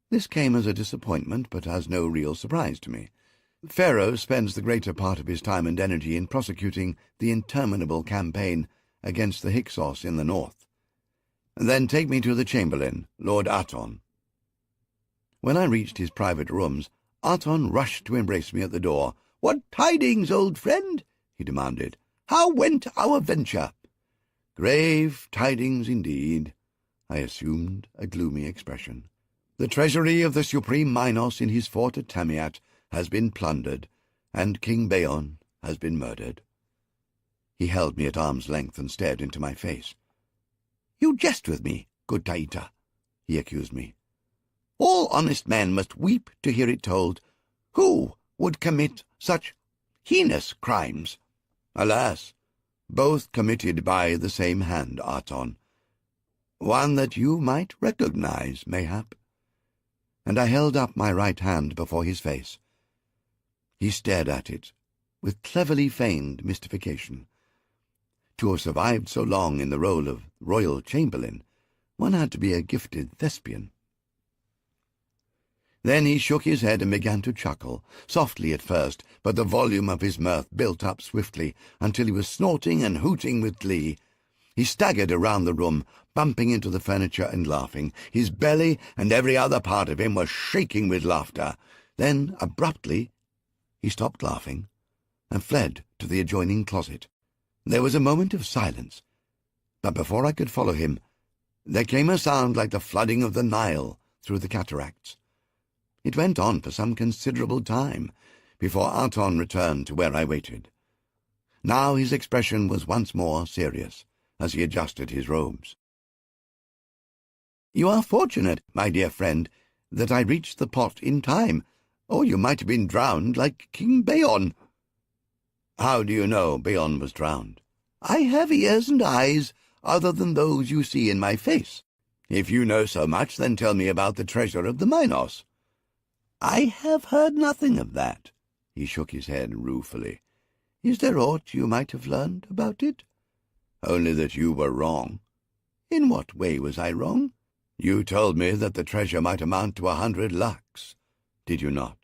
Speaker 1: This came as a disappointment, but as no real surprise to me. Pharaoh spends the greater part of his time and energy in prosecuting the interminable campaign against the Hyksos in the north. "Then take me to the chamberlain, Lord Aton." When I reached his private rooms, Aton rushed to embrace me at the door. "What tidings, old friend?" he demanded. "How went our venture?" "Grave tidings indeed." I assumed a gloomy expression. "The treasury of the Supreme Minos in his fort at Tamiat has been plundered, and King Bayon has been murdered." He held me at arm's length and stared into my face. "You jest with me, good Taita," he accused me. "All honest men must weep to hear it told. Who would commit such heinous crimes?" "Alas, both committed by the same hand, Aton. One that you might recognize, mayhap." And I held up my right hand before his face. He stared at it with cleverly feigned mystification. To have survived so long in the role of royal chamberlain, one had to be a gifted thespian. Then he shook his head and began to chuckle, softly at first, but the volume of his mirth built up swiftly until he was snorting and hooting with glee. He staggered around the room, bumping into the furniture and laughing. His belly and every other part of him was shaking with laughter. Then, abruptly, he stopped laughing and fled to the adjoining closet. There was a moment of silence, but before I could follow him, there came a sound like the flooding of the Nile through the cataracts. It went on for some considerable time before Aton returned to where I waited. Now his expression was once more serious as he adjusted his robes. "You are fortunate, my dear friend, that I reached the pot in time, or you might have been drowned like King Bayon." "How do you know Bayon was drowned?" "I have ears and eyes other than those you see in my face." "If you know so much, then tell me about the treasure of the Minos." "I have heard nothing of that." He shook his head ruefully. Is there aught you might have learned about it?" "Only that you were wrong." "In what way was I wrong?" "You told me that the treasure might amount to 100 lakhs. Did you not?"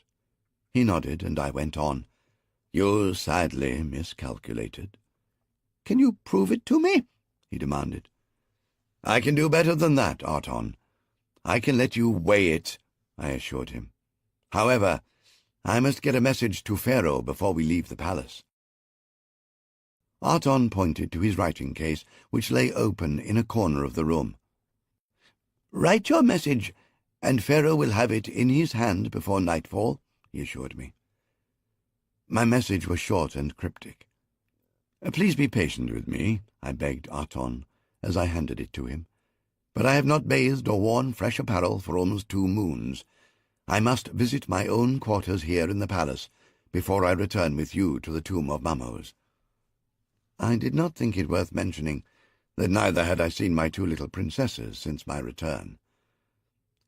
Speaker 1: He nodded, and I went on. "You sadly miscalculated." "Can you prove it to me?" he demanded. "I can do better than that, Arton. I can let you weigh it," I assured him. "However, I must get a message to Pharaoh before we leave the palace." Arton pointed to his writing case, which lay open in a corner of the room. "Write your message, and Pharaoh will have it in his hand before nightfall," he assured me. My message was short and cryptic. "Please be patient with me," I begged Arton as I handed it to him. "But I have not bathed or worn fresh apparel for almost 2 moons. I must visit my own quarters here in the palace before I return with you to the tomb of Mamos." I did not think it worth mentioning that neither had I seen my 2 little princesses since my return.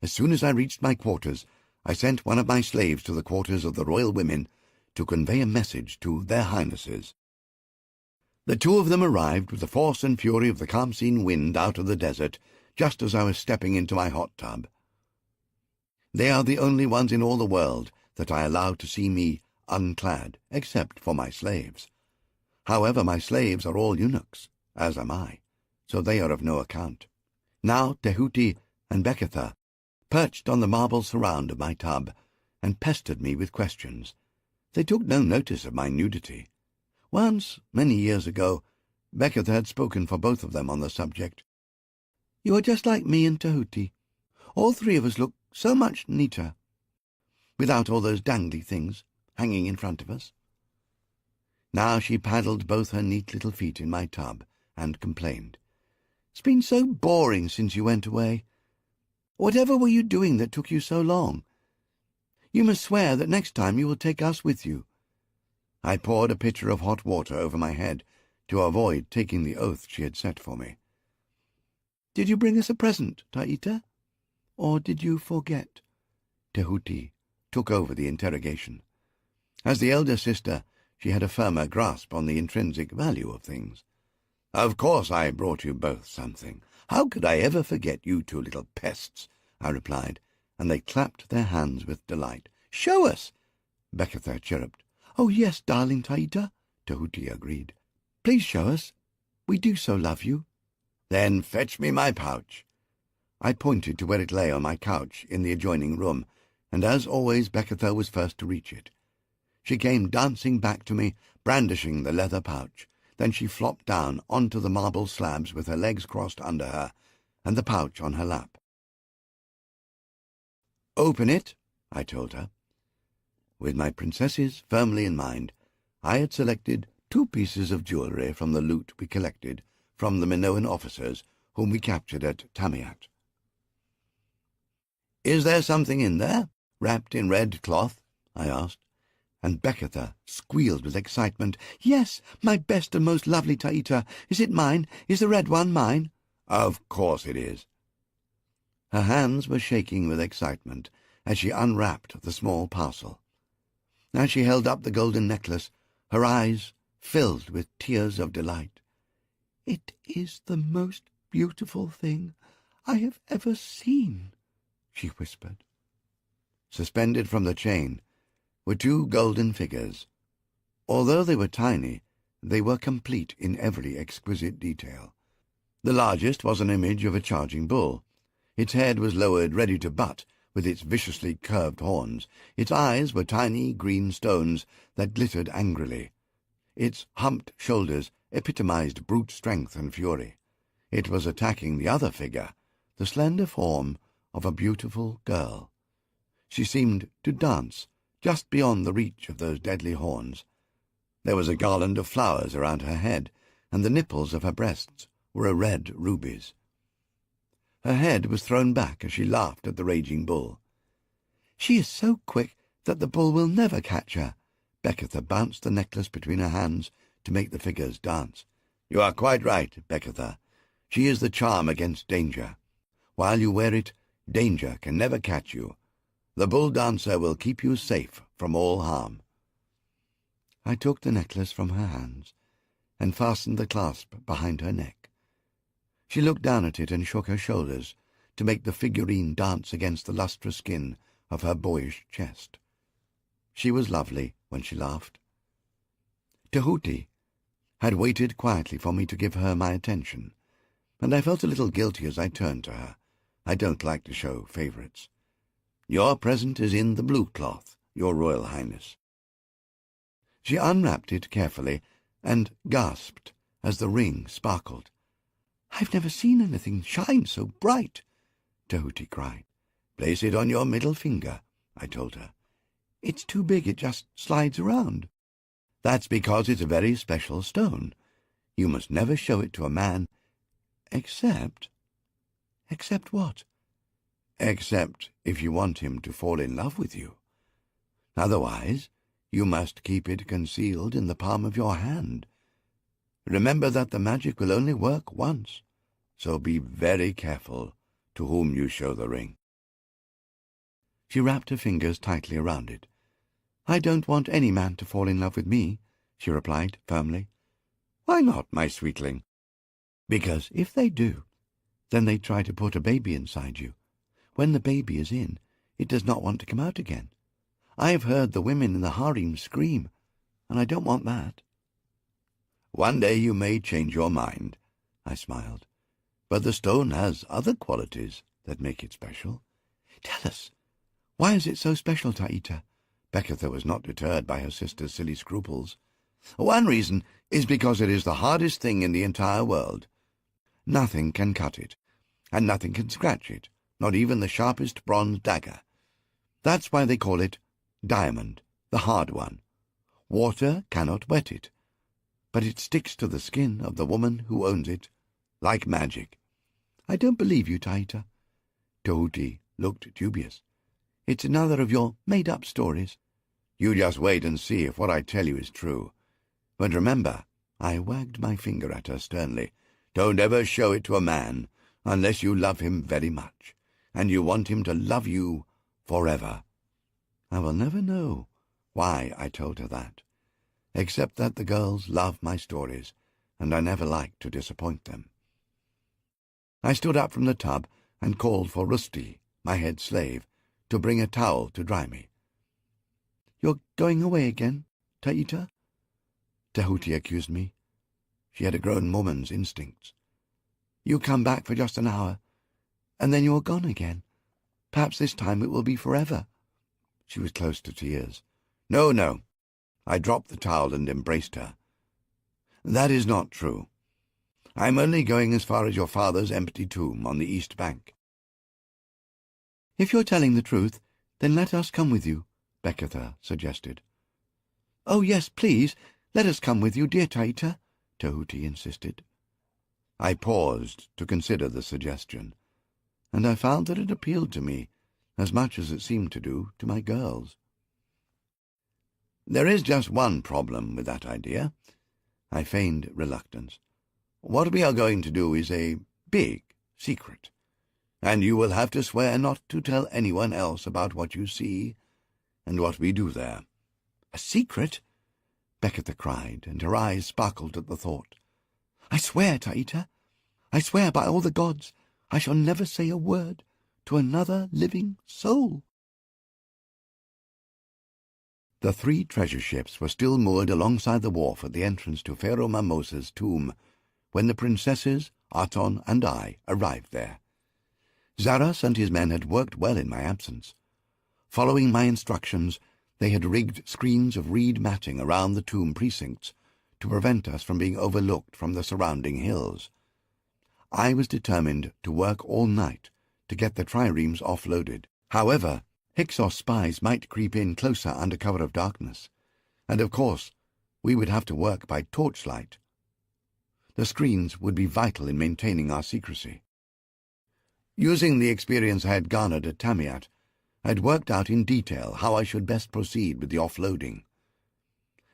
Speaker 1: As soon as I reached my quarters, I sent one of my slaves to the quarters of the royal women to convey a message to their highnesses. The 2 of them arrived with the force and fury of the Khamsin wind out of the desert just as I was stepping into my hot tub. They are the only ones in all the world that I allow to see me unclad, except for my slaves. However, my slaves are all eunuchs, as am I, so they are of no account. Now Tehuti and Beketha perched on the marble surround of my tub and pestered me with questions. They took no notice of my nudity. Once, many years ago, Beketha had spoken for both of them on the subject. "You are just like me and Tehuti. All 3 of us look so much neater, without all those dangly things hanging in front of us." Now she paddled both her neat little feet in my tub and complained. "It's been so boring since you went away. Whatever were you doing that took you so long? You must swear that next time you will take us with you." I poured a pitcher of hot water over my head to avoid taking the oath she had set for me. "Did you bring us a present, Taita? Or did you forget?" Tehuti took over the interrogation. As the elder sister, she had a firmer grasp on the intrinsic value of things. "Of course I brought you both something. How could I ever forget you 2 little pests?" I replied, and they clapped their hands with delight. "Show us!" Beketha chirruped. "Oh, yes, darling Taita," Tehuti agreed. "Please show us. We do so love you." "Then fetch me my pouch." I pointed to where it lay on my couch in the adjoining room, and as always Beketha was first to reach it. She came dancing back to me, brandishing the leather pouch. Then she flopped down onto the marble slabs with her legs crossed under her and the pouch on her lap. "Open it," I told her. With my princesses firmly in mind, I had selected 2 pieces of jewellery from the loot we collected from the Minoan officers whom we captured at Tamiat. "Is there something in there, wrapped in red cloth?" I asked, and Beketha squealed with excitement. "Yes, my best and most lovely Taita. Is it mine? Is the red one mine?" "Of course it is." Her hands were shaking with excitement as she unwrapped the small parcel. As she held up the golden necklace, her eyes filled with tears of delight. "It is the most beautiful thing I have ever seen," she whispered. Suspended from the chain were 2 golden figures. Although they were tiny, they were complete in every exquisite detail. The largest was an image of a charging bull. Its head was lowered ready to butt with its viciously curved horns. Its eyes were tiny green stones that glittered angrily. Its humped shoulders epitomized brute strength and fury. It was attacking the other figure, the slender form of a beautiful girl. She seemed to dance just beyond the reach of those deadly horns. There was a garland of flowers around her head, and the nipples of her breasts were a red rubies. Her head was thrown back as she laughed at the raging bull. "She is so quick that the bull will never catch her." Beketha bounced the necklace between her hands to make the figures dance. "You are quite right, Beketha. She is the charm against danger. While you wear it, danger can never catch you. The bull dancer will keep you safe from all harm." I took the necklace from her hands and fastened the clasp behind her neck. She looked down at it and shook her shoulders to make the figurine dance against the lustrous skin of her boyish chest. She was lovely when she laughed. Tahuti had waited quietly for me to give her my attention, and I felt a little guilty as I turned to her. I don't like to show favourites. "Your present is in the blue cloth, Your Royal Highness." She unwrapped it carefully and gasped as the ring sparkled. "I've never seen anything shine so bright," Tahuti cried. "Place it on your middle finger," I told her. "It's too big, it just slides around." "That's because it's a very special stone. You must never show it to a man, except—" "Except what?" "Except if you want him to fall in love with you. Otherwise, you must keep it concealed in the palm of your hand. Remember that the magic will only work once, so be very careful to whom you show the ring." She wrapped her fingers tightly around it. "I don't want any man to fall in love with me," she replied firmly. "Why not, my sweetling?" "Because if they do, then they try to put a baby inside you. When the baby is in, it does not want to come out again. I have heard the women in the harem scream, and I don't want that." "One day you may change your mind," I smiled. "But the stone has other qualities that make it special." "Tell us, why is it so special, Taita?" Bekatha was not deterred by her sister's silly scruples. "One reason is because it is the hardest thing in the entire world. Nothing can cut it, and nothing can scratch it, not even the sharpest bronze dagger. That's why they call it diamond, the hard one. Water cannot wet it, but it sticks to the skin of the woman who owns it, like magic." "I don't believe you, Taita." Tahuti looked dubious. "It's another of your made-up stories." "You just wait and see if what I tell you is true. But remember," I wagged my finger at her sternly, "don't ever show it to a man unless you love him very much, and you want him to love you forever." I will never know why I told her that, except that the girls love my stories, and I never like to disappoint them. I stood up from the tub and called for Rusty, my head slave, to bring a towel to dry me. "You're going away again, Taita?" Tahuti accused me. She had a grown woman's instincts. "You come back for just an hour, and then you're gone again. Perhaps this time it will be forever." She was close to tears. "No, no." I dropped the towel and embraced her. "That is not true. I'm only going as far as your father's empty tomb on the east bank." "If you're telling the truth, then let us come with you," Bekatha suggested. "Oh, yes, please, let us come with you, dear Taita," Tahuti insisted. I paused to consider the suggestion, and I found that it appealed to me as much as it seemed to do to my girls. "There is just one problem with that idea." I feigned reluctance. "What we are going to do is a big secret, and you will have to swear not to tell anyone else about what you see and what we do there." "A secret?" Bekatha cried, and her eyes sparkled at the thought. "I swear, Taita, I swear by all the gods, I shall never say a word to another living soul." The 3 treasure ships were still moored alongside the wharf at the entrance to Pharaoh Mamosa's tomb when the princesses, Aton, and I arrived there. Zaras and his men had worked well in my absence. Following my instructions, they had rigged screens of reed matting around the tomb precincts to prevent us from being overlooked from the surrounding hills. I was determined to work all night to get the triremes offloaded. However, Hyksos spies might creep in closer under cover of darkness, and of course we would have to work by torchlight. The screens would be vital in maintaining our secrecy. Using the experience I had garnered at Tamiat, I had worked out in detail how I should best proceed with the offloading.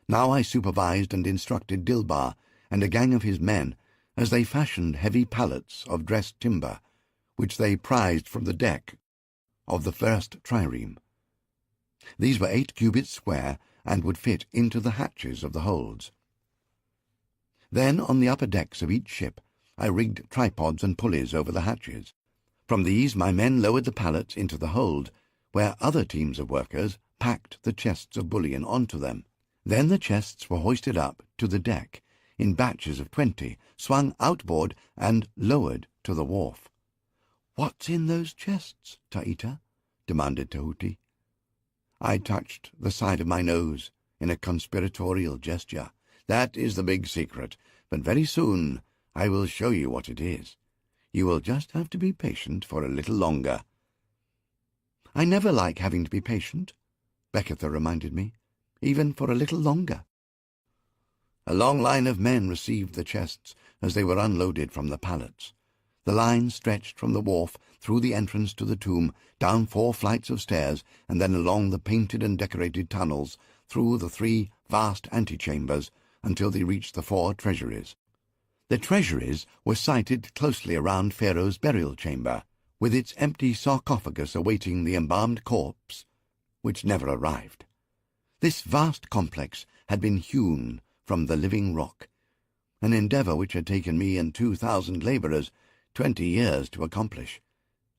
Speaker 1: Now I supervised and instructed Dilbar and a gang of his men as they fashioned heavy pallets of dressed timber, which they prized from the deck of the first trireme. These were 8 cubits square and would fit into the hatches of the holds. Then, on the upper decks of each ship, I rigged tripods and pulleys over the hatches. From these my men lowered the pallets into the hold, where other teams of workers packed the chests of bullion onto them. Then the chests were hoisted up to the deck in batches of 20, swung outboard and lowered to the wharf. "What's in those chests, Taita?" demanded Tahuti. I touched the side of my nose in a conspiratorial gesture. "That is the big secret, but very soon I will show you what it is. You will just have to be patient for a little longer." "I never like having to be patient," Becketha reminded me, "even for a little longer." A long line of men received the chests as they were unloaded from the pallets. The line stretched from the wharf through the entrance to the tomb, down 4 flights of stairs, and then along the painted and decorated tunnels, through the 3 vast antechambers, until they reached the 4 treasuries. The treasuries were sited closely around Pharaoh's burial chamber, with its empty sarcophagus awaiting the embalmed corpse, which never arrived. This vast complex had been hewn from the living rock, an endeavour which had taken me and 2,000 labourers 20 years to accomplish,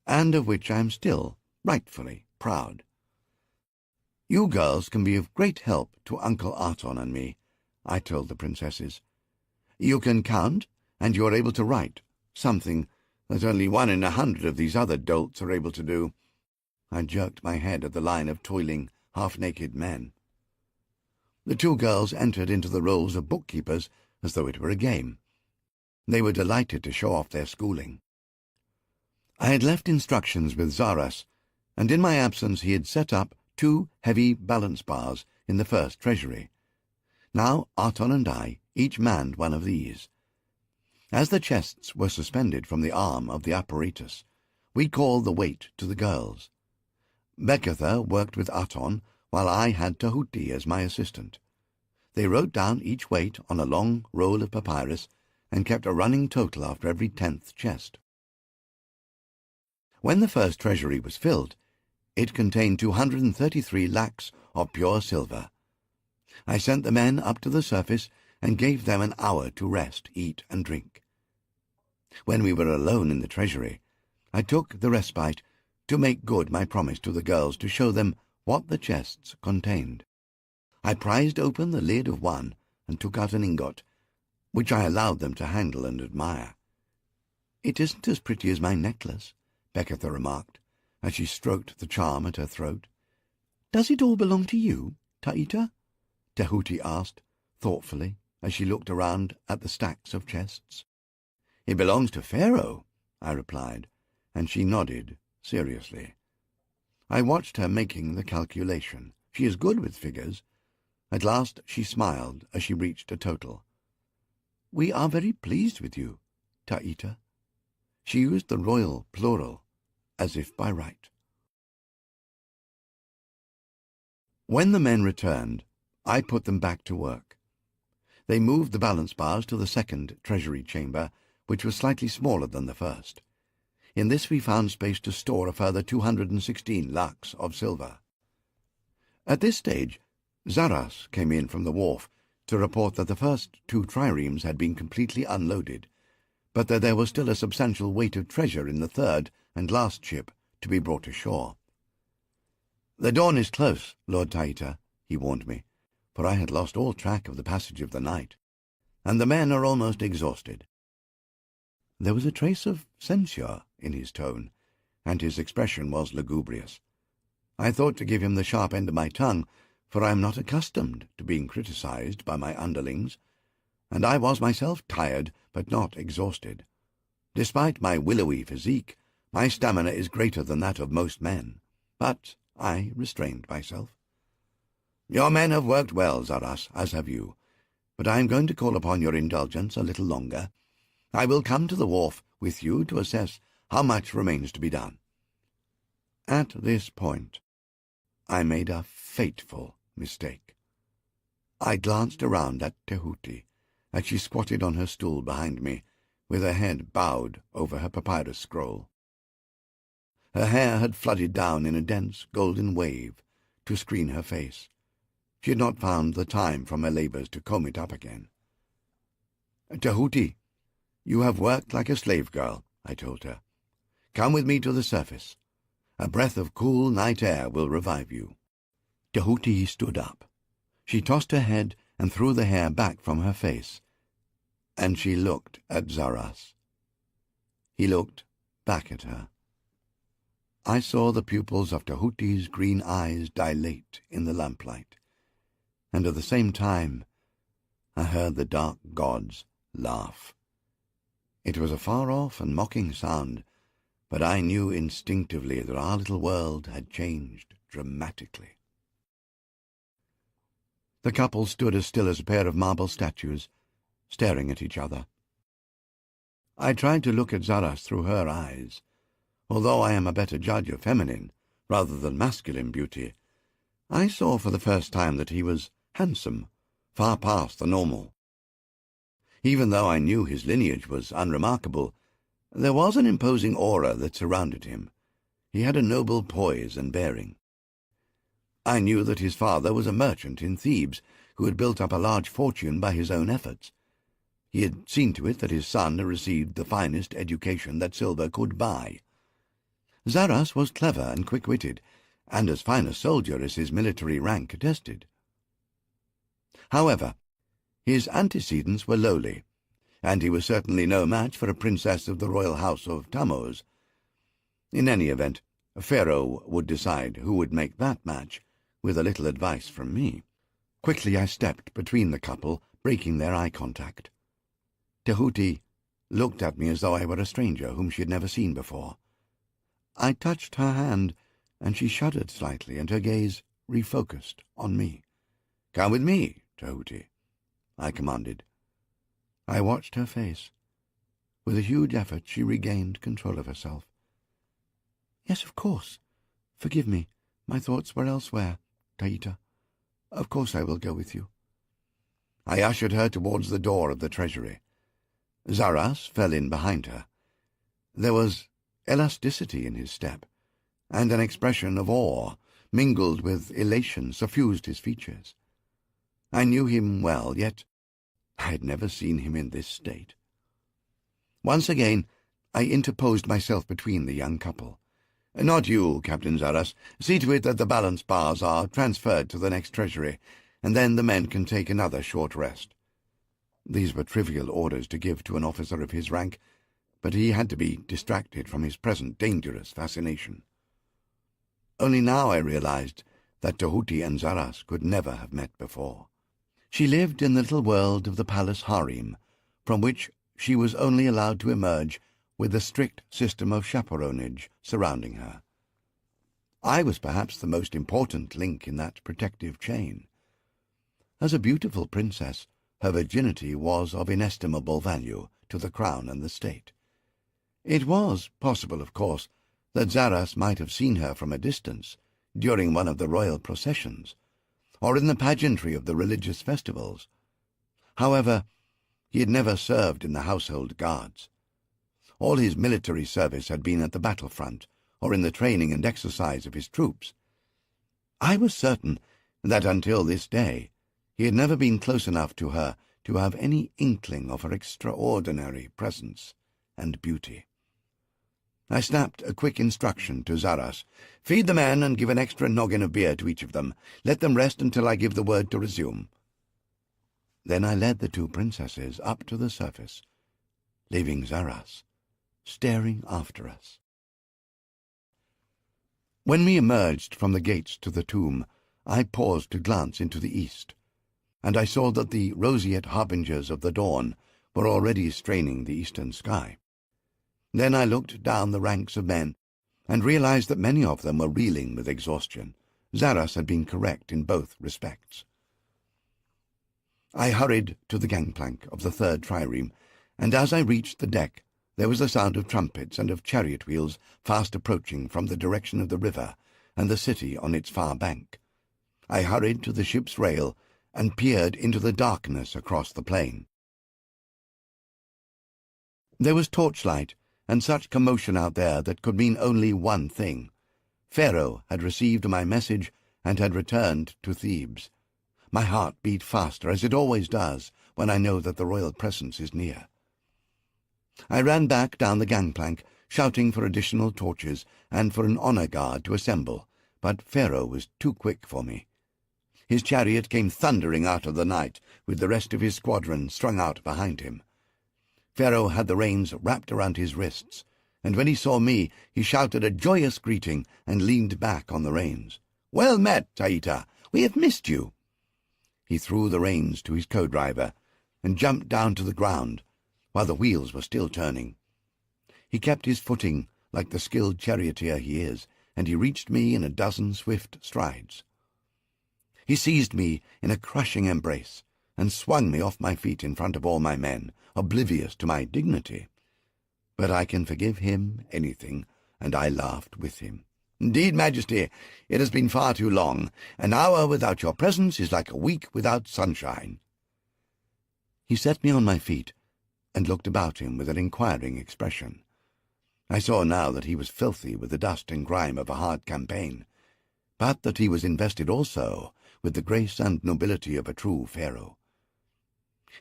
Speaker 1: and of which I am still rightfully proud. "You girls can be of great help to Uncle Arton and me," I told the princesses. "You can count, and you are able to write, something that only 1 in 100 of these other dolts are able to do." I jerked my head at the line of toiling, half-naked men. The 2 girls entered into the roles of bookkeepers as though it were a game. They were delighted to show off their schooling. I had left instructions with Zaras, and in my absence he had set up 2 heavy balance bars in the first treasury. Now Arton and I each manned one of these. As the chests were suspended from the arm of the apparatus, we called the weight to the girls. Becketha worked with Arton, while I had Tahuti as my assistant. They wrote down each weight on a long roll of papyrus and kept a running total after every 10th chest. When the first treasury was filled, it contained 233 lakhs of pure silver. I sent the men up to the surface and gave them an hour to rest, eat, and drink. When we were alone in the treasury, I took the respite to make good my promise to the girls to show them what the chests contained. I prized open the lid of one and took out an ingot, which I allowed them to handle and admire. "It isn't as pretty as my necklace," Becketha remarked, as she stroked the charm at her throat. "Does it all belong to you, Taita?" Tahuti asked, thoughtfully, as she looked around at the stacks of chests. "It belongs to Pharaoh," I replied, and she nodded seriously. I watched her making the calculation. She is good with figures. At last she smiled as she reached a total. "We are very pleased with you, Taita." She used the royal plural, as if by right. When the men returned, I put them back to work. They moved the balance bars to the second treasury chamber, which was slightly smaller than the first. In this we found space to store a further 216 lakhs of silver. At this stage, Zaras came in from the wharf to report that the first 2 triremes had been completely unloaded, but that there was still a substantial weight of treasure in the third and last ship to be brought ashore. "The dawn is close, Lord Taita," he warned me, for I had lost all track of the passage of the night, "and the men are almost exhausted." There was a trace of censure in his tone, and his expression was lugubrious. I thought to give him the sharp end of my tongue, for I am not accustomed to being criticized by my underlings, and I was myself tired but not exhausted. Despite my willowy physique, my stamina is greater than that of most men, but I restrained myself. "Your men have worked well, Zaras, as have you, but I am going to call upon your indulgence a little longer. I will come to the wharf with you to assess how much remains to be done." At this point, I made a fateful mistake. I glanced around at Tahuti as she squatted on her stool behind me, with her head bowed over her papyrus scroll. Her hair had flooded down in a dense golden wave to screen her face, She had not found the time from her labours to comb it up again. "Tahuti, you have worked like a slave girl," I told her. "Come with me to the surface. A breath of cool night air will revive you." Tahuti stood up. She tossed her head and threw the hair back from her face, and she looked at Zaras. He looked back at her. I saw the pupils of Tahuti's green eyes dilate in the lamplight, and at the same time I heard the dark gods laugh. It was a far-off and mocking sound, but I knew instinctively that our little world had changed dramatically. The couple stood as still as a pair of marble statues, staring at each other. I tried to look at Zaras through her eyes. Although I am a better judge of feminine rather than masculine beauty, I saw for the first time that he was handsome, far past the normal. Even though I knew his lineage was unremarkable, there was an imposing aura that surrounded him. He had a noble poise and bearing. I knew that his father was a merchant in Thebes who had built up a large fortune by his own efforts. He had seen to it that his son had received the finest education that silver could buy. Zaras was clever and quick-witted, and as fine a soldier as his military rank attested. However, his antecedents were lowly, and he was certainly no match for a princess of the royal house of Tammuz. In any event, a pharaoh would decide who would make that match, with a little advice from me. Quickly I stepped between the couple, breaking their eye contact. Tahuti looked at me as though I were a stranger whom she had never seen before. I touched her hand, and she shuddered slightly, and her gaze refocused on me. "Come with me, Tahuti," I commanded. I watched her face. With a huge effort she regained control of herself. "Yes, of course. Forgive me. My thoughts were elsewhere, Taita. Of course I will go with you." I ushered her towards the door of the treasury. Zaras fell in behind her. There was elasticity in his step, and an expression of awe, mingled with elation, suffused his features. I knew him well, yet I had never seen him in this state. Once again I interposed myself between the young couple. "Not you, Captain Zaras. See to it that the balance bars are transferred to the next treasury, and then the men can take another short rest." These were trivial orders to give to an officer of his rank, but he had to be distracted from his present dangerous fascination. Only now I realized that Tahuti and Zaras could never have met before. She lived in the little world of the palace harem, from which she was only allowed to emerge with a strict system of chaperonage surrounding her. I was perhaps the most important link in that protective chain. As a beautiful princess, her virginity was of inestimable value to the crown and the state. It was possible, of course, that Zaras might have seen her from a distance during one of the royal processions, or in the pageantry of the religious festivals. However, he had never served in the household guards. All his military service had been at the battlefront, or in the training and exercise of his troops. I was certain that until this day he had never been close enough to her to have any inkling of her extraordinary presence and beauty. I snapped a quick instruction to Zaras. "Feed the men and give an extra noggin of beer to each of them. Let them rest until I give the word to resume." Then I led the two princesses up to the surface, leaving Zaras staring after us. When we emerged from the gates to the tomb, I paused to glance into the east, and I saw that the roseate harbingers of the dawn were already straining the eastern sky. Then I looked down the ranks of men and realized that many of them were reeling with exhaustion. Zaras had been correct in both respects. I hurried to the gangplank of the third trireme, and as I reached the deck there was the sound of trumpets and of chariot wheels fast approaching from the direction of the river and the city on its far bank. I hurried to the ship's rail and peered into the darkness across the plain. There was torchlight and such commotion out there that could mean only one thing. Pharaoh had received my message and had returned to Thebes. My heart beat faster, as it always does when I know that the royal presence is near. I ran back down the gangplank, shouting for additional torches and for an honor guard to assemble, but Pharaoh was too quick for me. His chariot came thundering out of the night, with the rest of his squadron strung out behind him. Pharaoh had the reins wrapped around his wrists, and when he saw me, he shouted a joyous greeting and leaned back on the reins. "Well met, Taita! We have missed you!" He threw the reins to his co-driver and jumped down to the ground, while the wheels were still turning. He kept his footing like the skilled charioteer he is, and he reached me in a dozen swift strides. He seized me in a crushing embrace and swung me off my feet in front of all my men, oblivious to my dignity. But I can forgive him anything, and I laughed with him. "Indeed, Majesty, it has been far too long. An hour without your presence is like a week without sunshine." He set me on my feet and looked about him with an inquiring expression. I saw now that he was filthy with the dust and grime of a hard campaign, but that he was invested also with the grace and nobility of a true pharaoh.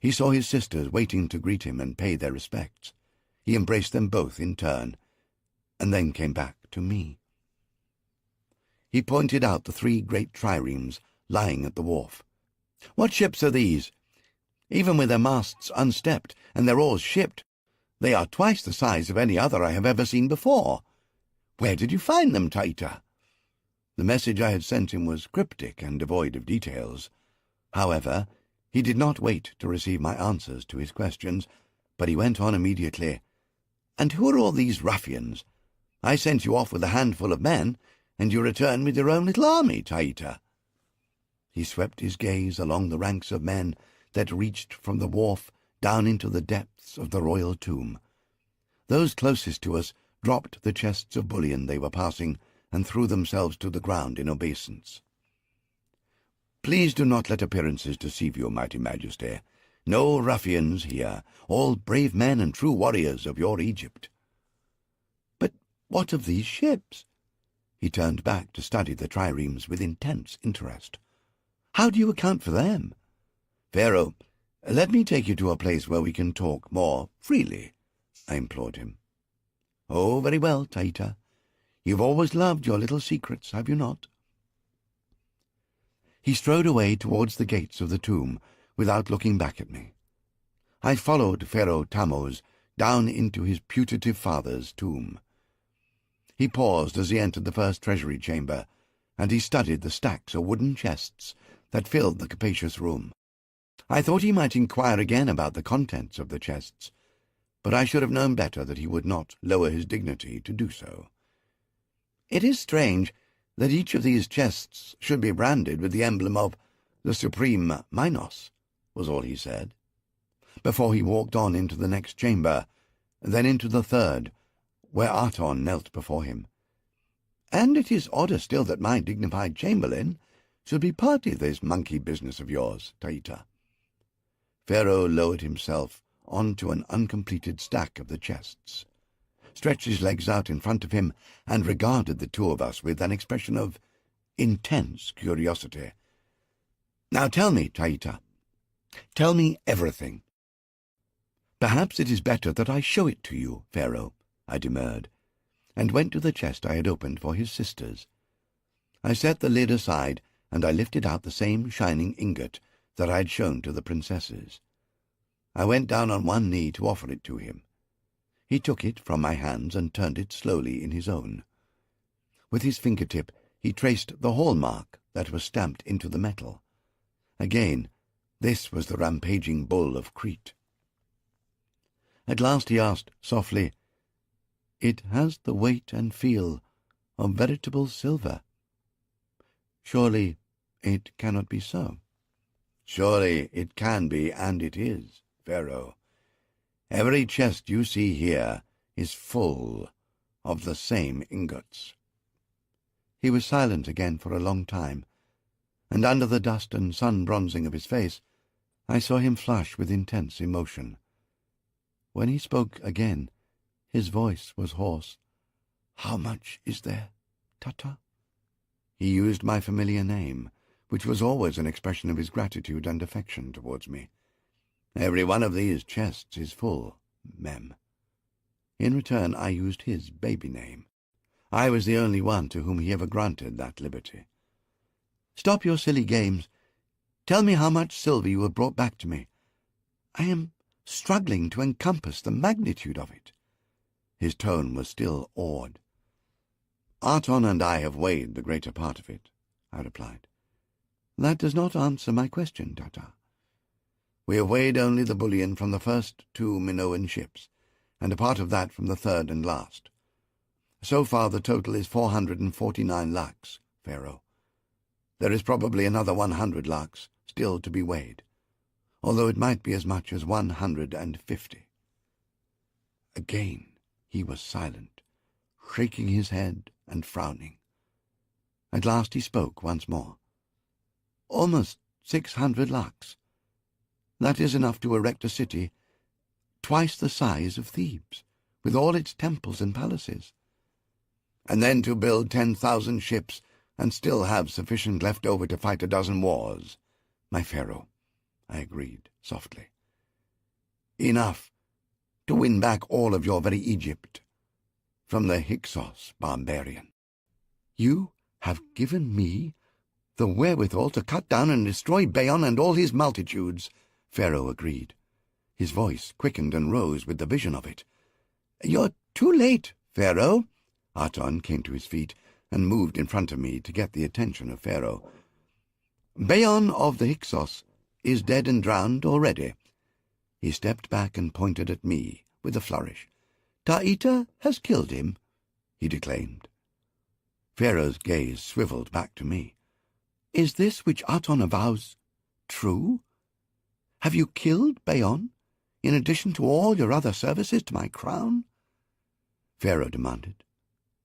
Speaker 1: He saw his sisters waiting to greet him and pay their respects. He embraced them both in turn, and then came back to me. He pointed out the 3 great triremes lying at the wharf. "What ships are these? Even with their masts unstepped and their oars shipped, they are twice the size of any other I have ever seen before. Where did you find them, Taita?" The message I had sent him was cryptic and devoid of details. However, he did not wait to receive my answers to his questions, but he went on immediately. "And who are all these ruffians? I sent you off with a handful of men, and you return with your own little army, Taita." He swept his gaze along the ranks of men that reached from the wharf down into the depths of the royal tomb. Those closest to us dropped the chests of bullion they were passing and threw themselves to the ground in obeisance. "Please do not let appearances deceive you, mighty Majesty. No ruffians here, all brave men and true warriors of your Egypt." "But what of these ships?" He turned back to study the triremes with intense interest. "How do you account for them?" "Pharaoh, let me take you to a place where we can talk more freely," I implored him. "Oh, very well, Taita. You've always loved your little secrets, have you not?" He strode away towards the gates of the tomb without looking back at me. I followed Pharaoh Tammuz down into his putative father's tomb. He paused as he entered the first treasury chamber, and he studied the stacks of wooden chests that filled the capacious room. I thought he might inquire again about the contents of the chests, but I should have known better that he would not lower his dignity to do so. "It is strange that each of these chests should be branded with the emblem of the Supreme Minos," was all he said, before he walked on into the next chamber, then into the third, where Aton knelt before him. "And it is odder still that my dignified chamberlain should be party to this monkey business of yours, Taita." Pharaoh lowered himself onto an uncompleted stack of the chests, stretched his legs out in front of him, and regarded the 2 of us with an expression of intense curiosity. "Now tell me, Taita. Tell me everything." "Perhaps it is better that I show it to you, Pharaoh," I demurred, and went to the chest I had opened for his sisters. I set the lid aside, and I lifted out the same shining ingot that I had shown to the princesses. I went down on one knee to offer it to him. He took it from my hands and turned it slowly in his own. With his fingertip he traced the hallmark that was stamped into the metal. Again, this was the rampaging bull of Crete. At last he asked softly, "It has the weight and feel of veritable silver. Surely it cannot be so?" "Surely it can be, and it is, Pharaoh. Every chest you see here is full of the same ingots." He was silent again for a long time, and under the dust and sun-bronzing of his face I saw him flush with intense emotion. When he spoke again, his voice was hoarse. "How much is there, Tata?" He used my familiar name, which was always an expression of his gratitude and affection towards me. "Every one of these chests is full, Mem." In return, I used his baby name. I was the only one to whom he ever granted that liberty. "Stop your silly games. Tell me how much silver you have brought back to me. I am struggling to encompass the magnitude of it." His tone was still awed. "Arton and I have weighed the greater part of it," I replied. "That does not answer my question, Taita." "We have weighed only the bullion from the first 2 Minoan ships, and a part of that from the third and last. So far the total is 449 lakhs, Pharaoh. There is probably another 100 lakhs still to be weighed, although it might be as much as 150. Again he was silent, shaking his head and frowning. At last he spoke once more. "Almost 600 lakhs. That is enough to erect a city twice the size of Thebes, with all its temples and palaces. And then to build 10,000 ships and still have sufficient left over to fight a dozen wars, my Pharaoh," I agreed softly. "Enough to win back all of your very Egypt from the Hyksos barbarian." "You have given me the wherewithal to cut down and destroy Bayon and all his multitudes," Pharaoh agreed. His voice quickened and rose with the vision of it. "You're too late, Pharaoh." Arton came to his feet and moved in front of me to get the attention of Pharaoh. "Bayon of the Hyksos is dead and drowned already." He stepped back and pointed at me with a flourish. "Taita has killed him," he declaimed. Pharaoh's gaze swiveled back to me. "Is this which Arton avows true? Have you killed Bayon, in addition to all your other services to my crown?" Pharaoh demanded.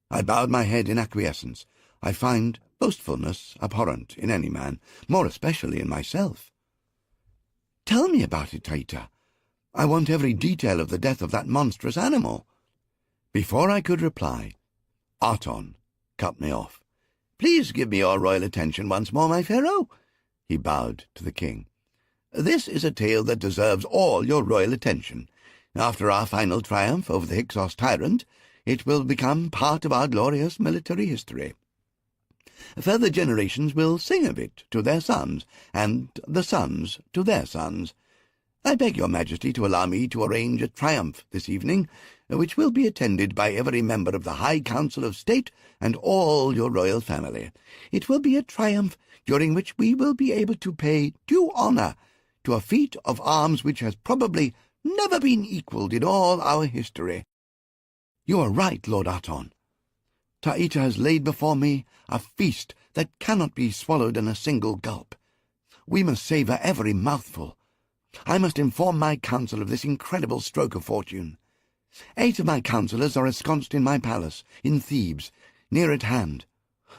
Speaker 1: I bowed my head in acquiescence. I find boastfulness abhorrent in any man, more especially in myself. "Tell me about it, Taita. I want every detail of the death of that monstrous animal." Before I could reply, Arton cut me off. "Please give me your royal attention once more, my Pharaoh." He bowed to the king. "This is a tale that deserves all your royal attention. After our final triumph over the Hyksos tyrant, it will become part of our glorious military history. Further generations will sing of it to their sons, and the sons to their sons. I beg your majesty to allow me to arrange a triumph this evening, which will be attended by every member of the High Council of State and all your royal family. It will be a triumph during which we will be able to pay due honor to a feat of arms which has probably never been equaled in all our history." "You are right, Lord Arton. Taita has laid before me a feast that cannot be swallowed in a single gulp. We must savour every mouthful. I must inform my council of this incredible stroke of fortune. 8 of my councillors are ensconced in my palace, in Thebes, near at hand.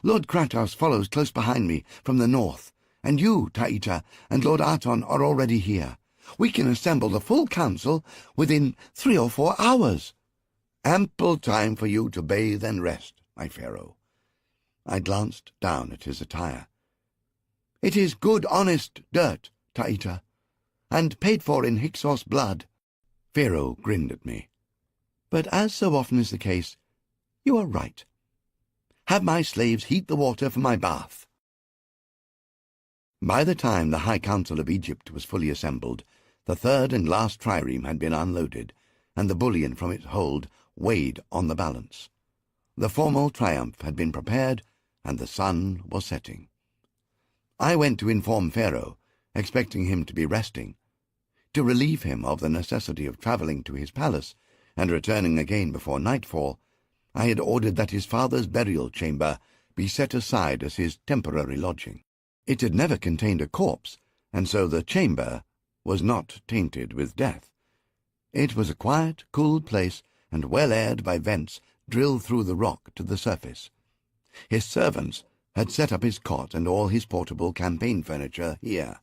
Speaker 1: Lord Kratos follows close behind me from the north, and you, Taita, and Lord Arton are already here. We can assemble the full council within 3 or 4 hours. Ample time for you to bathe and rest, my Pharaoh." I glanced down at his attire. "It is good, honest dirt, Taita, and paid for in Hyksos blood." Pharaoh grinned at me. "But as so often is the case, you are right. Have my slaves heat the water for my bath." By the time the High Council of Egypt was fully assembled, the third and last trireme had been unloaded, and the bullion from its hold weighed on the balance. The formal triumph had been prepared, and the sun was setting. I went to inform Pharaoh, expecting him to be resting. To relieve him of the necessity of travelling to his palace and returning again before nightfall, I had ordered that his father's burial chamber be set aside as his temporary lodging. It had never contained a corpse, and so the chamber was not tainted with death. It was a quiet, cool place, and well aired by vents drilled through the rock to the surface. His servants had set up his cot and all his portable campaign furniture here.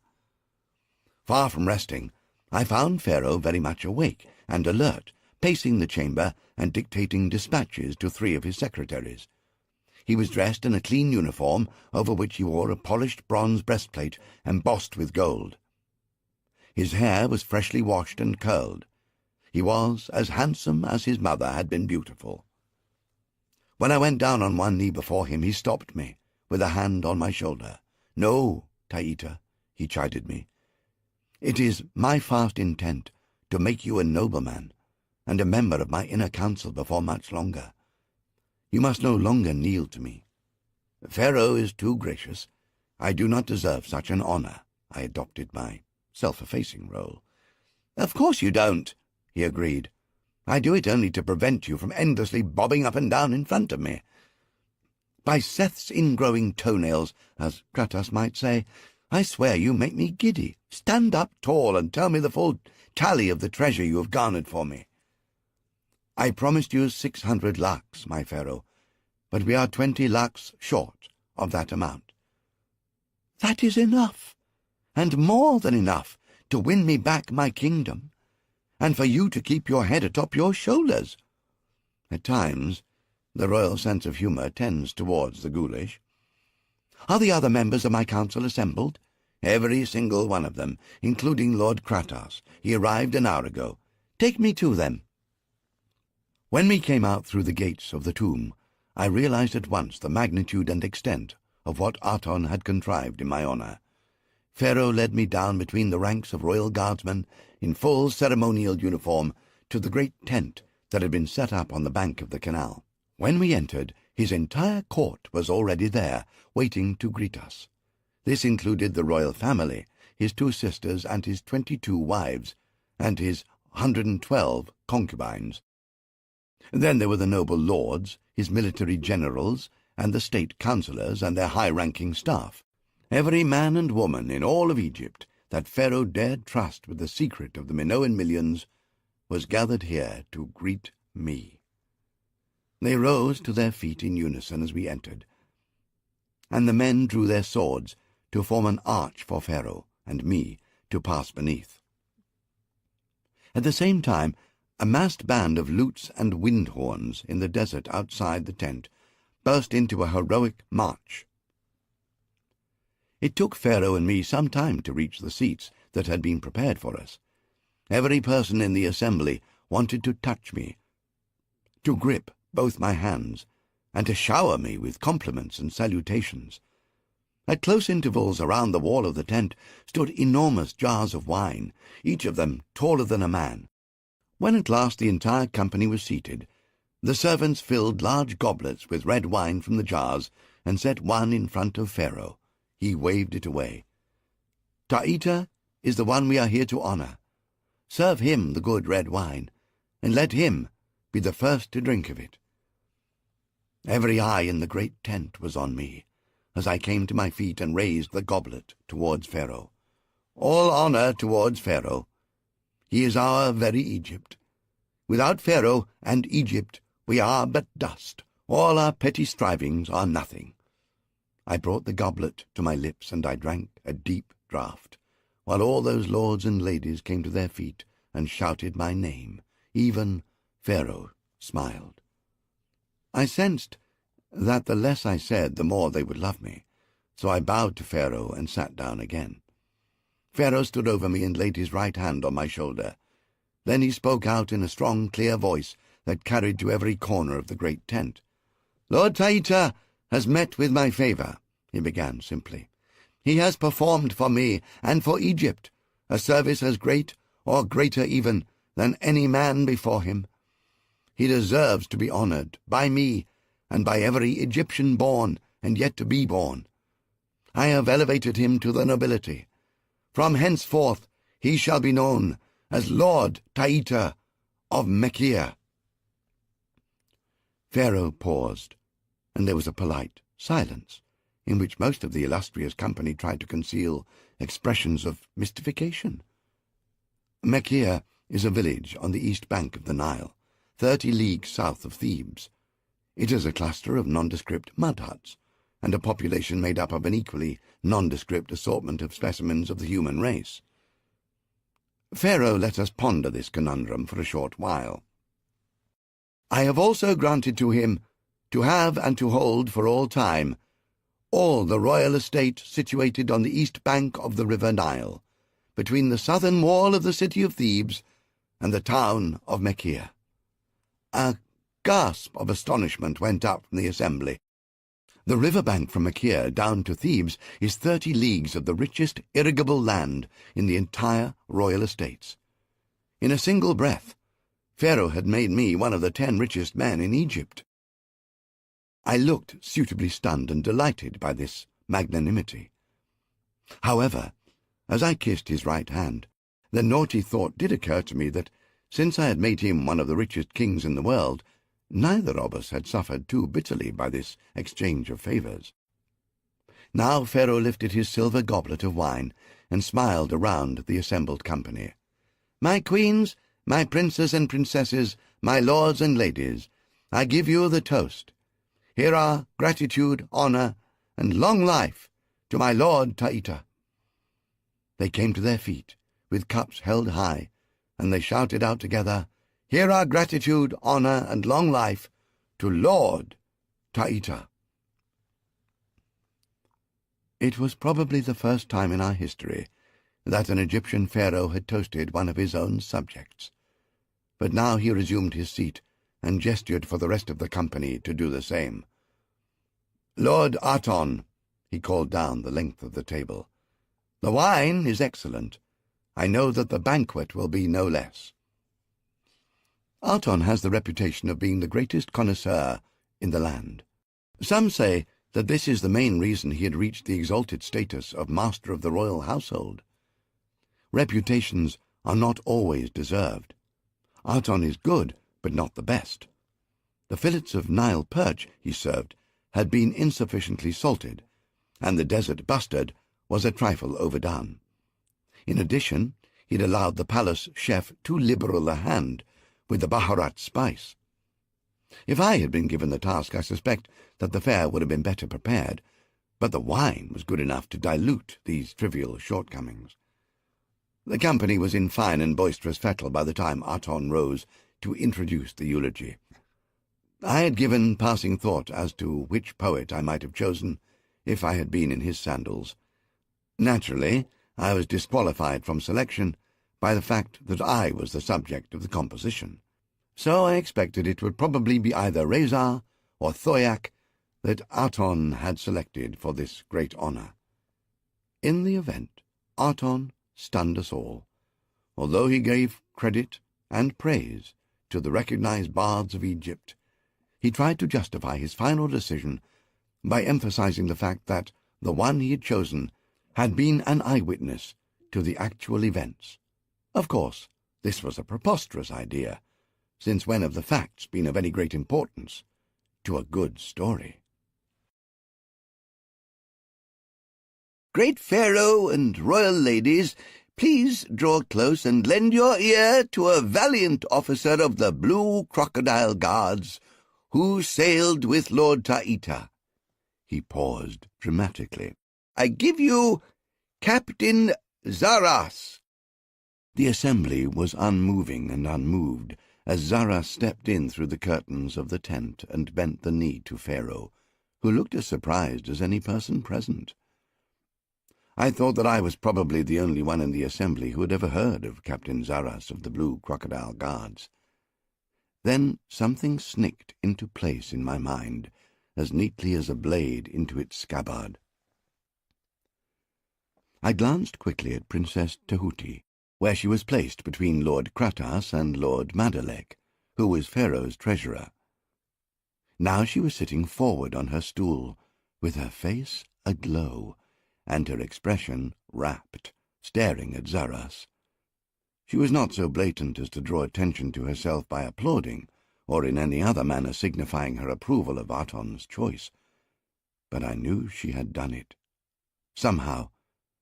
Speaker 1: Far from resting, I found Pharaoh very much awake and alert, pacing the chamber and dictating dispatches to 3 of his secretaries. He was dressed in a clean uniform, over which he wore a polished bronze breastplate embossed with gold. His hair was freshly washed and curled. He was as handsome as his mother had been beautiful. When I went down on one knee before him, he stopped me, with a hand on my shoulder. "No, Taita," he chided me. "It is my fast intent to make you a nobleman, and a member of my inner council before much longer. You must no longer kneel to me. Pharaoh is too gracious. I do not deserve such an honor." I adopted my self-effacing role. "Of course you don't," he agreed. "I do it only to prevent you from endlessly bobbing up and down in front of me. By Seth's ingrowing toenails, as Kratos might say, I swear you make me giddy. Stand up tall and tell me the full tally of the treasure you have garnered for me." "I promised you 600 lakhs, my pharaoh, but we are 20 lakhs short of that amount." "That is enough, and more than enough, to win me back my kingdom, and for you to keep your head atop your shoulders." At times, the royal sense of humour tends towards the ghoulish. "Are the other members of my council assembled?" "Every single one of them, including Lord Kratos. He arrived an hour ago. Take me to them." When we came out through the gates of the tomb, I realized at once the magnitude and extent of what Aton had contrived in my honor. Pharaoh led me down between the ranks of royal guardsmen in full ceremonial uniform to the great tent that had been set up on the bank of the canal. When we entered, his entire court was already there, waiting to greet us. This included the royal family, his 2 sisters and his 22 wives, and his 112 concubines. Then there were the noble lords, his military generals, and the state councillors and their high-ranking staff. Every man and woman in all of Egypt that Pharaoh dared trust with the secret of the Minoan millions was gathered here to greet me. They rose to their feet in unison as we entered, and the men drew their swords to form an arch for Pharaoh and me to pass beneath. At the same time, a massed band of lutes and wind horns in the desert outside the tent burst into a heroic march. It took Pharaoh and me some time to reach the seats that had been prepared for us. Every person in the assembly wanted to touch me, to grip both my hands, and to shower me with compliments and salutations. At close intervals around the wall of the tent stood enormous jars of wine, each of them taller than a man. When at last the entire company was seated, the servants filled large goblets with red wine from the jars and set one in front of Pharaoh. He waved it away. "Taita is the one we are here to honor. Serve him the good red wine, and let him be the first to drink of it." Every eye in the great tent was on me as I came to my feet and raised the goblet towards Pharaoh. "All honor towards Pharaoh. He is our very Egypt. Without Pharaoh and Egypt we are but dust. All our petty strivings are nothing." I brought the goblet to my lips, and I drank a deep draught, while all those lords and ladies came to their feet and shouted my name. Even Pharaoh smiled. I sensed that the less I said, the more they would love me, so I bowed to Pharaoh and sat down again. Pharaoh stood over me and laid his right hand on my shoulder. Then he spoke out in a strong, clear voice that carried to every corner of the great tent. "Lord Taita has met with my favor," he began simply. "He has performed for me and for Egypt a service as great, or greater even, than any man before him. He deserves to be honored by me and by every Egyptian born and yet to be born. I have elevated him to the nobility. From henceforth he shall be known as Lord Taita of Mekir." Pharaoh paused, and there was a polite silence, in which most of the illustrious company tried to conceal expressions of mystification. Mekir is a village on the east bank of the Nile, 30 leagues south of Thebes. It is a cluster of nondescript mud huts, and a population made up of an equally nondescript assortment of specimens of the human race. Pharaoh let us ponder this conundrum for a short while. "I have also granted to him to have and to hold for all time all the royal estate situated on the east bank of the river Nile, between the southern wall of the city of Thebes and the town of Mekir. A gasp of astonishment went up from the assembly. The river bank from Mekir down to Thebes is 30 leagues of the richest irrigable land in the entire royal estates. In a single breath, Pharaoh had made me one of the 10 richest men in Egypt. I looked suitably stunned and delighted by this magnanimity. However, as I kissed his right hand, the naughty thought did occur to me that, since I had made him one of the richest kings in the world, neither of us had suffered too bitterly by this exchange of favours. Now Pharaoh lifted his silver goblet of wine and smiled around the assembled company. "My queens, my princes and princesses, my lords and ladies, I give you the toast. Here are gratitude, honour, and long life to my lord Taita." They came to their feet, with cups held high, and they shouted out together, "Here are gratitude, honour, and long life to Lord Taita." It was probably the first time in our history that an Egyptian pharaoh had toasted one of his own subjects. But now he resumed his seat and gestured for the rest of the company to do the same. "Lord Aton," he called down the length of the table, "the wine is excellent. I know that the banquet will be no less." Aton has the reputation of being the greatest connoisseur in the land. Some say that this is the main reason he had reached the exalted status of master of the royal household. Reputations are not always deserved. Aton is good, but not the best. The fillets of Nile perch he served had been insufficiently salted, and the desert bustard was a trifle overdone. In addition, he'd allowed the palace chef too liberal a hand with the Baharat spice. If I had been given the task, I suspect that the fare would have been better prepared, but the wine was good enough to dilute these trivial shortcomings. The company was in fine and boisterous fettle by the time Aton rose to introduce the eulogy. I had given passing thought as to which poet I might have chosen if I had been in his sandals. Naturally, I was disqualified from selection by the fact that I was the subject of the composition, so I expected it would probably be either Reza or Thoyak that Aton had selected for this great honour. In the event, Aton stunned us all, although he gave credit and praise to the recognized bards of Egypt. He tried to justify his final decision by emphasizing the fact that the one he had chosen had been an eyewitness to the actual events. Of course, this was a preposterous idea, since when have the facts been of any great importance to a good story? "Great Pharaoh and royal ladies, please draw close and lend your ear to a valiant officer of the Blue Crocodile Guards who sailed with Lord Taita." He paused dramatically. "I give you Captain Zaras." The assembly was unmoving and unmoved as Zaras stepped in through the curtains of the tent and bent the knee to Pharaoh, who looked as surprised as any person present. I thought that I was probably the only one in the assembly who had ever heard of Captain Zaras of the Blue Crocodile Guards. Then something snicked into place in my mind, as neatly as a blade into its scabbard. I glanced quickly at Princess Tahuti, where she was placed between Lord Kratas and Lord Madalek, who was Pharaoh's treasurer. Now she was sitting forward on her stool, with her face aglow, and her expression rapt, staring at Zaras. She was not so blatant as to draw attention to herself by applauding, or in any other manner signifying her approval of Aton's choice, but I knew she had done it. Somehow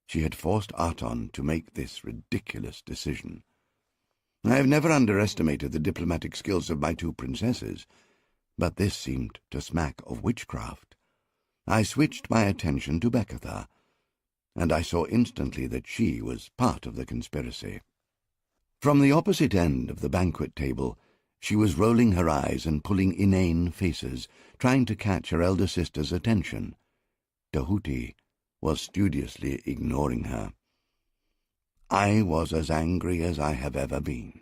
Speaker 1: she had forced Aton to make this ridiculous decision. I have never underestimated the diplomatic skills of my 2 princesses, but this seemed to smack of witchcraft. I switched my attention to Bekatha, and I saw instantly that she was part of the conspiracy. From the opposite end of the banquet table She was rolling her eyes and pulling inane faces, trying to catch her elder sister's attention. Tahuti was studiously ignoring her. I was as angry as I have ever been,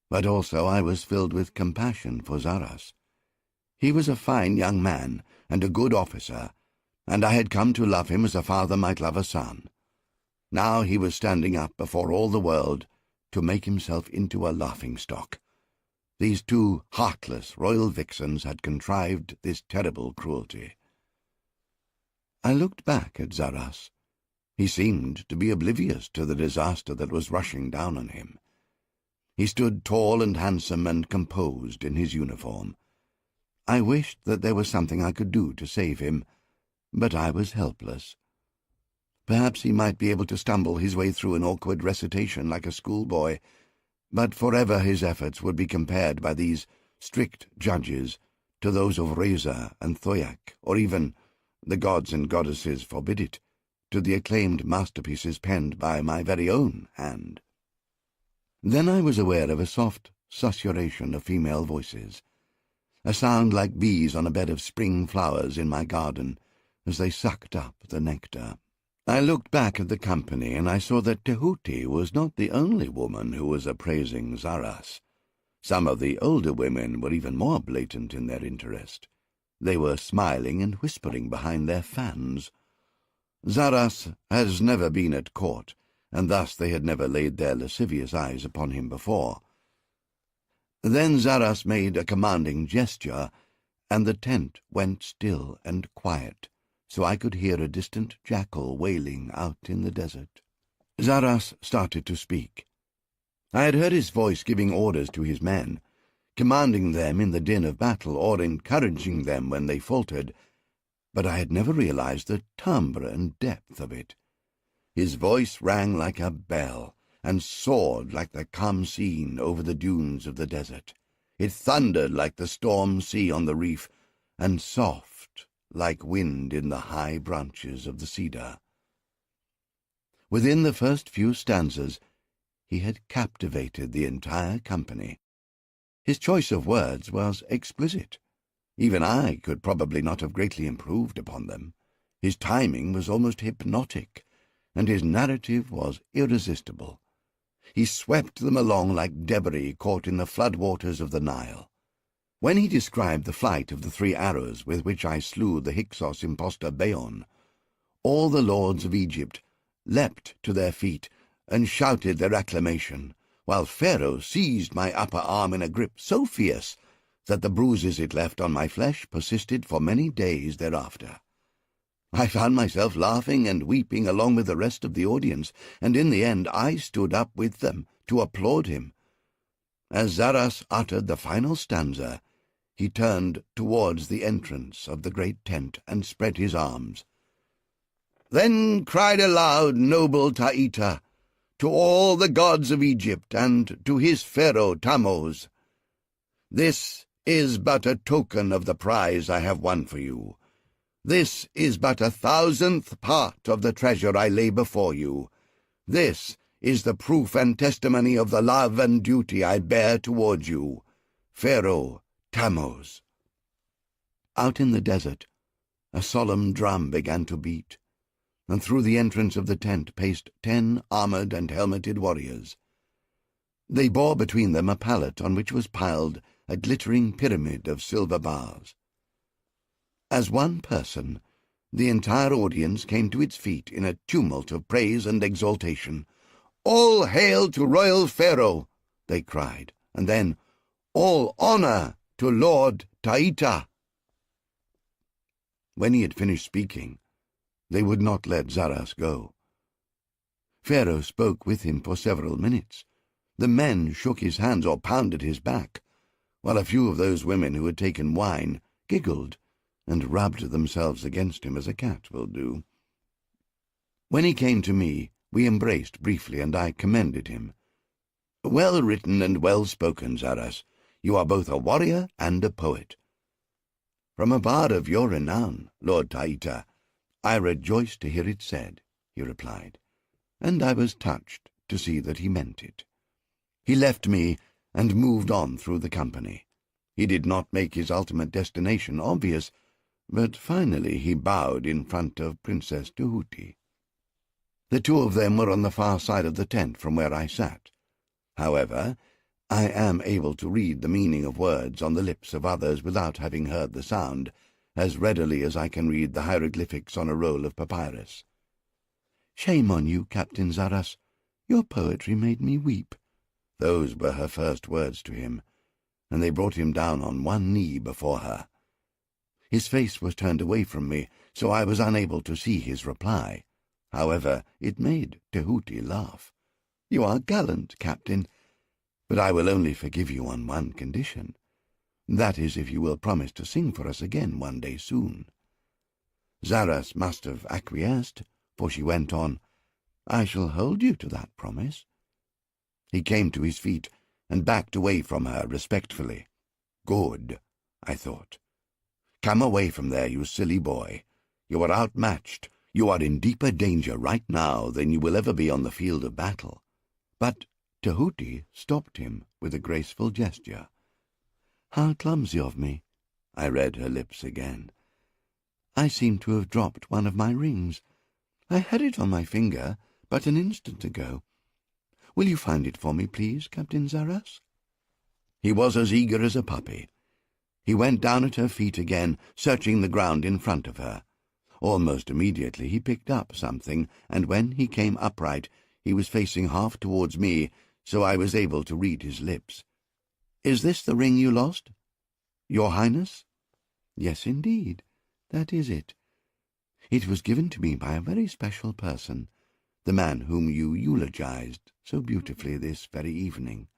Speaker 1: but also I was filled with compassion for Zaras. He was a fine young man and a good officer, and I had come to love him as a father might love a son. Now he was standing up before all the world to make himself into a laughingstock. These two heartless royal vixens had contrived this terrible cruelty. I looked back at Zaras. He seemed to be oblivious to the disaster that was rushing down on him. He stood tall and handsome and composed in his uniform. I wished that there was something I could do to save him, but I was helpless. Perhaps he might be able to stumble his way through an awkward recitation like a schoolboy, but forever his efforts would be compared by these strict judges to those of Reza and Thoyak, or even, the gods and goddesses forbid it, to the acclaimed masterpieces penned by my very own hand. Then I was aware of a soft susurration of female voices, a sound like bees on a bed of spring flowers in my garden as they sucked up the nectar. I looked back at the company, and I saw that Tahuti was not the only woman who was appraising Zaras. Some of the older women were even more blatant in their interest. They were smiling and whispering behind their fans. Zaras has never been at court, and thus they had never laid their lascivious eyes upon him before. Then Zaras made a commanding gesture, and the tent went still and quiet, so I could hear a distant jackal wailing out in the desert. Zaras started to speak. I had heard his voice giving orders to his men, commanding them in the din of battle or encouraging them when they faltered, but I had never realized the timbre and depth of it. His voice rang like a bell, and soared like the calm scene over the dunes of the desert. It thundered like the storm sea on the reef, and soft like wind in the high branches of the cedar. Within the first few stanzas, he had captivated the entire company. His choice of words was exquisite. Even I could probably not have greatly improved upon them. His timing was almost hypnotic, and his narrative was irresistible. He swept them along like debris caught in the floodwaters of the Nile. When he described the flight of the 3 arrows with which I slew the Hyksos impostor Beon, all the lords of Egypt leapt to their feet and shouted their acclamation, while Pharaoh seized my upper arm in a grip so fierce that the bruises it left on my flesh persisted for many days thereafter. I found myself laughing and weeping along with the rest of the audience, and in the end I stood up with them to applaud him. As Zaras uttered the final stanza, he turned towards the entrance of the great tent and spread his arms. Then cried aloud noble Taita, to all the gods of Egypt and to his pharaoh Tammuz, "This is but a token of the prize I have won for you. This is but 1,000th part of the treasure I lay before you. This is the proof and testimony of the love and duty I bear towards you, Pharaoh Tammuz." Out in the desert, a solemn drum began to beat, and through the entrance of the tent paced 10 armored and helmeted warriors. They bore between them a pallet on which was piled a glittering pyramid of silver bars. As one person, the entire audience came to its feet in a tumult of praise and exultation. "All hail to royal Pharaoh!" they cried, and then, "All honor to Lord Taita!" When he had finished speaking, they would not let Zaras go. Pharaoh spoke with him for several minutes. The men shook his hands or pounded his back, while a few of those women who had taken wine giggled and rubbed themselves against him as a cat will do. When he came to me, we embraced briefly, and I commended him. "Well written and well spoken, Zaras. You are both a warrior and a poet." "From a bard of your renown, Lord Taita, I rejoice to hear it said," he replied, and I was touched to see that he meant it. He left me, and moved on through the company. He did not make his ultimate destination obvious, but finally he bowed in front of Princess Tahuti. The two of them were on the far side of the tent from where I sat. However, I am able to read the meaning of words on the lips of others without having heard the sound, as readily as I can read the hieroglyphics on a roll of papyrus. "Shame on you, Captain Zaras. Your poetry made me weep." Those were her first words to him, and they brought him down on one knee before her. His face was turned away from me, so I was unable to see his reply. However, it made Tahuti laugh. "You are gallant, Captain, but I will only forgive you on one condition. That is, if you will promise to sing for us again one day soon." Zaras must have acquiesced, for she went on, "I shall hold you to that promise." He came to his feet and backed away from her respectfully. "Good," I thought. "Come away from there, you silly boy. You are outmatched. You are in deeper danger right now than you will ever be on the field of battle." But Tahuti stopped him with a graceful gesture. "How clumsy of me." I read her lips again. "I seem to have dropped one of my rings. I had it on my finger but an instant ago. Will you find it for me, please, Captain Zaras?" He was as eager as a puppy. He went down at her feet again, searching the ground in front of her. Almost immediately he picked up something, and when he came upright he was facing half towards me, so I was able to read his lips. "Is this the ring you lost, Your Highness?" "Yes, indeed, that is it. It was given to me by a very special person, the man whom you eulogized so beautifully this very evening."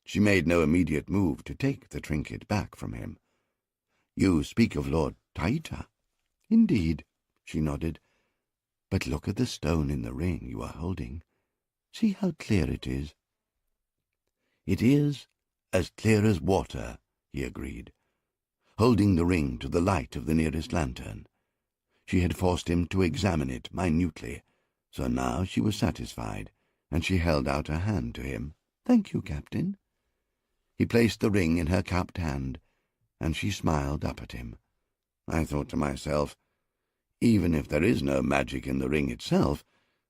Speaker 1: She made no immediate move to take the trinket back from him. "You speak of Lord Taita?" "Indeed," she nodded. "But look at the stone in the ring you are holding. See how clear it is." "It is as clear as water," he agreed, holding the ring to the light of the nearest lantern. She had forced him to examine it minutely, so now she was satisfied, and she held out her hand to him. "Thank you, Captain." He placed the ring in her cupped hand, and she smiled up at him. I thought to myself, even if there is no magic in the ring itself,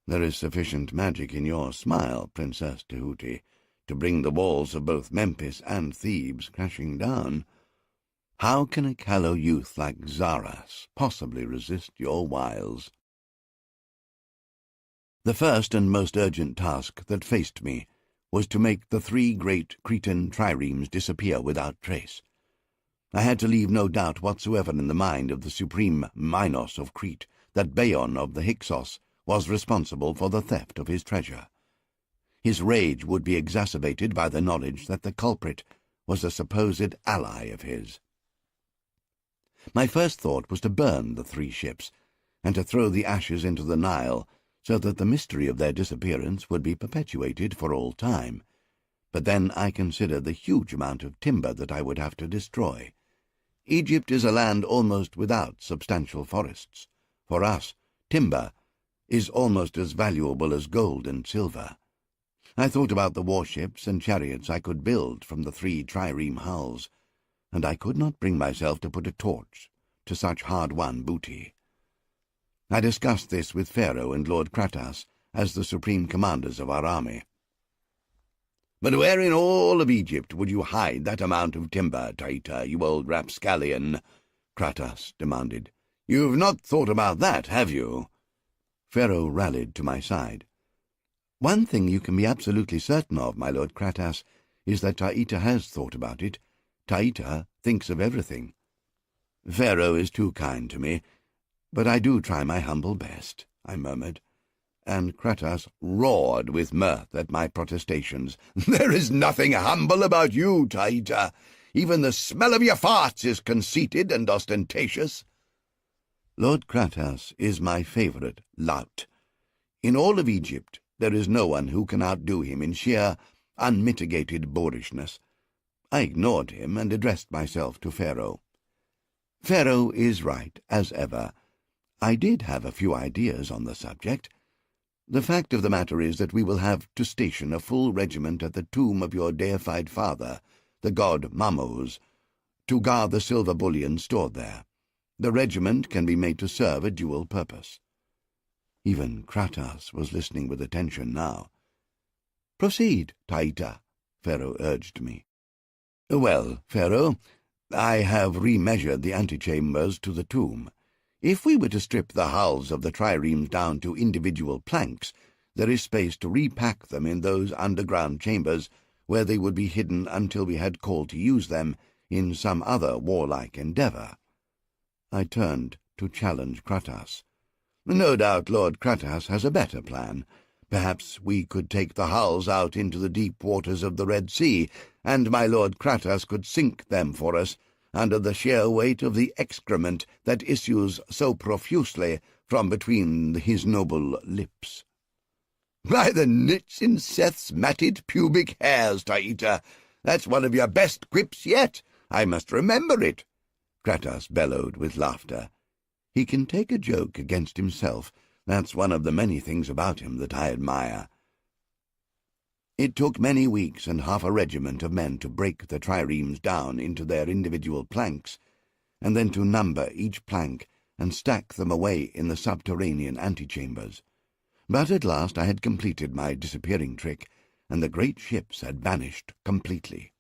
Speaker 1: there is sufficient magic in your smile, Princess Tahuti, to bring the walls of both Memphis and Thebes crashing down. How can a callow youth like Zaras possibly resist your wiles? The first and most urgent task that faced me was to make the 3 great Cretan triremes disappear without trace. I had to leave no doubt whatsoever in the mind of the supreme Minos of Crete that Bayon of the Hyksos was responsible for the theft of his treasure. His rage would be exacerbated by the knowledge that the culprit was a supposed ally of his. My first thought was to burn the 3 ships, and to throw the ashes into the Nile, so that the mystery of their disappearance would be perpetuated for all time. But then I considered the huge amount of timber that I would have to destroy. Egypt is a land almost without substantial forests. For us, timber is almost as valuable as gold and silver. I thought about the warships and chariots I could build from the 3 trireme hulls, and I could not bring myself to put a torch to such hard-won booty. I discussed this with Pharaoh and Lord Kratos as the supreme commanders of our army. "But where in all of Egypt would you hide that amount of timber, Taita, you old rapscallion?" Kratos demanded. "You've not thought about that, have you?" Pharaoh rallied to my side. "One thing you can be absolutely certain of, my Lord Kratos, is that Taita has thought about it. Taita thinks of everything." "Pharaoh is too kind to me, but I do try my humble best," I murmured, and Kratos roared with mirth at my protestations. "There is nothing humble about you, Taita. Even the smell of your farts is conceited and ostentatious." Lord Kratos is my favourite lout. In all of Egypt there is no one who can outdo him in sheer, unmitigated boorishness. I ignored him and addressed myself to Pharaoh. "Pharaoh is right, as ever. I did have a few ideas on the subject. The fact of the matter is that we will have to station a full regiment at the tomb of your deified father, the god Mamos, to guard the silver bullion stored there. The regiment can be made to serve a dual purpose." Even Kratos was listening with attention now. "Proceed, Taita," Pharaoh urged me. "Well, Pharaoh, I have remeasured the antechambers to the tomb. If we were to strip the hulls of the triremes down to individual planks, there is space to repack them in those underground chambers where they would be hidden until we had call to use them in some other warlike endeavour." I turned to challenge Kratos. "No doubt Lord Kratos has a better plan. Perhaps we could take the hulls out into the deep waters of the Red Sea, and my Lord Kratos could sink them for us under the sheer weight of the excrement that issues so profusely from between his noble lips." "By the nits in Seth's matted pubic hairs, Taita! That's one of your best quips yet. I must remember it," Kratos bellowed with laughter. He can take a joke against himself. That's one of the many things about him that I admire. It took many weeks and half a regiment of men to break the triremes down into their individual planks, and then to number each plank and stack them away in the subterranean antechambers. But at last I had completed my disappearing trick, and the great ships had vanished completely.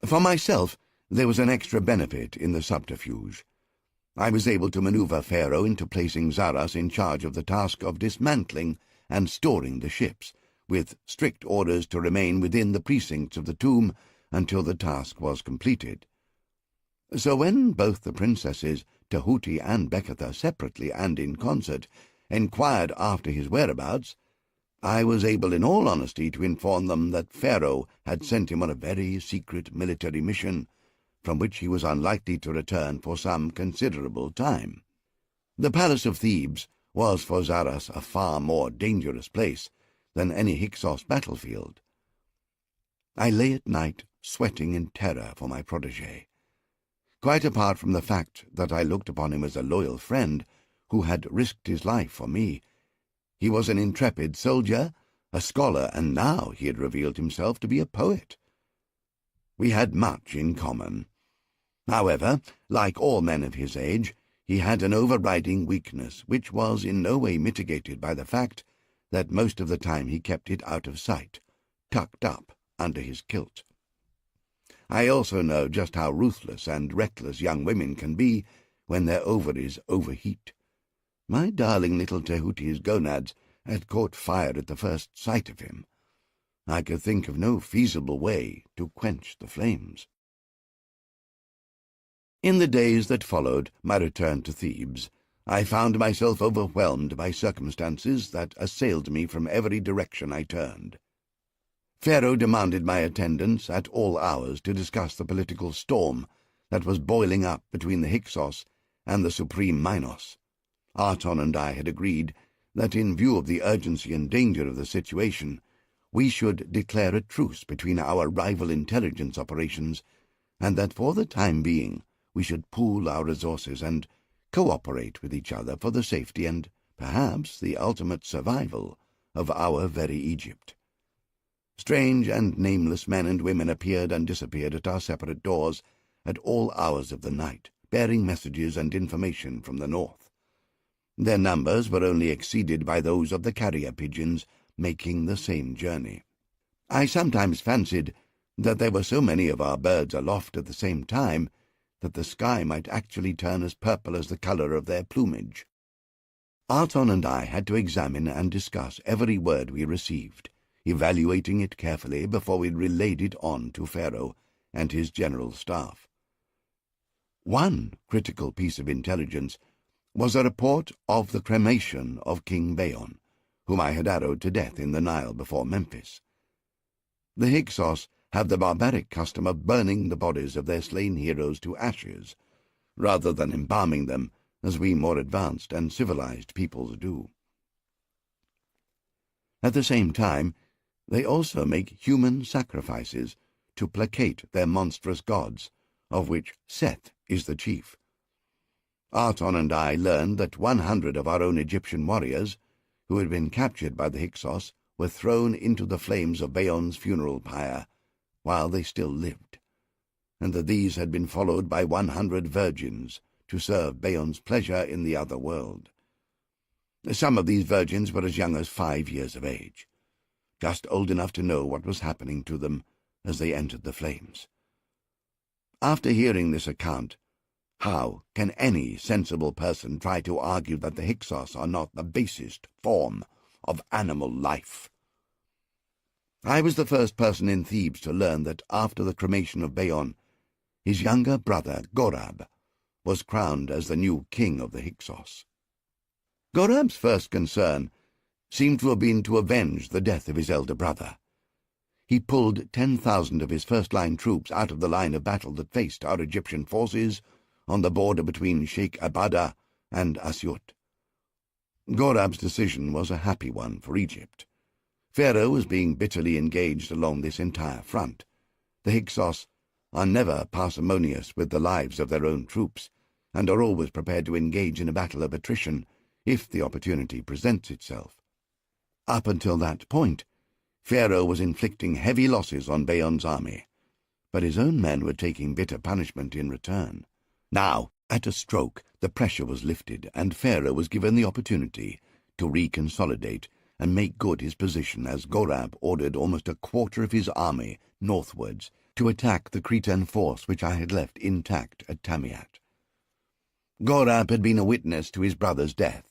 Speaker 1: For myself, there was an extra benefit in the subterfuge. I was able to maneuver Pharaoh into placing Zaras in charge of the task of dismantling and storing the ships, with strict orders to remain within the precincts of the tomb until the task was completed. So when both the princesses, Tahuti and Bekatha, separately and in concert, inquired after his whereabouts, I was able in all honesty to inform them that Pharaoh had sent him on a very secret military mission, from which he was unlikely to return for some considerable time. The palace of Thebes was for Zaras a far more dangerous place than any Hyksos battlefield. I lay at night sweating in terror for my protégé. Quite apart from the fact that I looked upon him as a loyal friend who had risked his life for me, he was an intrepid soldier, a scholar, and now he had revealed himself to be a poet. We had much in common. However, like all men of his age, he had an overriding weakness which was in no way mitigated by the fact that most of the time he kept it out of sight, tucked up under his kilt. I also know just how ruthless and reckless young women can be when their ovaries overheat. My darling little Tehuti's gonads had caught fire at the first sight of him. I could think of no feasible way to quench the flames. In the days that followed my return to Thebes, I found myself overwhelmed by circumstances that assailed me from every direction I turned. Pharaoh demanded my attendance at all hours to discuss the political storm that was boiling up between the Hyksos and the Supreme Minos. Arton and I had agreed that in view of the urgency and danger of the situation, we should declare a truce between our rival intelligence operations, and that for the time being we should pool our resources and cooperate with each other for the safety and, perhaps, the ultimate survival of our very Egypt. Strange and nameless men and women appeared and disappeared at our separate doors at all hours of the night, bearing messages and information from the north. Their numbers were only exceeded by those of the carrier pigeons making the same journey. I sometimes fancied that there were so many of our birds aloft at the same time that the sky might actually turn as purple as the colour of their plumage. Arton and I had to examine and discuss every word we received, evaluating it carefully before we relayed it on to Pharaoh and his general staff. One critical piece of intelligence was a report of the cremation of King Bayon, whom I had arrowed to death in the Nile before Memphis. The Hyksos have the barbaric custom of burning the bodies of their slain heroes to ashes, rather than embalming them as we more advanced and civilized peoples do. At the same time, they also make human sacrifices to placate their monstrous gods, of which Seth is the chief. Arton and I learned that 100 of our own Egyptian warriors, who had been captured by the Hyksos, were thrown into the flames of Beon's funeral pyre while they still lived, and that these had been followed by 100 virgins to serve Beon's pleasure in the other world. Some of these virgins were as young as 5 years of age, just old enough to know what was happening to them as they entered the flames. After hearing this account, how can any sensible person try to argue that the Hyksos are not the basest form of animal life? I was the first person in Thebes to learn that after the cremation of Beon, his younger brother, Gorab, was crowned as the new king of the Hyksos. Gorab's first concern seemed to have been to avenge the death of his elder brother. He pulled 10,000 of his first-line troops out of the line of battle that faced our Egyptian forces on the border between Sheikh Abada and Asyut. Gorab's decision was a happy one for Egypt. Pharaoh was being bitterly engaged along this entire front. The Hyksos are never parsimonious with the lives of their own troops, and are always prepared to engage in a battle of attrition if the opportunity presents itself. Up until that point, Pharaoh was inflicting heavy losses on Beon's army, but his own men were taking bitter punishment in return. Now, at a stroke, the pressure was lifted, and Pharaoh was given the opportunity to reconsolidate and make good his position as Gorab ordered almost a quarter of his army northwards to attack the Cretan force which I had left intact at Tamiat. Gorab had been a witness to his brother's death.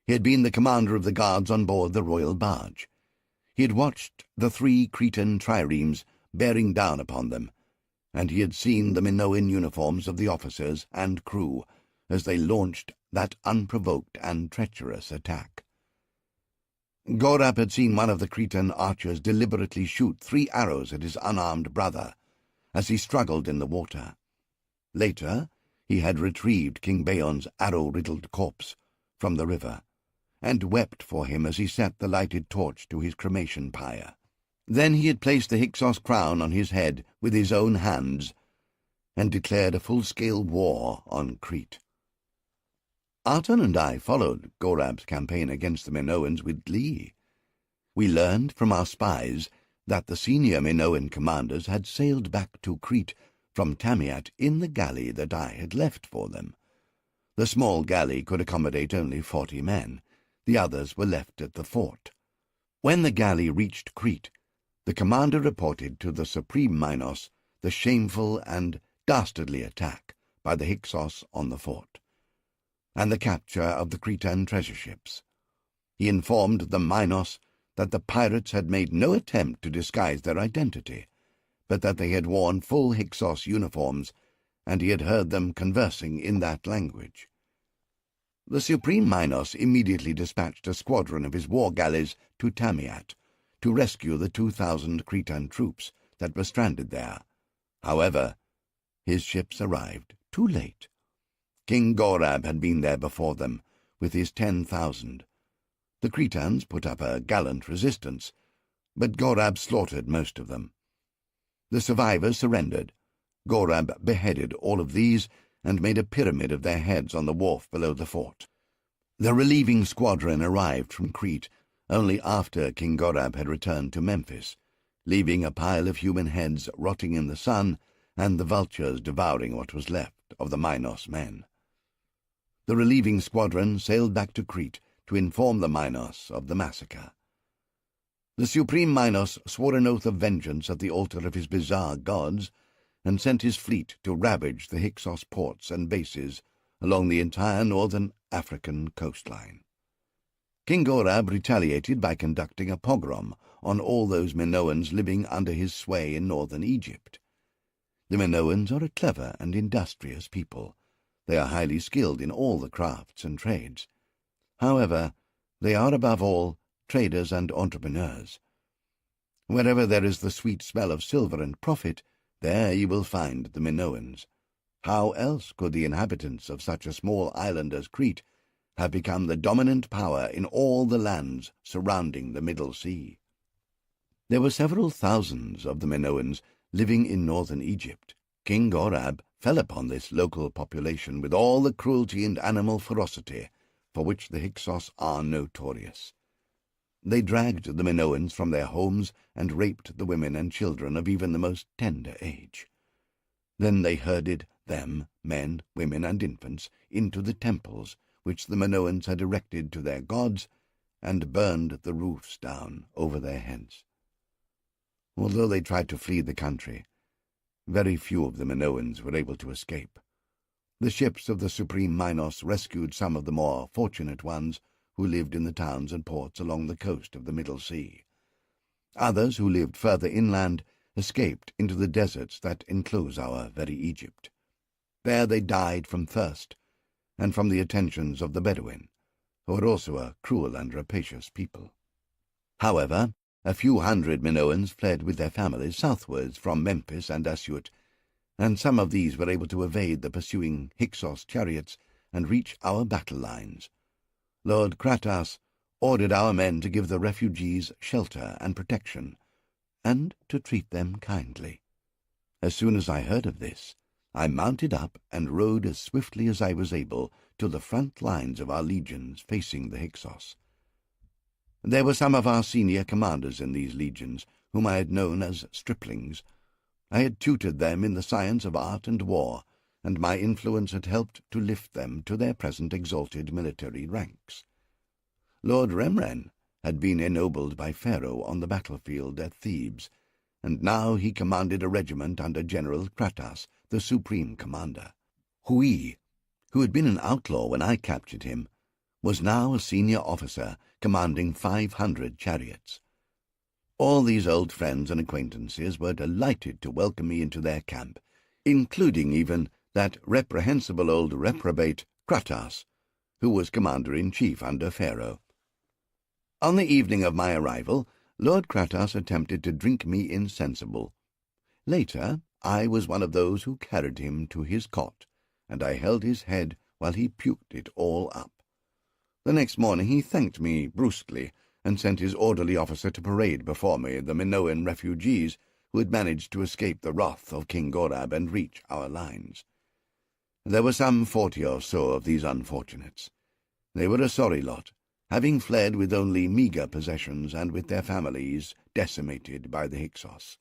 Speaker 1: He had been the commander of the guards on board the royal barge. He had watched the 3 Cretan triremes bearing down upon them, and he had seen the Minoan uniforms of the officers and crew as they launched that unprovoked and treacherous attack. Gorab had seen one of the Cretan archers deliberately shoot 3 arrows at his unarmed brother as he struggled in the water. Later, he had retrieved King Beon's arrow-riddled corpse from the river, and wept for him as he set the lighted torch to his cremation pyre. Then he had placed the Hyksos crown on his head with his own hands, and declared a full-scale war on Crete. Aten and I followed Gorab's campaign against the Minoans with glee. We learned from our spies that the senior Minoan commanders had sailed back to Crete from Tamiat in the galley that I had left for them. The small galley could accommodate only 40 men. The others were left at the fort. When the galley reached Crete, the commander reported to the Supreme Minos the shameful and dastardly attack by the Hyksos on the fort, and the capture of the Cretan treasure ships. He informed the Minos that the pirates had made no attempt to disguise their identity, but that they had worn full Hyksos uniforms, and he had heard them conversing in that language. The Supreme Minos immediately dispatched a squadron of his war galleys to Tamiat to rescue the 2,000 Cretan troops that were stranded there. However, his ships arrived too late. King Gorab had been there before them, with his 10,000. The Cretans put up a gallant resistance, but Gorab slaughtered most of them. The survivors surrendered. Gorab beheaded all of these and made a pyramid of their heads on the wharf below the fort. The relieving squadron arrived from Crete only after King Gorab had returned to Memphis, leaving a pile of human heads rotting in the sun and the vultures devouring what was left of the Minos men. The relieving squadron sailed back to Crete to inform the Minos of the massacre. The Supreme Minos swore an oath of vengeance at the altar of his bizarre gods and sent his fleet to ravage the Hyksos ports and bases along the entire northern African coastline. King Gorab retaliated by conducting a pogrom on all those Minoans living under his sway in northern Egypt. The Minoans are a clever and industrious people. They are highly skilled in all the crafts and trades. However, they are above all traders and entrepreneurs. Wherever there is the sweet smell of silver and profit, there you will find the Minoans. How else could the inhabitants of such a small island as Crete have become the dominant power in all the lands surrounding the Middle Sea? There were several thousands of the Minoans living in northern Egypt. King Gorab fell upon this local population with all the cruelty and animal ferocity for which the Hyksos are notorious. They dragged the Minoans from their homes and raped the women and children of even the most tender age. Then they herded them, men, women, and infants, into the temples which the Minoans had erected to their gods, and burned the roofs down over their heads. Although they tried to flee the country, very few of the Minoans were able to escape. The ships of the Supreme Minos rescued some of the more fortunate ones who lived in the towns and ports along the coast of the Middle Sea. Others, who lived further inland, escaped into the deserts that enclose our very Egypt. There they died from thirst, and from the attentions of the Bedouin, who are also a cruel and rapacious people. However, a few hundred Minoans fled with their families southwards from Memphis and Assuit, and some of these were able to evade the pursuing Hyksos chariots and reach our battle lines. Lord Kratos ordered our men to give the refugees shelter and protection, and to treat them kindly. As soon as I heard of this, I mounted up and rode as swiftly as I was able to the front lines of our legions facing the Hyksos. There were some of our senior commanders in these legions, whom I had known as striplings. I had tutored them in the science of art and war, and my influence had helped to lift them to their present exalted military ranks. Lord Remren had been ennobled by Pharaoh on the battlefield at Thebes, and now he commanded a regiment under General Kratos, the supreme commander. Hui, who had been an outlaw when I captured him, was now a senior officer commanding 500 chariots. All these old friends and acquaintances were delighted to welcome me into their camp, including even that reprehensible old reprobate Kratos, who was commander-in-chief under Pharaoh. On the evening of my arrival, Lord Kratos attempted to drink me insensible. Later, I was one of those who carried him to his cot, and I held his head while he puked it all up. The next morning he thanked me brusquely, and sent his orderly officer to parade before me the Minoan refugees who had managed to escape the wrath of King Gorab and reach our lines. There were some 40 or so of these unfortunates. They were a sorry lot, having fled with only meagre possessions and with their families decimated by the Hyksos.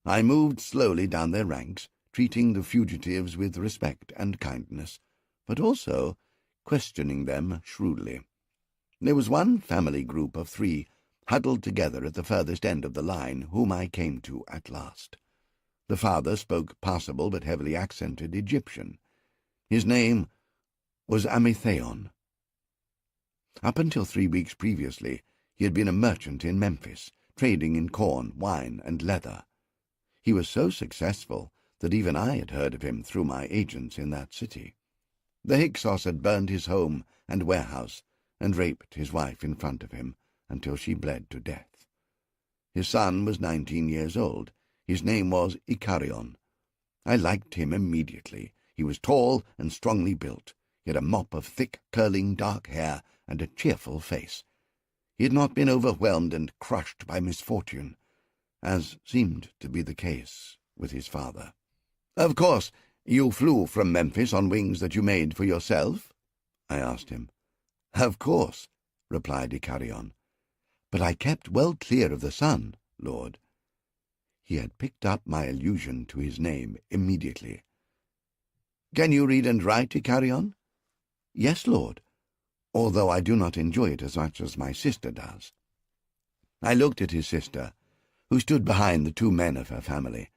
Speaker 1: I moved slowly down their ranks, treating the fugitives with respect and kindness, but also questioning them shrewdly. There was one family group of 3 huddled together at the furthest end of the line, whom I came to at last. The father spoke passable but heavily accented Egyptian. His name was Amitheon. Up until 3 weeks previously, he had been a merchant in Memphis, trading in corn, wine, and leather. He was so successful that even I had heard of him through my agents in that city. The Hyksos had burned his home and warehouse, and raped his wife in front of him until she bled to death. His son was 19 years old. His name was Ikarion. I liked him immediately. He was tall and strongly built. He had a mop of thick, curling dark hair and a cheerful face. He had not been overwhelmed and crushed by misfortune, as seemed to be the case with his father. "Of course, you flew from Memphis on wings that you made for yourself?" I asked him. "Of course," replied Ikarion. "But I kept well clear of the sun, Lord." He had picked up my allusion to his name immediately. "Can you read and write, Ikarion?" "Yes, Lord, although I do not enjoy it as much as my sister does." I looked at his sister, who stood behind the 2 men of her family,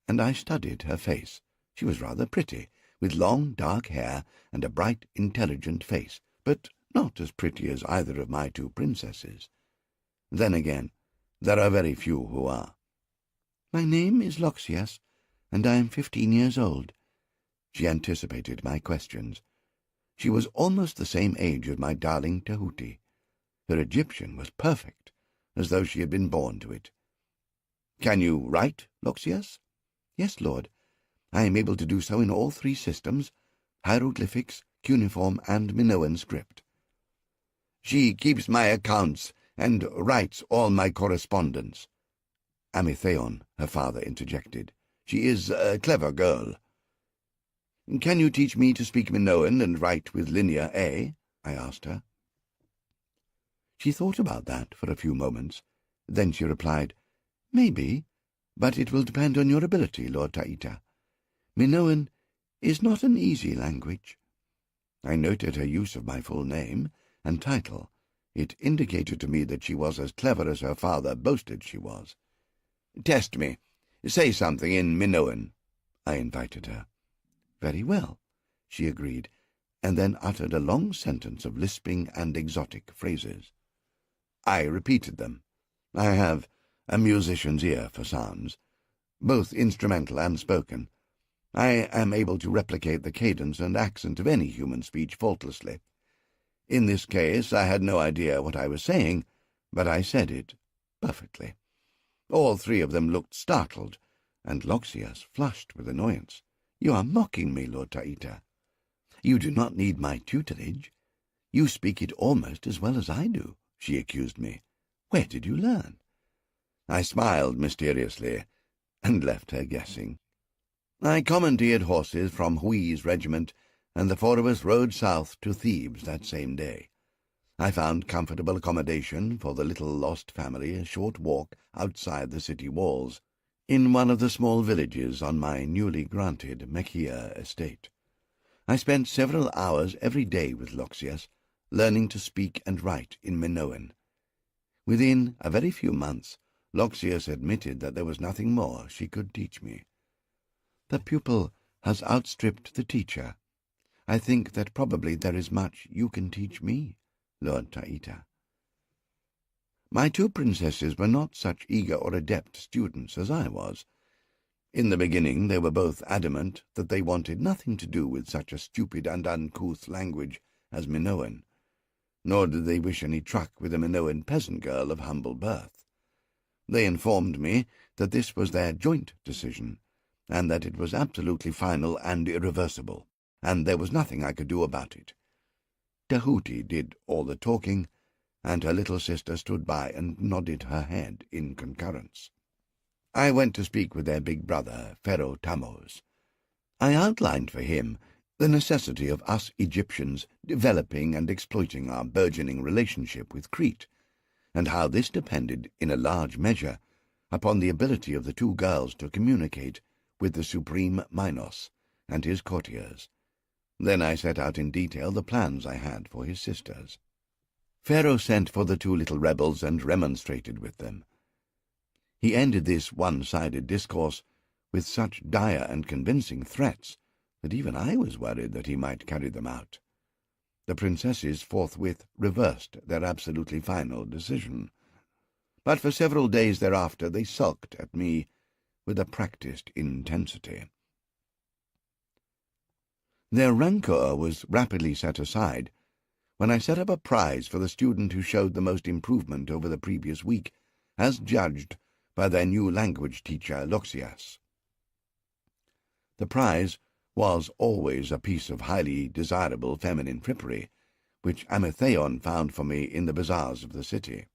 Speaker 1: and I studied her face. She was rather pretty, with long dark hair and a bright, intelligent face, but not as pretty as either of my 2 princesses. Then again, there are very few who are. "My name is Loxias, and I am 15 years old." She anticipated my questions. She was almost the same age as my darling Tahuti. Her Egyptian was perfect, as though she had been born to it. "Can you write, Loxias?" "Yes, Lord. I am able to do so in all 3 systems, hieroglyphics, cuneiform, and Minoan script." "She keeps my accounts and writes all my correspondence." Amitheon, her father, interjected. "She is a clever girl." "Can you teach me to speak Minoan and write with Linear A?" I asked her. She thought about that for a few moments. Then she replied, "Maybe, but it will depend on your ability, Lord Taita. Minoan is not an easy language." I noted her use of my full name and title. It indicated to me that she was as clever as her father boasted she was. "Test me. Say something in Minoan," I invited her. "Very well," she agreed, and then uttered a long sentence of lisping and exotic phrases. I repeated them. I have a musician's ear for sounds, both instrumental and spoken. I am able to replicate the cadence and accent of any human speech faultlessly. In this case I had no idea what I was saying, but I said it perfectly. All three of them looked startled, and Loxias flushed with annoyance. "You are mocking me, Lord Taita. You do not need my tutelage. You speak it almost as well as I do," she accused me. "Where did you learn?" I smiled mysteriously and left her guessing. I commandeered horses from Hui's regiment, and the four of us rode south to Thebes that same day. I found comfortable accommodation for the little lost family a short walk outside the city walls, in one of the small villages on my newly granted Mekia estate. I spent several hours every day with Loxias, learning to speak and write in Minoan. Within a very few months, Loxias admitted that there was nothing more she could teach me. The pupil has outstripped the teacher. I think that probably there is much you can teach me, Lord Taita. My two princesses were not such eager or adept students as I was. In the beginning they were both adamant that they wanted nothing to do with such a stupid and uncouth language as Minoan, nor did they wish any truck with a Minoan peasant girl of humble birth. They informed me that this was their joint decision, and that it was absolutely final and irreversible, and there was nothing I could do about it. Tahuti did all the talking, and her little sister stood by and nodded her head in concurrence. I went to speak with their big brother, Pharaohs. I outlined for him the necessity of us Egyptians developing and exploiting our burgeoning relationship with Crete, and how this depended in a large measure upon the ability of the two girls to communicate with the supreme Minos and his courtiers. Then I set out in detail the plans I had for his sisters. Pharaoh sent for the two little rebels and remonstrated with them. He ended this one-sided discourse with such dire and convincing threats that even I was worried that he might carry them out. The princesses forthwith reversed their absolutely final decision, but for several days thereafter they sulked at me with a practised intensity. Their rancour was rapidly set aside when I set up a prize for the student who showed the most improvement over the previous week, as judged by their new language teacher, Loxias. The prize was always a piece of highly desirable feminine frippery, which Amatheon found for me in the bazaars of the city.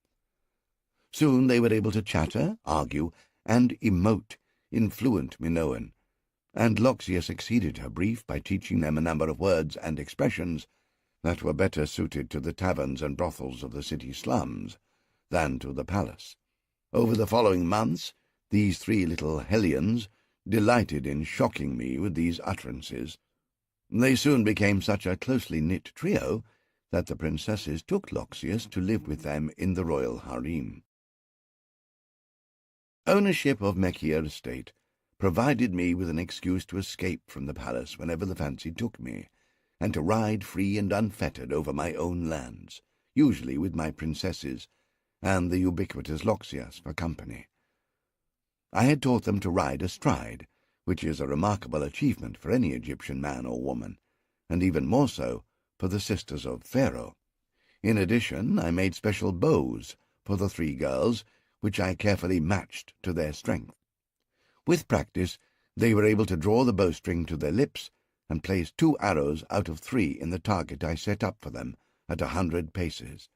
Speaker 1: Soon they were able to chatter, argue, and emote in fluent Minoan, and Loxias exceeded her brief by teaching them a number of words and expressions that were better suited to the taverns and brothels of the city slums than to the palace. Over the following months, these three little hellions delighted in shocking me with these utterances. They soon became such a closely knit trio that the princesses took Loxias to live with them in the royal harem. Ownership of Mekia estate provided me with an excuse to escape from the palace whenever the fancy took me, and to ride free and unfettered over my own lands, usually with my princesses and the ubiquitous Loxias for company. I had taught them to ride astride, which is a remarkable achievement for any Egyptian man or woman, and even more so for the sisters of Pharaoh. In addition, I made special bows for the three girls, which I carefully matched to their strength. With practice, they were able to draw the bowstring to their lips and place 2 arrows out of 3 in the target I set up for them at 100 paces.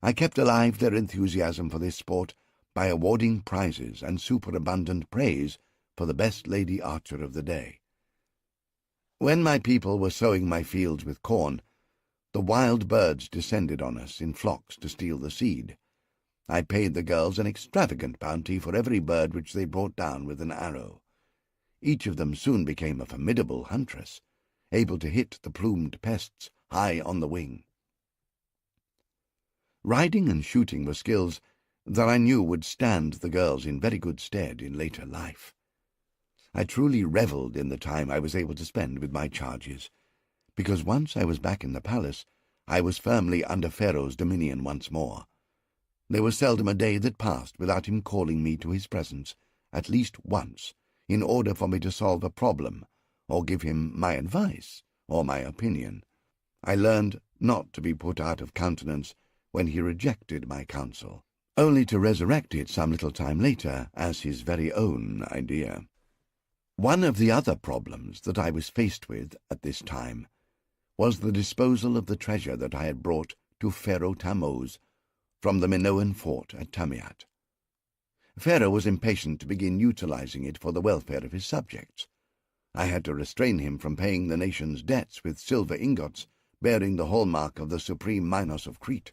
Speaker 1: I kept alive their enthusiasm for this sport by awarding prizes and superabundant praise for the best lady archer of the day. When my people were sowing my fields with corn, the wild birds descended on us in flocks to steal the seed. I paid the girls an extravagant bounty for every bird which they brought down with an arrow. Each of them soon became a formidable huntress, able to hit the plumed pests high on the wing. Riding and shooting were skills that I knew would stand the girls in very good stead in later life. I truly revelled in the time I was able to spend with my charges, because once I was back in the palace, I was firmly under Pharaoh's dominion once more. There was seldom a day that passed without him calling me to his presence, at least once, in order for me to solve a problem, or give him my advice, or my opinion. I learned not to be put out of countenance when he rejected my counsel, only to resurrect it some little time later as his very own idea. One of the other problems that I was faced with at this time was the disposal of the treasure that I had brought to Pharaoh Tammuz from the Minoan fort at Tamiat. Pharaoh was impatient to begin utilizing it for the welfare of his subjects. I had to restrain him from paying the nation's debts with silver ingots bearing the hallmark of the supreme Minos of Crete.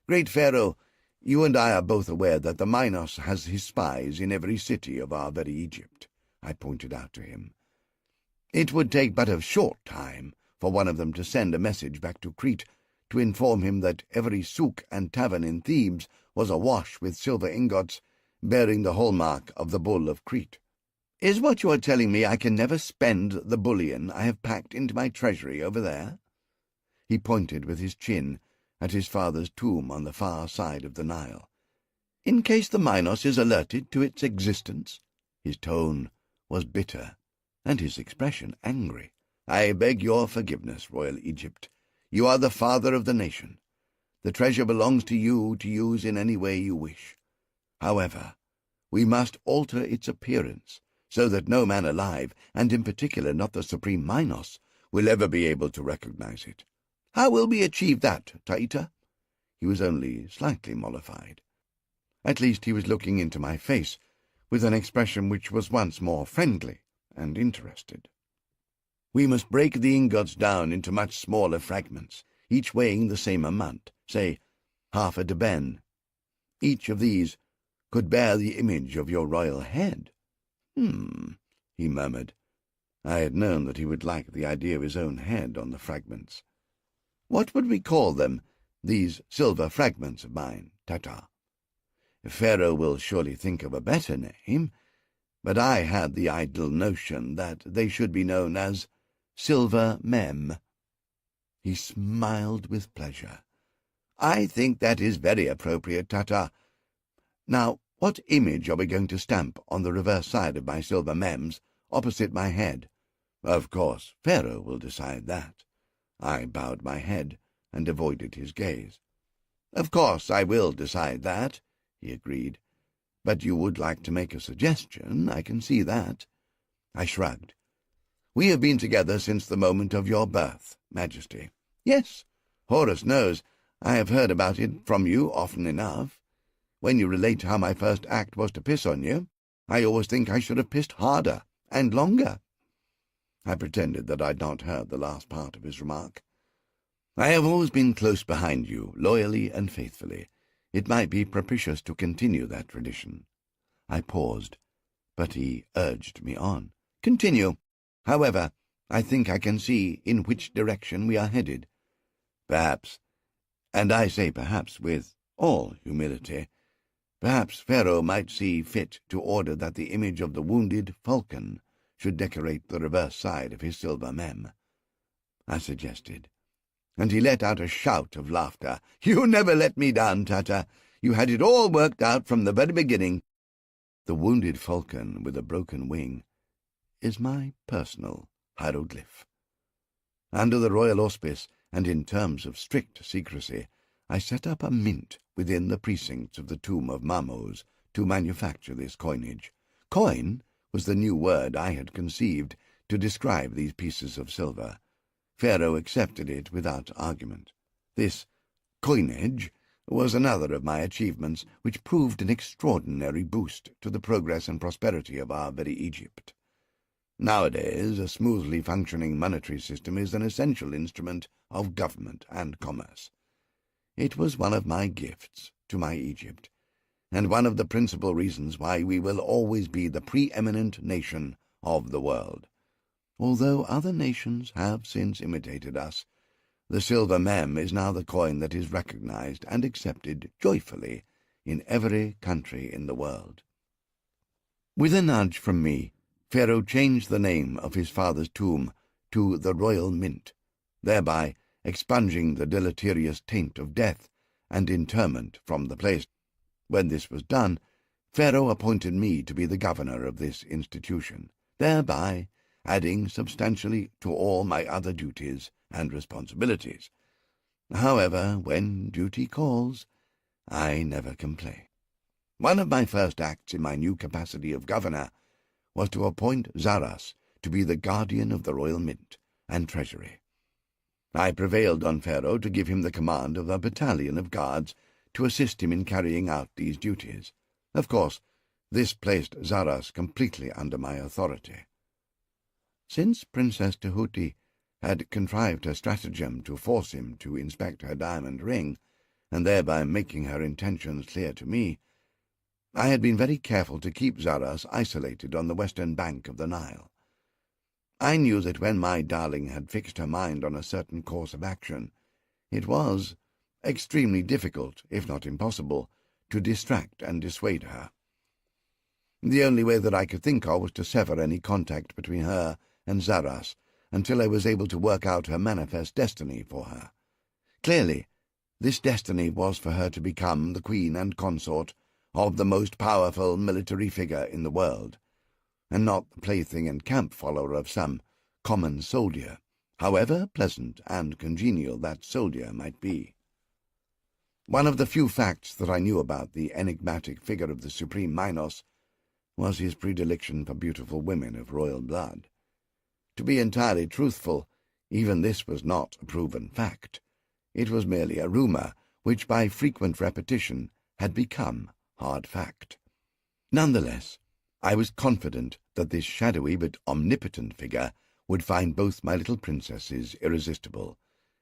Speaker 1: Great Pharaoh, you and I are both aware that the Minos has his spies in every city of our very Egypt, I pointed out to him. It would take but a short time for one of them to send a message back to Crete to inform him that every souk and tavern in Thebes was awash with silver ingots bearing the hallmark of the bull of Crete. Is what you are telling me I can never spend the bullion I have packed into my treasury over there? He pointed with his chin at his father's tomb on the far side of the Nile. In case the Minos is alerted to its existence? His tone was bitter, and his expression angry. I beg your forgiveness, royal Egypt. You are the father of the nation. The treasure belongs to you to use in any way you wish. However, we must alter its appearance so that no man alive, and in particular not the supreme Minos, will ever be able to recognize it. How will we achieve that, Taita? He was only slightly mollified. At least he was looking into my face with an expression which was once more friendly and interested. We must break the ingots down into much smaller fragments, each weighing the same amount, say half a deben. Each of these could bear the image of your royal head. He murmured. I had known that he would like the idea of his own head on the fragments. What would we call them, these silver fragments of mine, Taita? Pharaoh will surely think of a better name, but I had the idle notion that they should be known as Silver Mem. He smiled with pleasure. I think that is very appropriate, Taita. Now, what image are we going to stamp on the reverse side of my silver mems, opposite my head? Of course, Pharaoh will decide that. I bowed my head and avoided his gaze. Of course I will decide that, he agreed. But you would like to make a suggestion, I can see that. I shrugged. We have been together since the moment of your birth, Majesty. Yes, Horus knows. I have heard about it from you often enough. When you relate how my first act was to piss on you, I always think I should have pissed harder and longer. I pretended that I'd not heard the last part of his remark. I have always been close behind you, loyally and faithfully. It might be propitious to continue that tradition. I paused, but he urged me on. Continue. However, I think I can see in which direction we are headed. Perhaps, and I say perhaps with all humility, perhaps Pharaoh might see fit to order that the image of the wounded falcon should decorate the reverse side of his silver mem, I suggested, and he let out a shout of laughter. You never let me down, Taita. You had it all worked out from the very beginning. The wounded falcon with a broken wing is my personal hieroglyph. Under the royal auspice, and in terms of strict secrecy, I set up a mint within the precincts of the tomb of Mamos to manufacture this coinage. Coin was the new word I had conceived to describe these pieces of silver. Pharaoh accepted it without argument. This coinage was another of my achievements, which proved an extraordinary boost to the progress and prosperity of our very Egypt. Nowadays, a smoothly functioning monetary system is an essential instrument of government and commerce. It was one of my gifts to my Egypt, and one of the principal reasons why we will always be the preeminent nation of the world. Although other nations have since imitated us, the silver mem is now the coin that is recognized and accepted joyfully in every country in the world. With a nudge from me, Pharaoh changed the name of his father's tomb to the Royal Mint, thereby expunging the deleterious taint of death and interment from the place. When this was done, Pharaoh appointed me to be the governor of this institution, thereby adding substantially to all my other duties and responsibilities. However, when duty calls, I never complain. One of my first acts in my new capacity of governor was to appoint Zaras to be the guardian of the royal mint and treasury. I prevailed on Pharaoh to give him the command of a battalion of guards to assist him in carrying out these duties. Of course, this placed Zaras completely under my authority. Since Princess Tahuti had contrived her stratagem to force him to inspect her diamond ring, and thereby making her intentions clear to me, I had been very careful to keep Zaras isolated on the western bank of the Nile. I knew that when my darling had fixed her mind on a certain course of action, it was extremely difficult, if not impossible, to distract and dissuade her. The only way that I could think of was to sever any contact between her and Zaras until I was able to work out her manifest destiny for her. Clearly, this destiny was for her to become the queen and consort of the most powerful military figure in the world, and not the plaything and camp-follower of some common soldier, however pleasant and congenial that soldier might be. One of the few facts that I knew about the enigmatic figure of the Supreme Minos was his predilection for beautiful women of royal blood. To be entirely truthful, even this was not a proven fact. It was merely a rumor, which by frequent repetition had become hard fact. Nonetheless, I was confident that this shadowy but omnipotent figure would find both my little princesses irresistible,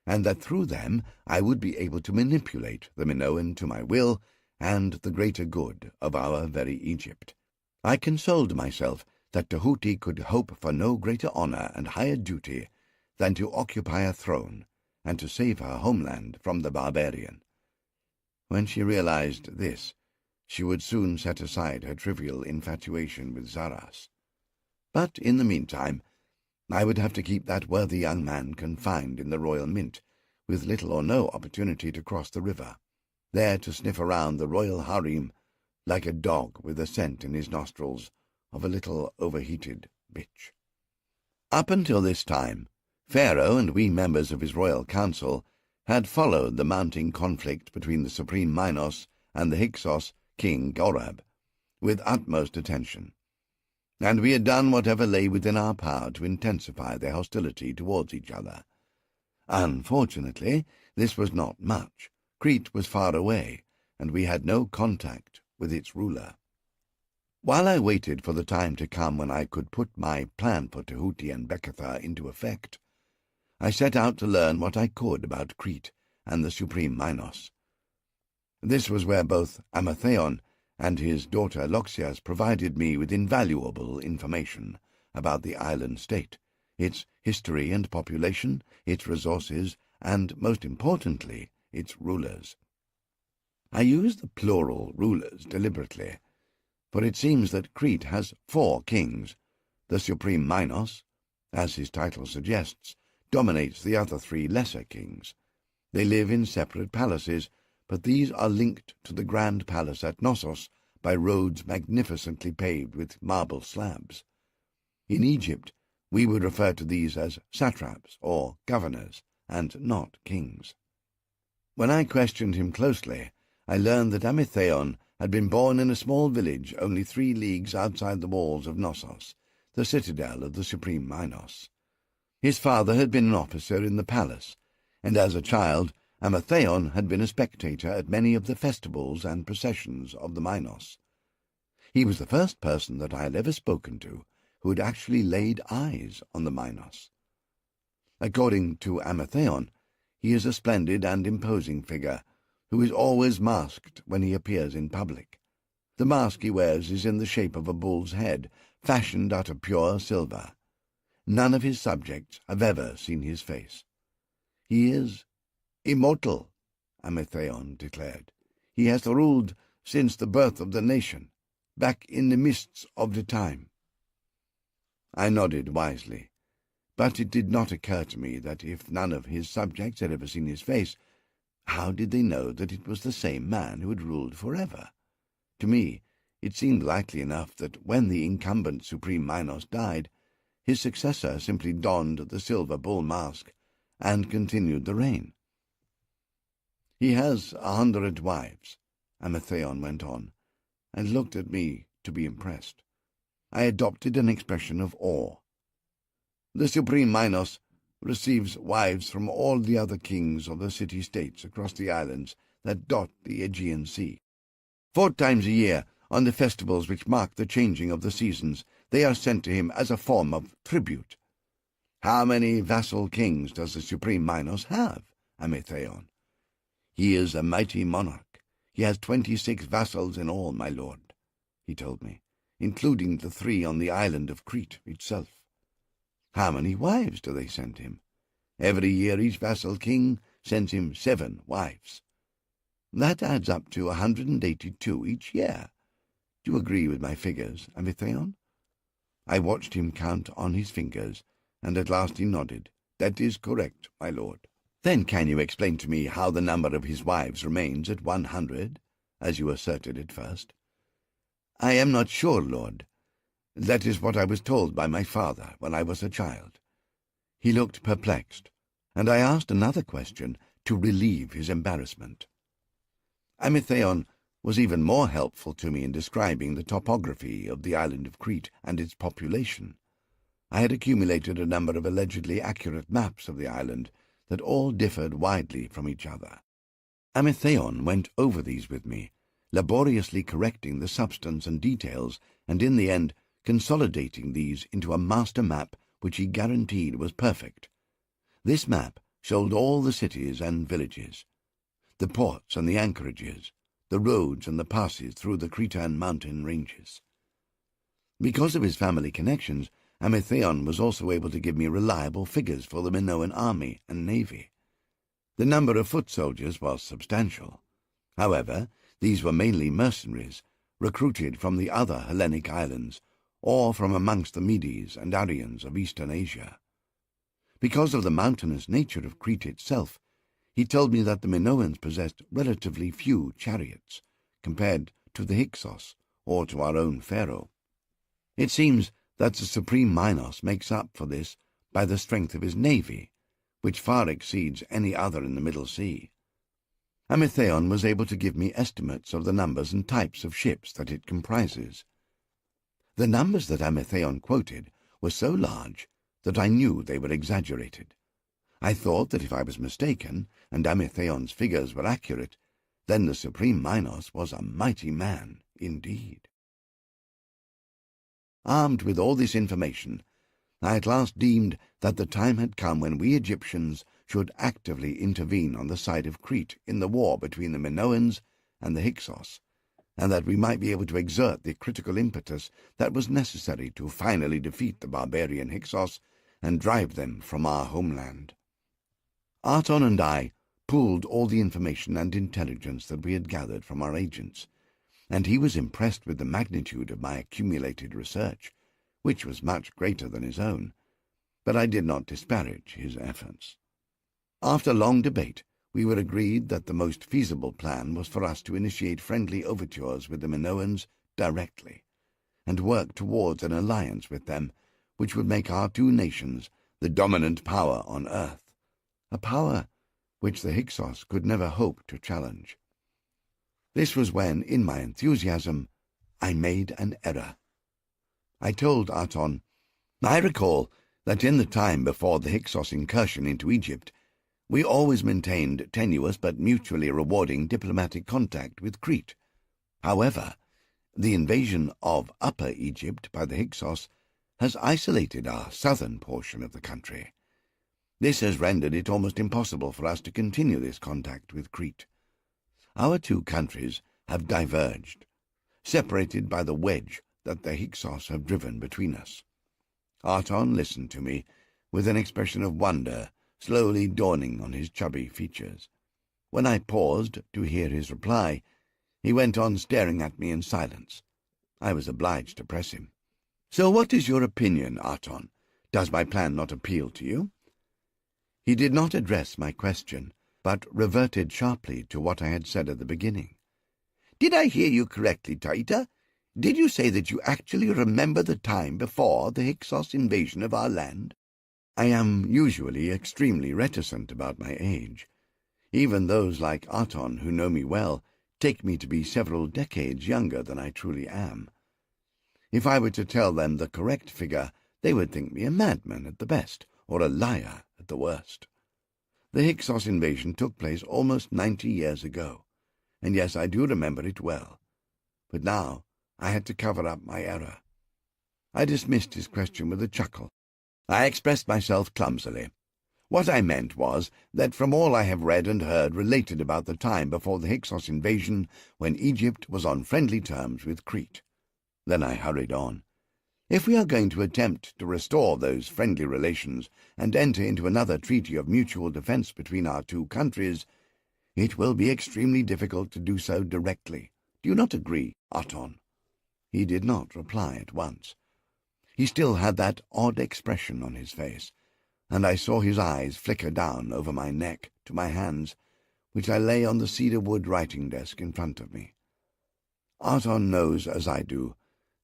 Speaker 1: and that through them I would be able to manipulate the Minoan to my will and the greater good of our very Egypt. I consoled myself that Tahuti could hope for no greater honor and higher duty than to occupy a throne and to save her homeland from the barbarian. When she realized this, she would soon set aside her trivial infatuation with Zaras. But in the meantime, I would have to keep that worthy young man confined in the royal mint, with little or no opportunity to cross the river, there to sniff around the royal harem like a dog with the scent in his nostrils of a little overheated bitch. Up until this time, Pharaoh and we members of his royal council had followed the mounting conflict between the Supreme Minos and the Hyksos King Gorab with utmost attention, and we had done whatever lay within our power to intensify their hostility towards each other. Unfortunately, this was not much. Crete was far away, and we had no contact with its ruler. While I waited for the time to come when I could put my plan for Tahuti and Beketha into effect, I set out to learn what I could about Crete and the Supreme Minos. This was where both Amatheon and his daughter Loxias provided me with invaluable information about the island state, its history and population, its resources, and, most importantly, its rulers. I use the plural rulers deliberately, for it seems that Crete has 4 kings. The Supreme Minos, as his title suggests, dominates the other 3 lesser kings. They live in separate palaces, but these are linked to the grand palace at Knossos by roads magnificently paved with marble slabs. In Egypt, we would refer to these as satraps or governors, and not kings. When I questioned him closely, I learned that Amatheon had been born in a small village only 3 leagues outside the walls of Knossos, the citadel of the Supreme Minos. His father had been an officer in the palace, and as a child Amatheon had been a spectator at many of the festivals and processions of the Minos. He was the first person that I had ever spoken to who had actually laid eyes on the Minos. According to Amatheon, he is a splendid and imposing figure, who is always masked when he appears in public. The mask he wears is in the shape of a bull's head, fashioned out of pure silver. None of his subjects have ever seen his face. He is immortal, Amatheon declared. He has ruled since the birth of the nation, back in the mists of the time. I nodded wisely, but it did not occur to me that if none of his subjects had ever seen his face, how did they know that it was the same man who had ruled forever? To me, it seemed likely enough that when the incumbent Supreme Minos died, his successor simply donned the silver bull mask and continued the reign. He has 100 wives, Amatheon went on, and looked at me to be impressed. I adopted an expression of awe. The Supreme Minos receives wives from all the other kings of the city-states across the islands that dot the Aegean Sea. 4 times a year, on the festivals which mark the changing of the seasons, they are sent to him as a form of tribute. How many vassal kings does the Supreme Minos have, Amatheon? He is a mighty monarch. He has 26 vassals in all, my lord, he told me, including the 3 on the island of Crete itself. How many wives do they send him? Every year each vassal king sends him 7 wives. That adds up to 182 each year. Do you agree with my figures, Amatheon? I watched him count on his fingers, and at last he nodded. That is correct, my lord. Then can you explain to me how the number of his wives remains at 100, as you asserted at first? I am not sure, lord. That is what I was told by my father when I was a child. He looked perplexed, and I asked another question to relieve his embarrassment. Amatheon was even more helpful to me in describing the topography of the island of Crete and its population. I had accumulated a number of allegedly accurate maps of the island that all differed widely from each other. Amatheon went over these with me, laboriously correcting the substance and details, and in the end consolidating these into a master map which he guaranteed was perfect. This map showed all the cities and villages, the ports and the anchorages, the roads and the passes through the Cretan mountain ranges. Because of his family connections, Amatheon was also able to give me reliable figures for the Minoan army and navy. The number of foot soldiers was substantial. However, these were mainly mercenaries, recruited from the other Hellenic islands, or from amongst the Medes and Aryans of eastern Asia. Because of the mountainous nature of Crete itself, he told me that the Minoans possessed relatively few chariots, compared to the Hyksos or to our own pharaoh. It seems that the Supreme Minos makes up for this by the strength of his navy, which far exceeds any other in the Middle Sea. Amatheon was able to give me estimates of the numbers and types of ships that it comprises. The numbers that Amatheon quoted were so large that I knew they were exaggerated. I thought that if I was mistaken, and Amatheon's figures were accurate, then the Supreme Minos was a mighty man indeed. Armed with all this information, I at last deemed that the time had come when we Egyptians should actively intervene on the side of Crete in the war between the Minoans and the Hyksos, and that we might be able to exert the critical impetus that was necessary to finally defeat the barbarian Hyksos and drive them from our homeland. Arton and I pooled all the information and intelligence that we had gathered from our agents, and he was impressed with the magnitude of my accumulated research, which was much greater than his own, but I did not disparage his efforts. After long debate, we were agreed that the most feasible plan was for us to initiate friendly overtures with the Minoans directly, and work towards an alliance with them which would make our 2 nations the dominant power on earth, a power which the Hyksos could never hope to challenge. This was when, in my enthusiasm, I made an error. I told Arton, I recall that in the time before the Hyksos incursion into Egypt, we always maintained tenuous but mutually rewarding diplomatic contact with Crete. However, the invasion of Upper Egypt by the Hyksos has isolated our southern portion of the country. This has rendered it almost impossible for us to continue this contact with Crete. Our two countries have diverged, separated by the wedge that the Hyksos have driven between us. Arton listened to me with an expression of wonder slowly dawning on his chubby features. When I paused to hear his reply, he went on staring at me in silence. I was obliged to press him. "So what is your opinion, Arton? Does my plan not appeal to you?" He did not address my question, but reverted sharply to what I had said at the beginning. "Did I hear you correctly, Taita? Did you say that you actually remember the time before the Hyksos invasion of our land?" I am usually extremely reticent about my age. Even those like Arton, who know me well, take me to be several decades younger than I truly am. If I were to tell them the correct figure, they would think me a madman at the best, or a liar at the worst. The Hyksos invasion took place almost 90 years ago, and yes, I do remember it well. But now I had to cover up my error. I dismissed his question with a chuckle. I expressed myself clumsily. What I meant was that from all I have read and heard related about the time before the Hyksos invasion, when Egypt was on friendly terms with Crete. Then I hurried on. If we are going to attempt to restore those friendly relations and enter into another treaty of mutual defense between our two countries, it will be extremely difficult to do so directly. Do you not agree, Arton? He did not reply at once. He still had that odd expression on his face, and I saw his eyes flicker down over my neck to my hands, which I lay on the cedar-wood writing desk in front of me. Arton knows, as I do,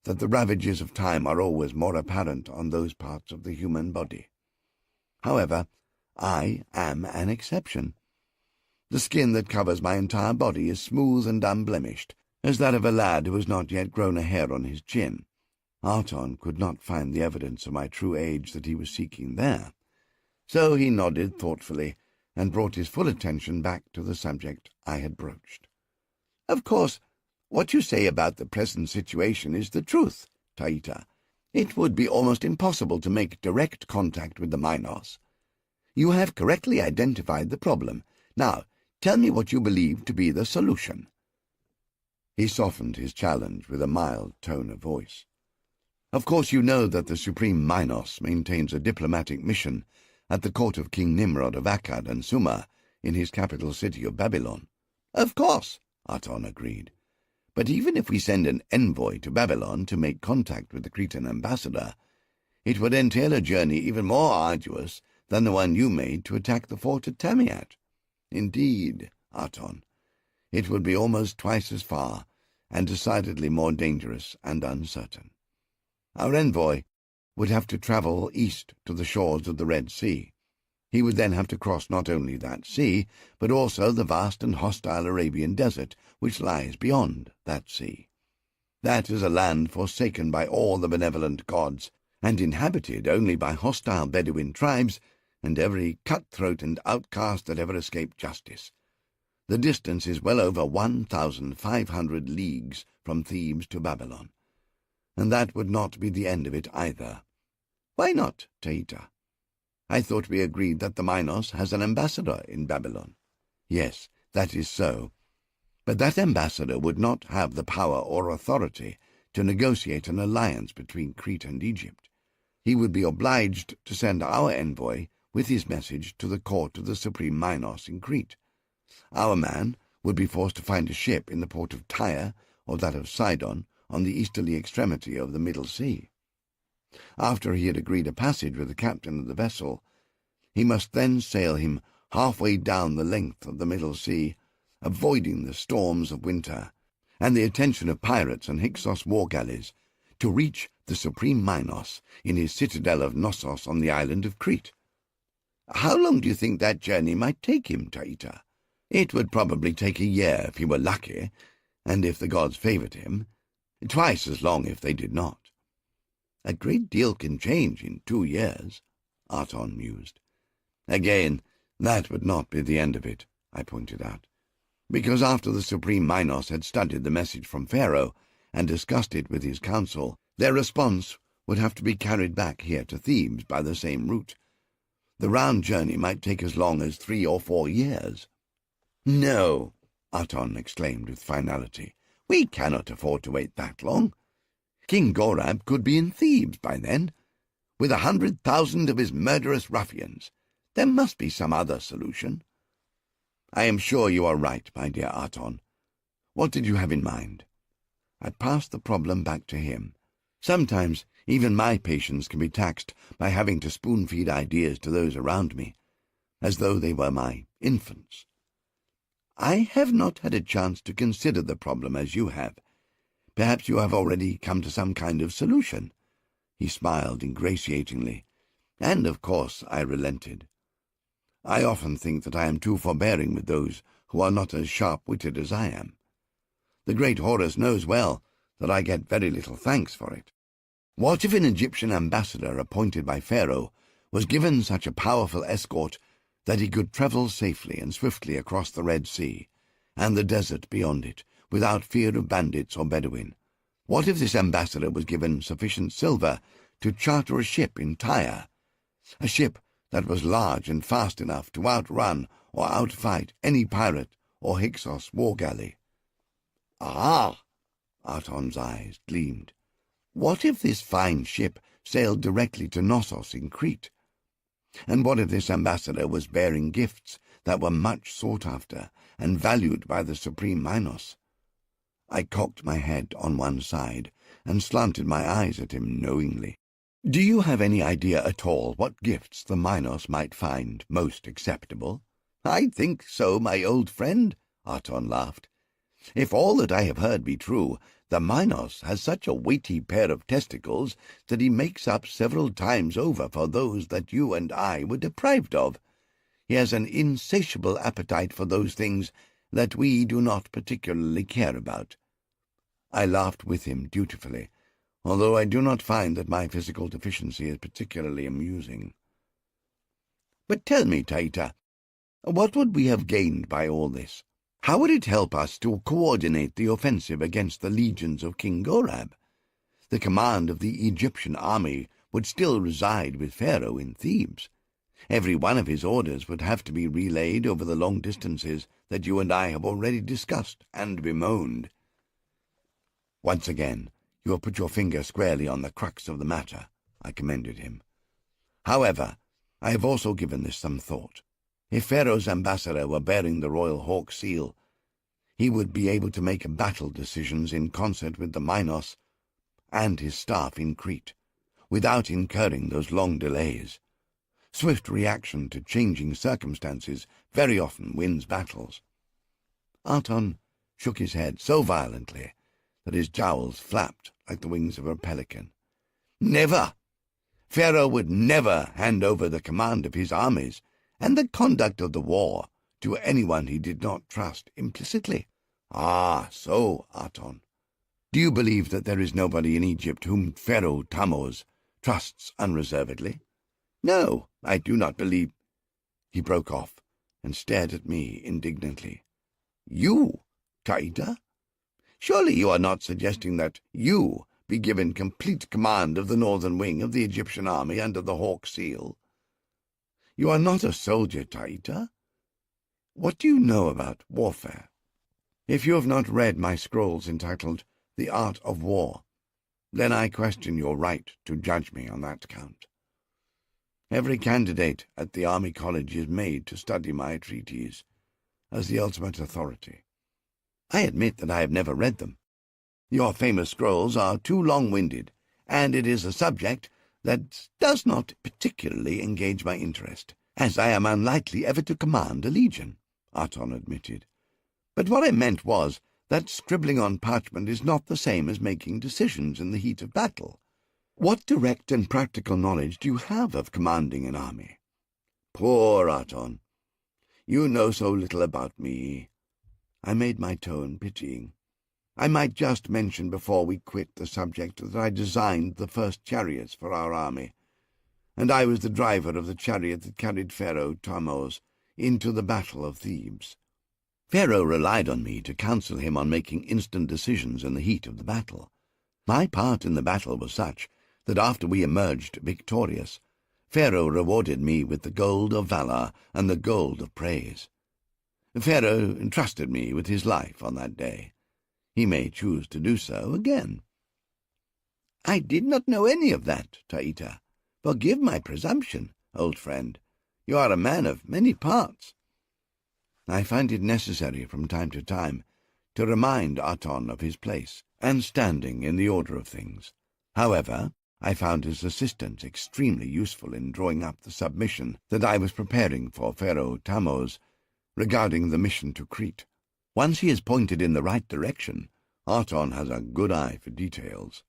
Speaker 1: that the ravages of time are always more apparent on those parts of the human body. However, I am an exception. The skin that covers my entire body is smooth and unblemished, as that of a lad who has not yet grown a hair on his chin. Arton could not find the evidence of my true age that he was seeking there, so he nodded thoughtfully and brought his full attention back to the subject I had broached. "Of course, what you say about the present situation is the truth, Taita. It would be almost impossible to make direct contact with the Minos. You have correctly identified the problem. Now, tell me what you believe to be the solution." He softened his challenge with a mild tone of voice. "Of course you know that the Supreme Minos maintains a diplomatic mission at the court of King Nimrod of Akkad and Sumer in his capital city of Babylon." "Of course," Arton agreed. "But even if we send an envoy to Babylon to make contact with the Cretan ambassador, it would entail a journey even more arduous than the one you made to attack the fort at Tamiat. Indeed, Arton, it would be almost twice as far, and decidedly more dangerous and uncertain. Our envoy would have to travel east to the shores of the Red Sea. He would then have to cross not only that sea, but also the vast and hostile Arabian desert which lies beyond that sea. That is a land forsaken by all the benevolent gods, and inhabited only by hostile Bedouin tribes and every cutthroat and outcast that ever escaped justice. The distance is well over 1,500 leagues from Thebes to Babylon, and that would not be the end of it either. Why not, Taita? I thought we agreed that the Minos has an ambassador in Babylon. Yes, that is so, but that ambassador would not have the power or authority to negotiate an alliance between Crete and Egypt. He would be obliged to send our envoy with his message to the court of the Supreme Minos in Crete. Our man would be forced to find a ship in the port of Tyre or that of Sidon on the easterly extremity of the Middle Sea. After he had agreed a passage with the captain of the vessel, he must then sail him halfway down the length of the Middle Sea, avoiding the storms of winter and the attention of pirates and Hyksos war galleys, to reach the Supreme Minos in his citadel of Knossos on the island of Crete. How long do you think that journey might take him, Taita? It would probably take a year if he were lucky, and if the gods favoured him, twice as long if they did not. A great deal can change in 2 years, Arton mused. Again, that would not be the end of it, I pointed out, because after the Supreme Minos had studied the message from Pharaoh and discussed it with his council, their response would have to be carried back here to Thebes by the same route. The round journey might take as long as 3 or 4 years. "No," Aton exclaimed with finality. "We cannot afford to wait that long. King Gorab could be in Thebes by then, with 100,000 of his murderous ruffians. There must be some other solution." "I am sure you are right, my dear Aton. What did you have in mind?" I passed the problem back to him. Sometimes even my patience can be taxed by having to spoon-feed ideas to those around me, as though they were my infants. "I have not had a chance to consider the problem as you have. Perhaps you have already come to some kind of solution." He smiled ingratiatingly, and of course I relented. I often think that I am too forbearing with those who are not as sharp-witted as I am. The great Horus knows well that I get very little thanks for it. What if an Egyptian ambassador appointed by Pharaoh was given such a powerful escort that he could travel safely and swiftly across the Red Sea and the desert beyond it without fear of bandits or Bedouin? What if this ambassador was given sufficient silver to charter a ship in Tyre, a ship that was large and fast enough to outrun or outfight any pirate or Hyksos war galley? "Ah!" Aton's eyes gleamed. "What if this fine ship sailed directly to Knossos in Crete? And what if this ambassador was bearing gifts that were much sought after and valued by the supreme Minos?" I cocked my head on one side and slanted my eyes at him knowingly. "Do you have any idea at all what gifts the Minos might find most acceptable?" "I think so, my old friend," Aton laughed. "If all that I have heard be true, the Minos has such a weighty pair of testicles that he makes up several times over for those that you and I were deprived of. He has an insatiable appetite for those things that we do not particularly care about." I laughed with him dutifully, although I do not find that my physical deficiency is particularly amusing. "But tell me, Taita, what would we have gained by all this? How would it help us to coordinate the offensive against the legions of King Gorab? The command of the Egyptian army would still reside with Pharaoh in Thebes. Every one of his orders would have to be relayed over the long distances that you and I have already discussed and bemoaned." "Once again, you have put your finger squarely on the crux of the matter," I commended him. "However, I have also given this some thought. If Pharaoh's ambassador were bearing the royal hawk seal, he would be able to make battle decisions in concert with the Minos and his staff in Crete, without incurring those long delays. Swift reaction to changing circumstances very often wins battles." Aton shook his head so violently that his jowls flapped like the wings of a pelican. "Never! Pharaoh would never hand over the command of his armies and the conduct of the war to anyone he did not trust implicitly." "Ah, so, Aton. Do you believe that there is nobody in Egypt whom Pharaoh Tammuz trusts unreservedly?" "No, I do not believe—" He broke off and stared at me indignantly. "You, Taita? Surely you are not suggesting that you be given complete command of the northern wing of the Egyptian army under the hawk seal? You are not a soldier, Taita. What do you know about warfare? If you have not read my scrolls entitled The Art of War, then I question your right to judge me on that count. Every candidate at the Army College is made to study my treatise as the ultimate authority. I admit that I have never read them. Your famous scrolls are too long-winded, and it is a subject that does not particularly engage my interest, as I am unlikely ever to command a legion," Aton admitted. "But what I meant was that scribbling on parchment is not the same as making decisions in the heat of battle. What direct and practical knowledge do you have of commanding an army?" "Poor Aton, you know so little about me." I made my tone pitying. "I might just mention before we quit the subject that I designed the first chariots for our army, and I was the driver of the chariot that carried Pharaoh Tammuz into the battle of Thebes. Pharaoh relied on me to counsel him on making instant decisions in the heat of the battle. My part in the battle was such that after we emerged victorious, Pharaoh rewarded me with the gold of valor and the gold of praise. Pharaoh entrusted me with his life on that day. He may choose to do so again." "I did not know any of that, Taita. Forgive my presumption, old friend. You are a man of many parts." "I find it necessary from time to time to remind Aton of his place and standing in the order of things. However, I found his assistance extremely useful in drawing up the submission that I was preparing for Pharaoh Tammuz regarding the mission to Crete. Once he is pointed in the right direction, Aton has a good eye for details."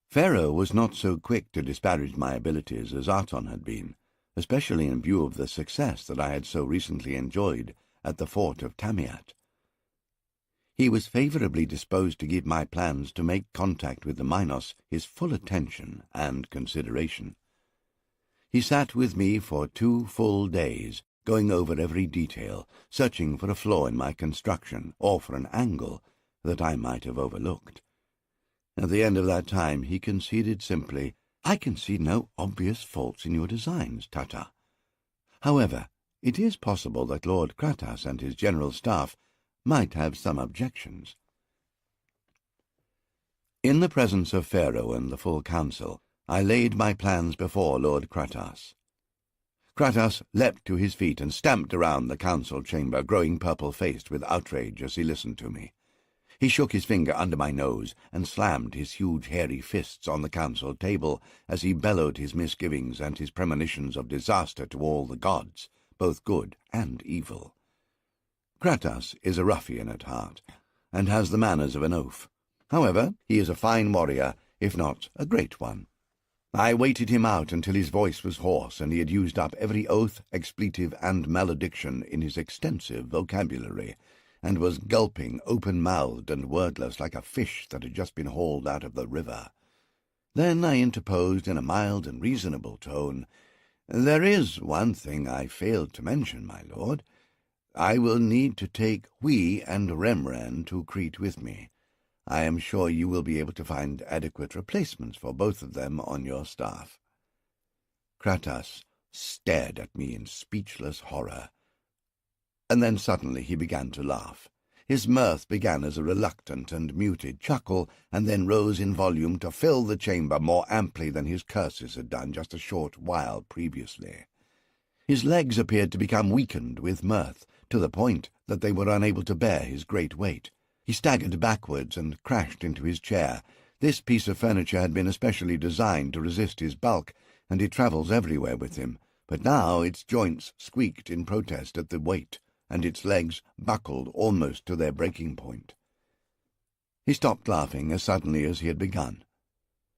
Speaker 1: Pharaoh was not so quick to disparage my abilities as Aton had been, especially in view of the success that I had so recently enjoyed at the fort of Tamiat. He was favorably disposed to give my plans to make contact with the Minos his full attention and consideration. He sat with me for 2 full days, going over every detail, searching for a flaw in my construction or for an angle that I might have overlooked. At the end of that time he conceded simply, "I can see no obvious faults in your designs, Taita. However, it is possible that Lord Kratas and his general staff might have some objections." In the presence of Pharaoh and the full council, I laid my plans before Lord Kratas. Kratas leapt to his feet and stamped around the council chamber, growing purple-faced with outrage as he listened to me. He shook his finger under my nose and slammed his huge hairy fists on the council table as he bellowed his misgivings and his premonitions of disaster to all the gods, both good and evil. Kratas is a ruffian at heart, and has the manners of an oaf. However, he is a fine warrior, if not a great one. I waited him out until his voice was hoarse and he had used up every oath, expletive, and malediction in his extensive vocabulary, and was gulping open-mouthed and wordless like a fish that had just been hauled out of the river. Then I interposed in a mild and reasonable tone, "There is one thing I failed to mention, my lord. I will need to take Hui and Remren to Crete with me. I am sure you will be able to find adequate replacements for both of them on your staff." Kratas stared at me in speechless horror, and then suddenly he began to laugh. His mirth began as a reluctant and muted chuckle, and then rose in volume to fill the chamber more amply than his curses had done just a short while previously. His legs appeared to become weakened with mirth, to the point that they were unable to bear his great weight. He staggered backwards and crashed into his chair. This piece of furniture had been especially designed to resist his bulk, and he travels everywhere with him, but now its joints squeaked in protest at the weight, and its legs buckled almost to their breaking point. He stopped laughing as suddenly as he had begun,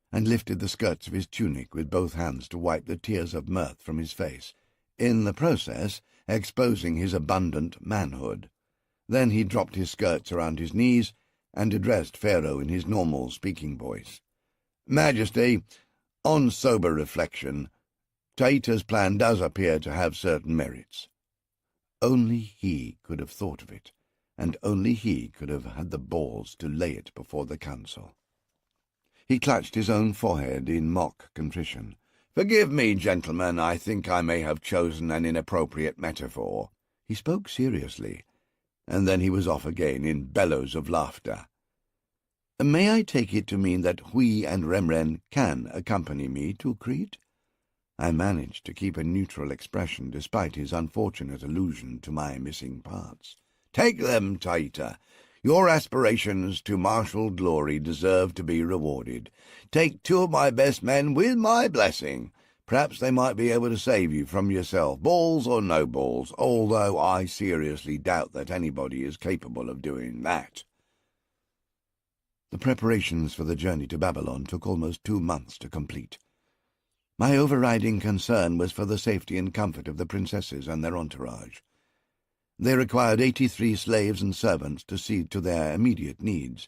Speaker 1: and lifted the skirts of his tunic with both hands to wipe the tears of mirth from his face, in the process exposing his abundant manhood. Then he dropped his skirts around his knees and addressed Pharaoh in his normal speaking voice. "Majesty, on sober reflection, Taita's plan does appear to have certain merits." Only he could have thought of it, and only he could have had the balls to lay it before the council. He clutched his own forehead in mock contrition. "Forgive me, gentlemen, I think I may have chosen an inappropriate metaphor." He spoke seriously, and then he was off again in bellows of laughter. "May I take it to mean that Hui and Remren can accompany me to Crete?" I managed to keep a neutral expression despite his unfortunate allusion to my missing parts. "Take them, Taita. Your aspirations to martial glory deserve to be rewarded. Take 2 of my best men with my blessing. Perhaps they might be able to save you from yourself, balls or no balls, although I seriously doubt that anybody is capable of doing that." The preparations for the journey to Babylon took almost 2 months to complete. My overriding concern was for the safety and comfort of the princesses and their entourage. They required 83 slaves and servants to see to their immediate needs.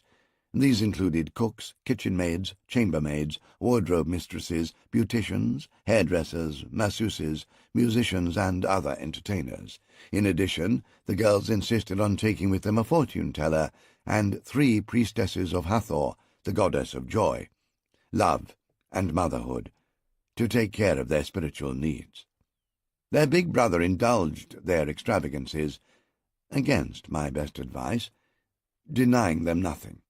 Speaker 1: These included cooks, kitchen maids, chambermaids, wardrobe mistresses, beauticians, hairdressers, masseuses, musicians, and other entertainers. In addition, the girls insisted on taking with them a fortune-teller and 3 priestesses of Hathor, the goddess of joy, love, and motherhood, to take care of their spiritual needs. Their big brother indulged their extravagances, against my best advice, denying them nothing.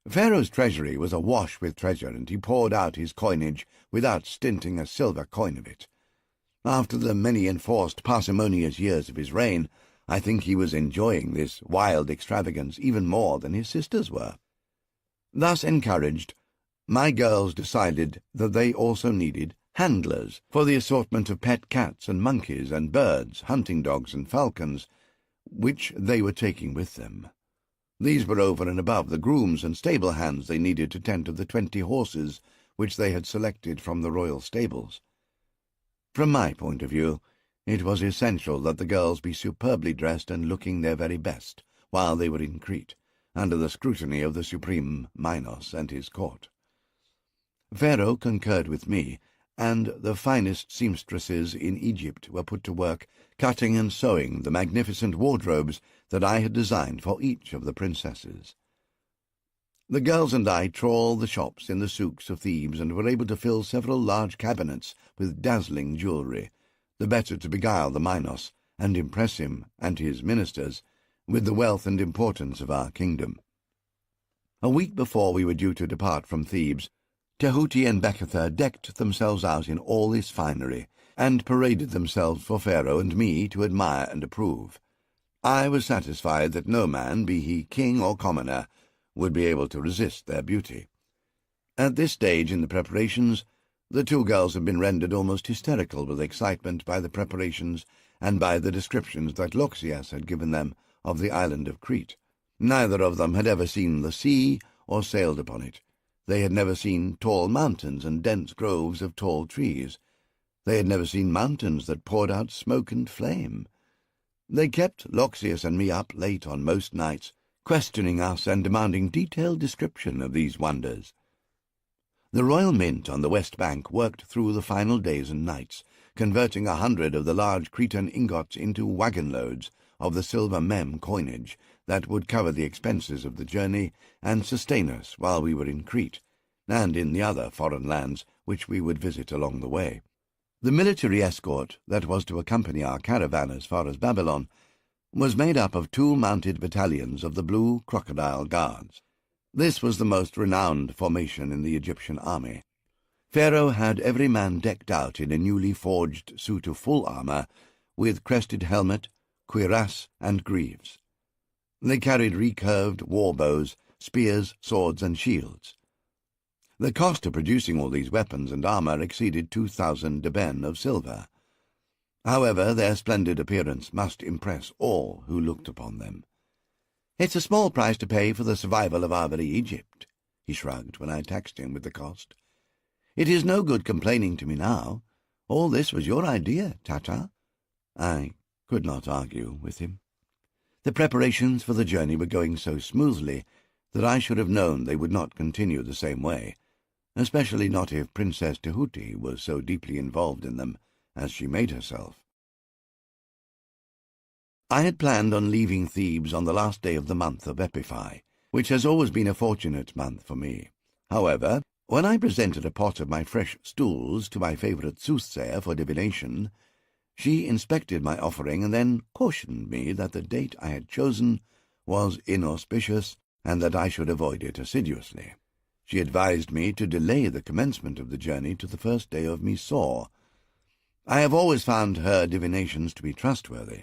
Speaker 1: Pharaoh's treasury was awash with treasure, and he poured out his coinage without stinting a silver coin of it. After the many enforced parsimonious years of his reign, I think he was enjoying this wild extravagance even more than his sisters were. Thus encouraged, my girls decided that they also needed handlers for the assortment of pet cats and monkeys and birds, hunting dogs and falcons, which they were taking with them. These were over and above the grooms and stable hands they needed to tend to the 20 horses which they had selected from the royal stables. From my point of view, it was essential that the girls be superbly dressed and looking their very best while they were in Crete, under the scrutiny of the supreme Minos and his court. Pharaoh concurred with me, and the finest seamstresses in Egypt were put to work cutting and sewing the magnificent wardrobes that I had designed for each of the princesses. The girls and I trawled the shops in the souks of Thebes and were able to fill several large cabinets with dazzling jewellery, the better to beguile the Minos and impress him and his ministers with the wealth and importance of our kingdom. A week before we were due to depart from Thebes, Tahuti and Bekatha decked themselves out in all this finery, and paraded themselves for Pharaoh and me to admire and approve. I was satisfied that no man, be he king or commoner, would be able to resist their beauty. At this stage in the preparations, the two girls had been rendered almost hysterical with excitement by the preparations and by the descriptions that Loxias had given them of the island of Crete. Neither of them had ever seen the sea or sailed upon it. They had never seen tall mountains and dense groves of tall trees. They had never seen mountains that poured out smoke and flame. They kept Loxias and me up late on most nights, questioning us and demanding detailed description of these wonders. The Royal Mint on the West Bank worked through the final days and nights, converting 100 of the large Cretan ingots into wagon-loads of the silver mem coinage that would cover the expenses of the journey and sustain us while we were in Crete, and in the other foreign lands which we would visit along the way. The military escort that was to accompany our caravan as far as Babylon was made up of 2 mounted battalions of the Blue Crocodile Guards. This was the most renowned formation in the Egyptian army. Pharaoh had every man decked out in a newly forged suit of full armour, with crested helmet, cuirass, and greaves. They carried recurved war bows, spears, swords, and shields. The cost of producing all these weapons and armour exceeded 2,000 deben of silver. However, their splendid appearance must impress all who looked upon them. "It's a small price to pay for the survival of our very Egypt," he shrugged when I taxed him with the cost. "It is no good complaining to me now. All this was your idea, Taita." I could not argue with him. The preparations for the journey were going so smoothly that I should have known they would not continue the same way, especially not if Princess Tahuti was so deeply involved in them as she made herself. I had planned on leaving Thebes on the last day of the month of Epiphi, which has always been a fortunate month for me. However, when I presented a pot of my fresh stools to my favourite soothsayer for divination, she inspected my offering and then cautioned me that the date I had chosen was inauspicious and that I should avoid it assiduously. She advised me to delay the commencement of the journey to the first day of Misor. I have always found her divinations to be trustworthy.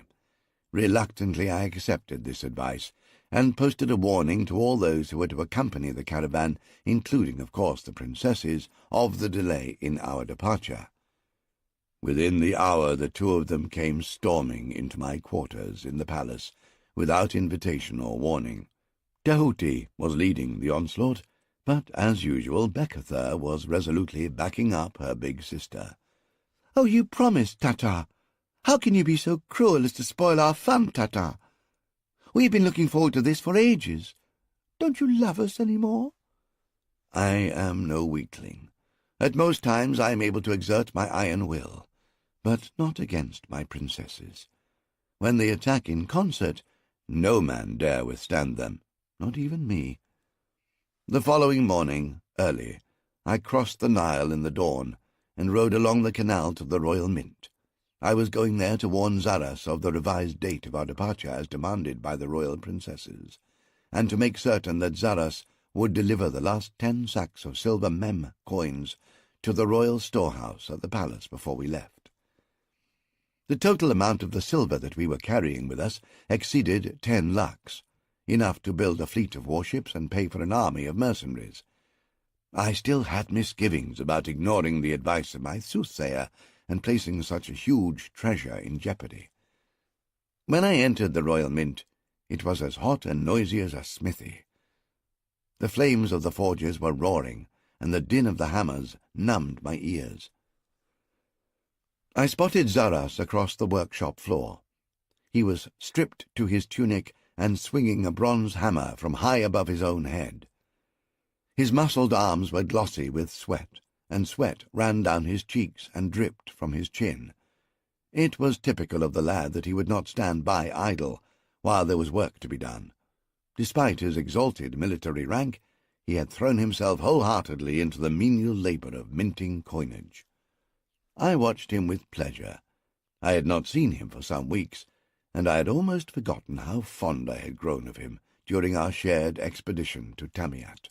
Speaker 1: Reluctantly I accepted this advice, and posted a warning to all those who were to accompany the caravan, including, of course, the princesses, of the delay in our departure. Within the hour the 2 of them came storming into my quarters in the palace, without invitation or warning. Tahuti was leading the onslaught, but, as usual, Bekatha was resolutely backing up her big sister. "Oh, you promised, Taita! How can you be so cruel as to spoil our fun, Taita? We've been looking forward to this for ages. Don't you love us any more?" I am no weakling. At most times I am able to exert my iron will, but not against my princesses. When they attack in concert, no man dare withstand them, not even me. The following morning, early, I crossed the Nile in the dawn and rode along the canal to the Royal Mint. I was going there to warn Zaras of the revised date of our departure as demanded by the royal princesses, and to make certain that Zaras would deliver the last 10 sacks of silver mem coins to the royal storehouse at the palace before we left. The total amount of the silver that we were carrying with us exceeded 10 lakhs, enough to build a fleet of warships and pay for an army of mercenaries. I still had misgivings about ignoring the advice of my soothsayer and placing such a huge treasure in jeopardy. When I entered the Royal Mint, it was as hot and noisy as a smithy. The flames of the forges were roaring, and the din of the hammers numbed my ears. I spotted Zaras across the workshop floor. He was stripped to his tunic and swinging a bronze hammer from high above his own head. His muscled arms were glossy with sweat, and sweat ran down his cheeks and dripped from his chin. It was typical of the lad that he would not stand by idle while there was work to be done. Despite his exalted military rank, he had thrown himself wholeheartedly into the menial labour of minting coinage. I watched him with pleasure. I had not seen him for some weeks, and I had almost forgotten how fond I had grown of him during our shared expedition to Tamiat.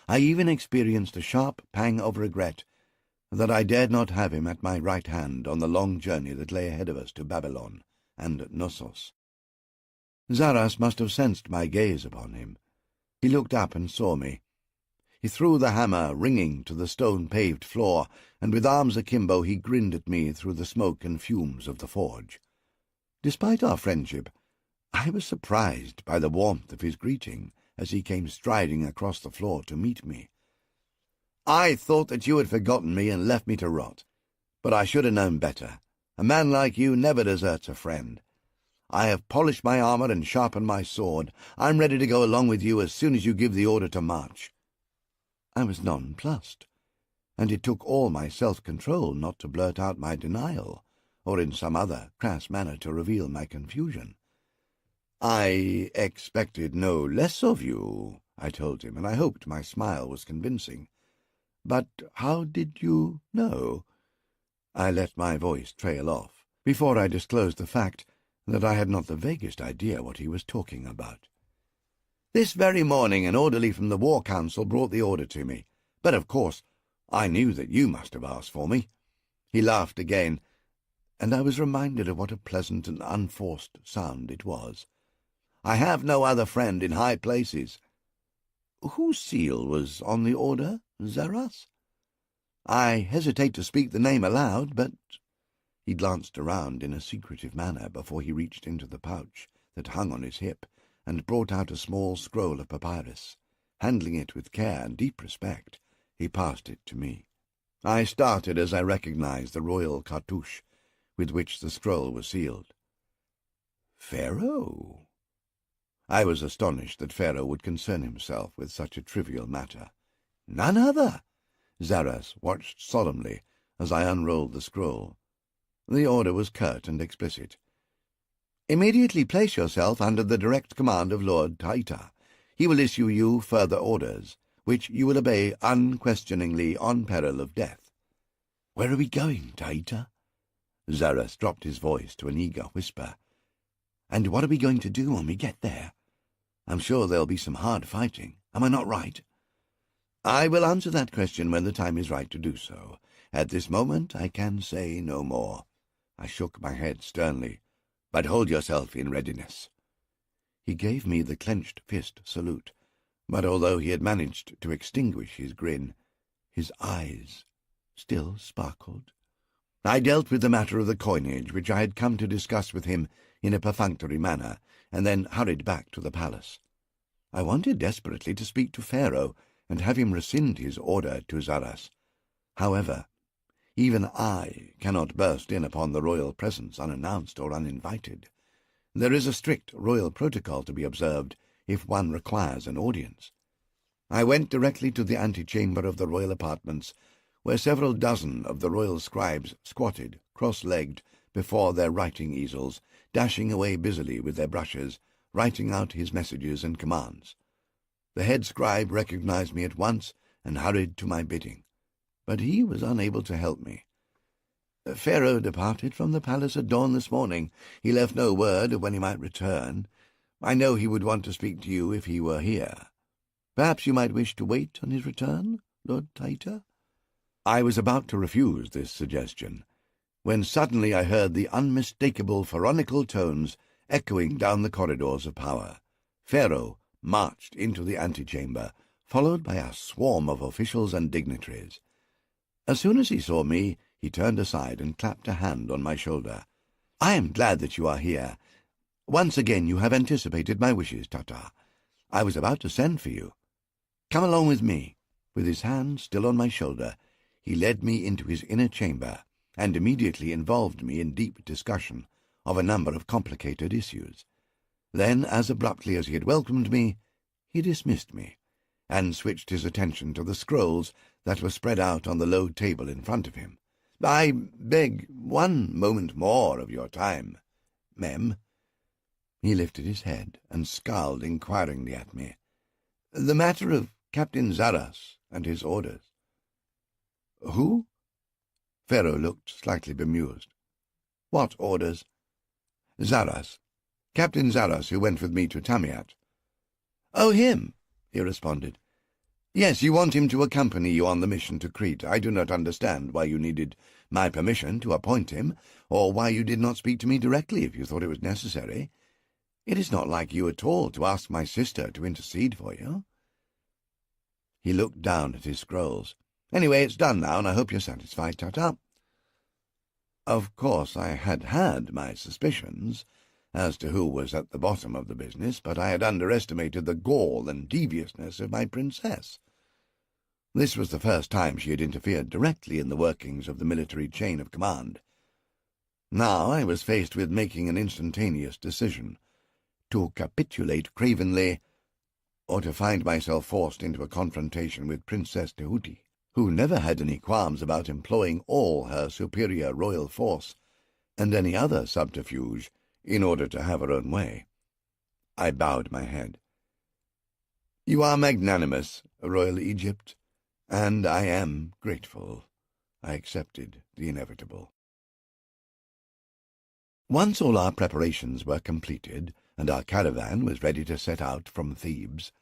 Speaker 1: I even experienced a sharp pang of regret that I dared not have him at my right hand on the long journey that lay ahead of us to Babylon and Knossos. Zaras must have sensed my gaze upon him. He looked up and saw me. He threw the hammer ringing to the stone-paved floor, and with arms akimbo he grinned at me through the smoke and fumes of the forge. Despite our friendship, I was surprised by the warmth of his greeting as he came striding across the floor to meet me. "I thought that you had forgotten me and left me to rot, but I should have known better. A man like you never deserts a friend. I have polished my armor and sharpened my sword. I'm ready to go along with you as soon as you give the order to march." I was nonplussed, and it took all my self-control not to blurt out my denial, or in some other crass manner to reveal my confusion. "I expected no less of you," I told him, and I hoped my smile was convincing. "But how did you know?" I let my voice trail off before I disclosed the fact that I had not the vaguest idea what he was talking about. "This very morning an orderly from the War Council brought the order to me, but of course I knew that you must have asked for me." He laughed again, and I was reminded of what a pleasant and unforced sound it was. "I have no other friend in high places." "Whose seal was on the order, Zaras?" "I hesitate to speak the name aloud, but—" He glanced around in a secretive manner before he reached into the pouch that hung on his hip and brought out a small scroll of papyrus. Handling it with care and deep respect, he passed it to me. I started as I recognized the royal cartouche with which the scroll was sealed. "Pharaoh?" I was astonished that Pharaoh would concern himself with such a trivial matter. "None other." Zaras watched solemnly as I unrolled the scroll. The order was curt and explicit. "Immediately place yourself under the direct command of Lord Taita. He will issue you further orders, which you will obey unquestioningly on peril of death." "Where are we going, Taita?" Zaras dropped his voice to an eager whisper. "And what are we going to do when we get there? I'm sure there'll be some hard fighting. Am I not right?" "I will answer that question when the time is right to do so. At this moment I can say no more." I shook my head sternly. "But hold yourself in readiness." He gave me the clenched fist salute, but although he had managed to extinguish his grin, his eyes still sparkled. I dealt with the matter of the coinage, which I had come to discuss with him in a perfunctory manner, and then hurried back to the palace. I wanted desperately to speak to Pharaoh and have him rescind his order to Zaras. However, even I cannot burst in upon the royal presence unannounced or uninvited. There is a strict royal protocol to be observed if one requires an audience. I went directly to the antechamber of the royal apartments, where several dozen of the royal scribes squatted, cross-legged, before their writing easels, dashing away busily with their brushes, writing out his messages and commands. The head scribe recognized me at once and hurried to my bidding, but he was unable to help me. Pharaoh departed from the palace at dawn this morning. He left no word of when he might return. I know he would want to speak to you if he were here. Perhaps you might wish to wait on his return, Lord Taita?" I was about to refuse this suggestion, when suddenly I heard the unmistakable pharaonical tones echoing down the corridors of power. Pharaoh marched into the antechamber, followed by a swarm of officials and dignitaries. As soon as he saw me, he turned aside and clapped a hand on my shoulder. "I am glad that you are here. Once again you have anticipated my wishes, Taita. I was about to send for you. Come along with me." With his hand still on my shoulder, he led me into his inner chamber and immediately involved me in deep discussion of a number of complicated issues. Then, as abruptly as he had welcomed me, he dismissed me and switched his attention to the scrolls that were spread out on the low table in front of him. "I beg 1 moment more of your time, Mem." He lifted his head and scowled inquiringly at me. "The matter of Captain Zaras and his orders." "Who?" Pharaoh looked slightly bemused. "What orders?" "Zaras. Captain Zaras, who went with me to Tamiat." "Oh, him," he responded. "Yes, you want him to accompany you on the mission to Crete. I do not understand why you needed my permission to appoint him, or why you did not speak to me directly if you thought it was necessary. It is not like you at all to ask my sister to intercede for you." He looked down at his scrolls. "Anyway, it's done now, and I hope you're satisfied, Taita." Of course, I had my suspicions as to who was at the bottom of the business, but I had underestimated the gall and deviousness of my princess. This was the first time she had interfered directly in the workings of the military chain of command. Now I was faced with making an instantaneous decision, to capitulate cravenly, or to find myself forced into a confrontation with Princess Tehuti, who never had any qualms about employing all her superior royal force and any other subterfuge in order to have her own way. I bowed my head. "You are magnanimous, Royal Egypt, and I am grateful." I accepted the inevitable. Once all our preparations were completed, and our caravan was ready to set out from Thebes,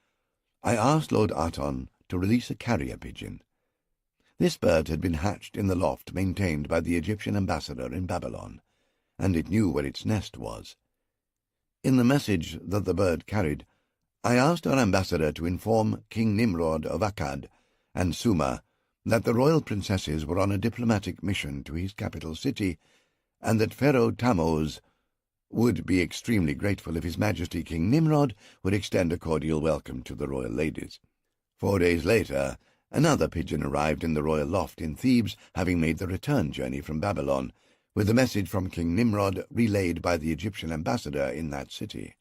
Speaker 1: I asked Lord Aton to release a carrier pigeon. This bird had been hatched in the loft maintained by the Egyptian ambassador in Babylon, and it knew where its nest was. In the message that the bird carried, I asked our ambassador to inform King Nimrod of Akkad and Sumer that the royal princesses were on a diplomatic mission to his capital city, and that Pharaoh Tammuz would be extremely grateful if His Majesty King Nimrod would extend a cordial welcome to the royal ladies. 4 days later, another pigeon arrived in the royal loft in Thebes, having made the return journey from Babylon, with a message from King Nimrod relayed by the Egyptian ambassador in that city.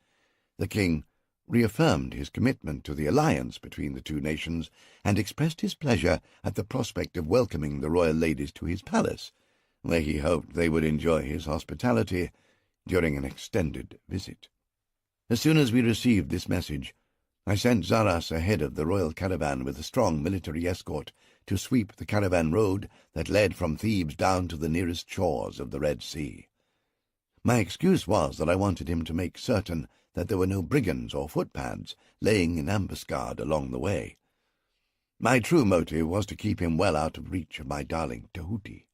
Speaker 1: The king reaffirmed his commitment to the alliance between the two nations and expressed his pleasure at the prospect of welcoming the royal ladies to his palace, where he hoped they would enjoy his hospitality during an extended visit. As soon as we received this message, I sent Zaras ahead of the royal caravan with a strong military escort to sweep the caravan road that led from Thebes down to the nearest shores of the Red Sea. My excuse was that I wanted him to make certain that there were no brigands or footpads laying in ambuscade along the way. My true motive was to keep him well out of reach of my darling Tehuti.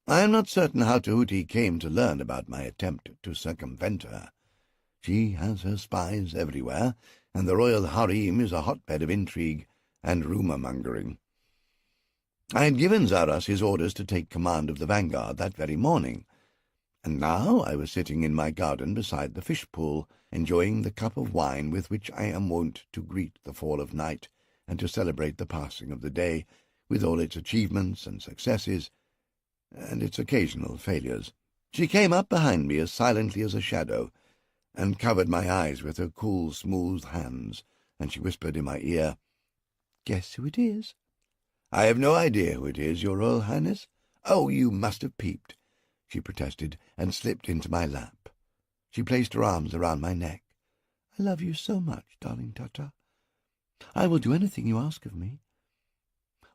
Speaker 1: I am not certain how Tehuti came to learn about my attempt to circumvent her. She has her spies everywhere, and the royal harem is a hotbed of intrigue and rumour-mongering. I had given Zaras his orders to take command of the vanguard that very morning, and now I was sitting in my garden beside the fish-pool, enjoying the cup of wine with which I am wont to greet the fall of night and to celebrate the passing of the day, with all its achievements and successes, and its occasional failures. She came up behind me as silently as a shadow, and covered my eyes with her cool, smooth hands, and she whispered in my ear, "Guess who it is?" "I have no idea who it is, Your Royal Highness." "Oh, you must have peeped," she protested, and slipped into my lap. She placed her arms around my neck. "I love you so much, darling Tata. I will do anything you ask of me.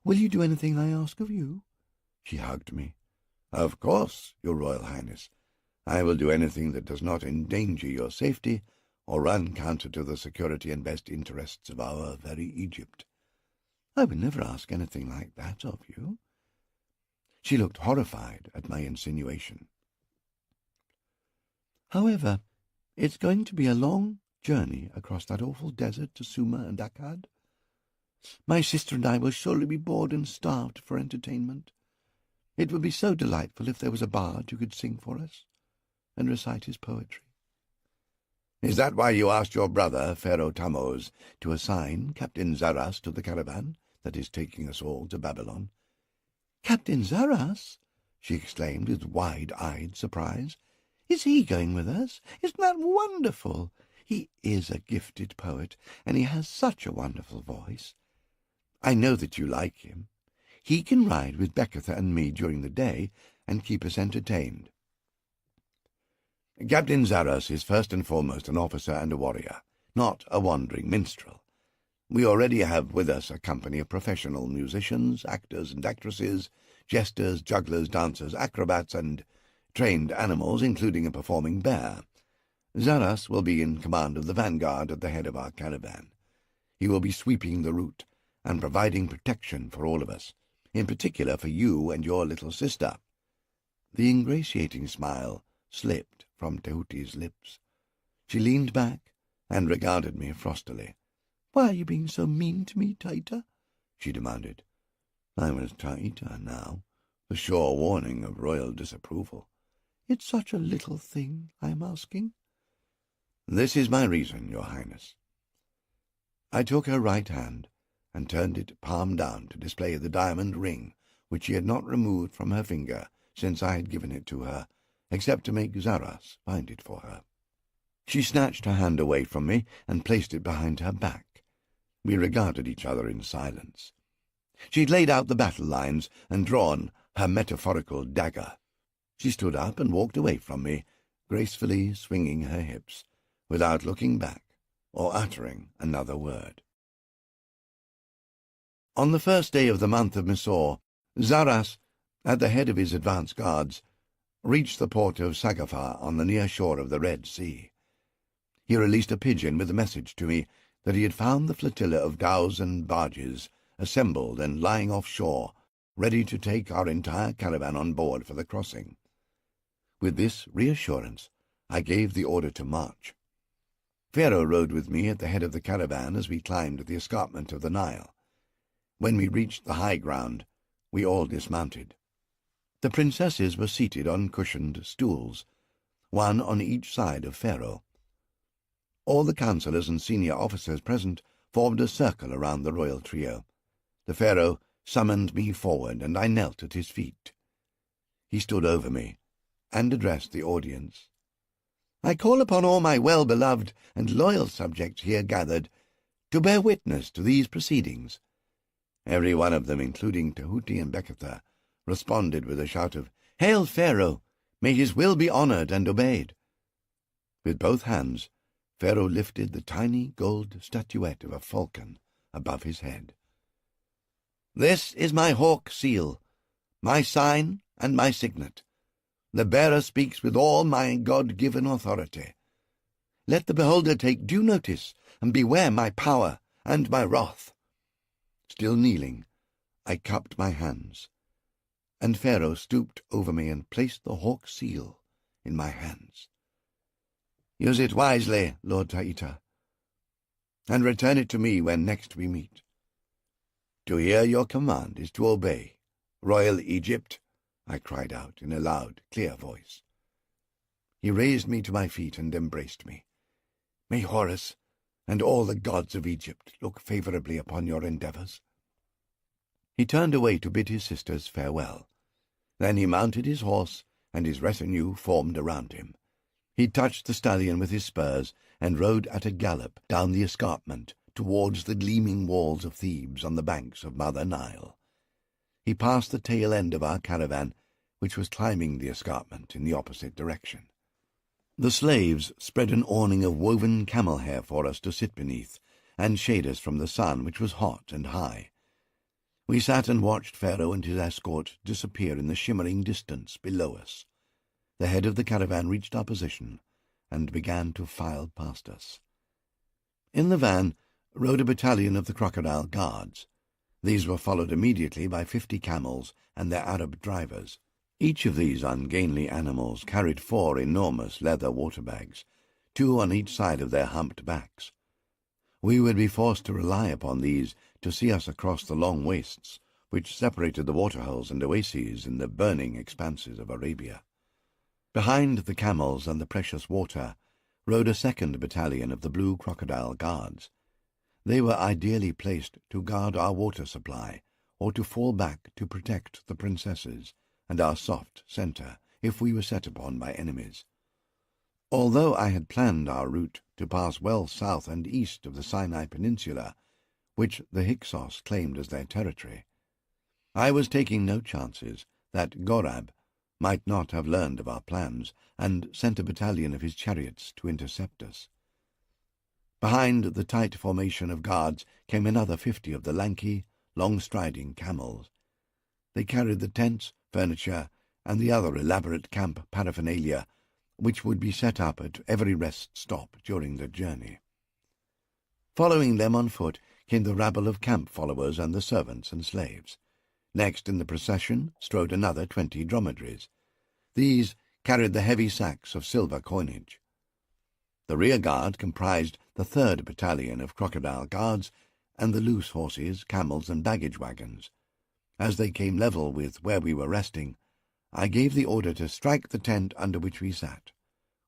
Speaker 1: Will you do anything I ask of you?" She hugged me. "Of course, Your Royal Highness. I will do anything that does not endanger your safety or run counter to the security and best interests of our very Egypt." "I would never ask anything like that of you." She looked horrified at my insinuation. "However, it's going to be a long journey across that awful desert to Suma and Akkad. My sister and I will surely be bored and starved for entertainment. It would be so delightful if there was a bard who could sing for us and recite his poetry." "Is that why you asked your brother, Pharaoh Tammuz, to assign Captain Zaras to the caravan that is taking us all to Babylon?" "Captain Zaras?" she exclaimed with wide-eyed surprise. "Is he going with us? Isn't that wonderful? He is a gifted poet, and he has such a wonderful voice. I know that you like him. He can ride with Bekatha and me during the day and keep us entertained." "Captain Zaras is first and foremost an officer and a warrior, not a wandering minstrel. We already have with us a company of professional musicians, actors and actresses, jesters, jugglers, dancers, acrobats, and trained animals, including a performing bear. Zaras will be in command of the vanguard at the head of our caravan. He will be sweeping the route and providing protection for all of us, in particular for you and your little sister." The ingratiating smile slipped from Tehuti's lips. She leaned back and regarded me frostily. "Why are you being so mean to me, Taita?" she demanded. I was Taita now, the sure warning of royal disapproval. "It's such a little thing I am asking." "This is my reason, Your Highness." I took her right hand and turned it palm down to display the diamond ring which she had not removed from her finger since I had given it to her, except to make Zaras find it for her. She snatched her hand away from me and placed it behind her back. We regarded each other in silence. She'd laid out the battle lines and drawn her metaphorical dagger. She stood up and walked away from me, gracefully swinging her hips, without looking back or uttering another word. On the first day of the month of Misor, Zaras, at the head of his advance guards, reached the port of Sagafar on the near shore of the Red Sea. He released a pigeon with a message to me that he had found the flotilla of dhows and barges assembled and lying offshore, ready to take our entire caravan on board for the crossing. With this reassurance, I gave the order to march. Pharaoh rode with me at the head of the caravan as we climbed the escarpment of the Nile. When we reached the high ground, we all dismounted. The princesses were seated on cushioned stools, one on each side of Pharaoh. All the councillors and senior officers present formed a circle around the royal trio. The Pharaoh summoned me forward, and I knelt at his feet. He stood over me and addressed the audience. "I call upon all my well-beloved and loyal subjects here gathered to bear witness to these proceedings." Every one of them, including Tehuti and Bekatha, responded with a shout of, "Hail, Pharaoh! May his will be honored and obeyed." With both hands, Pharaoh lifted the tiny gold statuette of a falcon above his head. "This is my hawk seal, my sign and my signet. The bearer speaks with all my God-given authority. Let the beholder take due notice and beware my power and my wrath." Still kneeling, I cupped my hands, and Pharaoh stooped over me and placed the hawk seal in my hands. "Use it wisely, Lord Taita, and return it to me when next we meet. To hear your command is to obey, Royal Egypt," I cried out in a loud, clear voice. He raised me to my feet and embraced me. "May Horus and all the gods of Egypt look favourably upon your endeavours." He turned away to bid his sisters farewell. Then he mounted his horse, and his retinue formed around him. He touched the stallion with his spurs and rode at a gallop down the escarpment towards the gleaming walls of Thebes on the banks of Mother Nile. He passed the tail end of our caravan, which was climbing the escarpment in the opposite direction. The slaves spread an awning of woven camel hair for us to sit beneath, and shade us from the sun, which was hot and high. We sat and watched Pharaoh and his escort disappear in the shimmering distance below us. The head of the caravan reached our position and began to file past us. In the van rode a battalion of the Crocodile Guards. These were followed immediately by 50 camels and their Arab drivers. Each of these ungainly animals carried 4 enormous leather water bags, 2 on each side of their humped backs. We would be forced to rely upon these to see us across the long wastes which separated the waterholes and oases in the burning expanses of Arabia. Behind the camels and the precious water rode a second battalion of the Blue Crocodile Guards. They were ideally placed to guard our water supply or to fall back to protect the princesses and our soft centre if we were set upon by enemies. Although I had planned our route to pass well south and east of the Sinai Peninsula, which the Hyksos claimed as their territory, I was taking no chances that Gorab might not have learned of our plans and sent a battalion of his chariots to intercept us. Behind the tight formation of guards came another 50 of the lanky, long-striding camels. They carried the tents, furniture, and the other elaborate camp paraphernalia which would be set up at every rest stop during the journey. Following them on foot came the rabble of camp followers and the servants and slaves. Next in the procession strode another 20 dromedaries. These carried the heavy sacks of silver coinage. The rear guard comprised the 3rd Battalion of Crocodile Guards and the loose horses, camels, and baggage wagons. As they came level with where we were resting, I gave the order to strike the tent under which we sat.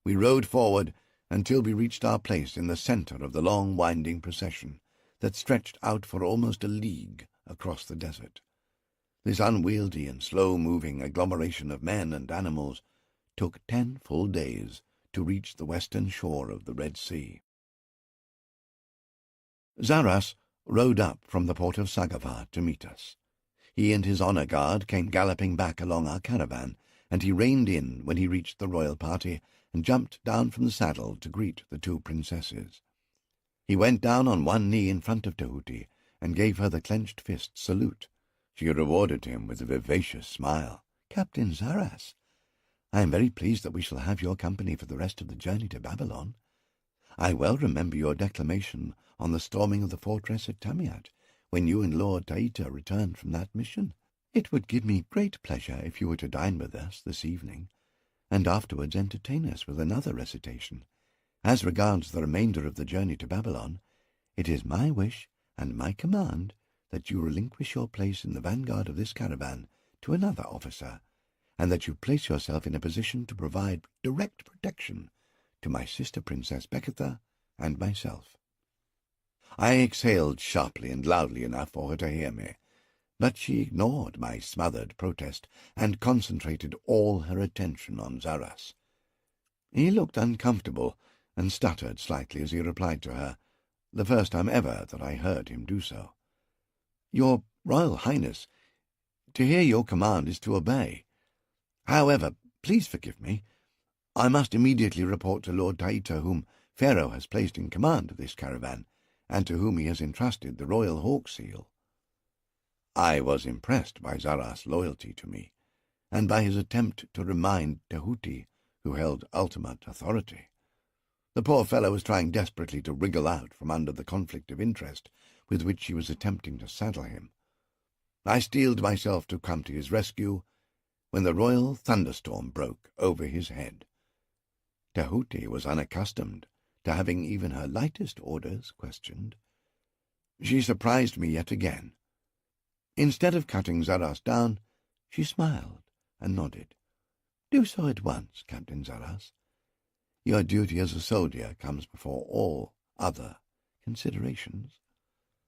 Speaker 1: We rode forward until we reached our place in the centre of the long, winding procession that stretched out for almost a league across the desert. This unwieldy and slow-moving agglomeration of men and animals took 10 full days to reach the western shore of the Red Sea. Zaras rode up from the port of Sagava to meet us. He and his honour guard came galloping back along our caravan, and he reined in when he reached the royal party and jumped down from the saddle to greet the 2 princesses. He went down on one knee in front of Tahuti and gave her the clenched fist salute. She rewarded him with a vivacious smile. "Captain Zaras, I am very pleased that we shall have your company for the rest of the journey to Babylon. I well remember your declamation on the storming of the fortress at Tamiat, when you and Lord Taita returned from that mission. It would give me great pleasure if you were to dine with us this evening, and afterwards entertain us with another recitation. As regards the remainder of the journey to Babylon, it is my wish and my command that you relinquish your place in the vanguard of this caravan to another officer, and that you place yourself in a position to provide direct protection to my sister Princess Beketha and myself." I exhaled sharply and loudly enough for her to hear me, but she ignored my smothered protest and concentrated all her attention on Zaras. He looked uncomfortable and stuttered slightly as he replied to her, the first time ever that I heard him do so. "Your Royal Highness, to hear your command is to obey. However, please forgive me. I must immediately report to Lord Taita, whom Pharaoh has placed in command of this caravan, and to whom he has entrusted the royal hawk seal." I was impressed by Zaras' loyalty to me, and by his attempt to remind Tahuti, who held ultimate authority. The poor fellow was trying desperately to wriggle out from under the conflict of interest with which she was attempting to saddle him. I steeled myself to come to his rescue when the royal thunderstorm broke over his head. Tahuti was unaccustomed to having even her lightest orders questioned. She surprised me yet again. Instead of cutting Zaras down, she smiled and nodded. "Do so at once, Captain Zaras. Your duty as a soldier comes before all other considerations."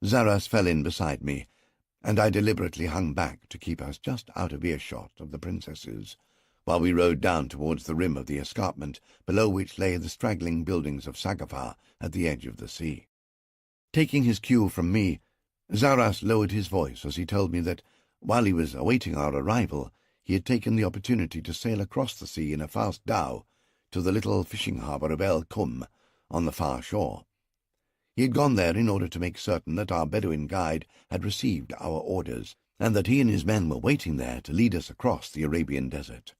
Speaker 1: Zaras fell in beside me, and I deliberately hung back to keep us just out of earshot of the princesses, while we rode down towards the rim of the escarpment, below which lay the straggling buildings of Sagafar at the edge of the sea. Taking his cue from me, Zaras lowered his voice as he told me that, while he was awaiting our arrival, he had taken the opportunity to sail across the sea in a fast dhow to the little fishing harbour of El Kum on the far shore. He had gone there in order to make certain that our Bedouin guide had received our orders, and that he and his men were waiting there to lead us across the Arabian desert.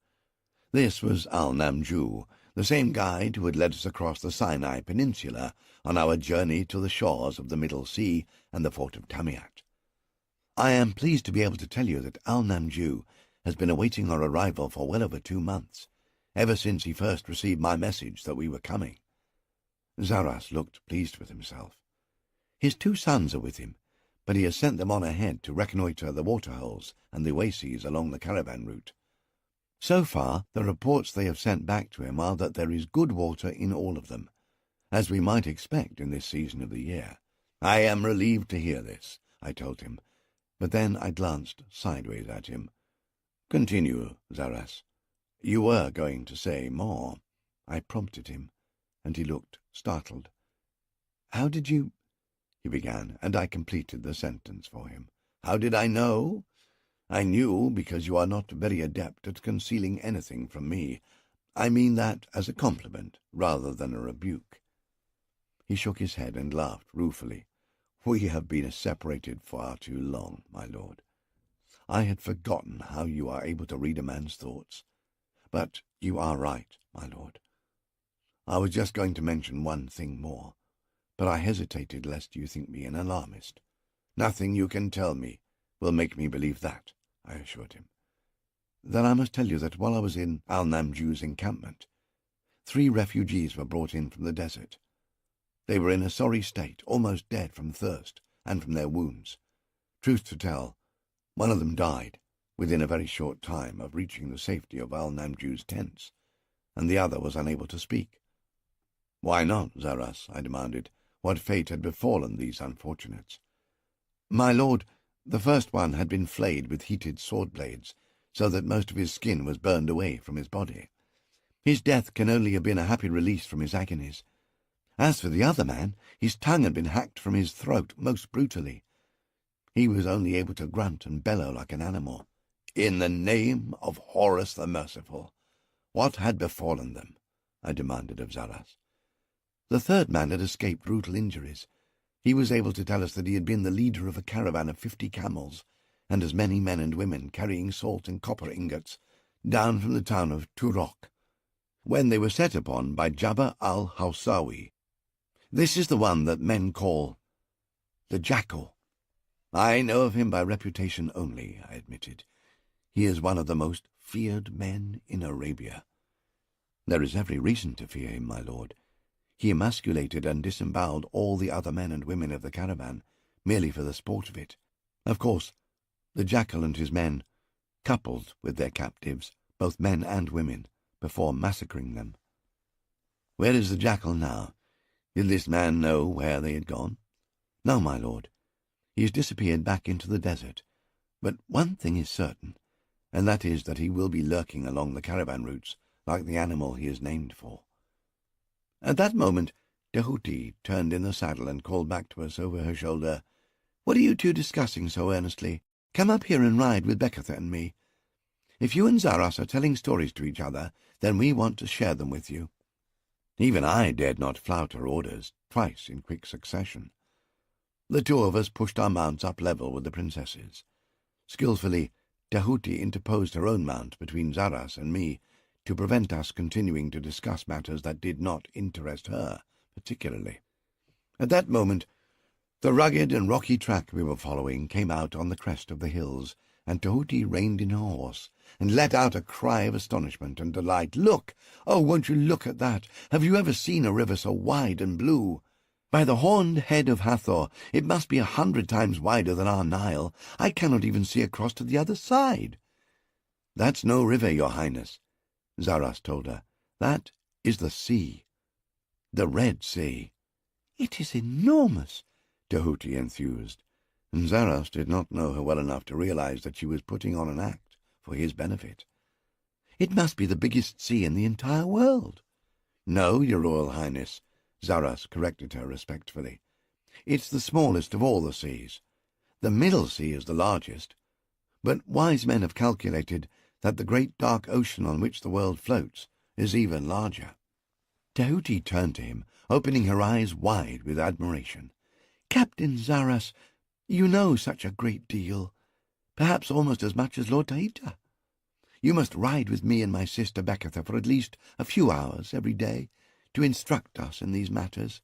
Speaker 1: This was Al-Namju, the same guide who had led us across the Sinai Peninsula on our journey to the shores of the Middle Sea and the fort of Tamiat. I am pleased to be able to tell you that Al-Namju has been awaiting our arrival for well over 2 months, ever since he first received my message that we were coming. Zaras looked pleased with himself. His 2 sons are with him, but he has sent them on ahead to reconnoitre the waterholes and the oases along the caravan route. So far, the reports they have sent back to him are that there is good water in all of them, as we might expect in this season of the year. I am relieved to hear this, I told him, but then I glanced sideways at him. Continue, Zaras. You were going to say more. I prompted him, and he looked startled. How did you... he began, and I completed the sentence for him. How did I know? I knew because you are not very adept at concealing anything from me. I mean that as a compliment rather than a rebuke. He shook his head and laughed ruefully. We have been separated far too long, my lord. I had forgotten how you are able to read a man's thoughts. But you are right, my lord. I was just going to mention one thing more, but I hesitated lest you think me an alarmist. Nothing you can tell me will make me believe that, I assured him. Then I must tell you that while I was in Al-Namju's encampment, 3 refugees were brought in from the desert. They were in a sorry state, almost dead from thirst and from their wounds. Truth to tell, one of them died within a very short time of reaching the safety of Al-Namju's tents, and the other was unable to speak. Why not, Zaras? I demanded. What fate had befallen these unfortunates? My lord, the first one had been flayed with heated sword blades, so that most of his skin was burned away from his body. His death can only have been a happy release from his agonies. As for the other man, his tongue had been hacked from his throat most brutally. He was only able to grunt and bellow like an animal. In the name of Horus the Merciful, what had befallen them? I demanded of Zaras. The third man had escaped brutal injuries. He was able to tell us that he had been the leader of a caravan of 50 camels, and as many men and women carrying salt and copper ingots, down from the town of Turok, when they were set upon by Jabba al-Hawsawi. This is the one that men call the Jackal. I know of him by reputation only, I admitted. He is one of the most feared men in Arabia. There is every reason to fear him, my lord. He emasculated and disemboweled all the other men and women of the caravan, merely for the sport of it. Of course, the Jackal and his men coupled with their captives, both men and women, before massacring them. Where is the Jackal now? Did this man know where they had gone? No, my lord. He has disappeared back into the desert. But one thing is certain, and that is that he will be lurking along the caravan routes like the animal he is named for. At that moment, Tahuti turned in the saddle and called back to us over her shoulder, "What are you 2 discussing so earnestly? Come up here and ride with Bekatha and me. If you and Zaras are telling stories to each other, then we want to share them with you." Even I dared not flout her orders, twice in quick succession. The 2 of us pushed our mounts up level with the princesses. Skillfully, Tahuti interposed her own mount between Zaras and me to prevent us continuing to discuss matters that did not interest her particularly. At that moment, the rugged and rocky track we were following came out on the crest of the hills, and Tahuti reined in her horse and let out a cry of astonishment and delight. "Look! Oh, won't you look at that? Have you ever seen a river so wide and blue? By the horned head of Hathor, it must be 100 times wider than our Nile. I cannot even see across to the other side." "That's no river, your highness," Zaras told her. "That is the sea. The Red Sea." "It is enormous," Tahuti enthused, and Zaras did not know her well enough to realize that she was putting on an act for his benefit. "It must be the biggest sea in the entire world." "No, your Royal Highness," Zaras corrected her respectfully. "It's the smallest of all the seas. The Middle Sea is the largest, but wise men have calculated that the great dark ocean on which the world floats is even larger." Tahuti turned to him, opening her eyes wide with admiration. "Captain Zaras, you know such a great deal. perhaps almost as much as Lord Taita. You must ride with me and my sister Beckatha for at least a few hours every day to instruct us in these matters."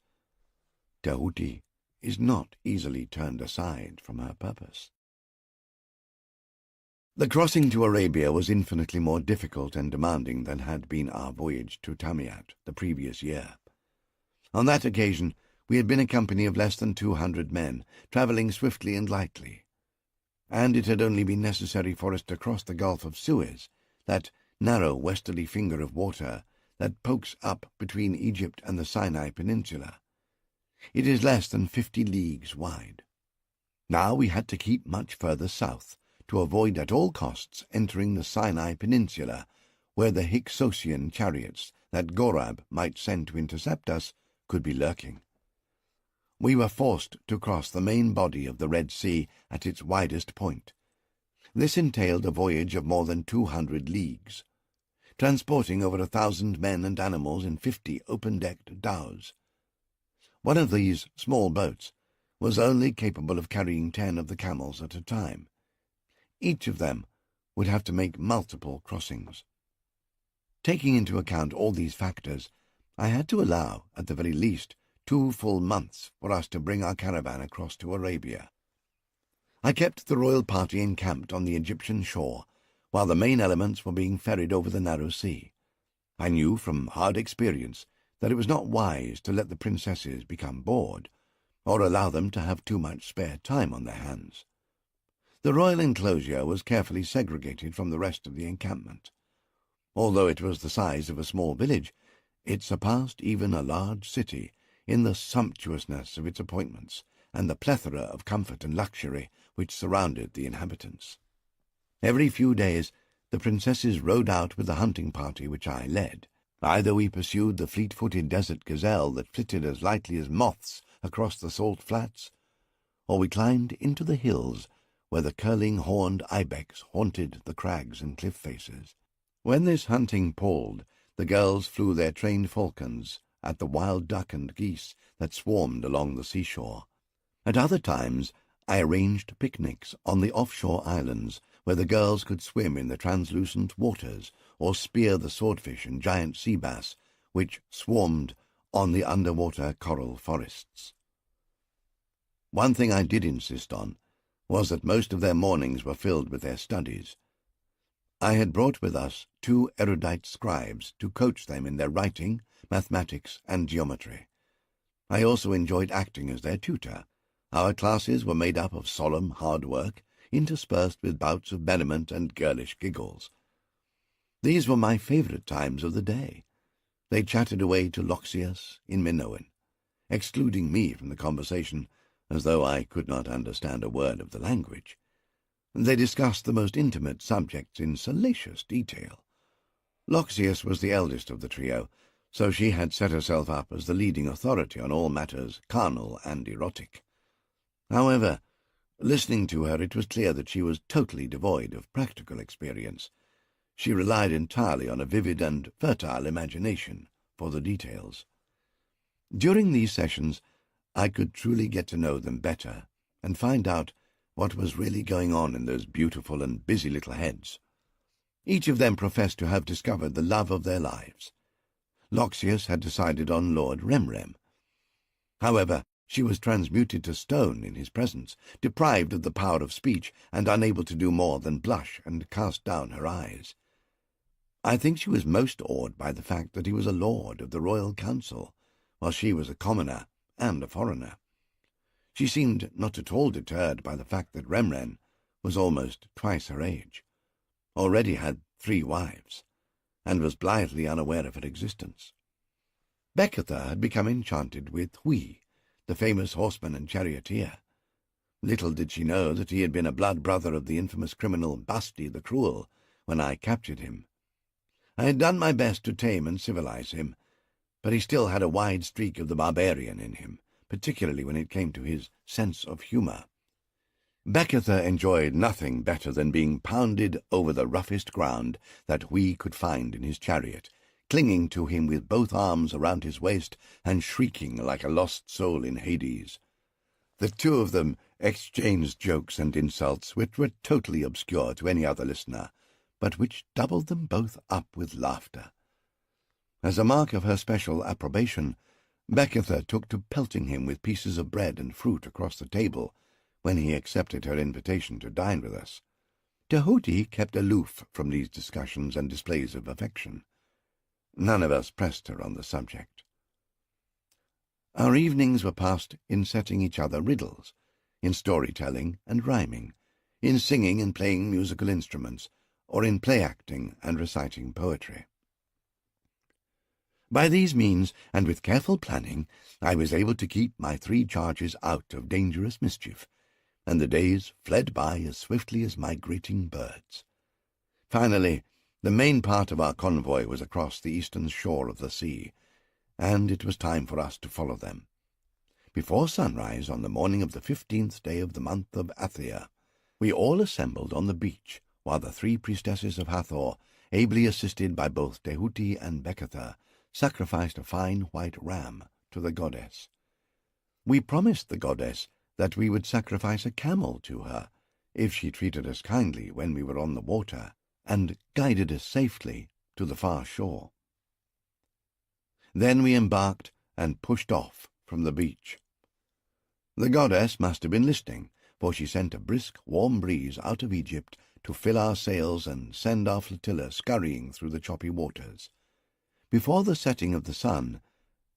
Speaker 1: Tahuti is not easily turned aside from her purpose. The crossing to Arabia was infinitely more difficult and demanding than had been our voyage to Tamiat the previous year. On that occasion we had been a company of less than 200 men, travelling swiftly and lightly, and it had only been necessary for us to cross the Gulf of Suez, that narrow westerly finger of water that pokes up between Egypt and the Sinai Peninsula. It is less than 50 leagues wide. Now we had to keep much further south, to avoid at all costs entering the Sinai Peninsula, where the Hyksos chariots that Gorab might send to intercept us could be lurking. We were forced to cross the main body of the Red Sea at its widest point. This entailed a voyage of more than 200 leagues, transporting over 1,000 men and animals in 50 open-decked dhows. One of these small boats was only capable of carrying 10 of the camels at a time. Each of them would have to make multiple crossings. Taking into account all these factors, I had to allow, at the very least, 2 full months for us to bring our caravan across to Arabia. I kept the royal party encamped on the Egyptian shore, while the main elements were being ferried over the narrow sea. I knew from hard experience that it was not wise to let the princesses become bored, or allow them to have too much spare time on their hands. The royal enclosure was carefully segregated from the rest of the encampment. Although it was the size of a small village, it surpassed even a large city in the sumptuousness of its appointments and the plethora of comfort and luxury which surrounded the inhabitants. Every few days the princesses rode out with the hunting party which I led. Either we pursued the fleet-footed desert gazelle that flitted as lightly as moths across the salt flats, or we climbed into the hills where the curling horned ibex haunted the crags and cliff faces. When this hunting palled, the girls flew their trained falcons at the wild duck and geese that swarmed along the seashore. At other times I arranged picnics on the offshore islands where the girls could swim in the translucent waters or spear the swordfish and giant sea bass which swarmed on the underwater coral forests. One thing I did insist on was that most of their mornings were filled with their studies. I had brought with us 2 erudite scribes to coach them in their writing, mathematics, and geometry. I also enjoyed acting as their tutor. Our classes were made up of solemn, hard work, interspersed with bouts of merriment and girlish giggles. These were my favourite times of the day. They chatted away to Loxias in Minoan, excluding me from the conversation as though I could not understand a word of the language. They discussed the most intimate subjects in salacious detail. Loxias was the eldest of the trio, so she had set herself up as the leading authority on all matters carnal and erotic. However, listening to her, it was clear that she was totally devoid of practical experience. She relied entirely on a vivid and fertile imagination for the details. During these sessions, I could truly get to know them better and find out what was really going on in those beautiful and busy little heads. Each of them professed to have discovered the love of their lives. Loxias had decided on Lord Remrem. However, she was transmuted to stone in his presence, deprived of the power of speech, and unable to do more than blush and cast down her eyes. I think she was most awed by the fact that he was a lord of the royal council, while she was a commoner and a foreigner. She seemed not at all deterred by the fact that Remren was almost twice her age, already had 3 wives, and was blithely unaware of her existence. Beckatha had become enchanted with Hui, the famous horseman and charioteer. Little did she know that he had been a blood brother of the infamous criminal Basti the Cruel when I captured him. I had done my best to tame and civilize him, but he still had a wide streak of the barbarian in him, particularly when it came to his sense of humour. Beckatha enjoyed nothing better than being pounded over the roughest ground that we could find in his chariot, clinging to him with both arms around his waist and shrieking like a lost soul in Hades. The 2 of them exchanged jokes and insults which were totally obscure to any other listener, but which doubled them both up with laughter. As a mark of her special approbation, Becatha took to pelting him with pieces of bread and fruit across the table when he accepted her invitation to dine with us. Tahuti kept aloof from these discussions and displays of affection. None of us pressed her on the subject. Our evenings were passed in setting each other riddles, in storytelling and rhyming, in singing and playing musical instruments, or in play-acting and reciting poetry. By these means, and with careful planning, I was able to keep my 3 charges out of dangerous mischief, and the days fled by as swiftly as migrating birds. Finally, the main part of our convoy was across the eastern shore of the sea, and it was time for us to follow them. Before sunrise on the morning of the 15th day of the month of Athia, we all assembled on the beach, while the 3 priestesses of Hathor, ably assisted by both Tahuti and Becatha, sacrificed a fine white ram to the goddess. We promised the goddess that we would sacrifice a camel to her if she treated us kindly when we were on the water and guided us safely to the far shore. Then we embarked and pushed off from the beach. The goddess must have been listening, for she sent a brisk, warm breeze out of Egypt to fill our sails and send our flotilla scurrying through the choppy waters. Before the setting of the sun,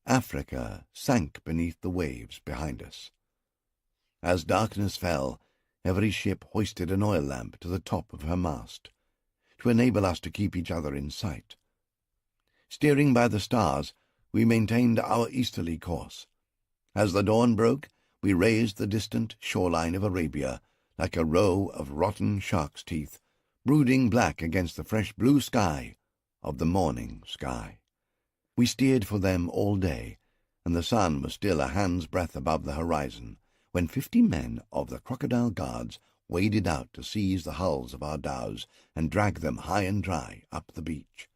Speaker 1: Africa sank beneath the waves behind us. As darkness fell, every ship hoisted an oil lamp to the top of her mast, to enable us to keep each other in sight. Steering by the stars, we maintained our easterly course. As the dawn broke, we raised the distant shoreline of Arabia like a row of rotten shark's teeth, brooding black against the fresh blue sky of the morning sky. We steered for them all day, and the sun was still a hand's breadth above the horizon, when 50 men of the crocodile guards waded out to seize the hulls of our dhows and drag them high and dry up the beach.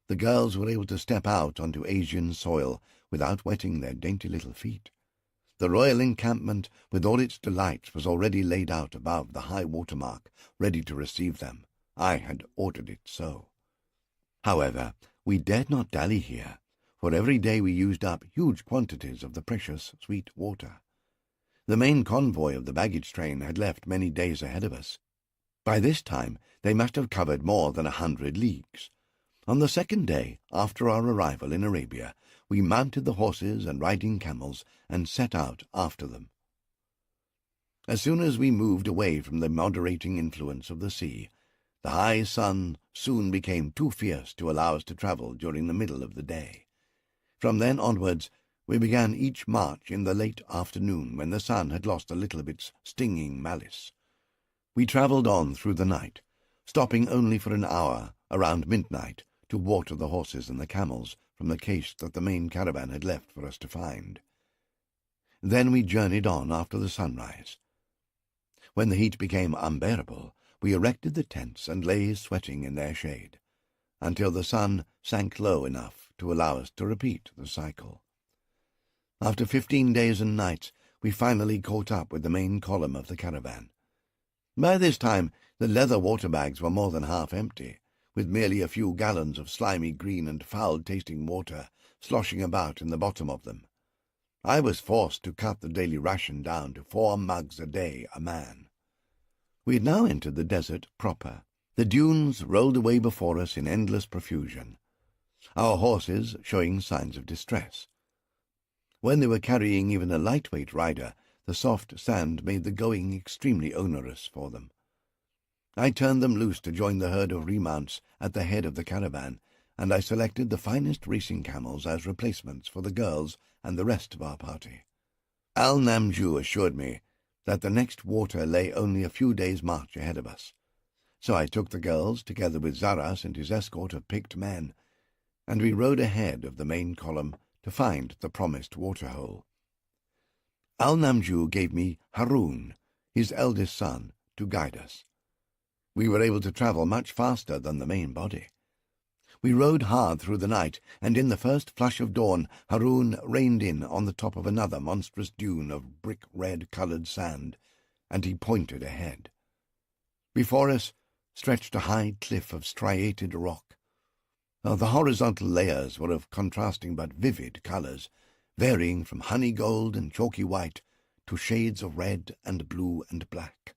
Speaker 1: The girls were able to step out onto Asian soil without wetting their dainty little feet. The royal encampment, with all its delights, was already laid out above the high water mark, ready to receive them. I had ordered it so. However, we dared not dally here, for every day we used up huge quantities of the precious sweet water. The main convoy of the baggage train had left many days ahead of us. By this time they must have covered more than 100 leagues. On the 2nd day after our arrival in Arabia, we mounted the horses and riding camels and set out after them. As soon as we moved away from the moderating influence of the sea, the high sun soon became too fierce to allow us to travel during the middle of the day. From then onwards, we began each march in the late afternoon when the sun had lost a little of its stinging malice. We travelled on through the night, stopping only for an hour around midnight to water the horses and the camels from the cache that the main caravan had left for us to find. Then we journeyed on after the sunrise. When the heat became unbearable, we erected the tents and lay sweating in their shade, until the sun sank low enough to allow us to repeat the cycle. After 15 days and nights, we finally caught up with the main column of the caravan. By this time, the leather water bags were more than half empty, with merely a few gallons of slimy green and foul-tasting water sloshing about in the bottom of them. I was forced to cut the daily ration down to 4 mugs a day a man. We had now entered the desert proper. The dunes rolled away before us in endless profusion, our horses showing signs of distress. When they were carrying even a lightweight rider, the soft sand made the going extremely onerous for them. I turned them loose to join the herd of remounts at the head of the caravan, and I selected the finest racing camels as replacements for the girls and the rest of our party. Al-Namju assured me that the next water lay only a few days' march ahead of us, so I took the girls, together with Zaras and his escort of picked men, and we rode ahead of the main column to find the promised waterhole. Al-Namju gave me Harun, his eldest son, to guide us. We were able to travel much faster than the main body. We rode hard through the night, and in the first flush of dawn Harun reined in on the top of another monstrous dune of brick-red-coloured sand, and he pointed ahead. Before us stretched a high cliff of striated rock. The horizontal layers were of contrasting but vivid colours, varying from honey gold and chalky white to shades of red and blue and black.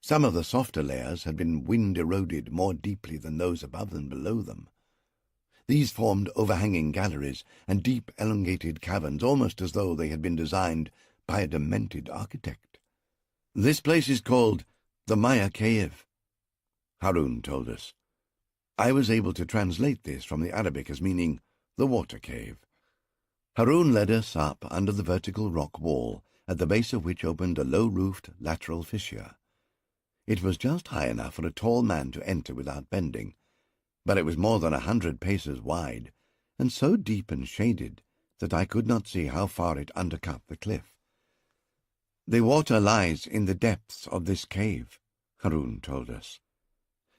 Speaker 1: Some of the softer layers had been wind-eroded more deeply than those above and below them. These formed overhanging galleries and deep elongated caverns, almost as though they had been designed by a demented architect. "This place is called the Maya Cave," Harun told us. I was able to translate this from the Arabic as meaning the water cave. Harun led us up under the vertical rock wall, at the base of which opened a low-roofed lateral fissure. It was just high enough for a tall man to enter without bending, but it was more than 100 paces wide, and so deep and shaded that I could not see how far it undercut the cliff. "The water lies in the depths of this cave," Harun told us.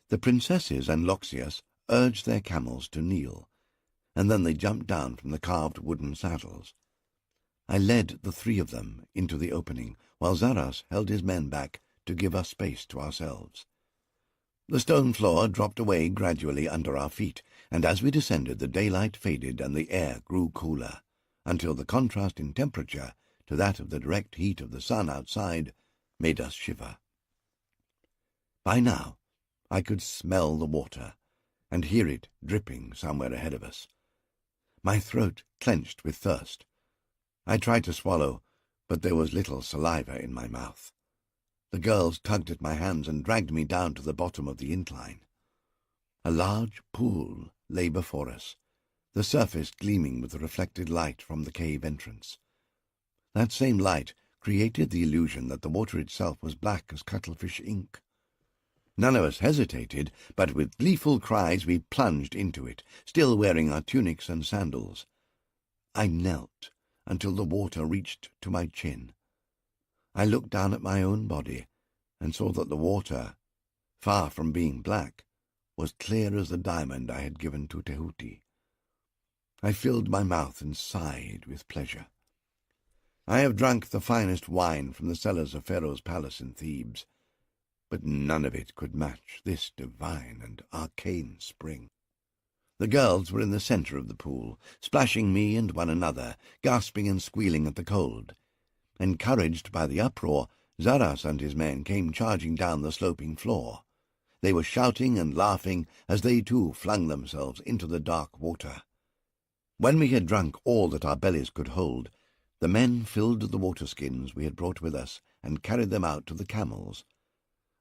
Speaker 1: The princesses and Loxias urged their camels to kneel, and then they jumped down from the carved wooden saddles. I led the three of them into the opening, while Zaras held his men back to give us space to ourselves. The stone floor dropped away gradually under our feet, and as we descended the daylight faded and the air grew cooler, until the contrast in temperature to that of the direct heat of the sun outside made us shiver. By now I could smell the water and hear it dripping somewhere ahead of us. My throat clenched with thirst. I tried to swallow, but there was little saliva in my mouth. The girls tugged at my hands and dragged me down to the bottom of the incline. A large pool lay before us, the surface gleaming with the reflected light from the cave entrance. That same light created the illusion that the water itself was black as cuttlefish ink. None of us hesitated, but with gleeful cries we plunged into it, still wearing our tunics and sandals. I knelt until the water reached to my chin. I looked down at my own body and saw that the water, far from being black, was clear as the diamond I had given to Tehuti. I filled my mouth and sighed with pleasure. I have drunk the finest wine from the cellars of Pharaoh's palace in Thebes, but none of it could match this divine and arcane spring. The girls were in the centre of the pool, splashing me and one another, gasping and squealing at the cold. Encouraged by the uproar, Zaras and his men came charging down the sloping floor. They were shouting and laughing as they too flung themselves into the dark water. When we had drunk all that our bellies could hold, the men filled the water-skins we had brought with us and carried them out to the camels.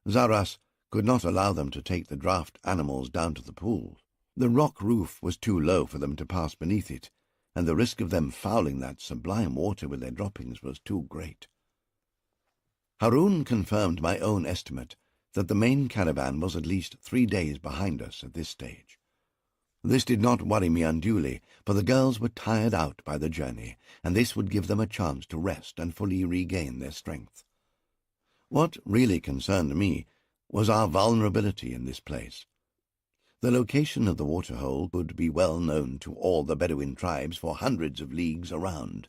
Speaker 1: Zaras could not allow them to take the draught animals down to the pool. The rock roof was too low for them to pass beneath it, and the risk of them fouling that sublime water with their droppings was too great. Harun confirmed my own estimate that the main caravan was at least 3 days behind us at this stage. This did not worry me unduly, for the girls were tired out by the journey, and this would give them a chance to rest and fully regain their strength. What really concerned me was our vulnerability in this place. The location of the waterhole would be well known to all the Bedouin tribes for hundreds of leagues around.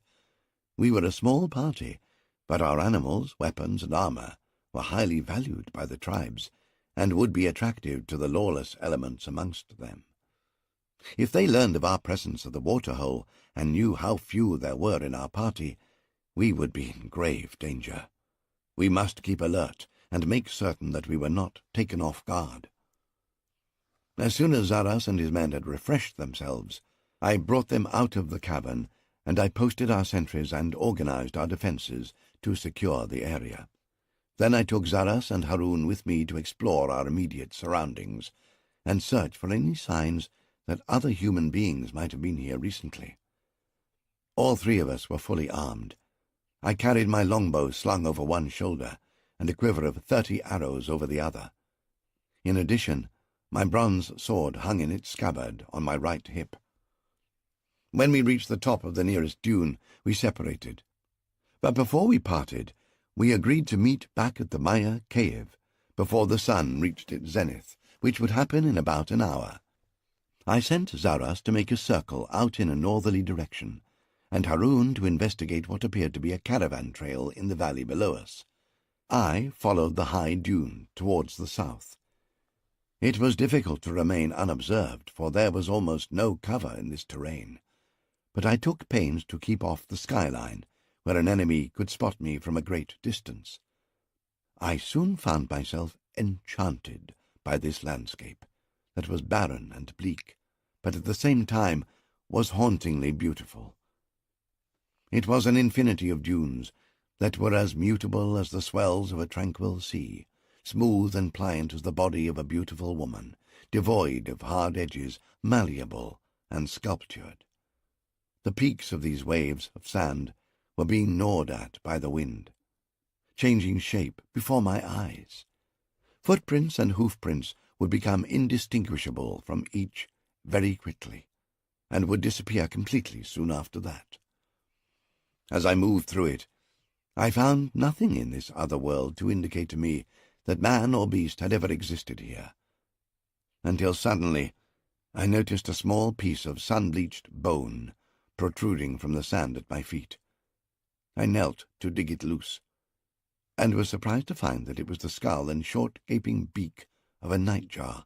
Speaker 1: We were a small party, but our animals, weapons, and armour were highly valued by the tribes, and would be attractive to the lawless elements amongst them. If they learned of our presence at the waterhole and knew how few there were in our party, we would be in grave danger. We must keep alert and make certain that we were not taken off guard. As soon as Zaras and his men had refreshed themselves, I brought them out of the cavern, and I posted our sentries and organized our defences to secure the area. Then I took Zaras and Harun with me to explore our immediate surroundings and search for any signs that other human beings might have been here recently. All 3 of us were fully armed. I carried my longbow slung over one shoulder and a quiver of 30 arrows over the other. In addition, my bronze sword hung in its scabbard on my right hip. When we reached the top of the nearest dune, we separated. But before we parted, we agreed to meet back at the Maya Cave before the sun reached its zenith, which would happen in about an hour. I sent Zaras to make a circle out in a northerly direction, and Harun to investigate what appeared to be a caravan trail in the valley below us. I followed the high dune towards the south. It was difficult to remain unobserved, for there was almost no cover in this terrain, but I took pains to keep off the skyline, where an enemy could spot me from a great distance. I soon found myself enchanted by this landscape that was barren and bleak, but at the same time was hauntingly beautiful. It was an infinity of dunes that were as mutable as the swells of a tranquil sea, smooth and pliant as the body of a beautiful woman, devoid of hard edges, malleable and sculptured. The peaks of these waves of sand were being gnawed at by the wind, changing shape before my eyes. Footprints and hoofprints would become indistinguishable from each very quickly, and would disappear completely soon after that. As I moved through it, I found nothing in this other world to indicate to me that man or beast had ever existed here, until suddenly I noticed a small piece of sun-bleached bone protruding from the sand at my feet. I knelt to dig it loose, and was surprised to find that it was the skull and short, gaping beak of a nightjar.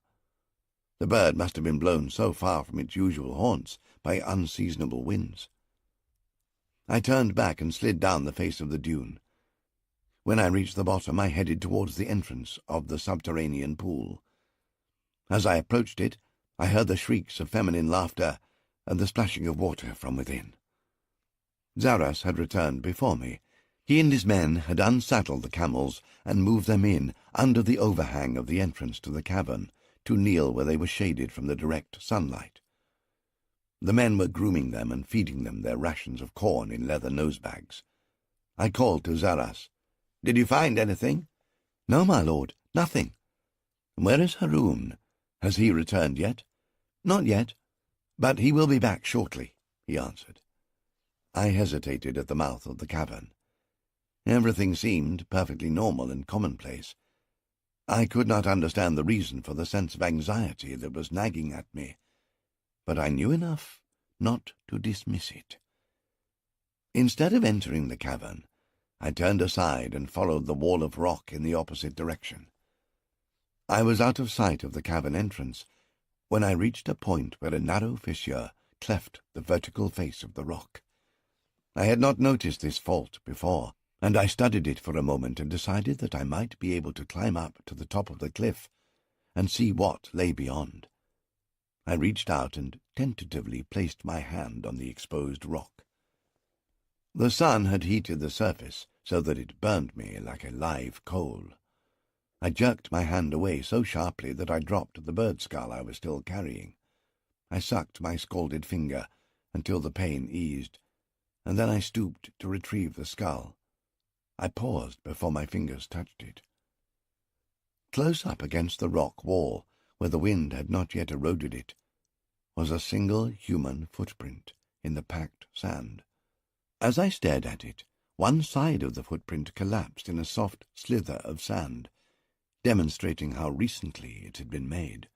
Speaker 1: The bird must have been blown so far from its usual haunts by unseasonable winds. I turned back and slid down the face of the dune. When I reached the bottom, I headed towards the entrance of the subterranean pool. As I approached it, I heard the shrieks of feminine laughter and the splashing of water from within. Zaras had returned before me. He and his men had unsaddled the camels and moved them in under the overhang of the entrance to the cavern to kneel where they were shaded from the direct sunlight. The men were grooming them and feeding them their rations of corn in leather nosebags. I called to Zaras. "Did you find anything?" "No, my lord, nothing." "Where is Haroun? Has he returned yet?" "Not yet, but he will be back shortly," he answered. I hesitated at the mouth of the cavern. Everything seemed perfectly normal and commonplace. I could not understand the reason for the sense of anxiety that was nagging at me, but I knew enough not to dismiss it. Instead of entering the cavern, I turned aside and followed the wall of rock in the opposite direction. I was out of sight of the cavern entrance when I reached a point where a narrow fissure cleft the vertical face of the rock. I had not noticed this fault before, and I studied it for a moment and decided that I might be able to climb up to the top of the cliff and see what lay beyond. I reached out and tentatively placed my hand on the exposed rock. The sun had heated the surface so that it burned me like a live coal. I jerked my hand away so sharply that I dropped the bird skull I was still carrying. I sucked my scalded finger until the pain eased, and then I stooped to retrieve the skull. I paused before my fingers touched it. Close up against the rock wall, where the wind had not yet eroded it, was a single human footprint in the packed sand. As I stared at it, one side of the footprint collapsed in a soft slither of sand, demonstrating how recently it had been made.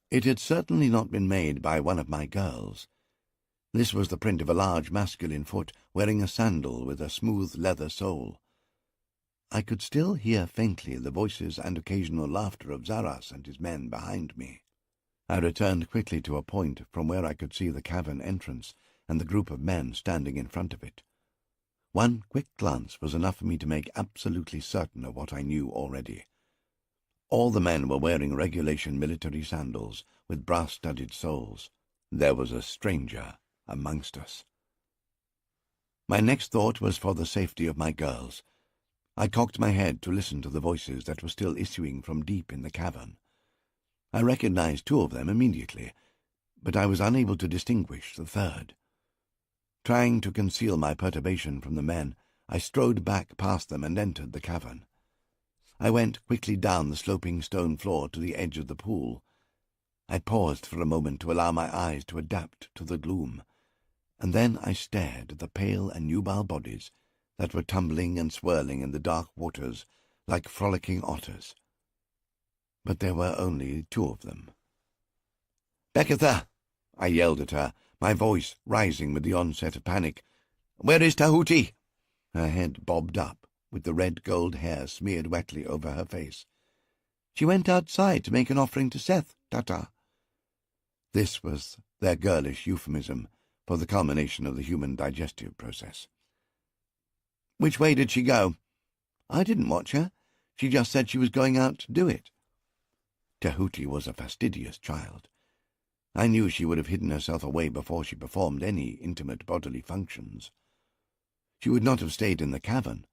Speaker 1: It had certainly not been made by one of my girls. This was the print of a large masculine foot wearing a sandal with a smooth leather sole. I could still hear faintly the voices and occasional laughter of Zaras and his men behind me. I returned quickly to a point from where I could see the cavern entrance and the group of men standing in front of it. One quick glance was enough for me to make absolutely certain of what I knew already. All the men were wearing regulation military sandals with brass-studded soles. There was a stranger amongst us. My next thought was for the safety of my girls. I cocked my head to listen to the voices that were still issuing from deep in the cavern. I recognized two of them immediately, but I was unable to distinguish the third. Trying to conceal my perturbation from the men, I strode back past them and entered the cavern. I went quickly down the sloping stone floor to the edge of the pool. I paused for a moment to allow my eyes to adapt to the gloom, and then I stared at the pale and nubile bodies that were tumbling and swirling in the dark waters like frolicking otters. But there were only two of them. "Bekatha!" I yelled at her, my voice rising with the onset of panic. "Where is Tahuti?" Her head bobbed up, with the red-gold hair smeared wetly over her face. "She went outside to make an offering to Seth, Taita." This was their girlish euphemism for the culmination of the human digestive process. "Which way did she go?" "I didn't watch her. She just said she was going out to do it." Tahuti was a fastidious child. I knew she would have hidden herself away before she performed any intimate bodily functions. She would not have stayed in the cavern.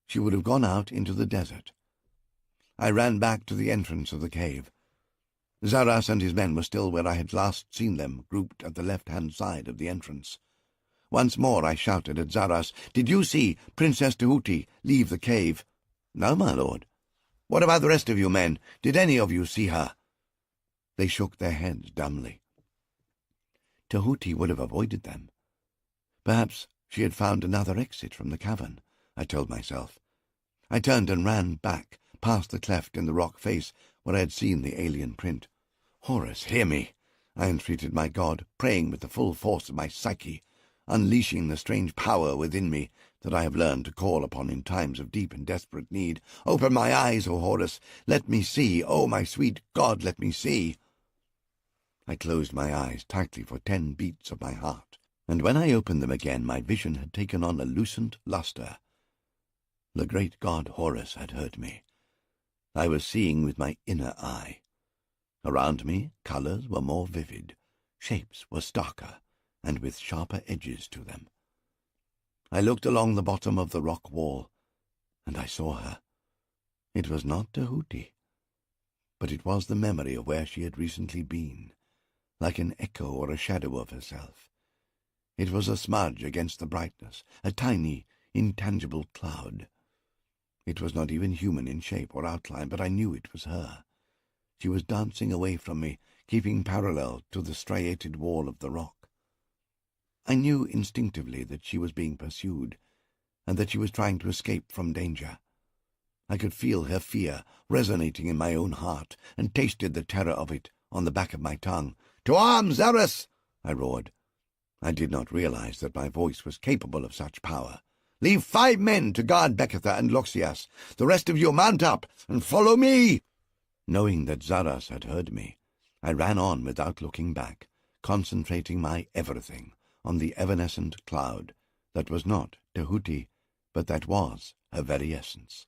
Speaker 1: She would have gone out into the desert. I ran back to the entrance of the cave. Zaras and his men were still where I had last seen them, grouped at the left-hand side of the entrance. Once more I shouted at Zaras, "Did you see Princess Tahuti leave the cave?" "No, my lord." "What about the rest of you men? Did any of you see her?" They shook their heads dumbly. Tahuti would have avoided them. Perhaps she had found another exit from the cavern, I told myself. I turned and ran back, past the cleft in the rock face where I had seen the alien print. "Horus, hear me!" I entreated my god, praying with the full force of my psyche, unleashing the strange power within me that I have learned to call upon in times of deep and desperate need. "Open my eyes, O Horus! Let me see! Oh, my sweet God, let me see!" I closed my eyes tightly for 10 beats of my heart, and when I opened them again my vision had taken on a lucent lustre. The great god Horus had heard me. I was seeing with my inner eye. Around me colours were more vivid, shapes were starker, and with sharper edges to them. I looked along the bottom of the rock wall, and I saw her. It was not Tahuti, but it was the memory of where she had recently been, like an echo or a shadow of herself. It was a smudge against the brightness, a tiny, intangible cloud. It was not even human in shape or outline, but I knew it was her. She was dancing away from me, keeping parallel to the striated wall of the rock. I knew instinctively that she was being pursued, and that she was trying to escape from danger. I could feel her fear resonating in my own heart, and tasted the terror of it on the back of my tongue. "To arms, Zaras!" I roared. I did not realize that my voice was capable of such power. "Leave 5 men to guard Bekatha and Loxias. The rest of you mount up and follow me!" Knowing that Zaras had heard me, I ran on without looking back, concentrating my everything on the evanescent cloud that was not Tahuti, but that was her very essence.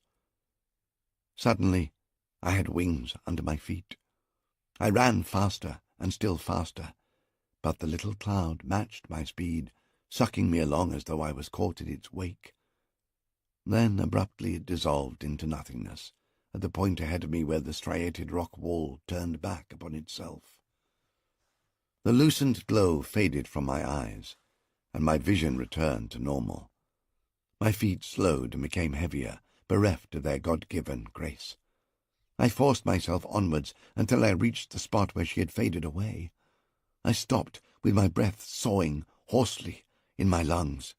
Speaker 1: Suddenly, I had wings under my feet. I ran faster and still faster, but the little cloud matched my speed, sucking me along as though I was caught in its wake. Then abruptly it dissolved into nothingness, at the point ahead of me where the striated rock wall turned back upon itself. The lucent glow faded from my eyes, and my vision returned to normal. My feet slowed and became heavier, bereft of their God-given grace. I forced myself onwards until I reached the spot where she had faded away. I stopped, with my breath sawing hoarsely in my lungs.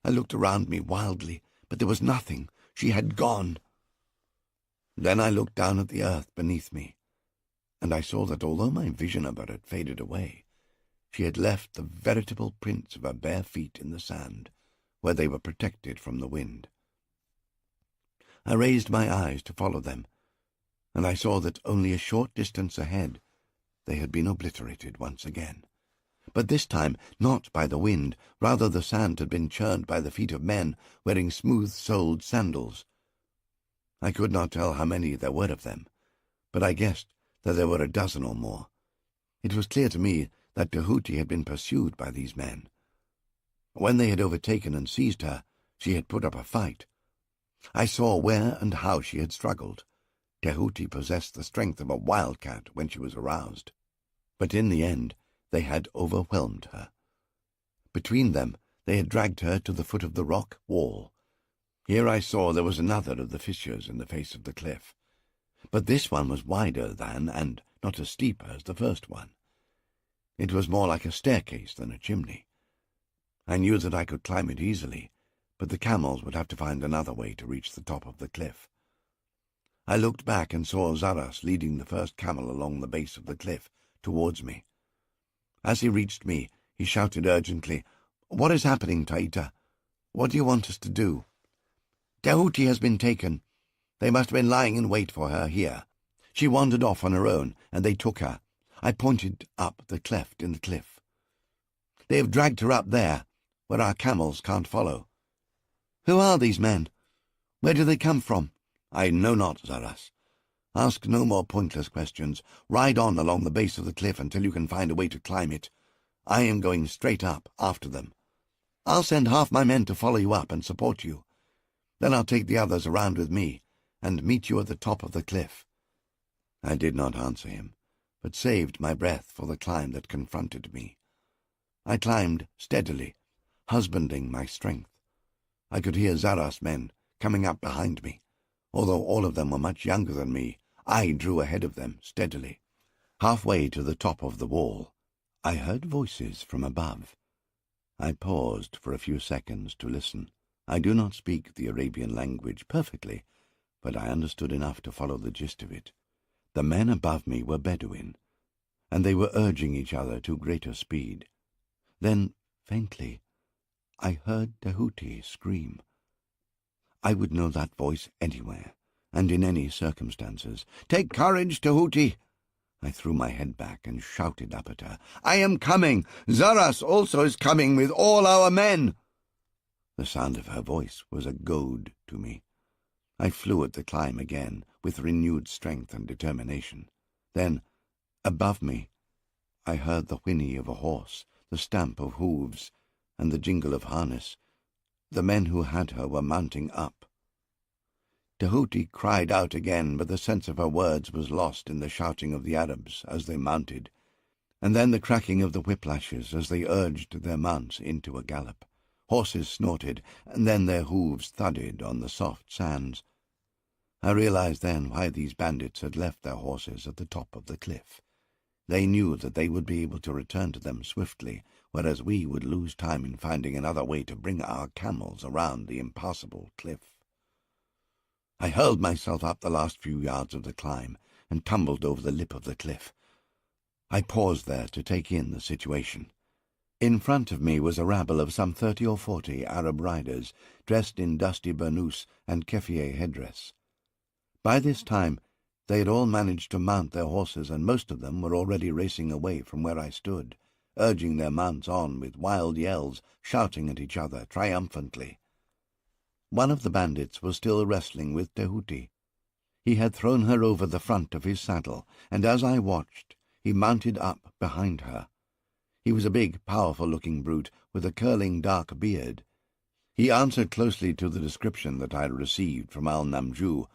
Speaker 1: I looked around me wildly, but there was nothing. She had gone. Then I looked down at the earth beneath me, and I saw that although my vision of her had faded away, she had left the veritable prints of her bare feet in the sand, where they were protected from the wind. I raised my eyes to follow them, and I saw that only a short distance ahead they had been obliterated once again. But this time not by the wind, rather the sand had been churned by the feet of men wearing smooth-soled sandals. I could not tell how many there were of them, but I guessed that there were a dozen or more. It was clear to me that Tahuti had been pursued by these men. When they had overtaken and seized her, she had put up a fight. I saw where and how she had struggled. Tahuti possessed the strength of a wildcat when she was aroused. But in the end, they had overwhelmed her. Between them, they had dragged her to the foot of the rock wall. Here I saw there was another of the fissures in the face of the cliff. But this one was wider than, and not as steep as, the first one. It was more like a staircase than a chimney. I knew that I could climb it easily, but the camels would have to find another way to reach the top of the cliff. I looked back and saw Zaras leading the first camel along the base of the cliff towards me. As he reached me, he shouted urgently, "What is happening, Taita? What do you want us to do?" Tahuti has been taken. They must have been lying in wait for her here. She wandered off on her own, and they took her. I pointed up the cleft in the cliff. They have dragged her up there, where our camels can't follow. Who are these men? Where do they come from? I know not, Zaras. Ask no more pointless questions. Ride on along the base of the cliff until you can find a way to climb it. I am going straight up after them. I'll send half my men to follow you up and support you. Then I'll take the others around with me and meet you at the top of the cliff. I did not answer him, but saved my breath for the climb that confronted me. I climbed steadily, husbanding my strength. I could hear Zaras' men coming up behind me. Although all of them were much younger than me, I drew ahead of them steadily. Halfway to the top of the wall, I heard voices from above. I paused for a few seconds to listen. I do not speak the Arabian language perfectly, but I understood enough to follow the gist of it. The men above me were Bedouin, and they were urging each other to greater speed. Then, faintly, I heard Tahuti scream. I would know that voice anywhere, and in any circumstances. "Take courage, Tahuti!" I threw my head back and shouted up at her. "I am coming! Zaras also is coming with all our men!" The sound of her voice was a goad to me. I flew at the climb again, with renewed strength and determination. Then, above me, I heard the whinny of a horse, the stamp of hooves, and the jingle of harness. The men who had her were mounting up. Tahuti cried out again, but the sense of her words was lost in the shouting of the Arabs as they mounted, and then the cracking of the whiplashes as they urged their mounts into a gallop. Horses snorted, and then their hooves thudded on the soft sands. I realized then why these bandits had left their horses at the top of the cliff. They knew that they would be able to return to them swiftly, whereas we would lose time in finding another way to bring our camels around the impassable cliff. I hurled myself up the last few yards of the climb and tumbled over the lip of the cliff. I paused there to take in the situation. In front of me was a rabble of some 30 or 40 Arab riders, dressed in dusty burnous and keffiyeh headdress. By this time they had all managed to mount their horses, and most of them were already racing away from where I stood, urging their mounts on with wild yells, shouting at each other triumphantly. One of the bandits was still wrestling with Tahuti. He had thrown her over the front of his saddle, and as I watched, he mounted up behind her. He was a big, powerful-looking brute with a curling dark beard. He answered closely to the description that I had received from Al-Namju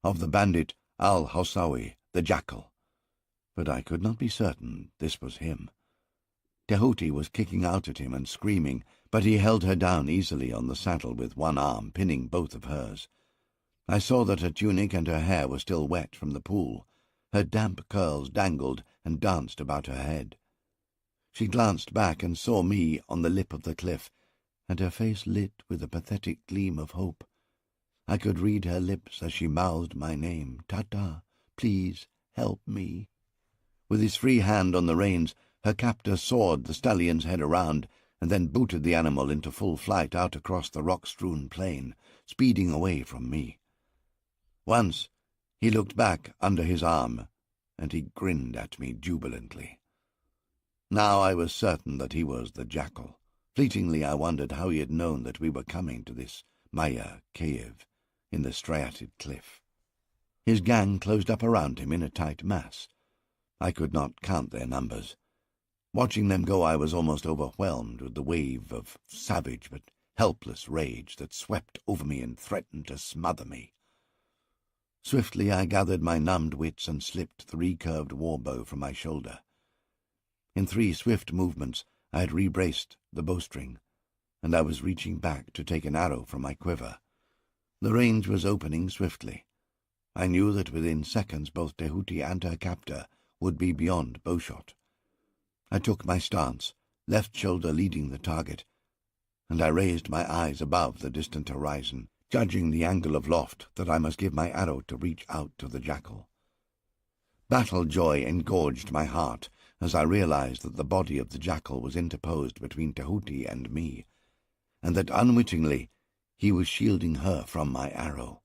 Speaker 1: of the bandit Al-Hawsawi, the Jackal, but I could not be certain this was him. Tahuti was kicking out at him and screaming, but he held her down easily on the saddle with one arm, pinning both of hers. I saw that her tunic and her hair were still wet from the pool. Her damp curls dangled and danced about her head. She glanced back and saw me on the lip of the cliff, and her face lit with a pathetic gleam of hope. I could read her lips as she mouthed my name. "Taita, please help me." With his free hand on the reins, her captor soared the stallion's head around, and then booted the animal into full flight out across the rock-strewn plain, speeding away from me. Once he looked back under his arm, and he grinned at me jubilantly. Now I was certain that he was the Jackal. Fleetingly I wondered how he had known that we were coming to this Maya cave in the striated cliff. His gang closed up around him in a tight mass. I could not count their numbers. Watching them go, I was almost overwhelmed with the wave of savage but helpless rage that swept over me and threatened to smother me. Swiftly I gathered my numbed wits and slipped the recurved warbow from my shoulder. In 3 swift movements I had rebraced the bowstring, and I was reaching back to take an arrow from my quiver. The range was opening swiftly. I knew that within seconds both Tahuti and her captor would be beyond bowshot. I took my stance, left shoulder leading the target, and I raised my eyes above the distant horizon, judging the angle of loft that I must give my arrow to reach out to the Jackal. Battle joy engorged my heart as I realized that the body of the Jackal was interposed between Tahuti and me, and that unwittingly he was shielding her from my arrow.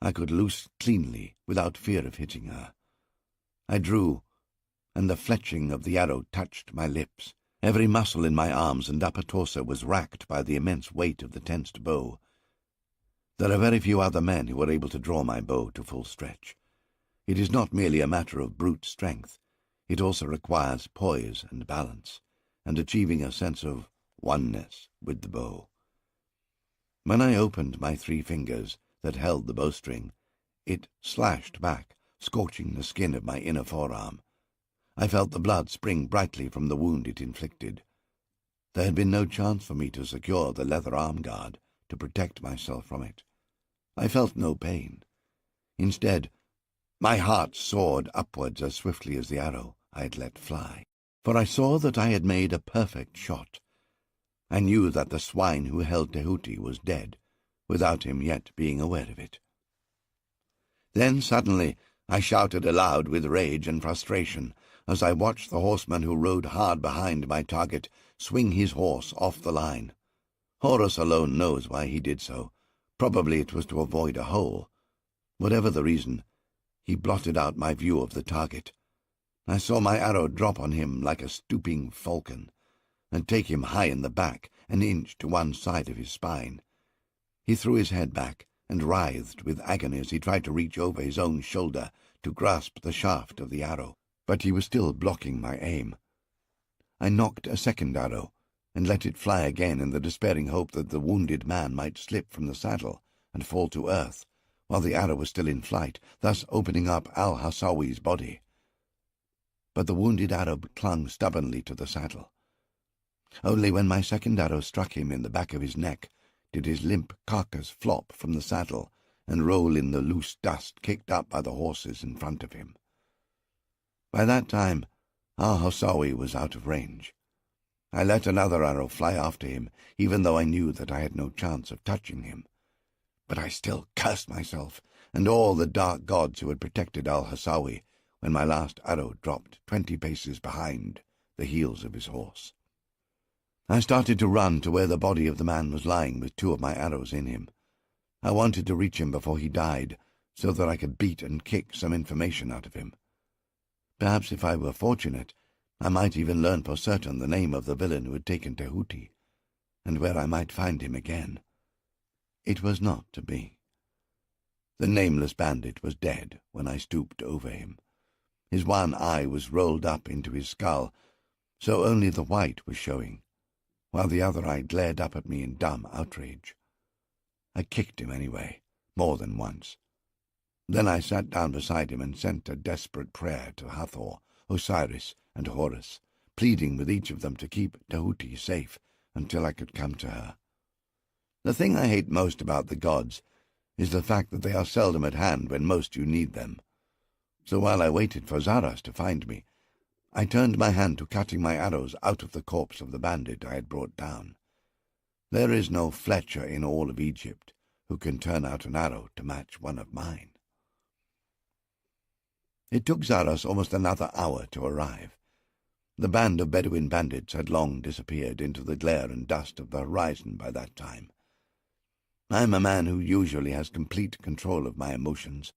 Speaker 1: I could loose cleanly without fear of hitting her. I drew, and the fletching of the arrow touched my lips. Every muscle in my arms and upper torso was racked by the immense weight of the tensed bow. There are very few other men who are able to draw my bow to full stretch. It is not merely a matter of brute strength. It also requires poise and balance, and achieving a sense of oneness with the bow. When I opened my 3 fingers that held the bowstring, it slashed back, scorching the skin of my inner forearm. I felt the blood spring brightly from the wound it inflicted. There had been no chance for me to secure the leather arm guard to protect myself from it. I felt no pain. Instead, my heart soared upwards as swiftly as the arrow I had let fly, for I saw that I had made a perfect shot. I knew that the swine who held Tahuti was dead, without him yet being aware of it. Then suddenly I shouted aloud with rage and frustration as I watched the horseman who rode hard behind my target swing his horse off the line. Horus alone knows why he did so. Probably it was to avoid a hole. Whatever the reason, he blotted out my view of the target. I saw my arrow drop on him like a stooping falcon, and take him high in the back, an inch to one side of his spine. He threw his head back and writhed with agony as he tried to reach over his own shoulder to grasp the shaft of the arrow, but he was still blocking my aim. I nocked a second arrow and let it fly again in the despairing hope that the wounded man might slip from the saddle and fall to earth while the arrow was still in flight, thus opening up al-Hassawi's body. But the wounded Arab clung stubbornly to the saddle. Only when my second arrow struck him in the back of his neck did his limp carcass flop from the saddle and roll in the loose dust kicked up by the horses in front of him. By that time, al-Hassawi was out of range. I let another arrow fly after him, even though I knew that I had no chance of touching him. But I still cursed myself and all the dark gods who had protected al-Hassawi when my last arrow dropped 20 paces behind the heels of his horse. I started to run to where the body of the man was lying with 2 of my arrows in him. I wanted to reach him before he died, so that I could beat and kick some information out of him. Perhaps if I were fortunate, I might even learn for certain the name of the villain who had taken Tahuti, and where I might find him again. It was not to be. The nameless bandit was dead when I stooped over him. His one eye was rolled up into his skull, so only the white was showing, while the other eye glared up at me in dumb outrage. I kicked him anyway, more than once. Then I sat down beside him and sent a desperate prayer to Hathor, Osiris, and Horus, pleading with each of them to keep Tahuti safe until I could come to her. The thing I hate most about the gods is the fact that they are seldom at hand when most you need them. So while I waited for Zaras to find me, I turned my hand to cutting my arrows out of the corpse of the bandit I had brought down. There is no Fletcher in all of Egypt who can turn out an arrow to match one of mine. It took Zaras almost another hour to arrive. The band of Bedouin bandits had long disappeared into the glare and dust of the horizon by that time. I am a man who usually has complete control of my emotions.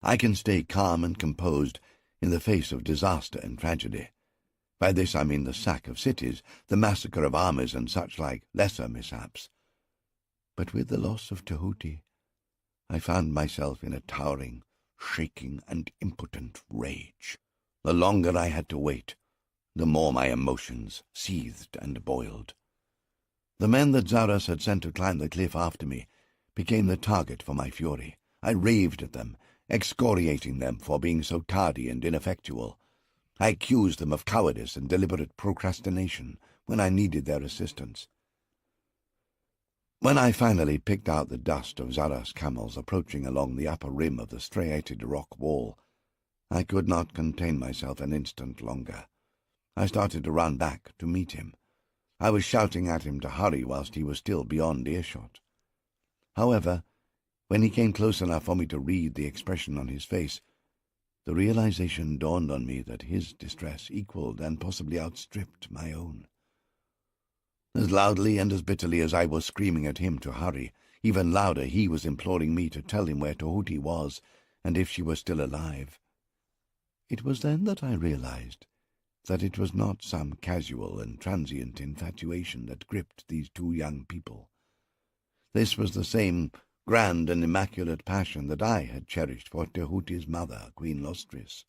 Speaker 1: I can stay calm and composed in the face of disaster and tragedy. By this I mean the sack of cities, the massacre of armies, and such like lesser mishaps. But with the loss of Tahuti, I found myself in a towering, shaking, and impotent rage. The longer I had to wait, the more my emotions seethed and boiled. The men that Zaras had sent to climb the cliff after me became the target for my fury. I raved at them, excoriating them for being so tardy and ineffectual. I accused them of cowardice and deliberate procrastination when I needed their assistance. When I finally picked out the dust of Zaras' camels approaching along the upper rim of the striated rock wall, I could not contain myself an instant longer. I started to run back to meet him. I was shouting at him to hurry whilst he was still beyond earshot. However, when he came close enough for me to read the expression on his face, the realization dawned on me that his distress equaled and possibly outstripped my own. As loudly and as bitterly as I was screaming at him to hurry, even louder he was imploring me to tell him where Tahuti was, and if she was still alive. It was then that I realized that it was not some casual and transient infatuation that gripped these two young people. This was the same grand and immaculate passion that I had cherished for Tahuti's mother, Queen Lostris.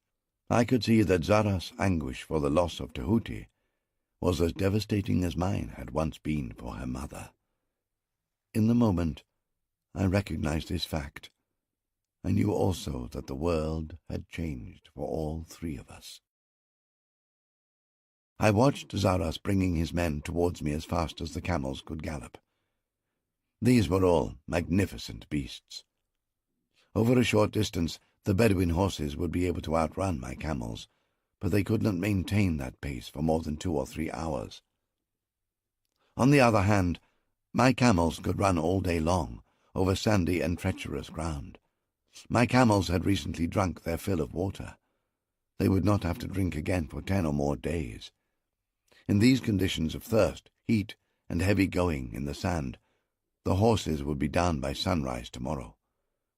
Speaker 1: I could see that Zara's anguish for the loss of Tahuti was as devastating as mine had once been for her mother. In the moment, I recognized this fact. I knew also that the world had changed for all three of us. I watched Zaras bringing his men towards me as fast as the camels could gallop. These were all magnificent beasts. Over a short distance, the Bedouin horses would be able to outrun my camels, but they could not maintain that pace for more than 2 or 3 hours. On the other hand, my camels could run all day long over sandy and treacherous ground. My camels had recently drunk their fill of water. They would not have to drink again for 10 or more days. In these conditions of thirst, heat, and heavy going in the sand, the horses would be down by sunrise tomorrow,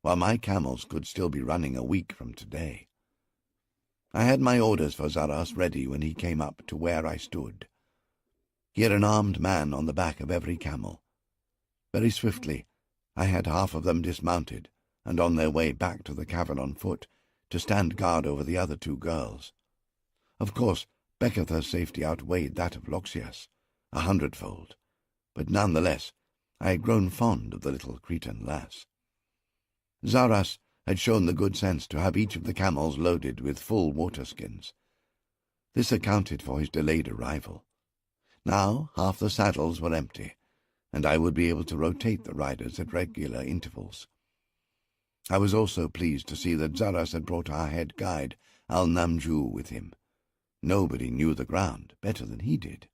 Speaker 1: while my camels could still be running a week from today. I had my orders for Zaras ready when he came up to where I stood. He had an armed man on the back of every camel. Very swiftly, I had half of them dismounted and on their way back to the cavern on foot to stand guard over the other 2 girls. Of course, Bekatha's safety outweighed that of Loxias 100-fold, but nonetheless I had grown fond of the little Cretan lass. Zaras had shown the good sense to have each of the camels loaded with full water-skins. This accounted for his delayed arrival. Now half the saddles were empty, and I would be able to rotate the riders at regular intervals. I was also pleased to see that Zaras had brought our head guide, Al-Namju, with him. Nobody knew the ground better than he did.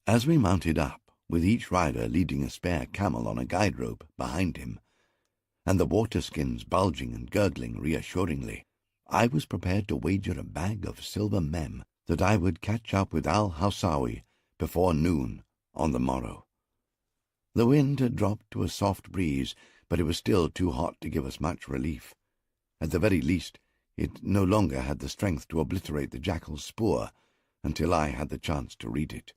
Speaker 1: As we mounted up, with each rider leading a spare camel on a guide rope behind him, and the water-skins bulging and gurgling reassuringly, I was prepared to wager a bag of silver mem that I would catch up with Al-Hawsawi before noon on the morrow. The wind had dropped to a soft breeze, but it was still too hot to give us much relief. At the very least, it no longer had the strength to obliterate the jackal's spoor until I had the chance to read it.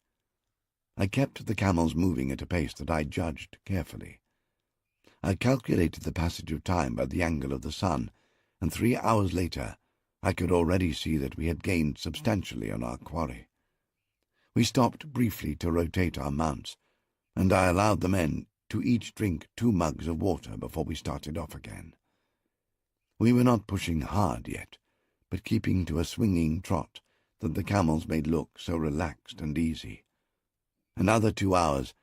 Speaker 1: I kept the camels moving at a pace that I judged carefully. I calculated the passage of time by the angle of the sun, and 3 hours later I could already see that we had gained substantially on our quarry. We stopped briefly to rotate our mounts, and I allowed the men to each drink 2 mugs of water before we started off again. We were not pushing hard yet, but keeping to a swinging trot that the camels made look so relaxed and easy. Another 2 hours,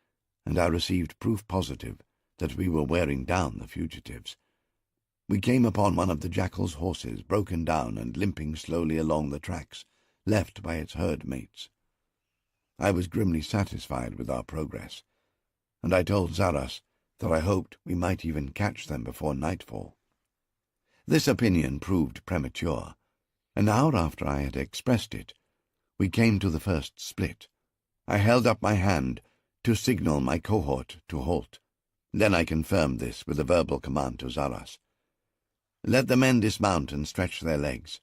Speaker 1: and I received proof positive that we were wearing down the fugitives. We came upon one of the jackal's horses, broken down and limping slowly along the tracks, left by its herd mates. I was grimly satisfied with our progress, and I told Zaras that I hoped we might even catch them before nightfall. This opinion proved premature. An hour after I had expressed it, we came to the first split. I held up my hand to signal my cohort to halt. Then I confirmed this with a verbal command to Zaras. Let the men dismount and stretch their legs.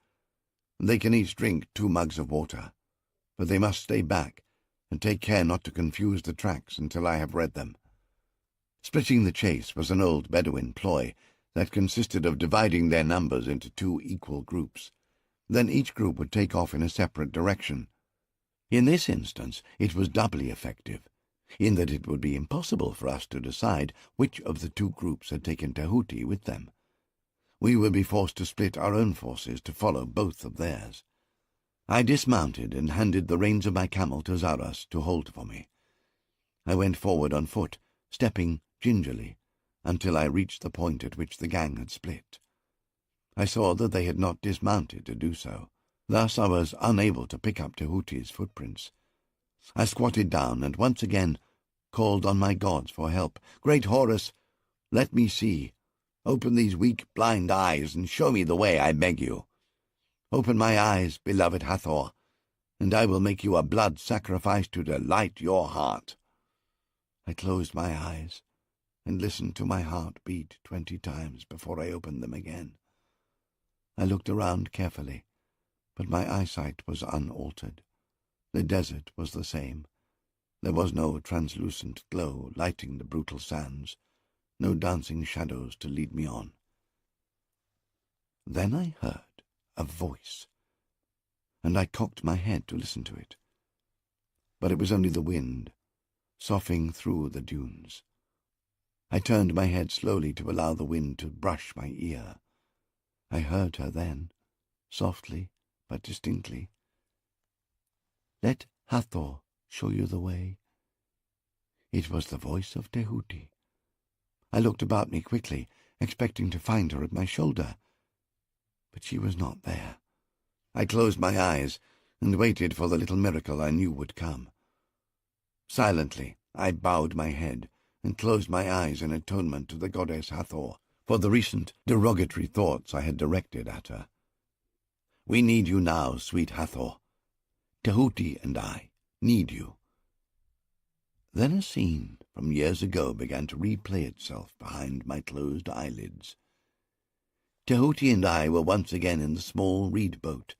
Speaker 1: They can each drink 2 mugs of water, but they must stay back and take care not to confuse the tracks until I have read them. Splitting the chase was an old Bedouin ploy that consisted of dividing their numbers into 2 equal groups. Then each group would take off in a separate direction. In this instance it was doubly effective, in that it would be impossible for us to decide which of the 2 groups had taken Tahuti with them. We would be forced to split our own forces to follow both of theirs. I dismounted and handed the reins of my camel to Zaras to hold for me. I went forward on foot, stepping gingerly, until I reached the point at which the gang had split. I saw that they had not dismounted to do so. Thus I was unable to pick up Tahuti's footprints. I squatted down and once again called on my gods for help. Great Horus, let me see. Open these weak, blind eyes and show me the way, I beg you. Open my eyes, beloved Hathor, and I will make you a blood sacrifice to delight your heart. I closed my eyes and listened to my heart beat 20 times before I opened them again. I looked around carefully, but my eyesight was unaltered. The desert was the same. There was no translucent glow lighting the brutal sands, no dancing shadows to lead me on. Then I heard a voice, and I cocked my head to listen to it. But it was only the wind, soughing through the dunes. I turned my head slowly to allow the wind to brush my ear. I heard her then, softly but distinctly. "Let Hathor show you the way." It was the voice of Tehuti. I looked about me quickly, expecting to find her at my shoulder, but she was not there. I closed my eyes and waited for the little miracle I knew would come. Silently, I bowed my head and closed my eyes in atonement to the goddess Hathor for the recent derogatory thoughts I had directed at her. "We need you now, sweet Hathor. Tehuti and I need you." Then a scene from years ago began to replay itself behind my closed eyelids. Tehuti and I were once again in the small reed boat,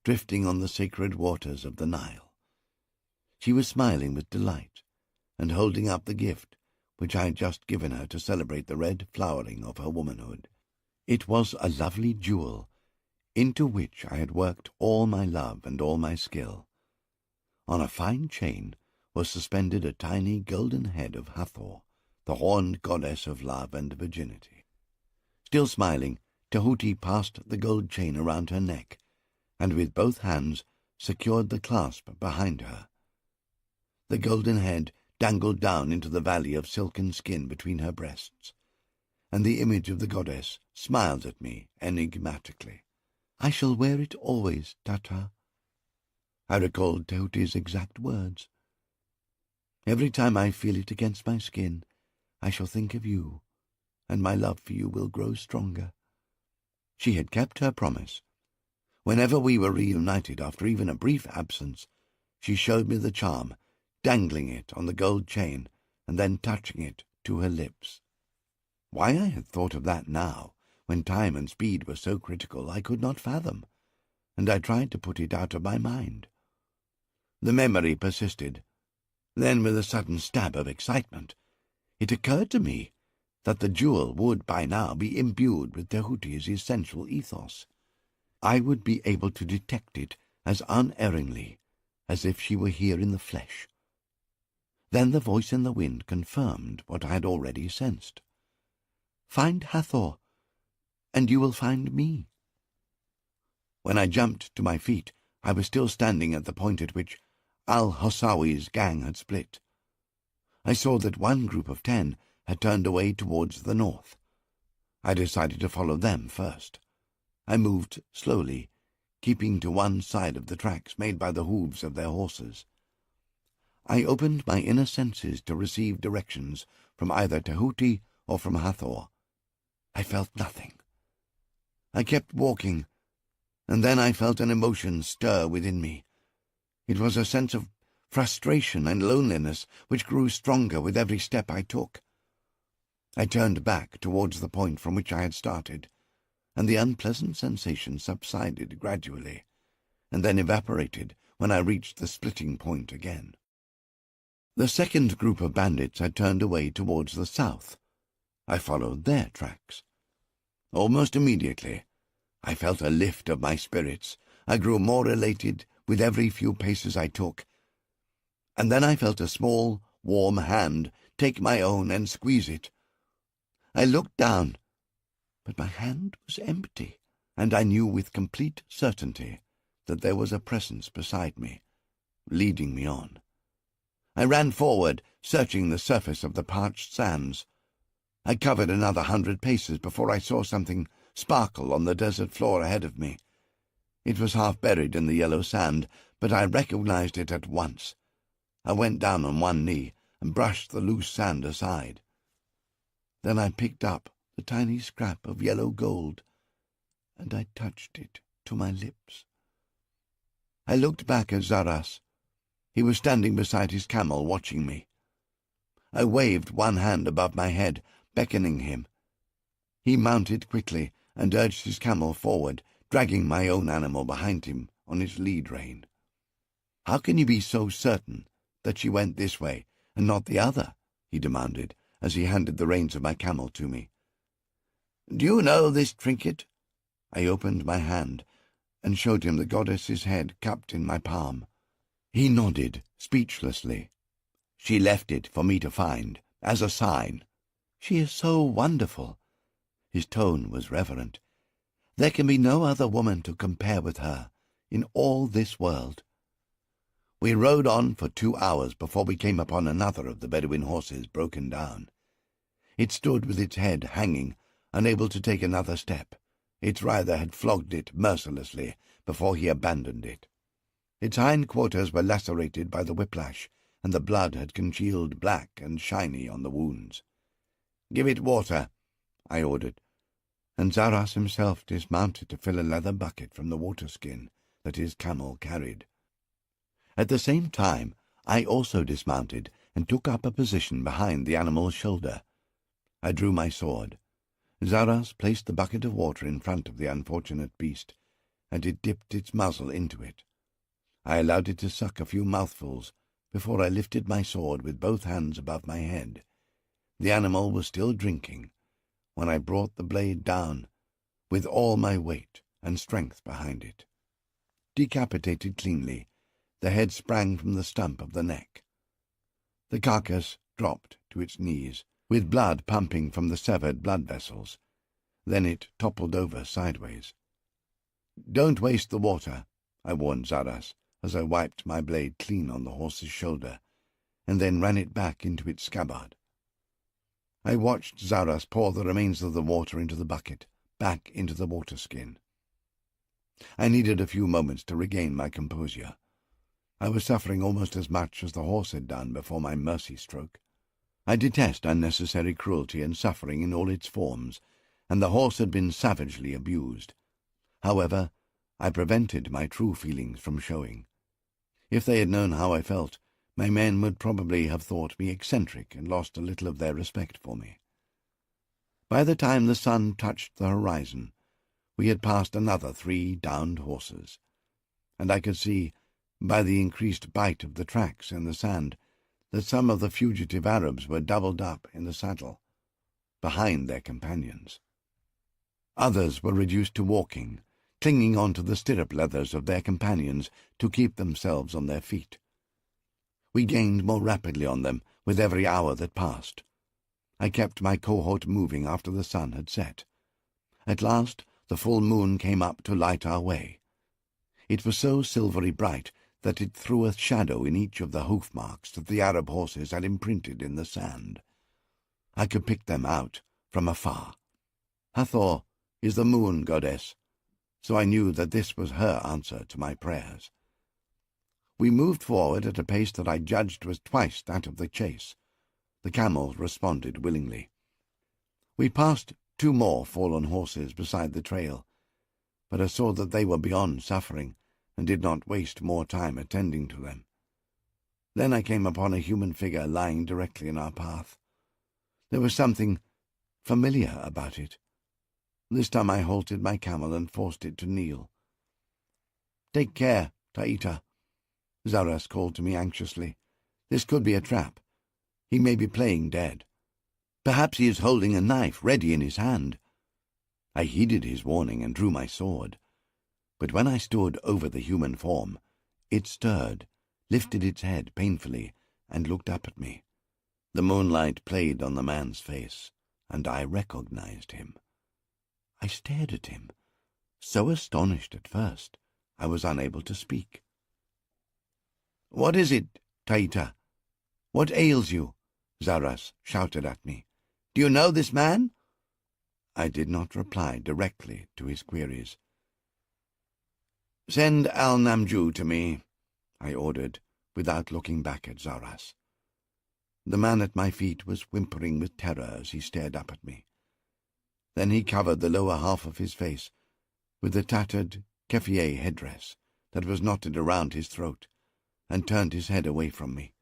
Speaker 1: drifting on the sacred waters of the Nile. She was smiling with delight and holding up the gift which I had just given her to celebrate the red flowering of her womanhood. It was a lovely jewel into which I had worked all my love and all my skill. On a fine chain was suspended a tiny golden head of Hathor, the horned goddess of love and virginity. Still smiling, Tehuti passed the gold chain around her neck, and with both hands secured the clasp behind her. The golden head dangled down into the valley of silken skin between her breasts, and the image of the goddess smiled at me enigmatically. "I shall wear it always, Taita." I recalled Tehuti's exact words. "Every time I feel it against my skin, I shall think of you, and my love for you will grow stronger." She had kept her promise. Whenever we were reunited after even a brief absence, she showed me the charm, dangling it on the gold chain and then touching it to her lips. Why I had thought of that now, when time and speed were so critical, I could not fathom, and I tried to put it out of my mind. The memory persisted. Then, with a sudden stab of excitement, it occurred to me that the jewel would by now be imbued with Tehuti's essential ethos. I would be able to detect it as unerringly as if she were here in the flesh. Then the voice in the wind confirmed what I had already sensed. "Find Hathor, and you will find me." When I jumped to my feet, I was still standing at the point at which Al-Hossawi's gang had split. I saw that one group of 10 had turned away towards the north. I decided to follow them first. I moved slowly, keeping to one side of the tracks made by the hooves of their horses. I opened my inner senses to receive directions from either Tehuti or from Hathor. I felt nothing. I kept walking, and then I felt an emotion stir within me. It was a sense of frustration and loneliness which grew stronger with every step I took. I turned back towards the point from which I had started, and the unpleasant sensation subsided gradually, and then evaporated when I reached the splitting point again. The second group of bandits had turned away towards the south. I followed their tracks. Almost immediately, I felt a lift of my spirits. I grew more elated with every few paces I took, and then I felt a small, warm hand take my own and squeeze it. I looked down, but my hand was empty, and I knew with complete certainty that there was a presence beside me, leading me on. I ran forward, searching the surface of the parched sands. I covered another 100 paces before I saw something sparkle on the desert floor ahead of me. It was half buried in the yellow sand, but I recognized it at once. I went down on one knee and brushed the loose sand aside. Then I picked up the tiny scrap of yellow gold, and I touched it to my lips. I looked back at Zaras. He was standing beside his camel watching me. I waved one hand above my head, beckoning him. He mounted quickly and urged his camel forward, dragging my own animal behind him on its lead rein. "How can you be so certain that she went this way and not the other?" he demanded, as he handed the reins of my camel to me. "Do you know this trinket?" I opened my hand and showed him the goddess's head cupped in my palm. He nodded speechlessly. "She left it for me to find, as a sign. She is so wonderful." His tone was reverent. "There can be no other woman to compare with her in all this world." We rode on for 2 hours before we came upon another of the Bedouin horses broken down. It stood with its head hanging, unable to take another step. Its rider had flogged it mercilessly before he abandoned it. Its hind quarters were lacerated by the whiplash, and the blood had congealed black and shiny on the wounds. "Give it water," I ordered, and Zaras himself dismounted to fill a leather bucket from the water-skin that his camel carried. At the same time, I also dismounted and took up a position behind the animal's shoulder. I drew my sword. Zaras placed the bucket of water in front of the unfortunate beast, and it dipped its muzzle into it. I allowed it to suck a few mouthfuls before I lifted my sword with both hands above my head. The animal was still drinking when I brought the blade down with all my weight and strength behind it. Decapitated cleanly, the head sprang from the stump of the neck. The carcass dropped to its knees, with blood pumping from the severed blood vessels. Then it toppled over sideways. "Don't waste the water," I warned Zaras, as I wiped my blade clean on the horse's shoulder, and then ran it back into its scabbard. I watched Zaras pour the remains of the water into the bucket, back into the water-skin. I needed a few moments to regain my composure. I was suffering almost as much as the horse had done before my mercy stroke. I detest unnecessary cruelty and suffering in all its forms, and the horse had been savagely abused. However, I prevented my true feelings from showing. If they had known how I felt, my men would probably have thought me eccentric and lost a little of their respect for me. By the time the sun touched the horizon, we had passed another 3 downed horses, and I could see, by the increased bite of the tracks in the sand, that some of the fugitive Arabs were doubled up in the saddle, behind their companions. Others were reduced to walking, clinging on to the stirrup leathers of their companions to keep themselves on their feet. We gained more rapidly on them with every hour that passed. I kept my cohort moving after the sun had set. At last the full moon came up to light our way. It was so silvery bright that it threw a shadow in each of the hoof marks that the Arab horses had imprinted in the sand. I could pick them out from afar. Hathor is the moon goddess, so I knew that this was her answer to my prayers. We moved forward at a pace that I judged was twice that of the chase. The camels responded willingly. We passed 2 more fallen horses beside the trail, but I saw that they were beyond suffering and did not waste more time attending to them. Then I came upon a human figure lying directly in our path. There was something familiar about it. This time I halted my camel and forced it to kneel. "Take care, Taita," Zaras called to me anxiously. "This could be a trap. He may be playing dead. Perhaps he is holding a knife ready in his hand." I heeded his warning and drew my sword. But when I stood over the human form, it stirred, lifted its head painfully, and looked up at me. The moonlight played on the man's face, and I recognized him. I stared at him, so astonished at first I was unable to speak. "What is it, Taita? What ails you?" Zaras shouted at me. "Do you know this man?" I did not reply directly to his queries. "Send Al-Namju to me," I ordered, without looking back at Zaras. The man at my feet was whimpering with terror as he stared up at me. Then he covered the lower half of his face with the tattered keffiyeh headdress that was knotted around his throat, and turned his head away from me.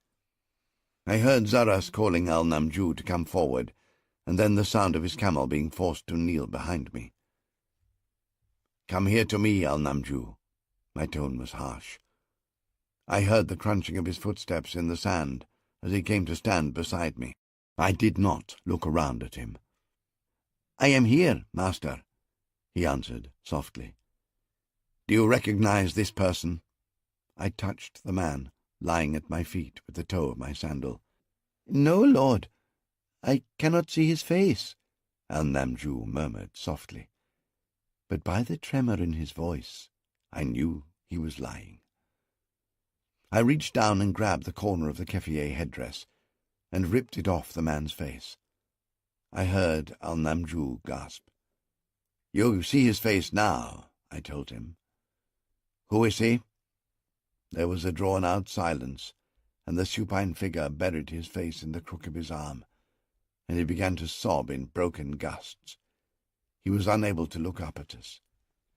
Speaker 1: I heard Zaras calling Al-Namju to come forward, and then the sound of his camel being forced to kneel behind me. "Come here to me, Al-Namju." My tone was harsh. I heard the crunching of his footsteps in the sand as he came to stand beside me. I did not look around at him. "I am here, master," he answered softly. "Do you recognize this person?" I touched the man lying at my feet with the toe of my sandal. "No, lord. I cannot see his face," Al-Namju murmured softly. But by the tremor in his voice, I knew he was lying. I reached down and grabbed the corner of the keffiyeh headdress and ripped it off the man's face. I heard Al-Namju gasp. "You see his face now," I told him. "Who is he?" There was a drawn-out silence, and the supine figure buried his face in the crook of his arm, and he began to sob in broken gusts. He was unable to look up at us.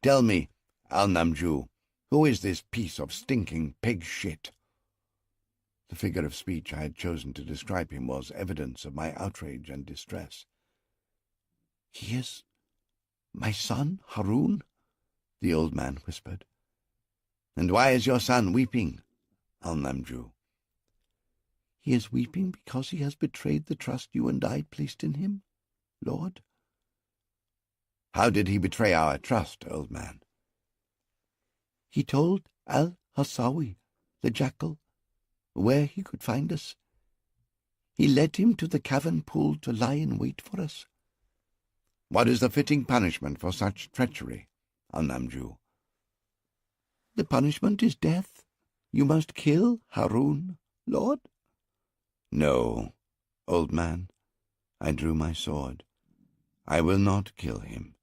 Speaker 1: "Tell me, Al-Namju, who is this piece of stinking pig shit?" The figure of speech I had chosen to describe him was evidence of my outrage and distress. "He is my son, Harun," the old man whispered. "And why is your son weeping, Al-Namju?" "He is weeping because he has betrayed the trust you and I placed in him, Lord." "How did he betray our trust, old man?" "He told Al-Hassawi, the jackal, where he could find us. He led him to the cavern pool to lie in wait for us." "What is the fitting punishment for such treachery, Al-Namju?" "The punishment is death. You must kill Harun, Lord." "No, old man." I drew my sword. "I will not kill him.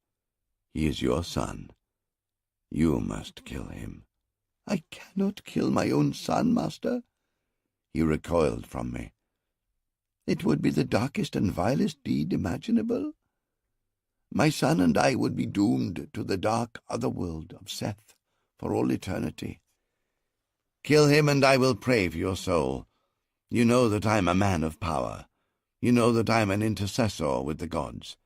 Speaker 1: He is your son. You must kill him." "I cannot kill my own son, master." He recoiled from me. "It would be the darkest and vilest deed imaginable. My son and I would be doomed to the dark otherworld of Seth for all eternity." "Kill him, and I will pray for your soul. You know that I am a man of power. You know that I am an intercessor with the gods.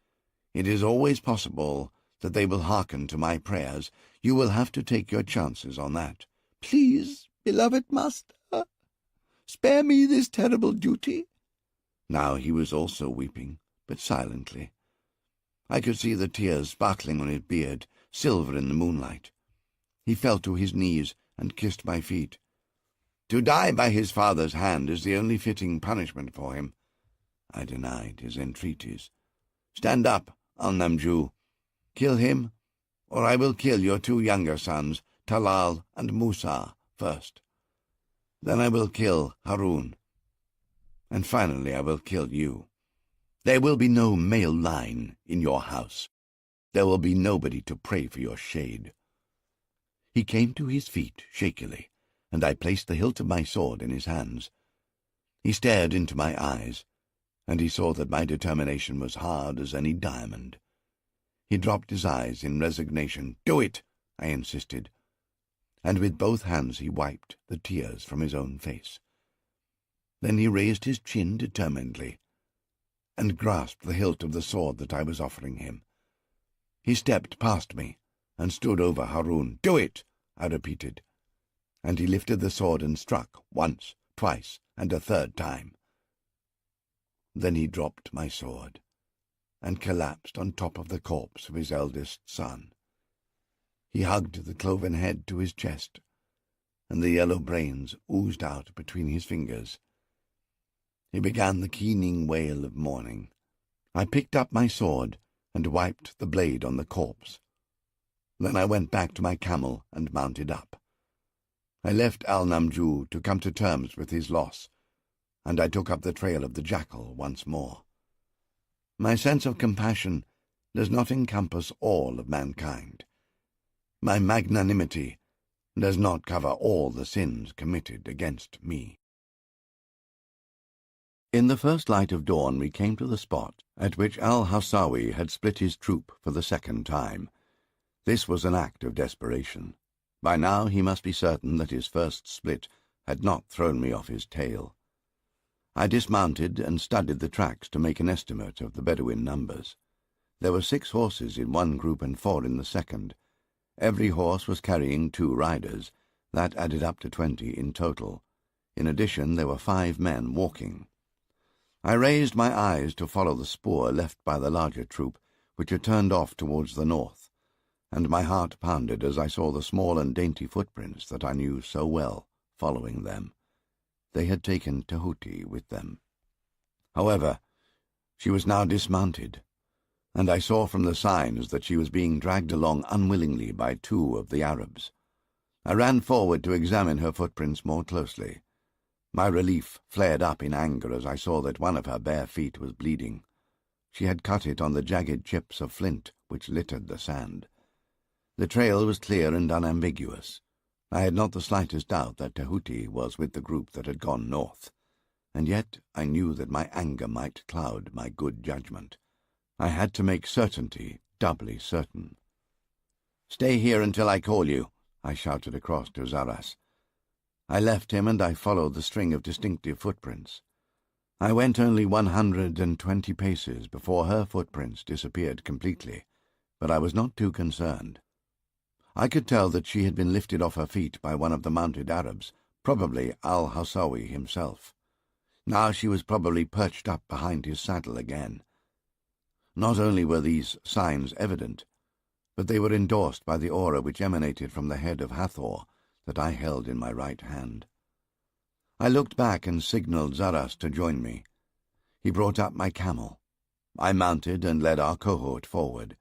Speaker 1: It is always possible that they will hearken to my prayers. You will have to take your chances on that." "Please, beloved master, spare me this terrible duty." Now he was also weeping, but silently. I could see the tears sparkling on his beard, silver in the moonlight. He fell to his knees and kissed my feet. "To die by his father's hand is the only fitting punishment for him." I denied his entreaties. "Stand up, Al-Namju. Kill him, or I will kill your two younger sons, Talal and Musa, first. Then I will kill Harun. And finally I will kill you. There will be no male line in your house. There will be nobody to pray for your shade." He came to his feet shakily, and I placed the hilt of my sword in his hands. He stared into my eyes, and he saw that my determination was hard as any diamond. He dropped his eyes in resignation. "Do it," I insisted, and with both hands he wiped the tears from his own face. Then he raised his chin determinedly and grasped the hilt of the sword that I was offering him. He stepped past me and stood over Harun. "Do it," I repeated, and he lifted the sword and struck once, twice, and a third time. Then he dropped my sword and collapsed on top of the corpse of his eldest son. He hugged the cloven head to his chest, and the yellow brains oozed out between his fingers. He began the keening wail of mourning. I picked up my sword and wiped the blade on the corpse. Then I went back to my camel and mounted up. I left Al-Namju to come to terms with his loss, and I took up the trail of the jackal once more. My sense of compassion does not encompass all of mankind. My magnanimity does not cover all the sins committed against me. In the first light of dawn we came to the spot at which Al-Hassawi had split his troop for the second time. This was an act of desperation. By now he must be certain that his first split had not thrown me off his tail. I dismounted and studied the tracks to make an estimate of the Bedouin numbers. There were 6 horses in one group and 4 in the second. Every horse was carrying 2 riders. That added up to 20 in total. In addition, there were 5 men walking. I raised my eyes to follow the spoor left by the larger troop, which had turned off towards the north, and my heart pounded as I saw the small and dainty footprints that I knew so well following them. They had taken Tahuti with them. However, she was now dismounted, and I saw from the signs that she was being dragged along unwillingly by 2 of the Arabs. I ran forward to examine her footprints more closely. My relief flared up in anger as I saw that one of her bare feet was bleeding. She had cut it on the jagged chips of flint which littered the sand. The trail was clear and unambiguous. I had not the slightest doubt that Tahuti was with the group that had gone north, and yet I knew that my anger might cloud my good judgment. I had to make certainty doubly certain. "Stay here until I call you," I shouted across to Zaras. I left him and I followed the string of distinctive footprints. I went only 120 paces before her footprints disappeared completely, but I was not too concerned. I could tell that she had been lifted off her feet by one of the mounted Arabs, probably al-Hawsawi himself. Now she was probably perched up behind his saddle again. Not only were these signs evident, but they were endorsed by the aura which emanated from the head of Hathor that I held in my right hand. I looked back and signaled Zaras to join me. He brought up my camel. I mounted and led our cohort forward,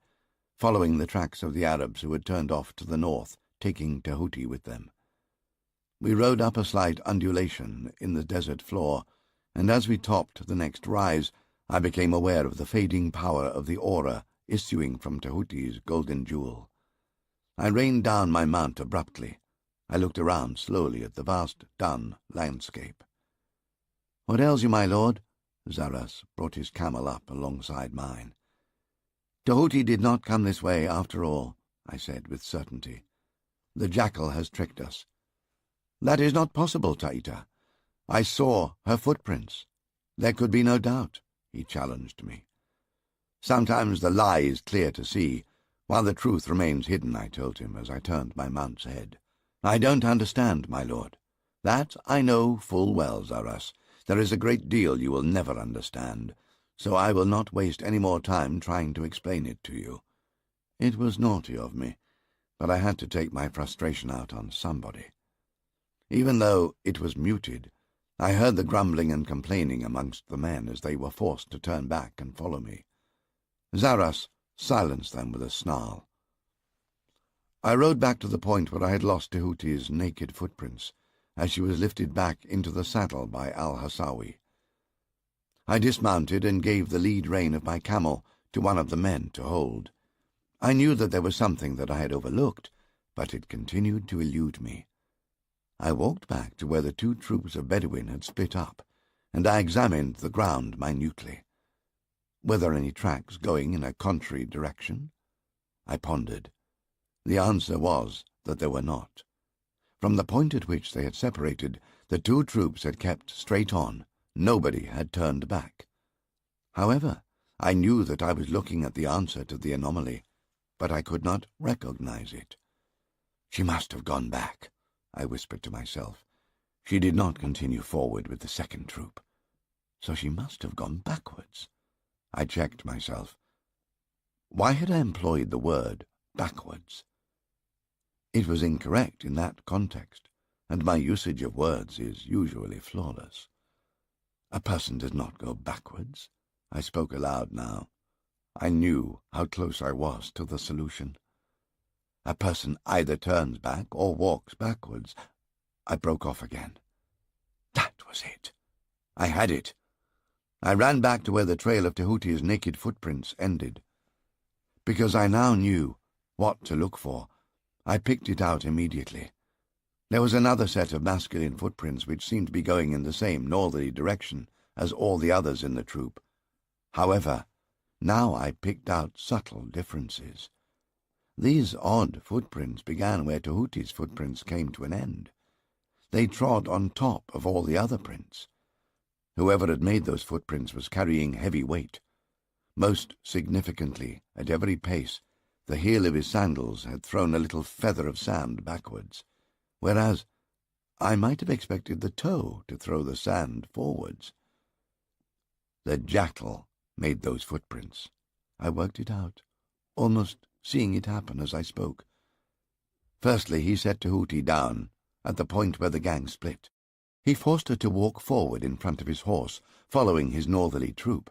Speaker 1: following the tracks of the Arabs who had turned off to the north, taking Tahuti with them. We rode up a slight undulation in the desert floor, and as we topped the next rise, I became aware of the fading power of the aura issuing from Tahuti's golden jewel. I reined down my mount abruptly. I looked around slowly at the vast, dun landscape. "What ails you, my lord?" Zaras brought his camel up alongside mine. "Tahuti did not come this way, after all," I said with certainty. "The jackal has tricked us." "That is not possible, Taita. I saw her footprints. There could be no doubt," he challenged me. "Sometimes the lie is clear to see, while the truth remains hidden," I told him as I turned my mount's head. "I don't understand, my lord." "That I know full well, Zaras. There is a great deal you will never understand, so I will not waste any more time trying to explain it to you. It was naughty of me, but I had to take my frustration out on somebody. Even though it was muted, I heard the grumbling and complaining amongst the men as they were forced to turn back and follow me. Zaras silenced them with a snarl. I rode back to the point where I had lost Tahuti's naked footprints, as she was lifted back into the saddle by al-Hawsawi. I dismounted and gave the lead rein of my camel to one of the men to hold. I knew that there was something that I had overlooked, but it continued to elude me. I walked back to where the 2 troops of Bedouin had split up, and I examined the ground minutely. Were there any tracks going in a contrary direction? I pondered. The answer was that there were not. From the point at which they had separated, the 2 troops had kept straight on. Nobody had turned back. However, I knew that I was looking at the answer to the anomaly, but I could not recognize it. "She must have gone back," I whispered to myself. "She did not continue forward with the 2nd troop. So she must have gone backwards." I checked myself. Why had I employed the word backwards? It was incorrect in that context, and my usage of words is usually flawless. "A person does not go backwards." I spoke aloud now. I knew how close I was to the solution. "A person either turns back or walks backwards." I broke off again. That was it. I had it. I ran back to where the trail of Tahuti's naked footprints ended. Because I now knew what to look for, I picked it out immediately. There was another set of masculine footprints which seemed to be going in the same northerly direction as all the others in the troop. However, now I picked out subtle differences. These odd footprints began where Tahuti's footprints came to an end. They trod on top of all the other prints. Whoever had made those footprints was carrying heavy weight. Most significantly, at every pace, the heel of his sandals had thrown a little feather of sand backwards, whereas I might have expected the toe to throw the sand forwards. The jackal made those footprints. I worked it out, almost seeing it happen as I spoke. Firstly, he set Tahuti down at the point where the gang split. He forced her to walk forward in front of his horse, following his northerly troop.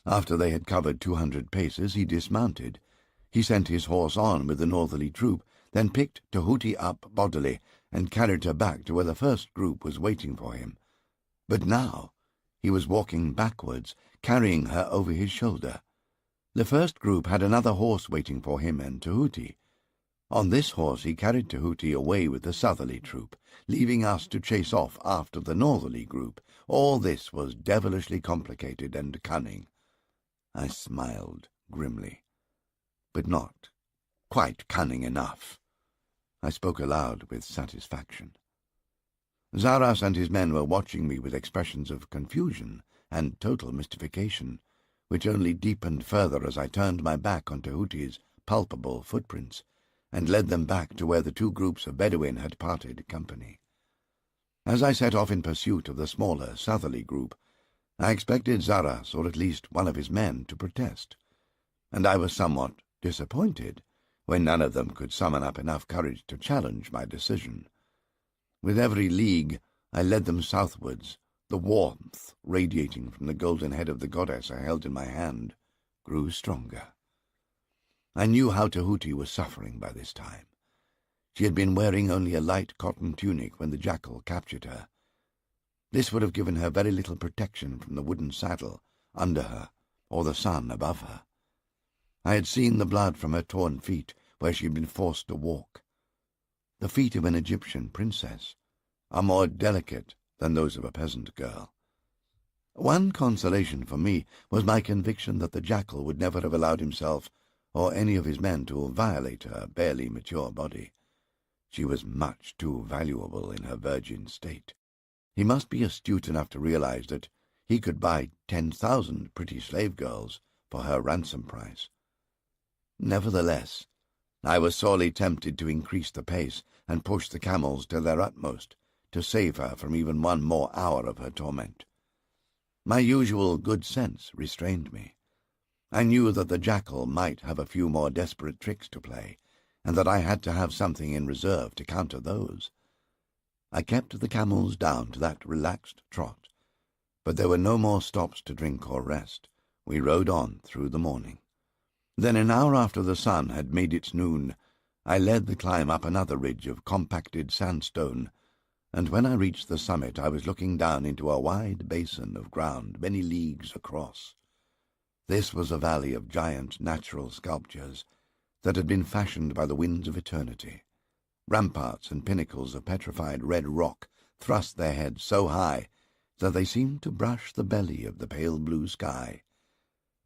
Speaker 1: After they had covered 200 paces, he dismounted. He sent his horse on with the northerly troop, then picked Tahuti up bodily and carried her back to where the first group was waiting for him. But now he was walking backwards, carrying her over his shoulder. The first group had another horse waiting for him and Tahuti. On this horse he carried Tahuti away with the southerly troop, leaving us to chase off after the northerly group. All this was devilishly complicated and cunning. I smiled grimly, but not quite cunning enough. I spoke aloud with satisfaction. Zaras and his men were watching me with expressions of confusion and total mystification, which only deepened further as I turned my back on Tahuti's palpable footprints and led them back to where the two groups of Bedouin had parted company. As I set off in pursuit of the smaller southerly group, I expected Zaras, or at least one of his men, to protest, and I was somewhat disappointed when none of them could summon up enough courage to challenge my decision. With every league I led them southwards. The warmth radiating from the golden head of the goddess I held in my hand grew stronger. I knew how Tahuti was suffering by this time. She had been wearing only a light cotton tunic when the jackal captured her. This would have given her very little protection from the wooden saddle under her or the sun above her. I had seen the blood from her torn feet where she had been forced to walk. The feet of an Egyptian princess are more delicate than those of a peasant girl. One consolation for me was my conviction that the jackal would never have allowed himself or any of his men to violate her barely mature body. She was much too valuable in her virgin state. He must be astute enough to realize that he could buy 10,000 pretty slave girls for her ransom price. Nevertheless, I was sorely tempted to increase the pace and push the camels to their utmost to save her from even one more hour of her torment. My usual good sense restrained me. I knew that the jackal might have a few more desperate tricks to play, and that I had to have something in reserve to counter those. I kept the camels down to that relaxed trot, but there were no more stops to drink or rest. We rode on through the morning. Then, an hour after the sun had made its noon, I led the climb up another ridge of compacted sandstone, and when I reached the summit I was looking down into a wide basin of ground many leagues across. This was a valley of giant natural sculptures that had been fashioned by the winds of eternity. Ramparts and pinnacles of petrified red rock thrust their heads so high that they seemed to brush the belly of the pale blue sky,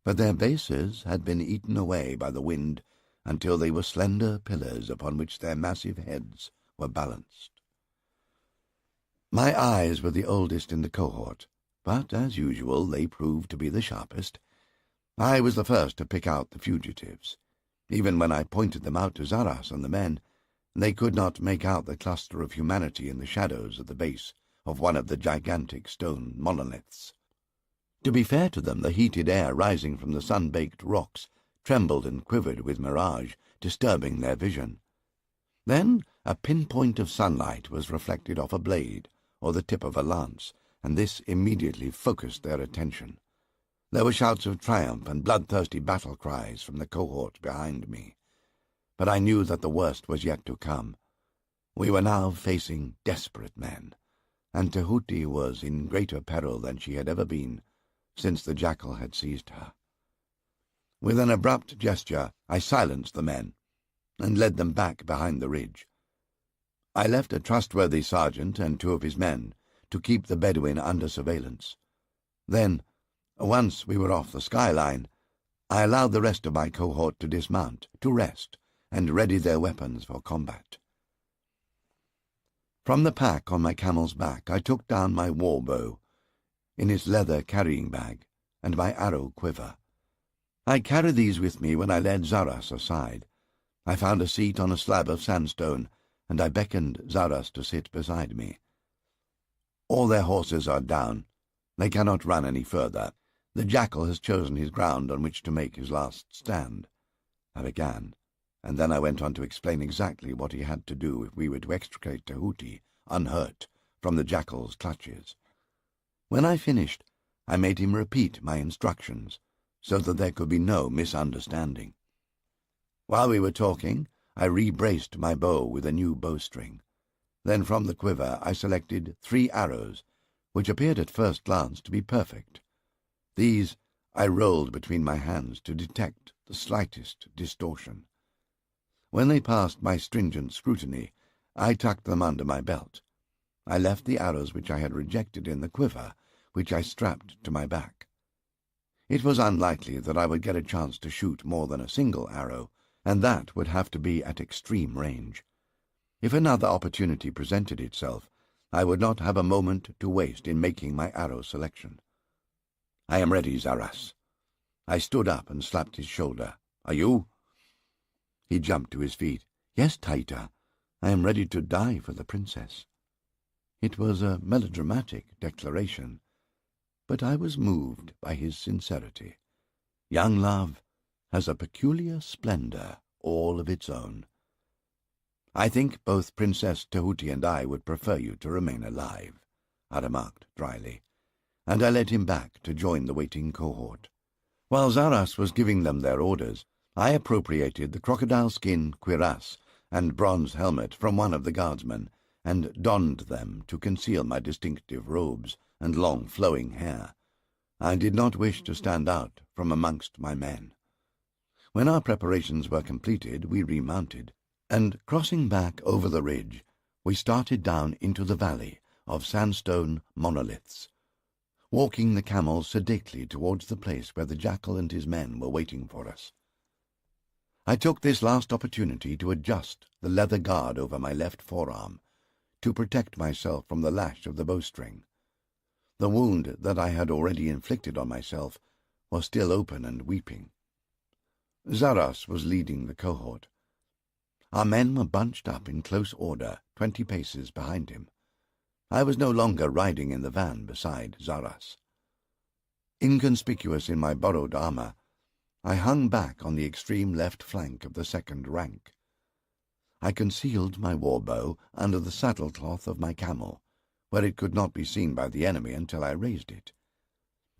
Speaker 1: but their bases had been eaten away by the wind until they were slender pillars upon which their massive heads were balanced. My eyes were the oldest in the cohort, but, as usual, they proved to be the sharpest. I was the first to pick out the fugitives. Even when I pointed them out to Zaras and the men, they could not make out the cluster of humanity in the shadows at the base of one of the gigantic stone monoliths. To be fair to them, the heated air rising from the sun-baked rocks trembled and quivered with mirage, disturbing their vision. Then a pinpoint of sunlight was reflected off a blade or the tip of a lance, and this immediately focused their attention. There were shouts of triumph and bloodthirsty battle cries from the cohort behind me. But I knew that the worst was yet to come. We were now facing desperate men, and Tahuti was in greater peril than she had ever been since the jackal had seized her. With an abrupt gesture, I silenced the men and led them back behind the ridge. I left a trustworthy sergeant and 2 of his men to keep the Bedouin under surveillance. Then, once we were off the skyline, I allowed the rest of my cohort to dismount, to rest, and ready their weapons for combat. From the pack on my camel's back I took down my war bow. in its leather carrying bag, and my arrow quiver. I carried these with me when I led Zaras aside. I found a seat on a slab of sandstone, and I beckoned Zaras to sit beside me. All their horses are down. They cannot run any further. The jackal has chosen his ground on which to make his last stand, I began, and then I went on to explain exactly what he had to do if we were to extricate Tahuti, unhurt, from the jackal's clutches. When I finished, I made him repeat my instructions, so that there could be no misunderstanding. While we were talking, I re-braced my bow with a new bowstring. Then from the quiver I selected 3 arrows, which appeared at first glance to be perfect. These I rolled between my hands to detect the slightest distortion. When they passed my stringent scrutiny, I tucked them under my belt. I left the arrows which I had rejected in the quiver, which I strapped to my back. It was unlikely that I would get a chance to shoot more than a single arrow, and that would have to be at extreme range. If another opportunity presented itself, I would not have a moment to waste in making my arrow selection. "I am ready, Zaras." I stood up and slapped his shoulder. "Are you?" He jumped to his feet. "Yes, Taita. I am ready to die for the princess." It was a melodramatic declaration, but I was moved by his sincerity. Young love has a peculiar splendor all of its own. "I think both Princess Tahuti and I would prefer you to remain alive," I remarked dryly, and I led him back to join the waiting cohort. While Zaras was giving them their orders, I appropriated the crocodile-skin cuirass and bronze helmet from one of the guardsmen, and donned them to conceal my distinctive robes and long flowing hair. I did not wish to stand out from amongst my men. When our preparations were completed, we remounted, and, crossing back over the ridge, we started down into the valley of sandstone monoliths, walking the camels sedately towards the place where the jackal and his men were waiting for us. I took this last opportunity to adjust the leather guard over my left forearm, to protect myself from the lash of the bowstring. The wound that I had already inflicted on myself was still open and weeping. Zaras was leading the cohort. Our men were bunched up in close order, 20 paces behind him. I was no longer riding in the van beside Zaras. Inconspicuous in my borrowed armor, I hung back on the extreme left flank of the second rank. I concealed my war bow under the saddle-cloth of my camel, where it could not be seen by the enemy until I raised it.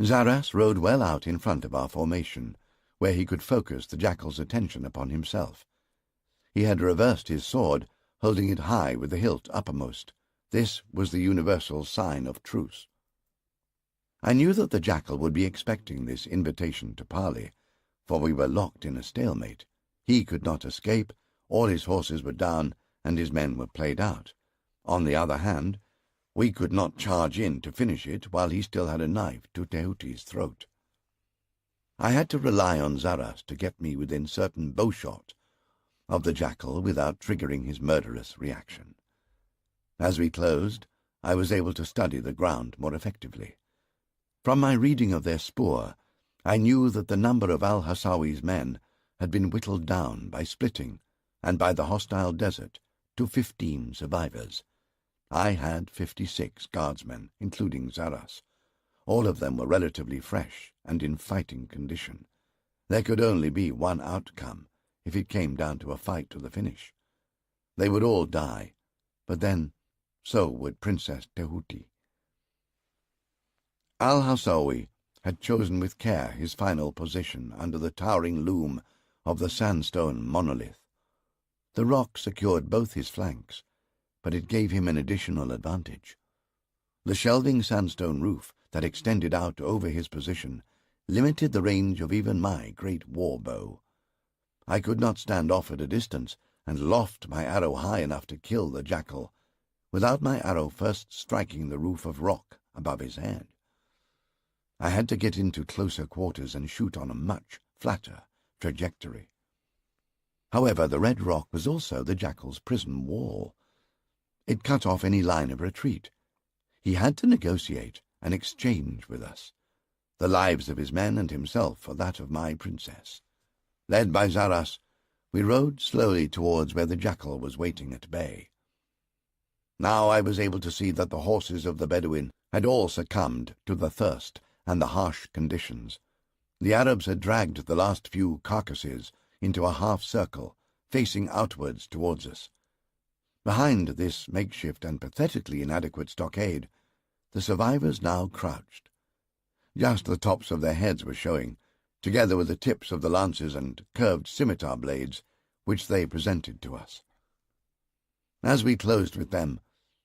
Speaker 1: Zaras rode well out in front of our formation, where he could focus the jackal's attention upon himself. He had reversed his sword, holding it high with the hilt uppermost. This was the universal sign of truce. I knew that the jackal would be expecting this invitation to parley, for we were locked in a stalemate. He could not escape, all his horses were down, and his men were played out. On the other hand, we could not charge in to finish it while he still had a knife to Tehuti's throat. I had to rely on Zaras to get me within certain bowshot of the jackal without triggering his murderous reaction. As we closed, I was able to study the ground more effectively. From my reading of their spoor, I knew that the number of al-Hassawi's men had been whittled down by splitting and by the hostile desert to 15 survivors. I had 56 guardsmen, including Zaras. All of them were relatively fresh and in fighting condition. There could only be one outcome if it came down to a fight to the finish. They would all die, but then so would Princess Tahuti. Al-Hassawi had chosen with care his final position under the towering loom of the sandstone monolith. The rock secured both his flanks, but it gave him an additional advantage. The shelving sandstone roof that extended out over his position limited the range of even my great war bow. I could not stand off at a distance and loft my arrow high enough to kill the jackal without my arrow first striking the roof of rock above his head. I had to get into closer quarters and shoot on a much flatter trajectory. However, the red rock was also the jackal's prison wall. It cut off any line of retreat. He had to negotiate, an exchange with us, the lives of his men and himself for that of my princess. Led by Zaras, we rode slowly towards where the jackal was waiting at bay. Now I was able to see that the horses of the Bedouin had all succumbed to the thirst and the harsh conditions. The Arabs had dragged the last few carcasses into a half-circle, facing outwards towards us. Behind this makeshift and pathetically inadequate stockade, the survivors now crouched. Just the tops of their heads were showing, together with the tips of the lances and curved scimitar blades which they presented to us. As we closed with them,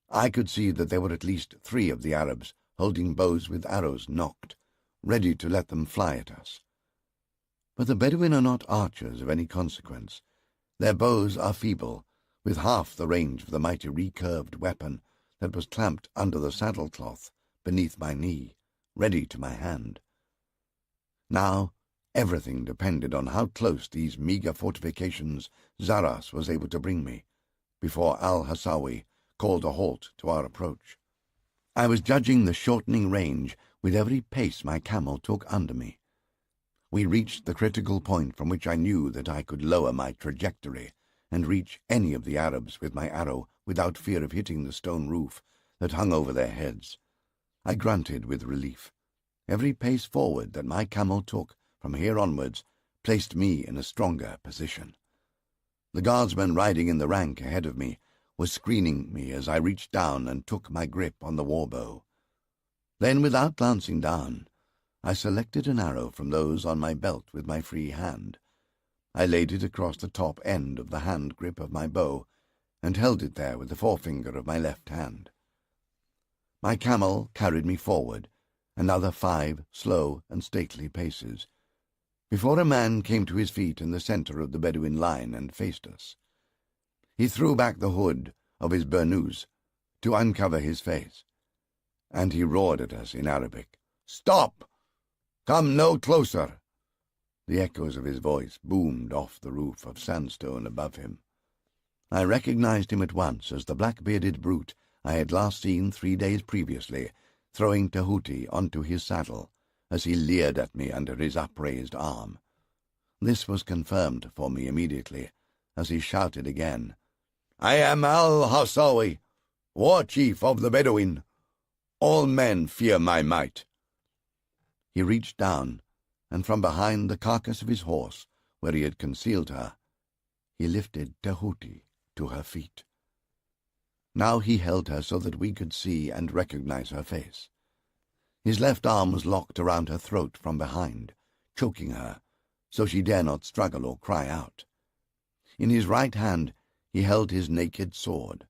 Speaker 1: I could see that there were at least 3 of the Arabs holding bows with arrows nocked, ready to let them fly at us. But the Bedouin are not archers of any consequence. Their bows are feeble, with half the range of the mighty recurved weapon that was clamped under the saddle-cloth beneath my knee, ready to my hand. Now everything depended on how close these meagre fortifications Zaras was able to bring me, before al-Hassawi called a halt to our approach. I was judging the shortening range with every pace my camel took under me. We reached the critical point from which I knew that I could lower my trajectory and reach any of the Arabs with my arrow without fear of hitting the stone roof that hung over their heads. I grunted with relief. Every pace forward that my camel took from here onwards placed me in a stronger position. The guardsman riding in the rank ahead of me was screening me as I reached down and took my grip on the warbow. Then, without glancing down, I selected an arrow from those on my belt with my free hand. I laid it across the top end of the hand grip of my bow and held it there with the forefinger of my left hand. My camel carried me forward, another 5 slow and stately paces, before a man came to his feet in the center of the Bedouin line and faced us. He threw back the hood of his burnous to uncover his face, and he roared at us in Arabic, "Stop! Come no closer!" The echoes of his voice boomed off the roof of sandstone above him. I recognized him at once as the black-bearded brute I had last seen 3 days previously, throwing Tahuti onto his saddle as he leered at me under his upraised arm. This was confirmed for me immediately, as he shouted again, "I am al-Hassawi, war chief of the Bedouin. All men fear my might." He reached down, and from behind the carcass of his horse, where he had concealed her, he lifted Tahuti to her feet. Now he held her so that we could see and recognize her face. His left arm was locked around her throat from behind, choking her, so she dare not struggle or cry out. In his right hand he held his naked sword.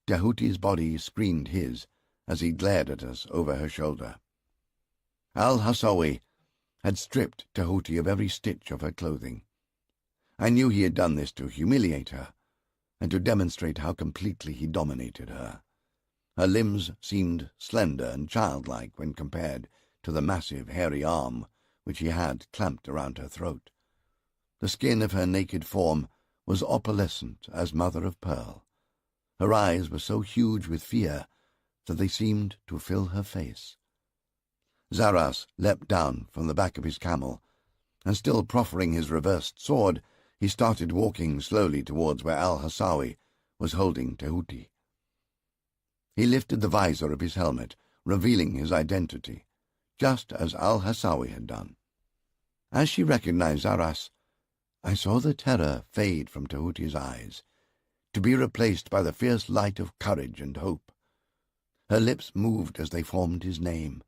Speaker 1: Tahuti's body screened his as he glared at us over her shoulder. Al-Hassawi had stripped Tahuti of every stitch of her clothing. I knew he had done this to humiliate her, and to demonstrate how completely he dominated her. Her limbs seemed slender and childlike when compared to the massive, hairy arm which he had clamped around her throat. The skin of her naked form was opalescent as mother of pearl. Her eyes were so huge with fear that they seemed to fill her face. Zaras leapt down from the back of his camel, and still proffering his reversed sword, he started walking slowly towards where al-Hassawi was holding Tahuti. He lifted the visor of his helmet, revealing his identity, just as al-Hassawi had done. As she recognized Zaras, I saw the terror fade from Tahuti's eyes, to be replaced by the fierce light of courage and hope. Her lips moved as they formed his name,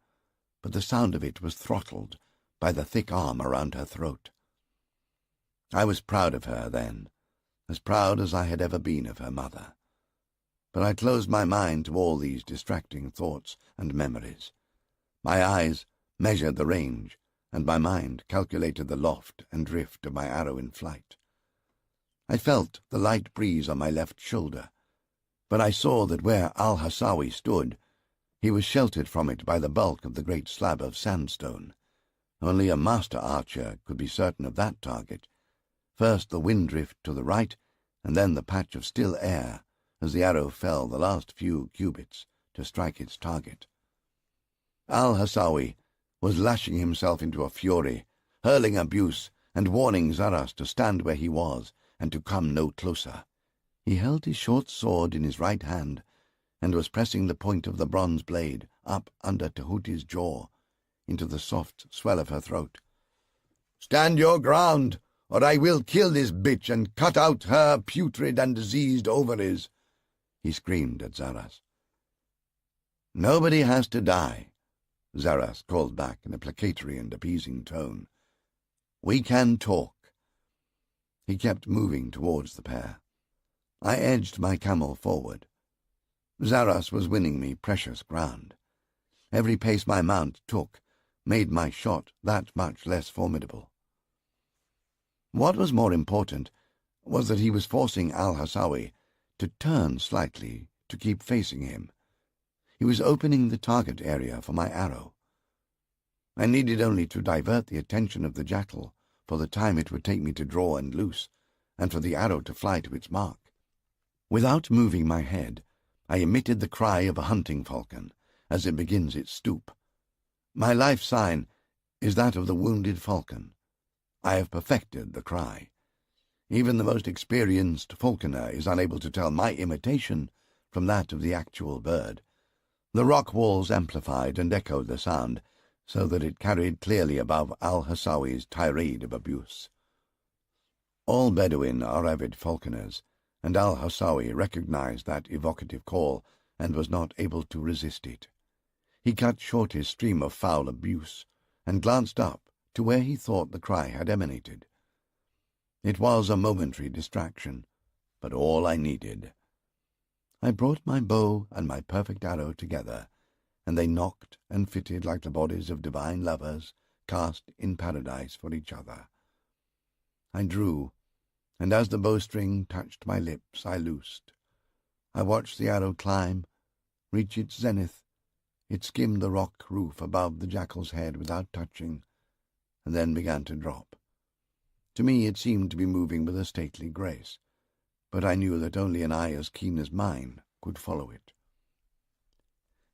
Speaker 1: but the sound of it was throttled by the thick arm around her throat. I was proud of her then, as proud as I had ever been of her mother. But I closed my mind to all these distracting thoughts and memories. My eyes measured the range, and my mind calculated the loft and drift of my arrow in flight. I felt the light breeze on my left shoulder, but I saw that where al-Hassawi stood, he was sheltered from it by the bulk of the great slab of sandstone. Only a master archer could be certain of that target. First the wind drift to the right, and then the patch of still air as the arrow fell the last few cubits to strike its target. Al-Hasawi was lashing himself into a fury, hurling abuse and warning Zaras to stand where he was and to come no closer. He held his short sword in his right hand and was pressing the point of the bronze blade up under Tehuti's jaw, into the soft swell of her throat. "Stand your ground, or I will kill this bitch and cut out her putrid and diseased ovaries," he screamed at Zaras. "Nobody has to die," Zaras called back in a placatory and appeasing tone. "We can talk." He kept moving towards the pair. I edged my camel forward. Zaras was winning me precious ground. Every pace my mount took made my shot that much less formidable. What was more important was that he was forcing Al-Hasawi to turn slightly to keep facing him. He was opening the target area for my arrow. I needed only to divert the attention of the jackal for the time it would take me to draw and loose, and for the arrow to fly to its mark. Without moving my head, I emitted the cry of a hunting falcon as it begins its stoop. My life sign is that of the wounded falcon. I have perfected the cry. Even the most experienced falconer is unable to tell my imitation from that of the actual bird. The rock walls amplified and echoed the sound, so that it carried clearly above Al-Hasawi's tirade of abuse. All Bedouin are avid falconers, and Al-Hasawi recognized that evocative call and was not able to resist it. He cut short his stream of foul abuse and glanced up to where he thought the cry had emanated. It was a momentary distraction, but all I needed. I brought my bow and my perfect arrow together, and they knocked and fitted like the bodies of divine lovers cast in paradise for each other. I drew, and as the bowstring touched my lips, I loosed. I watched the arrow climb, reach its zenith. It skimmed the rock roof above the jackal's head without touching, and then began to drop. To me it seemed to be moving with a stately grace, but I knew that only an eye as keen as mine could follow it.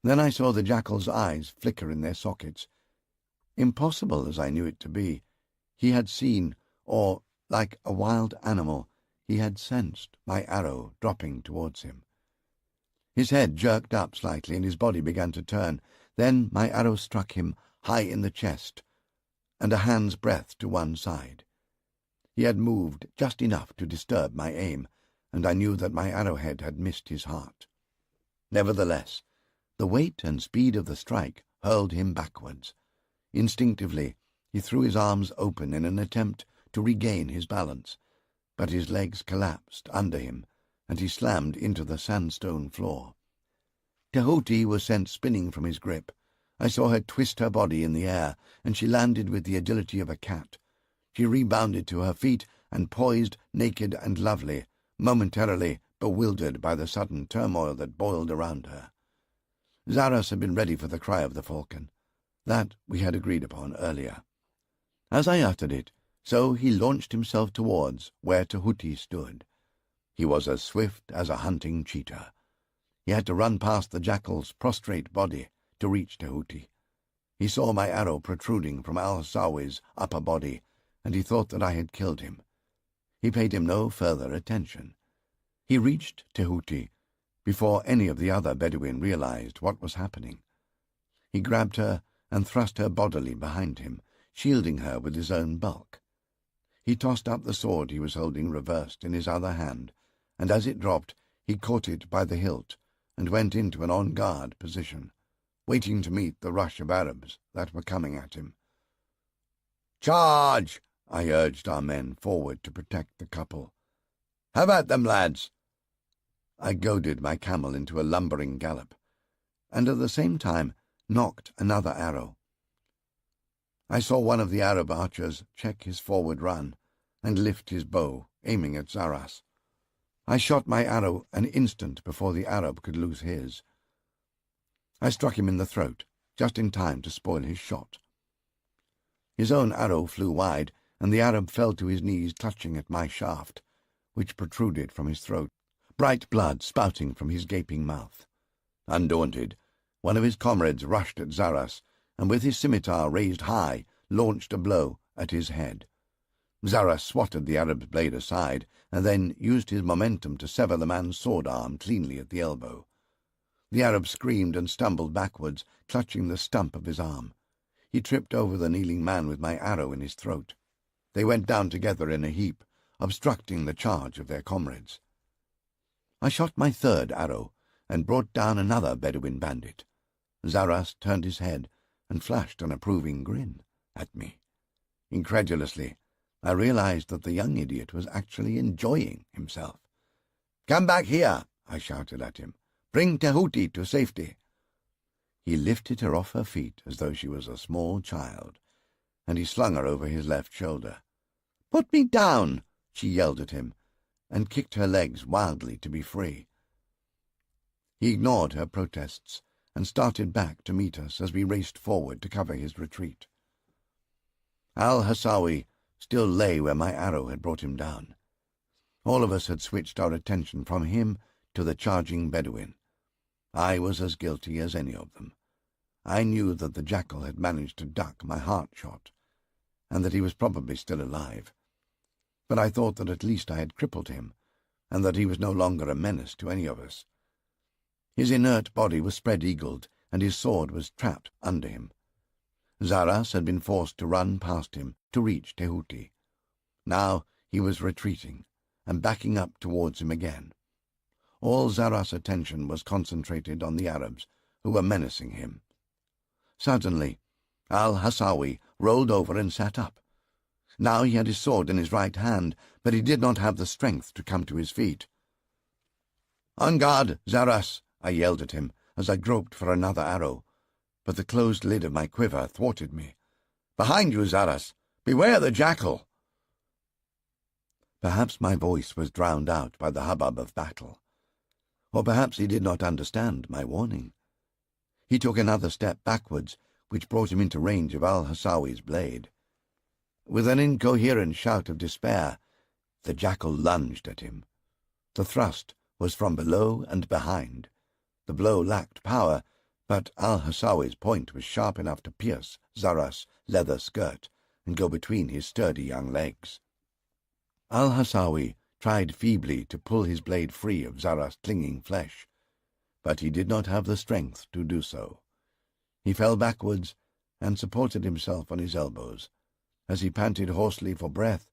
Speaker 1: Then I saw the jackal's eyes flicker in their sockets. Impossible as I knew it to be, he had seen, or, like a wild animal, he had sensed my arrow dropping towards him. His head jerked up slightly and his body began to turn. Then my arrow struck him high in the chest, and a hand's breadth to one side. He had moved just enough to disturb my aim, and I knew that my arrowhead had missed his heart. Nevertheless, the weight and speed of the strike hurled him backwards. Instinctively, he threw his arms open in an attempt to regain his balance, but his legs collapsed under him, and he slammed into the sandstone floor. Tehuti was sent spinning from his grip. I saw her twist her body in the air, and she landed with the agility of a cat. She rebounded to her feet and poised, naked and lovely, momentarily bewildered by the sudden turmoil that boiled around her. Zaras had been ready for the cry of the falcon. That we had agreed upon earlier. As I uttered it, so he launched himself towards where Tehuti stood. He was as swift as a hunting cheetah. He had to run past the jackal's prostrate body to reach Tehuti. He saw my arrow protruding from Al-Hasawi's upper body, and he thought that I had killed him. He paid him no further attention. He reached Tehuti before any of the other Bedouin realized what was happening. He grabbed her and thrust her bodily behind him, shielding her with his own bulk. He tossed up the sword he was holding reversed in his other hand, and as it dropped, he caught it by the hilt and went into an on-guard position, waiting to meet the rush of Arabs that were coming at him. "Charge!" I urged our men forward to protect the couple. "Have at them, lads!" I goaded my camel into a lumbering gallop, and at the same time nocked another arrow. I saw one of the Arab archers check his forward run and lift his bow, aiming at Zaras. I shot my arrow an instant before the Arab could loose his. I struck him in the throat, just in time to spoil his shot. His own arrow flew wide, and the Arab fell to his knees clutching at my shaft, which protruded from his throat, bright blood spouting from his gaping mouth. Undaunted, One of his comrades rushed at Zaras, and with his scimitar raised high, launched a blow at his head. Zaras swatted the Arab's blade aside, and then used his momentum to sever the man's sword arm cleanly at the elbow. The Arab screamed and stumbled backwards, clutching the stump of his arm. He tripped over the kneeling man with my arrow in his throat. They went down together in a heap, obstructing the charge of their comrades. I shot my third arrow, and brought down another Bedouin bandit. Zaras turned his head and flashed an approving grin at me. Incredulously, I realized that the young idiot was actually enjoying himself. "Come back here," I shouted at him. "Bring Tehuti to safety." He lifted her off her feet as though she was a small child, and he slung her over his left shoulder. "Put me down," she yelled at him, and kicked her legs wildly to be free. He ignored her protests and started back to meet us as we raced forward to cover his retreat. Al-Hassawi still lay where my arrow had brought him down. All of us had switched our attention from him to the charging Bedouin. I was as guilty as any of them. I knew that the jackal had managed to duck my heart shot, and that he was probably still alive. But I thought that at least I had crippled him, and that he was no longer a menace to any of us. His inert body was spread-eagled, and his sword was trapped under him. Zaras had been forced to run past him to reach Tehuti. Now he was retreating and backing up towards him again. All Zaras' attention was concentrated on the Arabs, who were menacing him. Suddenly, Al-Hassawi rolled over and sat up. Now he had his sword in his right hand, but he did not have the strength to come to his feet. "On guard, Zaras!" I yelled at him as I groped for another arrow, but the closed lid of my quiver thwarted me. "Behind you, Zaras! Beware the jackal!" Perhaps my voice was drowned out by the hubbub of battle, or perhaps he did not understand my warning. He took another step backwards, which brought him into range of Al-Hassawi's blade. With an incoherent shout of despair, the jackal lunged at him. The thrust was from below and behind. The blow lacked power, but Al-Hassawi's point was sharp enough to pierce Zaras' leather skirt and go between his sturdy young legs. Al-Hassawi tried feebly to pull his blade free of Zaras' clinging flesh, but he did not have the strength to do so. He fell backwards and supported himself on his elbows. As he panted hoarsely for breath,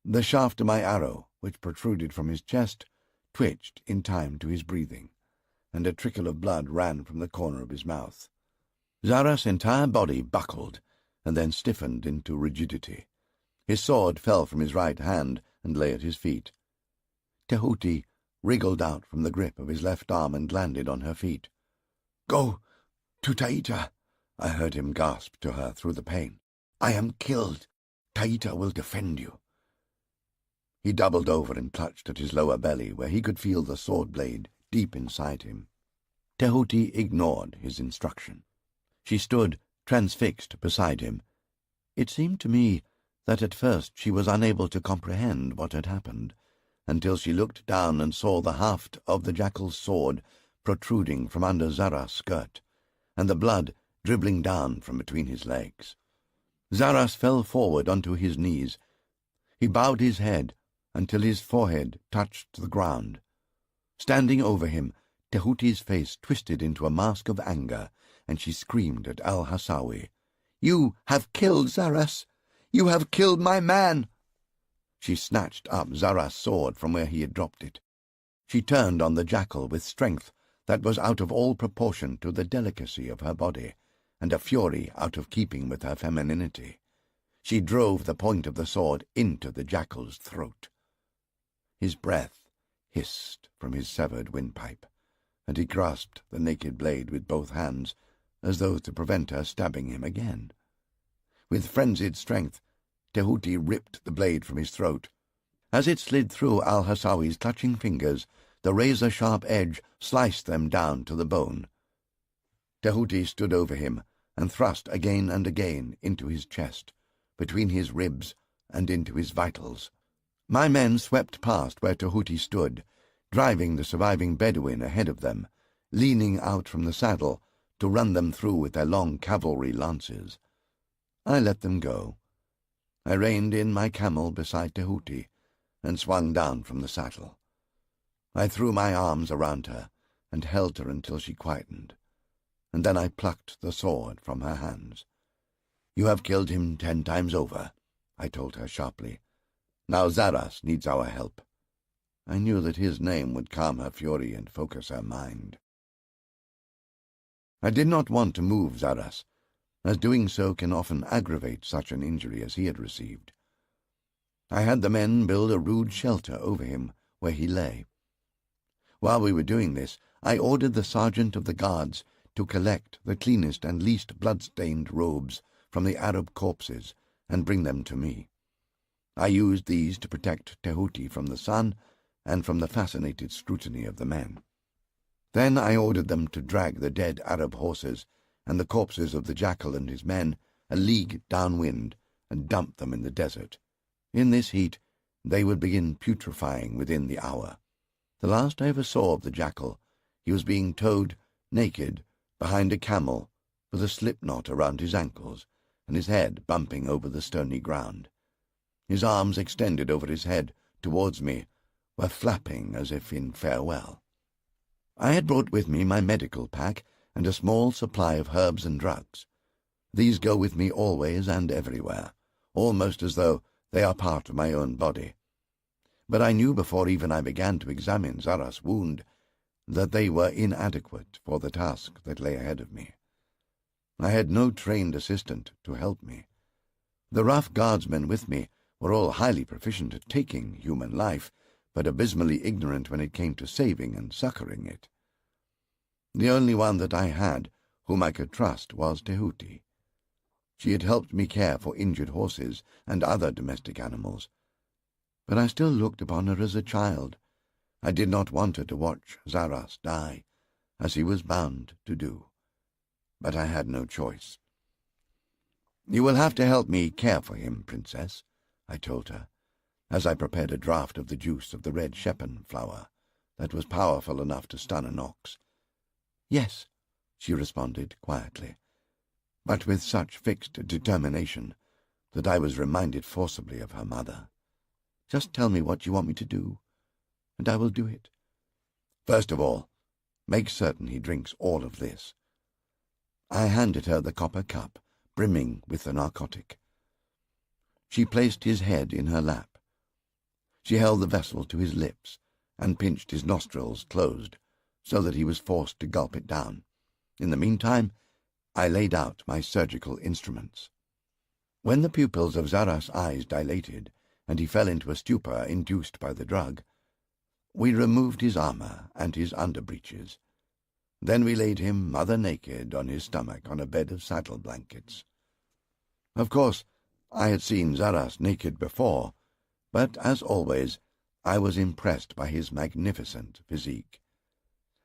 Speaker 1: the shaft of my arrow, which protruded from his chest, twitched in time to his breathing, and a trickle of blood ran from the corner of his mouth. Zaras' entire body buckled and then stiffened into rigidity. His sword fell from his right hand and lay at his feet. Tehuti wriggled out from the grip of his left arm and landed on her feet. "Go to Taita," I heard him gasp to her through the pain. "I am killed. Taita will defend you." He doubled over and clutched at his lower belly, where he could feel the sword blade deep inside him. Tehuti ignored his instruction. She stood transfixed beside him. It seemed to me that at first she was unable to comprehend what had happened, until she looked down and saw the haft of the jackal's sword protruding from under Zaras' skirt, and the blood dribbling down from between his legs. Zaras fell forward onto his knees. He bowed his head until his forehead touched the ground. Standing over him, Tehuti's face twisted into a mask of anger, and she screamed at Al-Hassawi, "You have killed Zaras! You have killed my man!" She snatched up Zaras' sword from where he had dropped it. She turned on the jackal with strength that was out of all proportion to the delicacy of her body, and a fury out of keeping with her femininity. She drove the point of the sword into the jackal's throat. His breath hissed from his severed windpipe, and he grasped the naked blade with both hands, as though to prevent her stabbing him again. With frenzied strength, Tehuti ripped the blade from his throat. As it slid through Al-Hassawi's clutching fingers, the razor-sharp edge sliced them down to the bone. Tehuti stood over him and thrust again and again into his chest, between his ribs and into his vitals. My men swept past where Tehuti stood, driving the surviving Bedouin ahead of them, leaning out from the saddle to run them through with their long cavalry lances. I let them go. I reined in my camel beside Tahuti and swung down from the saddle. I threw my arms around her and held her until she quietened, and then I plucked the sword from her hands. "You have killed him 10 times over," I told her sharply. "Now Zaras needs our help." I knew that his name would calm her fury and focus her mind. I did not want to move Zaras, as doing so can often aggravate such an injury as he had received. I had the men build a rude shelter over him where he lay. While we were doing this, I ordered the sergeant of the guards to collect the cleanest and least blood-stained robes from the Arab corpses and bring them to me. I used these to protect Tahuti from the sun and from the fascinated scrutiny of the men. Then I ordered them to drag the dead Arab horses and the corpses of the jackal and his men a league downwind and dump them in the desert. In this heat, they would begin putrefying within the hour. The last I ever saw of the jackal, he was being towed naked behind a camel with a slip knot around his ankles and his head bumping over the stony ground. His arms extended over his head towards me were flapping as if in farewell. I had brought with me my medical pack and a small supply of herbs and drugs. These go with me always and everywhere, almost as though they are part of my own body. But I knew before even I began to examine Zaras' wound that they were inadequate for the task that lay ahead of me. I had no trained assistant to help me. The rough guardsmen with me were all highly proficient at taking human life, but abysmally ignorant when it came to saving and succoring it. The only one that I had whom I could trust was Tahuti. She had helped me care for injured horses and other domestic animals, but I still looked upon her as a child. I did not want her to watch Zaras die, as he was bound to do. But I had no choice. "You will have to help me care for him, Princess," I told her, as I prepared a draught of the juice of the red shepen flower that was powerful enough to stun an ox. "Yes," she responded quietly, but with such fixed determination that I was reminded forcibly of her mother. "Just tell me what you want me to do, and I will do it." "First of all, make certain he drinks all of this." I handed her the copper cup, brimming with the narcotic. She placed his head in her lap. She held the vessel to his lips and pinched his nostrils closed so that he was forced to gulp it down. In the meantime, I laid out my surgical instruments. When the pupils of Zaras' eyes dilated and he fell into a stupor induced by the drug, we removed his armor and his underbreeches. Then we laid him mother naked on his stomach on a bed of saddle blankets. Of course, I had seen Zaras naked before, but as always, I was impressed by his magnificent physique.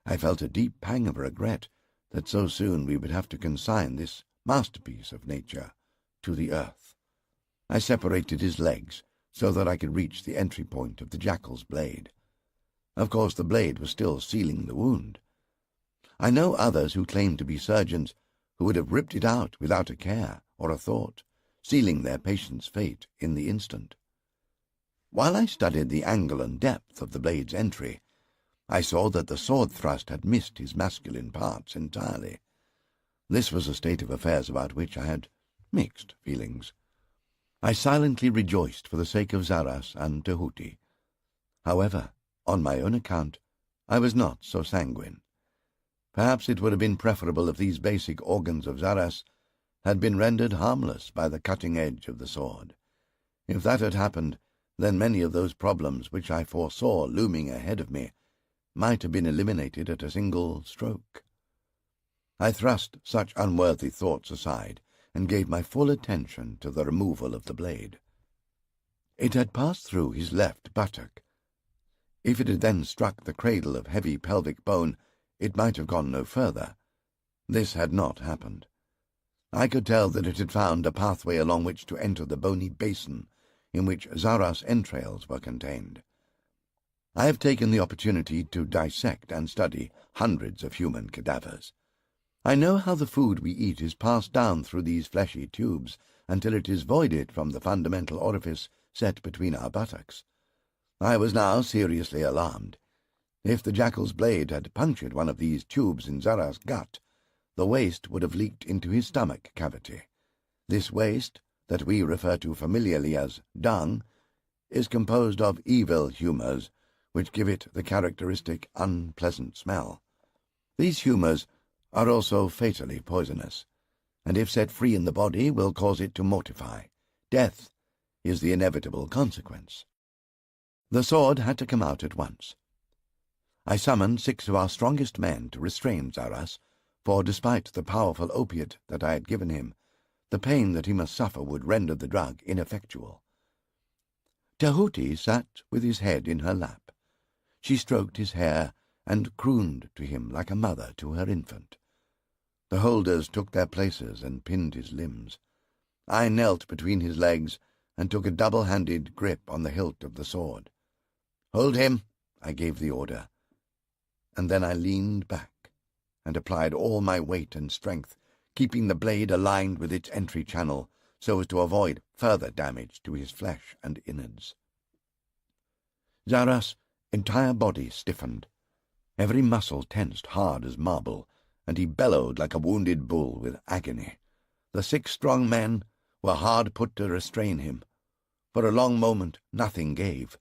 Speaker 1: I felt a deep pang of regret that so soon we would have to consign this masterpiece of nature to the earth. I separated his legs so that I could reach the entry point of the jackal's blade. Of course, the blade was still sealing the wound. I know others who claim to be surgeons who would have ripped it out without a care or a thought, sealing their patient's fate in the instant. While I studied the angle and depth of the blade's entry, I saw that the sword thrust had missed his masculine parts entirely. This was a state of affairs about which I had mixed feelings. I silently rejoiced for the sake of Zaras and Tahuti. However, on my own account, I was not so sanguine. Perhaps it would have been preferable if these basic organs of Zaras had been rendered harmless by the cutting edge of the sword. If that had happened, then many of those problems which I foresaw looming ahead of me might have been eliminated at a single stroke. I thrust such unworthy thoughts aside and gave my full attention to the removal of the blade. It had passed through his left buttock. If it had then struck the cradle of heavy pelvic bone, it might have gone no further. This had not happened. I could tell that it had found a pathway along which to enter the bony basin in which Zaras' entrails were contained. I have taken the opportunity to dissect and study hundreds of human cadavers. I know how the food we eat is passed down through these fleshy tubes until it is voided from the fundamental orifice set between our buttocks. I was now seriously alarmed. If the jackal's blade had punctured one of these tubes in Zara's gut, the waste would have leaked into his stomach cavity. This waste, that we refer to familiarly as dung, is composed of evil humours, which give it the characteristic unpleasant smell. These humours are also fatally poisonous, and if set free in the body will cause it to mortify. Death is the inevitable consequence. The sword had to come out at once. I summoned 6 of our strongest men to restrain Zaras, for despite the powerful opiate that I had given him, the pain that he must suffer would render the drug ineffectual. Tahuti sat with his head in her lap. She stroked his hair and crooned to him like a mother to her infant. The holders took their places and pinned his limbs. I knelt between his legs and took a double-handed grip on the hilt of the sword. "Hold him," I gave the order, and then I leaned back and applied all my weight and strength, keeping the blade aligned with its entry channel so as to avoid further damage to his flesh and innards. Zaras' entire body stiffened. Every muscle tensed hard as marble, and he bellowed like a wounded bull with agony. The 6 strong men were hard put to restrain him. For a long moment nothing gave.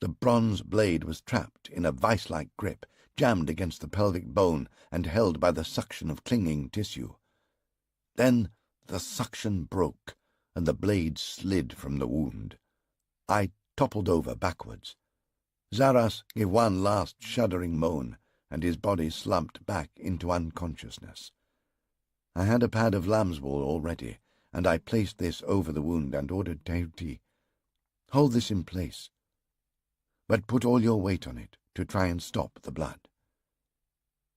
Speaker 1: The bronze blade was trapped in a vice-like grip, jammed against the pelvic bone and held by the suction of clinging tissue. Then the suction broke, and the blade slid from the wound. I toppled over backwards. Zaras gave one last shuddering moan, and his body slumped back into unconsciousness. I had a pad of lamb's wool already, and I placed this over the wound and ordered Taita, "Hold this in place, but put all your weight on it to try and stop the blood."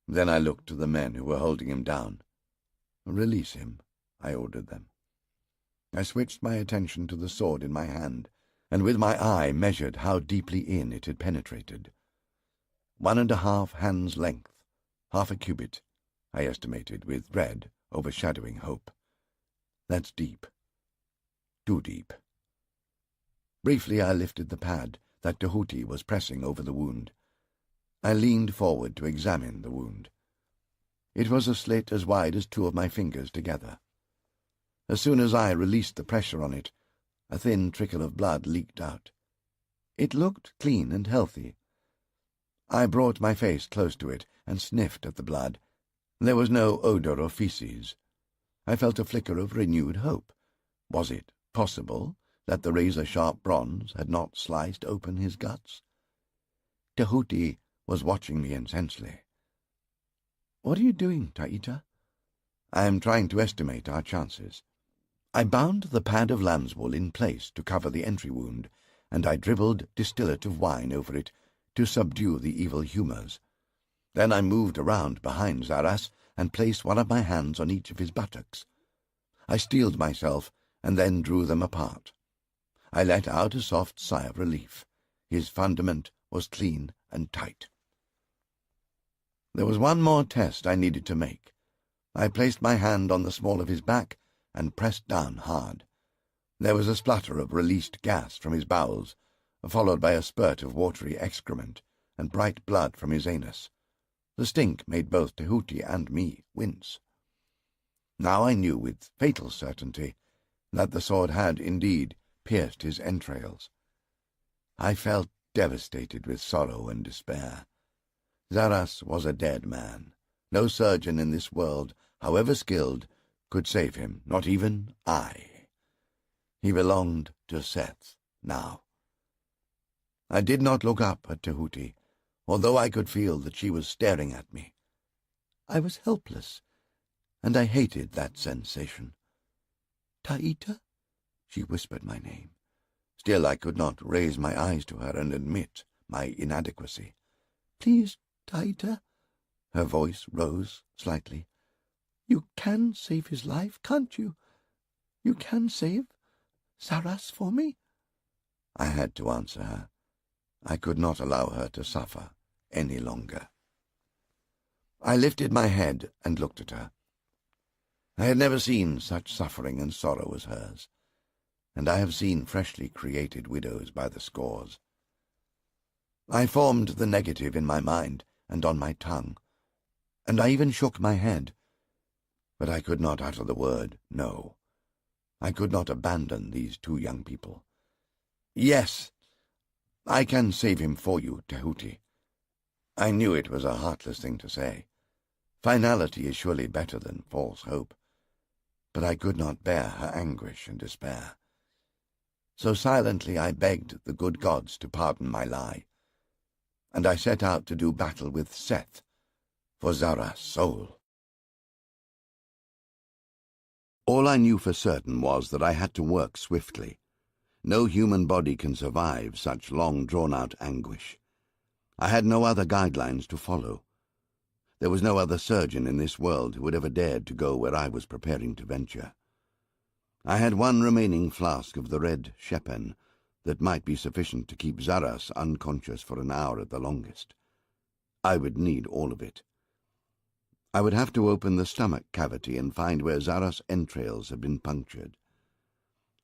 Speaker 1: Then I looked to the men who were holding him down. "Release him," I ordered them. I switched my attention to the sword in my hand, and with my eye measured how deeply in it had penetrated. 1½ hand's length, half a cubit, I estimated, with dread overshadowing hope. That's deep. Too deep. Briefly I lifted the pad that Tahuti was pressing over the wound. I leaned forward to examine the wound. It was a slit as wide as 2 of my fingers together. As soon as I released the pressure on it, a thin trickle of blood leaked out. It looked clean and healthy. I brought my face close to it and sniffed at the blood. There was no odour of feces. I felt a flicker of renewed hope. Was it possible that the razor-sharp bronze had not sliced open his guts? Tahuti was watching me intensely. "What are you doing, Taita?" "I am trying to estimate our chances." I bound the pad of lamb's wool in place to cover the entry wound, and I dribbled distillate of wine over it to subdue the evil humours. Then I moved around behind Zaras and placed one of my hands on each of his buttocks. I steeled myself and then drew them apart. I let out a soft sigh of relief. His fundament was clean and tight. There was one more test I needed to make. I placed my hand on the small of his back and pressed down hard. There was a splutter of released gas from his bowels, followed by a spurt of watery excrement and bright blood from his anus. The stink made both Tahuti and me wince. Now I knew with fatal certainty that the sword had indeed pierced his entrails. I felt devastated with sorrow and despair. Zaras was a dead man. No surgeon in this world, however skilled, could save him, not even I. He belonged to Seth now. I did not look up at Tahuti, although I could feel that she was staring at me. I was helpless, and I hated that sensation. "Taita?" She whispered my name. Still I could not raise my eyes to her and admit my inadequacy. "Please, Taita." Her voice rose slightly. "You can save his life, can't you? You can save Zaras for me?" I had to answer her. I could not allow her to suffer any longer. I lifted my head and looked at her. I had never seen such suffering and sorrow as hers, and I have seen freshly created widows by the scores. I formed the negative in my mind and on my tongue, and I even shook my head, but I could not utter the word no. I could not abandon these two young people. Yes, I can save him for you, Tahuti. I knew it was a heartless thing to say. Finality is surely better than false hope. But I could not bear her anguish and despair. So silently I begged the good gods to pardon my lie, and I set out to do battle with Seth for Zara's soul. All I knew for certain was that I had to work swiftly. No human body can survive such long drawn-out anguish. I had no other guidelines to follow. There was no other surgeon in this world who had ever dared to go where I was preparing to venture. I had one remaining flask of the red shepen that might be sufficient to keep Zaras unconscious for an hour at the longest. I would need all of it. I would have to open the stomach cavity and find where Zaras' entrails had been punctured.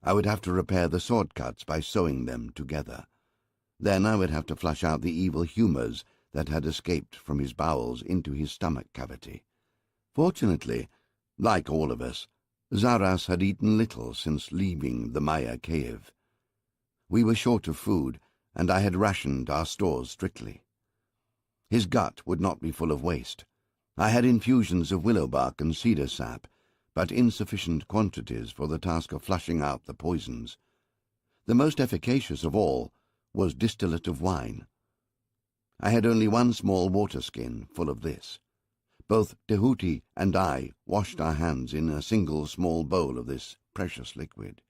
Speaker 1: I would have to repair the sword cuts by sewing them together. Then I would have to flush out the evil humours that had escaped from his bowels into his stomach cavity. Fortunately, like all of us, Zaras had eaten little since leaving the Maya cave. We were short of food, and I had rationed our stores strictly. His gut would not be full of waste. I had infusions of willow bark and cedar sap, but insufficient quantities for the task of flushing out the poisons. The most efficacious of all was distillate of wine. I had only one small water skin full of this. Both Tahuti and I washed our hands in a single small bowl of this precious liquid.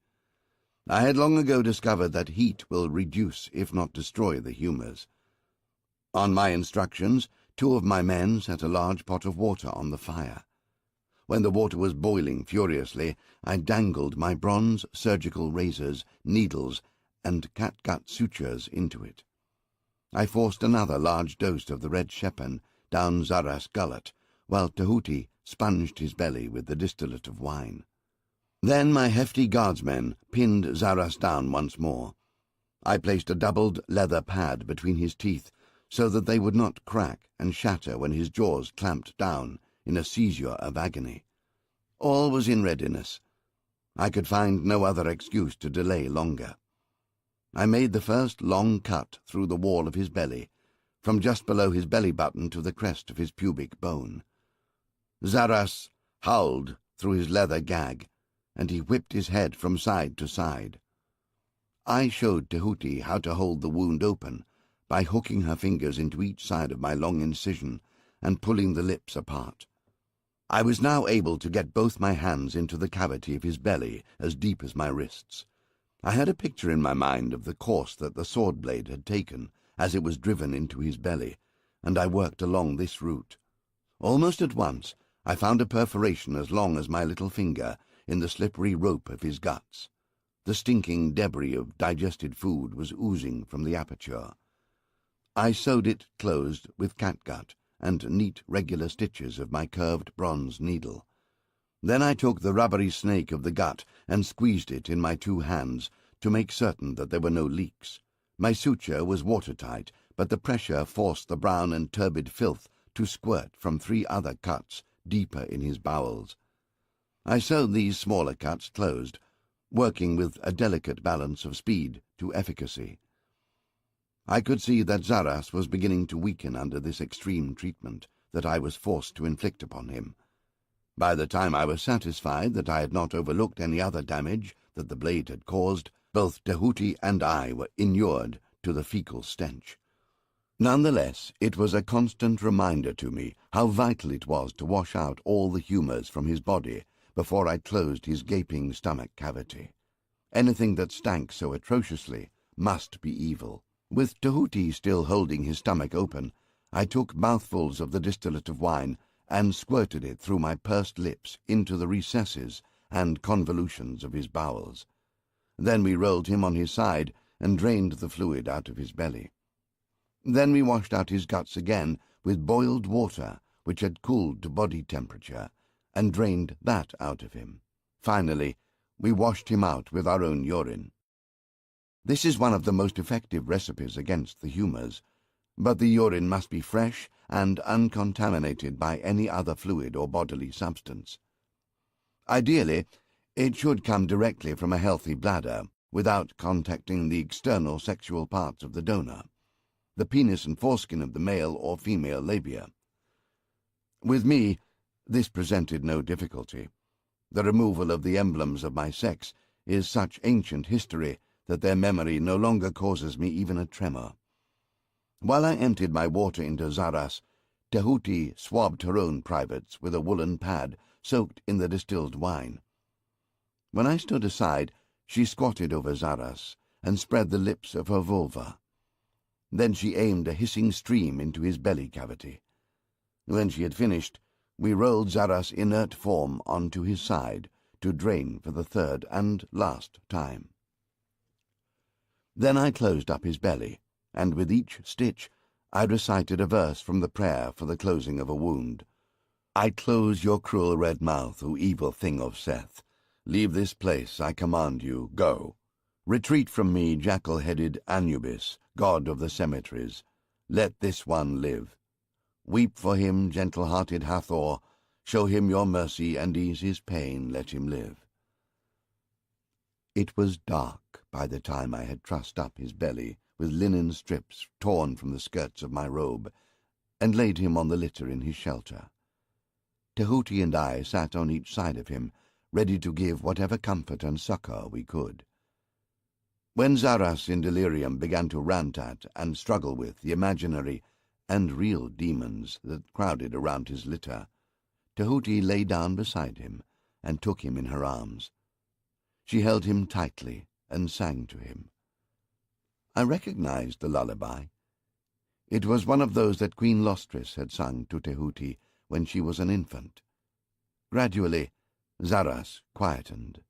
Speaker 1: I had long ago discovered that heat will reduce, if not destroy, the humours. On my instructions, 2 of my men set a large pot of water on the fire. When the water was boiling furiously, I dangled my bronze surgical razors, needles, and catgut sutures into it. I forced another large dose of the red shepen down Zaras' gullet, while Tahuti sponged his belly with the distillate of wine. Then my hefty guardsmen pinned Zaras down once more. I placed a doubled leather pad between his teeth so that they would not crack and shatter when his jaws clamped down in a seizure of agony. All was in readiness. I could find no other excuse to delay longer. I made the first long cut through the wall of his belly, from just below his belly button to the crest of his pubic bone. Zaras howled through his leather gag, and he whipped his head from side to side. I showed Tahuti how to hold the wound open by hooking her fingers into each side of my long incision and pulling the lips apart. I was now able to get both my hands into the cavity of his belly as deep as my wrists. I had a picture in my mind of the course that the sword blade had taken as it was driven into his belly, and I worked along this route. Almost at once I found a perforation as long as my little finger in the slippery rope of his guts. The stinking debris of digested food was oozing from the aperture. I sewed it closed with catgut and neat regular stitches of my curved bronze needle. Then I took the rubbery snake of the gut and squeezed it in my 2 hands to make certain that there were no leaks. My suture was watertight, but the pressure forced the brown and turbid filth to squirt from 3 other cuts deeper in his bowels. I sewed these smaller cuts closed, working with a delicate balance of speed to efficacy. I could see that Zaras was beginning to weaken under this extreme treatment that I was forced to inflict upon him. By the time I was satisfied that I had not overlooked any other damage that the blade had caused, both Tahuti and I were inured to the fecal stench. Nonetheless, it was a constant reminder to me how vital it was to wash out all the humours from his body before I closed his gaping stomach cavity. Anything that stank so atrociously must be evil. With Tahuti still holding his stomach open, I took mouthfuls of the distillate of wine and squirted it through my pursed lips into the recesses and convolutions of his bowels. Then we rolled him on his side and drained the fluid out of his belly. Then we washed out his guts again with boiled water which had cooled to body temperature, and drained that out of him. Finally, we washed him out with our own urine. This is one of the most effective recipes against the humours, but the urine must be fresh and uncontaminated by any other fluid or bodily substance. Ideally, it should come directly from a healthy bladder, without contacting the external sexual parts of the donor, the penis and foreskin of the male or female labia. With me, this presented no difficulty. The removal of the emblems of my sex is such ancient history that their memory no longer causes me even a tremor. While I emptied my water into Zaras, Tahuti swabbed her own privates with a woolen pad soaked in the distilled wine. When I stood aside, she squatted over Zaras and spread the lips of her vulva. Then she aimed a hissing stream into his belly cavity. When she had finished, we rolled Zaras' inert form onto his side to drain for the third and last time. Then I closed up his belly, and with each stitch I recited a verse from the prayer for the closing of a wound. I close your cruel red mouth, O evil thing of Seth. Leave this place, I command you, go. Retreat from me, jackal-headed Anubis, god of the cemeteries. Let this one live. Weep for him, gentle-hearted Hathor. Show him your mercy and ease his pain, let him live. It was dark by the time I had trussed up his belly with linen strips torn from the skirts of my robe, and laid him on the litter in his shelter. Tahuti and I sat on each side of him, ready to give whatever comfort and succour we could. When Zaras in delirium began to rant at and struggle with the imaginary and real demons that crowded around his litter, Tahuti lay down beside him and took him in her arms. She held him tightly and sang to him. I recognized the lullaby. It was one of those that Queen Lostris had sung to Tahuti when she was an infant. Gradually, Zaras quietened.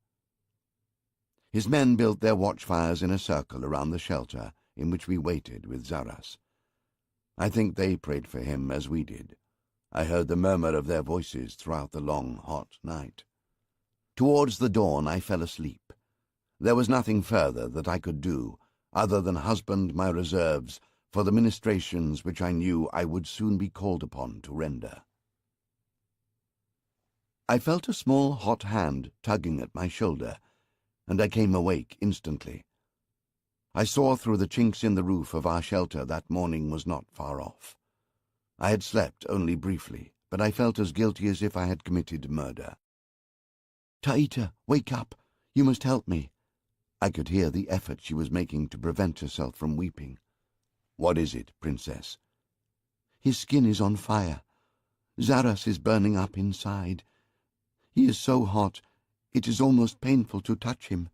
Speaker 1: His men built their watchfires in a circle around the shelter in which we waited with Zaras. I think they prayed for him as we did. I heard the murmur of their voices throughout the long, hot night. Towards the dawn I fell asleep. There was nothing further that I could do other than husband my reserves for the ministrations which I knew I would soon be called upon to render. I felt a small hot hand tugging at my shoulder, and I came awake instantly. I saw through the chinks in the roof of our shelter that morning was not far off. I had slept only briefly, but I felt as guilty as if I had committed murder. "Taita, wake up! You must help me!" I could hear the effort she was making to prevent herself from weeping. "What is it, Princess?" "His skin is on fire. Zaras is burning up inside. He is so hot, it is almost painful to touch him."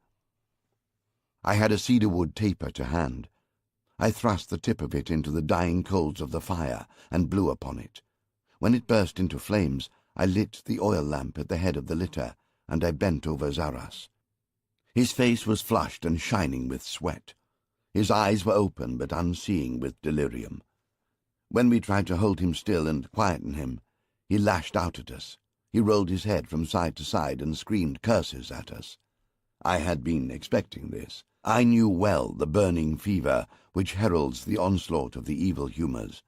Speaker 1: I had a cedarwood taper to hand. I thrust the tip of it into the dying coals of the fire and blew upon it. When it burst into flames, I lit the oil lamp at the head of the litter, and I bent over Zaras. His face was flushed and shining with sweat. His eyes were open but unseeing with delirium. When we tried to hold him still and quieten him, he lashed out at us. He rolled his head from side to side and screamed curses at us. I had been expecting this. I knew well the burning fever which heralds the onslaught of the evil humours.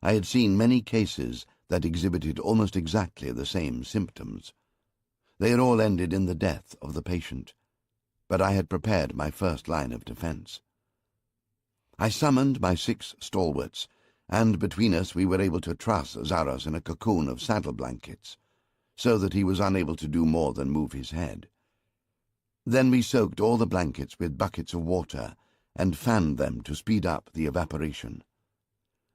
Speaker 1: I had seen many cases that exhibited almost exactly the same symptoms. They had all ended in the death of the patient, but I had prepared my first line of defence. I summoned my 6 stalwarts, and between us we were able to truss Zaras in a cocoon of saddle blankets, so that he was unable to do more than move his head. Then we soaked all the blankets with buckets of water and fanned them to speed up the evaporation.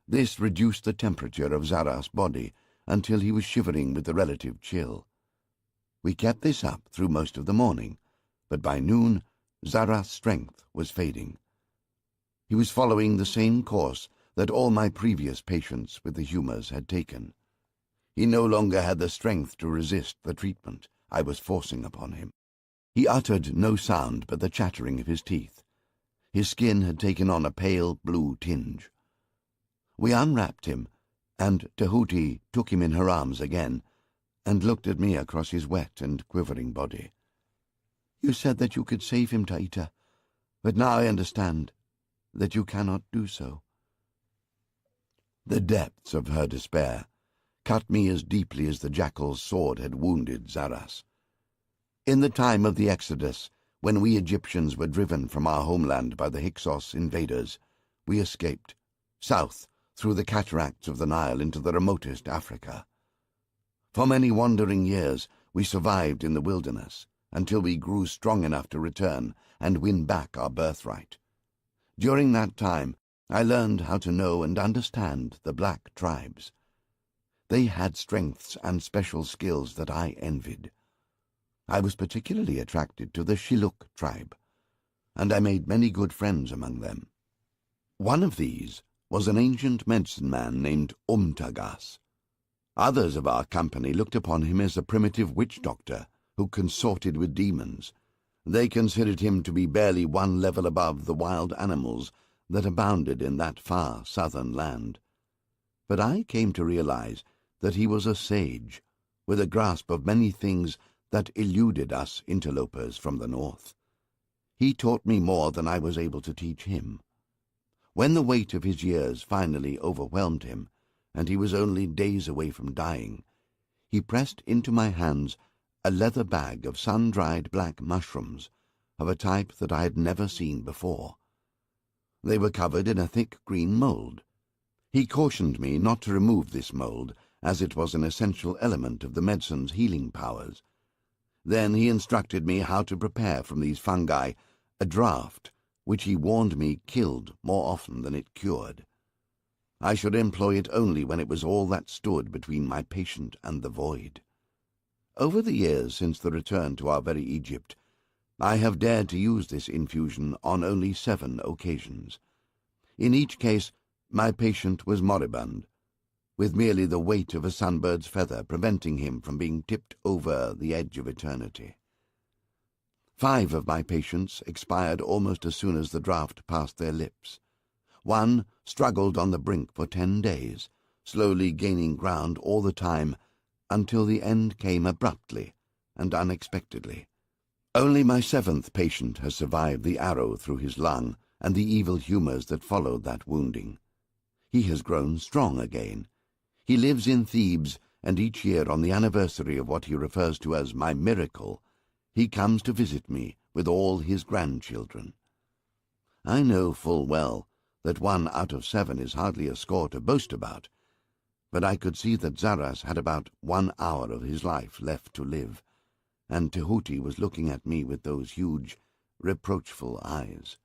Speaker 1: This reduced the temperature of Zaras' body until he was shivering with the relative chill. We kept this up through most of the morning, but by noon Zaras' strength was fading. He was following the same course that all my previous patients with the humours had taken. He no longer had the strength to resist the treatment I was forcing upon him. He uttered no sound but the chattering of his teeth. His skin had taken on a pale blue tinge. We unwrapped him, and Tahuti took him in her arms again, and looked at me across his wet and quivering body. "You said that you could save him, Taita, but now I understand that you cannot do so." The depths of her despair cut me as deeply as the jackal's sword had wounded Zaras. In the time of the Exodus, when we Egyptians were driven from our homeland by the Hyksos invaders, we escaped, south through the cataracts of the Nile into the remotest Africa. For many wandering years we survived in the wilderness, until we grew strong enough to return and win back our birthright. During that time, I learned how to know and understand the black tribes. They had strengths and special skills that I envied. I was particularly attracted to the Shilluk tribe, and I made many good friends among them. One of these was an ancient medicine man named Umtagas. Others of our company looked upon him as a primitive witch doctor who consorted with demons. They considered him to be barely one level above the wild animals that abounded in that far southern land. But I came to realize that he was a sage, with a grasp of many things that eluded us interlopers from the north. He taught me more than I was able to teach him. When the weight of his years finally overwhelmed him, and he was only days away from dying, he pressed into my hands a leather bag of sun-dried black mushrooms of a type that I had never seen before. They were covered in a thick green mold. He cautioned me not to remove this mold, as it was an essential element of the medicine's healing powers. Then he instructed me how to prepare from these fungi a draught which he warned me killed more often than it cured. I should employ it only when it was all that stood between my patient and the void. Over the years since the return to our very Egypt, I have dared to use this infusion on only 7 occasions. In each case, my patient was moribund, with merely the weight of a sunbird's feather preventing him from being tipped over the edge of eternity. 5 of my patients expired almost as soon as the draught passed their lips. 1 struggled on the brink for 10 days, slowly gaining ground all the time until the end came abruptly and unexpectedly. Only my 7th patient has survived the arrow through his lung and the evil humors that followed that wounding. He has grown strong again. He lives in Thebes, and each year on the anniversary of what he refers to as my miracle, he comes to visit me with all his grandchildren. I know full well that 1 out of 7 is hardly a score to boast about, but I could see that Zaras had about 1 hour of his life left to live, and Tehuti was looking at me with those huge, reproachful eyes.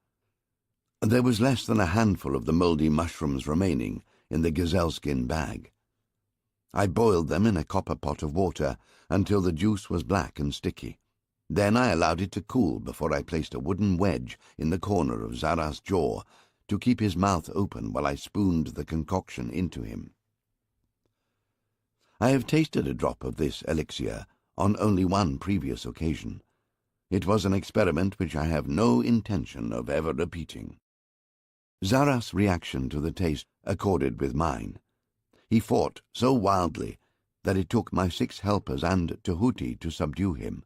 Speaker 1: There was less than a handful of the mouldy mushrooms remaining in the gazelle-skin bag. I boiled them in a copper pot of water until the juice was black and sticky. Then I allowed it to cool before I placed a wooden wedge in the corner of Zaras' jaw to keep his mouth open while I spooned the concoction into him. I have tasted a drop of this elixir on only 1 previous occasion. It was an experiment which I have no intention of ever repeating. Zaras' reaction to the taste accorded with mine. He fought so wildly that it took my 6 helpers and Tehuti to subdue him,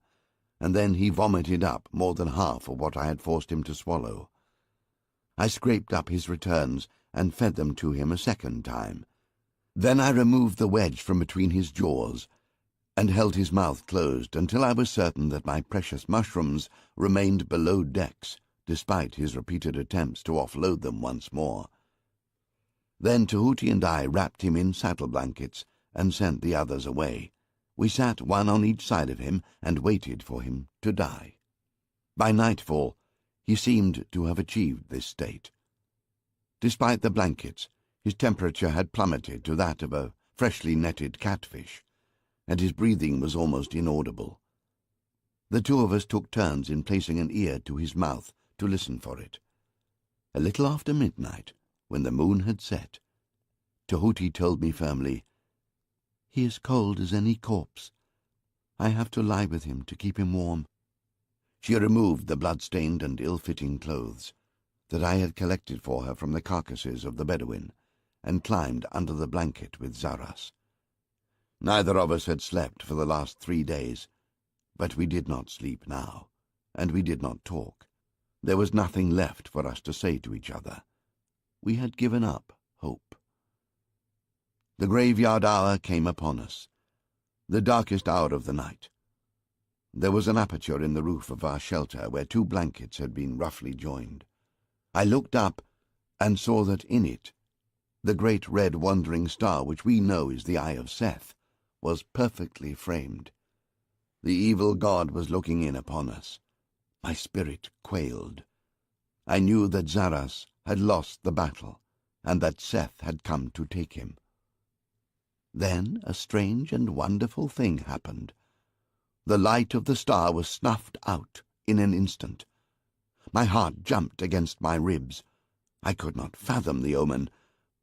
Speaker 1: and then he vomited up more than half of what I had forced him to swallow. I scraped up his returns and fed them to him a 2nd time. Then I removed the wedge from between his jaws and held his mouth closed until I was certain that my precious mushrooms remained below decks, despite his repeated attempts to offload them once more. Then Tehuti and I wrapped him in saddle blankets and sent the others away. We sat 1 on each side of him and waited for him to die. By nightfall, he seemed to have achieved this state. Despite the blankets, his temperature had plummeted to that of a freshly netted catfish, and his breathing was almost inaudible. The 2 of us took turns in placing an ear to his mouth to listen for it. A little after midnight, when the moon had set, Tehuti told me firmly, "He is cold as any corpse. I have to lie with him to keep him warm." She removed the blood-stained and ill-fitting clothes that I had collected for her from the carcasses of the Bedouin and climbed under the blanket with Zaras. Neither of us had slept for the last 3 days, but we did not sleep now, and we did not talk. There was nothing left for us to say to each other. We had given up hope. The graveyard hour came upon us, the darkest hour of the night. There was an aperture in the roof of our shelter where 2 blankets had been roughly joined. I looked up and saw that in it, the great red wandering star which we know is the Eye of Seth was perfectly framed. The evil god was looking in upon us. My spirit quailed. I knew that Zaras had lost the battle, and that Seth had come to take him. Then a strange and wonderful thing happened. The light of the star was snuffed out in an instant. My heart jumped against my ribs. I could not fathom the omen,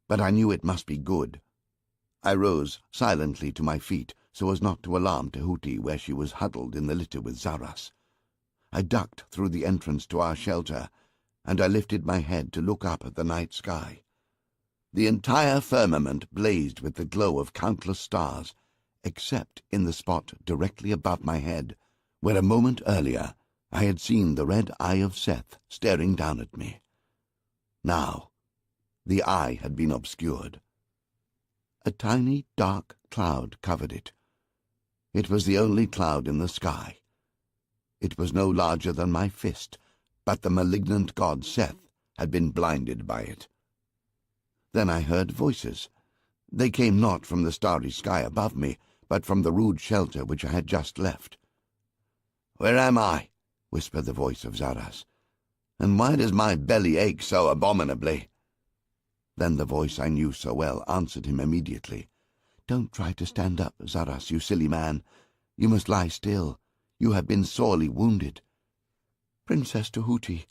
Speaker 1: but I knew it must be good. I rose silently to my feet so as not to alarm Tahuti where she was huddled in the litter with Zaras. I ducked through the entrance to our shelter, and I lifted my head to look up at the night sky. The entire firmament blazed with the glow of countless stars, except in the spot directly above my head, where a moment earlier I had seen the red Eye of Seth staring down at me. Now, the eye had been obscured. A tiny dark cloud covered it. It was the only cloud in the sky. It was no larger than my fist, but the malignant god Seth had been blinded by it. Then I heard voices. They came not from the starry sky above me, but from the rude shelter which I had just left. "Where am I?" whispered the voice of Zaras. "And why does my belly ache so abominably?" Then the voice I knew so well answered him immediately. "Don't try to stand up, Zaras, you silly man. You must lie still. You have been sorely wounded." "Princess Tahuti,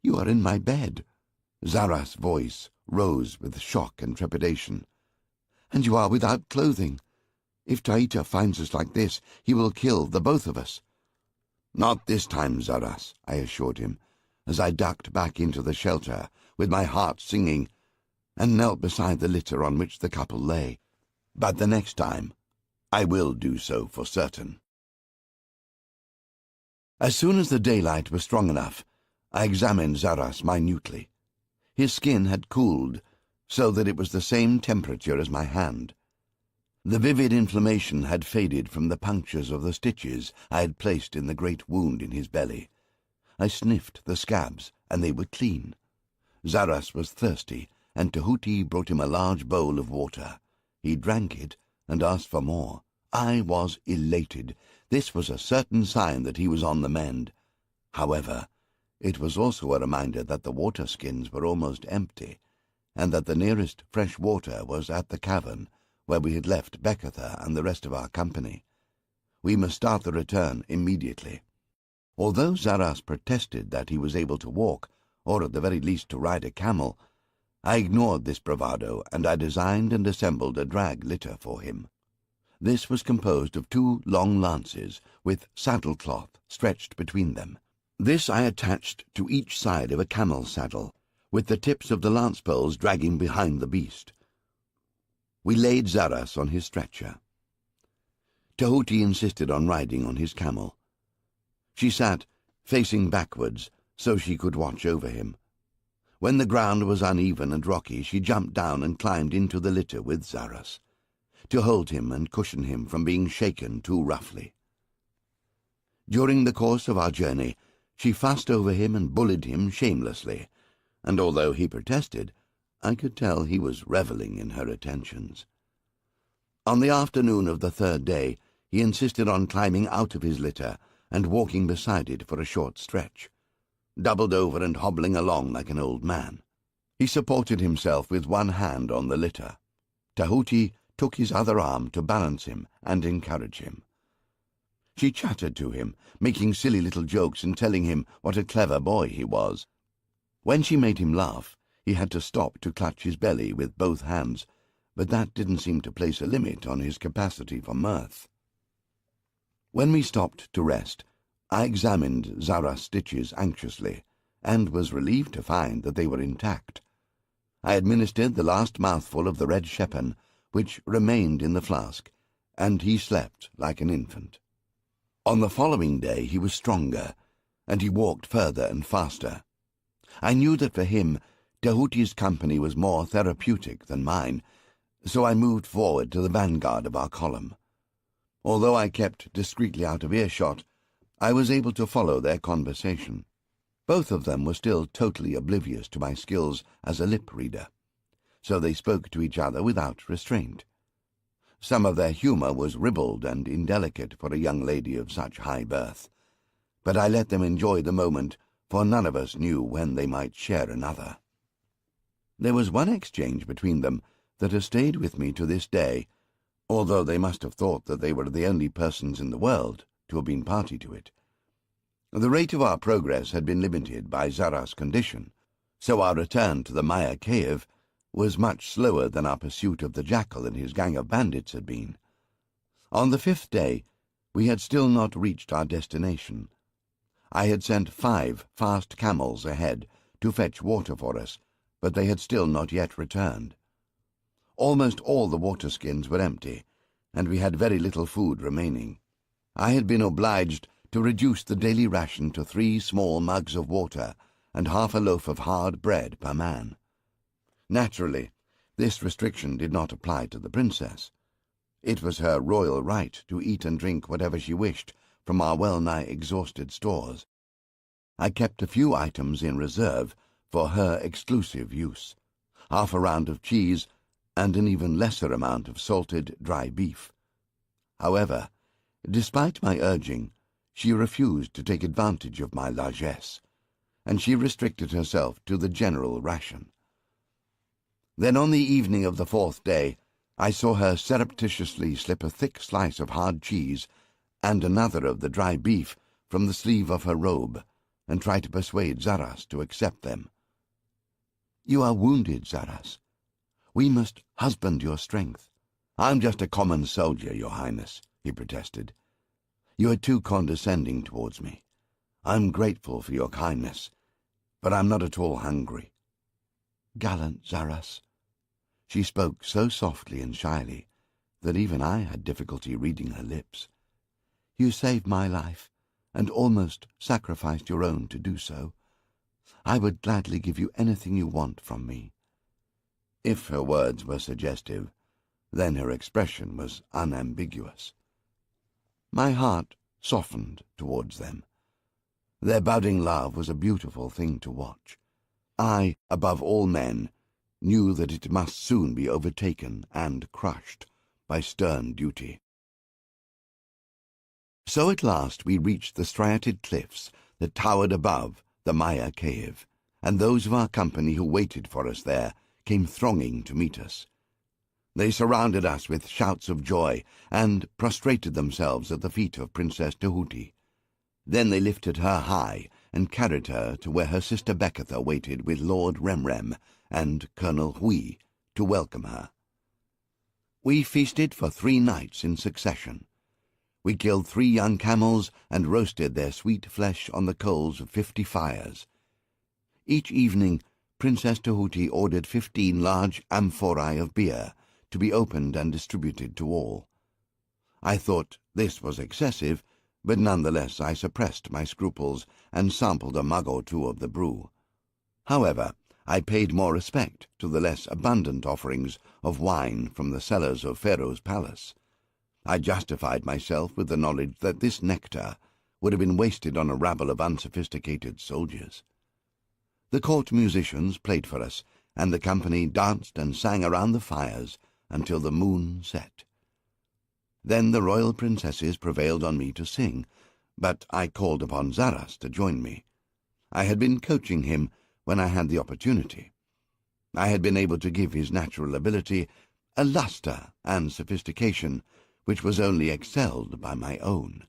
Speaker 1: you are in my bed." Zaras' voice rose with shock and trepidation. "And you are without clothing. If Taita finds us like this, he will kill the both of us." "Not this time, Zaras," I assured him, as I ducked back into the shelter with my heart singing, and knelt beside the litter on which the couple lay. "But the next time, I will do so for certain." As soon as the daylight was strong enough, I examined Zaras minutely. His skin had cooled, so that it was the same temperature as my hand. The vivid inflammation had faded from the punctures of the stitches I had placed in the great wound in his belly. I sniffed the scabs, and they were clean. Zaras was thirsty, and Tahuti brought him a large bowl of water. He drank it and asked for more. I was elated. This was a certain sign that he was on the mend. However, it was also a reminder that the water skins were almost empty, and that the nearest fresh water was at the cavern, where we had left Bekatha and the rest of our company. We must start the return immediately. Although Zaras protested that he was able to walk, or at the very least to ride a camel, I ignored this bravado, and I designed and assembled a drag litter for him. This was composed of 2 long lances, with saddle-cloth stretched between them. This I attached to each side of a camel saddle, with the tips of the lance poles dragging behind the beast. We laid Zaras on his stretcher. Tahuti insisted on riding on his camel. She sat facing backwards so she could watch over him. When the ground was uneven and rocky, she jumped down and climbed into the litter with Zaras, to hold him and cushion him from being shaken too roughly. During the course of our journey, she fussed over him and bullied him shamelessly, and although he protested, I could tell he was reveling in her attentions. On the afternoon of the 3rd day, he insisted on climbing out of his litter and walking beside it for a short stretch, doubled over and hobbling along like an old man. He supported himself with one hand on the litter. Tahuti took his other arm to balance him and encourage him. She chattered to him, making silly little jokes and telling him what a clever boy he was. When she made him laugh, he had to stop to clutch his belly with both hands, but that didn't seem to place a limit on his capacity for mirth. When we stopped to rest, I examined Zaras' stitches anxiously, and was relieved to find that they were intact. I administered the last mouthful of the red shepan, which remained in the flask, and he slept like an infant. On the following day he was stronger, and he walked further and faster. I knew that for him, Tahuti's company was more therapeutic than mine, so I moved forward to the vanguard of our column. Although I kept discreetly out of earshot, I was able to follow their conversation. Both of them were still totally oblivious to my skills as a lip reader, so they spoke to each other without restraint. Some of their humour was ribald and indelicate for a young lady of such high birth, but I let them enjoy the moment, for none of us knew when they might share another. There was one exchange between them that has stayed with me to this day, although they must have thought that they were the only persons in the world to have been party to it. The rate of our progress had been limited by Zara's condition, so our return to the Maya cave was much slower than our pursuit of the jackal and his gang of bandits had been. On the 5th day, we had still not reached our destination. I had sent 5 fast camels ahead to fetch water for us, but they had still not yet returned. Almost all the water skins were empty, and we had very little food remaining. I had been obliged to reduce the daily ration to 3 small mugs of water and half a loaf of hard bread per man. Naturally, this restriction did not apply to the princess. It was her royal right to eat and drink whatever she wished from our well-nigh exhausted stores. I kept a few items in reserve for her exclusive use, half a round of cheese and an even lesser amount of salted dry beef. However, despite my urging, she refused to take advantage of my largesse, and she restricted herself to the general ration. Then on the evening of the 4th day, I saw her surreptitiously slip a thick slice of hard cheese and another of the dry beef from the sleeve of her robe, and try to persuade Zaras to accept them. "You are wounded, Zaras. We must husband your strength." "I'm just a common soldier, Your Highness," he protested. "You are too condescending towards me. I'm grateful for your kindness, but I'm not at all hungry." "Gallant Zaras." She spoke so softly and shyly that even I had difficulty reading her lips. "You saved my life, and almost sacrificed your own to do so. I would gladly give you anything you want from me." If her words were suggestive, then her expression was unambiguous. My heart softened towards them. Their budding love was a beautiful thing to watch. I, above all men, knew that it must soon be overtaken and crushed by stern duty. So at last we reached the striated cliffs that towered above the Maya cave, and those of our company who waited for us there came thronging to meet us. They surrounded us with shouts of joy and prostrated themselves at the feet of Princess Tahuti. Then they lifted her high and carried her to where her sister Bekatha waited with Lord Remrem and Colonel Hui to welcome her. We feasted for 3 nights in succession. We killed 3 young camels and roasted their sweet flesh on the coals of 50 fires. Each evening, Princess Tahuti ordered 15 large amphorae of beer to be opened and distributed to all. I thought this was excessive, but nonetheless I suppressed my scruples and sampled a mug or 2 of the brew. However, I paid more respect to the less abundant offerings of wine from the cellars of Pharaoh's palace. I justified myself with the knowledge that this nectar would have been wasted on a rabble of unsophisticated soldiers. The court musicians played for us, and the company danced and sang around the fires until the moon set. Then the royal princesses prevailed on me to sing, but I called upon Zaras to join me. I had been coaching him when I had the opportunity. I had been able to give his natural ability a lustre and sophistication which was only excelled by my own.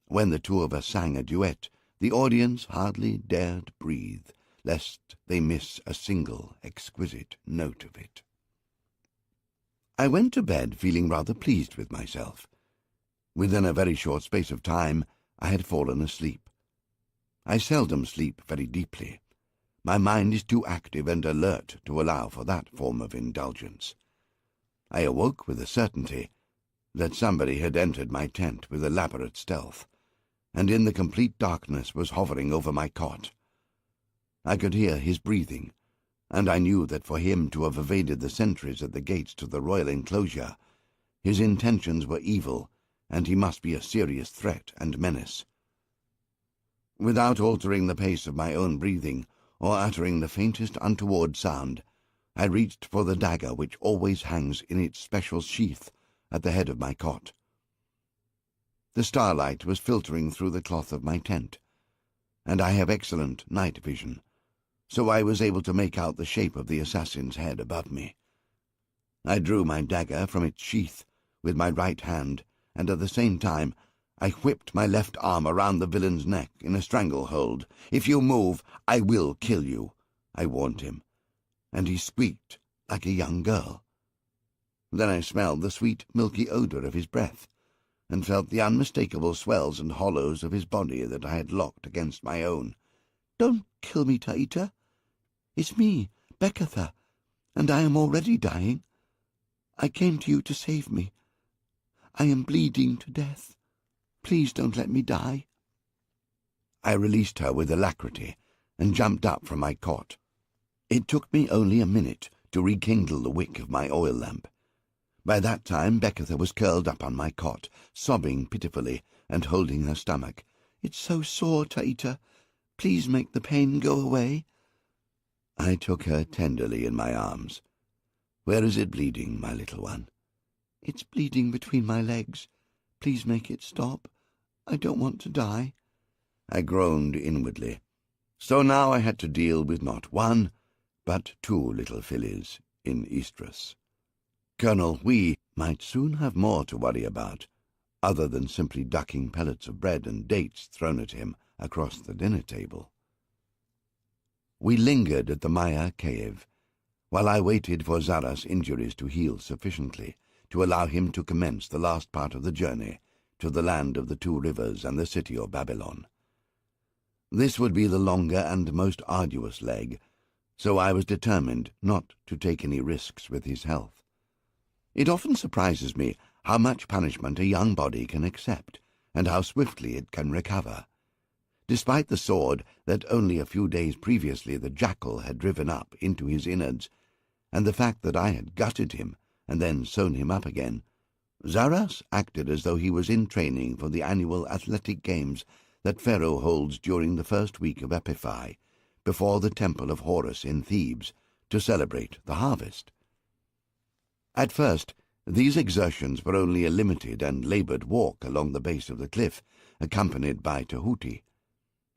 Speaker 1: When the 2 of us sang a duet, the audience hardly dared breathe, lest they miss a single exquisite note of it. I went to bed feeling rather pleased with myself. Within a very short space of time, I had fallen asleep. I seldom sleep very deeply. My mind is too active and alert to allow for that form of indulgence. I awoke with a certainty that somebody had entered my tent with elaborate stealth, and in the complete darkness was hovering over my cot. I could hear his breathing, and I knew that for him to have evaded the sentries at the gates to the royal enclosure, his intentions were evil, and he must be a serious threat and menace. Without altering the pace of my own breathing or uttering the faintest untoward sound, I reached for the dagger which always hangs in its special sheath at the head of my cot. The starlight was filtering through the cloth of my tent, and I have excellent night vision, so I was able to make out the shape of the assassin's head above me. I drew my dagger from its sheath with my right hand, and at the same time I whipped my left arm around the villain's neck in a stranglehold. "If you move, I will kill you," I warned him, and he squeaked like a young girl. Then I smelled the sweet, milky odor of his breath, and felt the unmistakable swells and hollows of his body that I had locked against my own. "Don't kill me, Taita. It's me, Bekatha, and I am already dying. I came to you to save me. I am bleeding to death. Please don't let me die." I released her with alacrity and jumped up from my cot. It took me only a minute to rekindle the wick of my oil lamp. By that time Bekatha was curled up on my cot, sobbing pitifully and holding her stomach. "It's so sore, Taita. Please make the pain go away." I took her tenderly in my arms. "Where is it bleeding, my little one?" "It's bleeding between my legs. Please make it stop. I don't want to die." I groaned inwardly. So now I had to deal with not one, but two little fillies in Estrus. Colonel Hui might soon have more to worry about, other than simply ducking pellets of bread and dates thrown at him across the dinner table. We lingered at the Maya cave, while I waited for Zara's injuries to heal sufficiently to allow him to commence the last part of the journey to the land of the two rivers and the city of Babylon. This would be the longer and most arduous leg, so I was determined not to take any risks with his health. It often surprises me how much punishment a young body can accept, and how swiftly it can recover. Despite the sword that only a few days previously the jackal had driven up into his innards, and the fact that I had gutted him and then sewn him up again, Zaras acted as though he was in training for the annual athletic games that Pharaoh holds during the first week of Epiphi, before the temple of Horus in Thebes, to celebrate the harvest. At first, these exertions were only a limited and laboured walk along the base of the cliff, accompanied by Tahuti.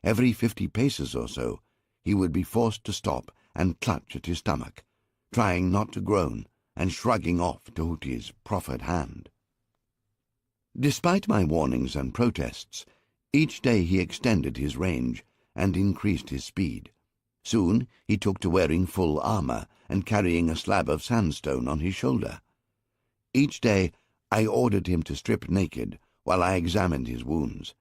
Speaker 1: Every 50 paces or so, he would be forced to stop and clutch at his stomach, trying not to groan and shrugging off Tahuti's proffered hand. Despite my warnings and protests, each day he extended his range and increased his speed. Soon he took to wearing full armour and carrying a slab of sandstone on his shoulder. Each day I ordered him to strip naked while I examined his wounds.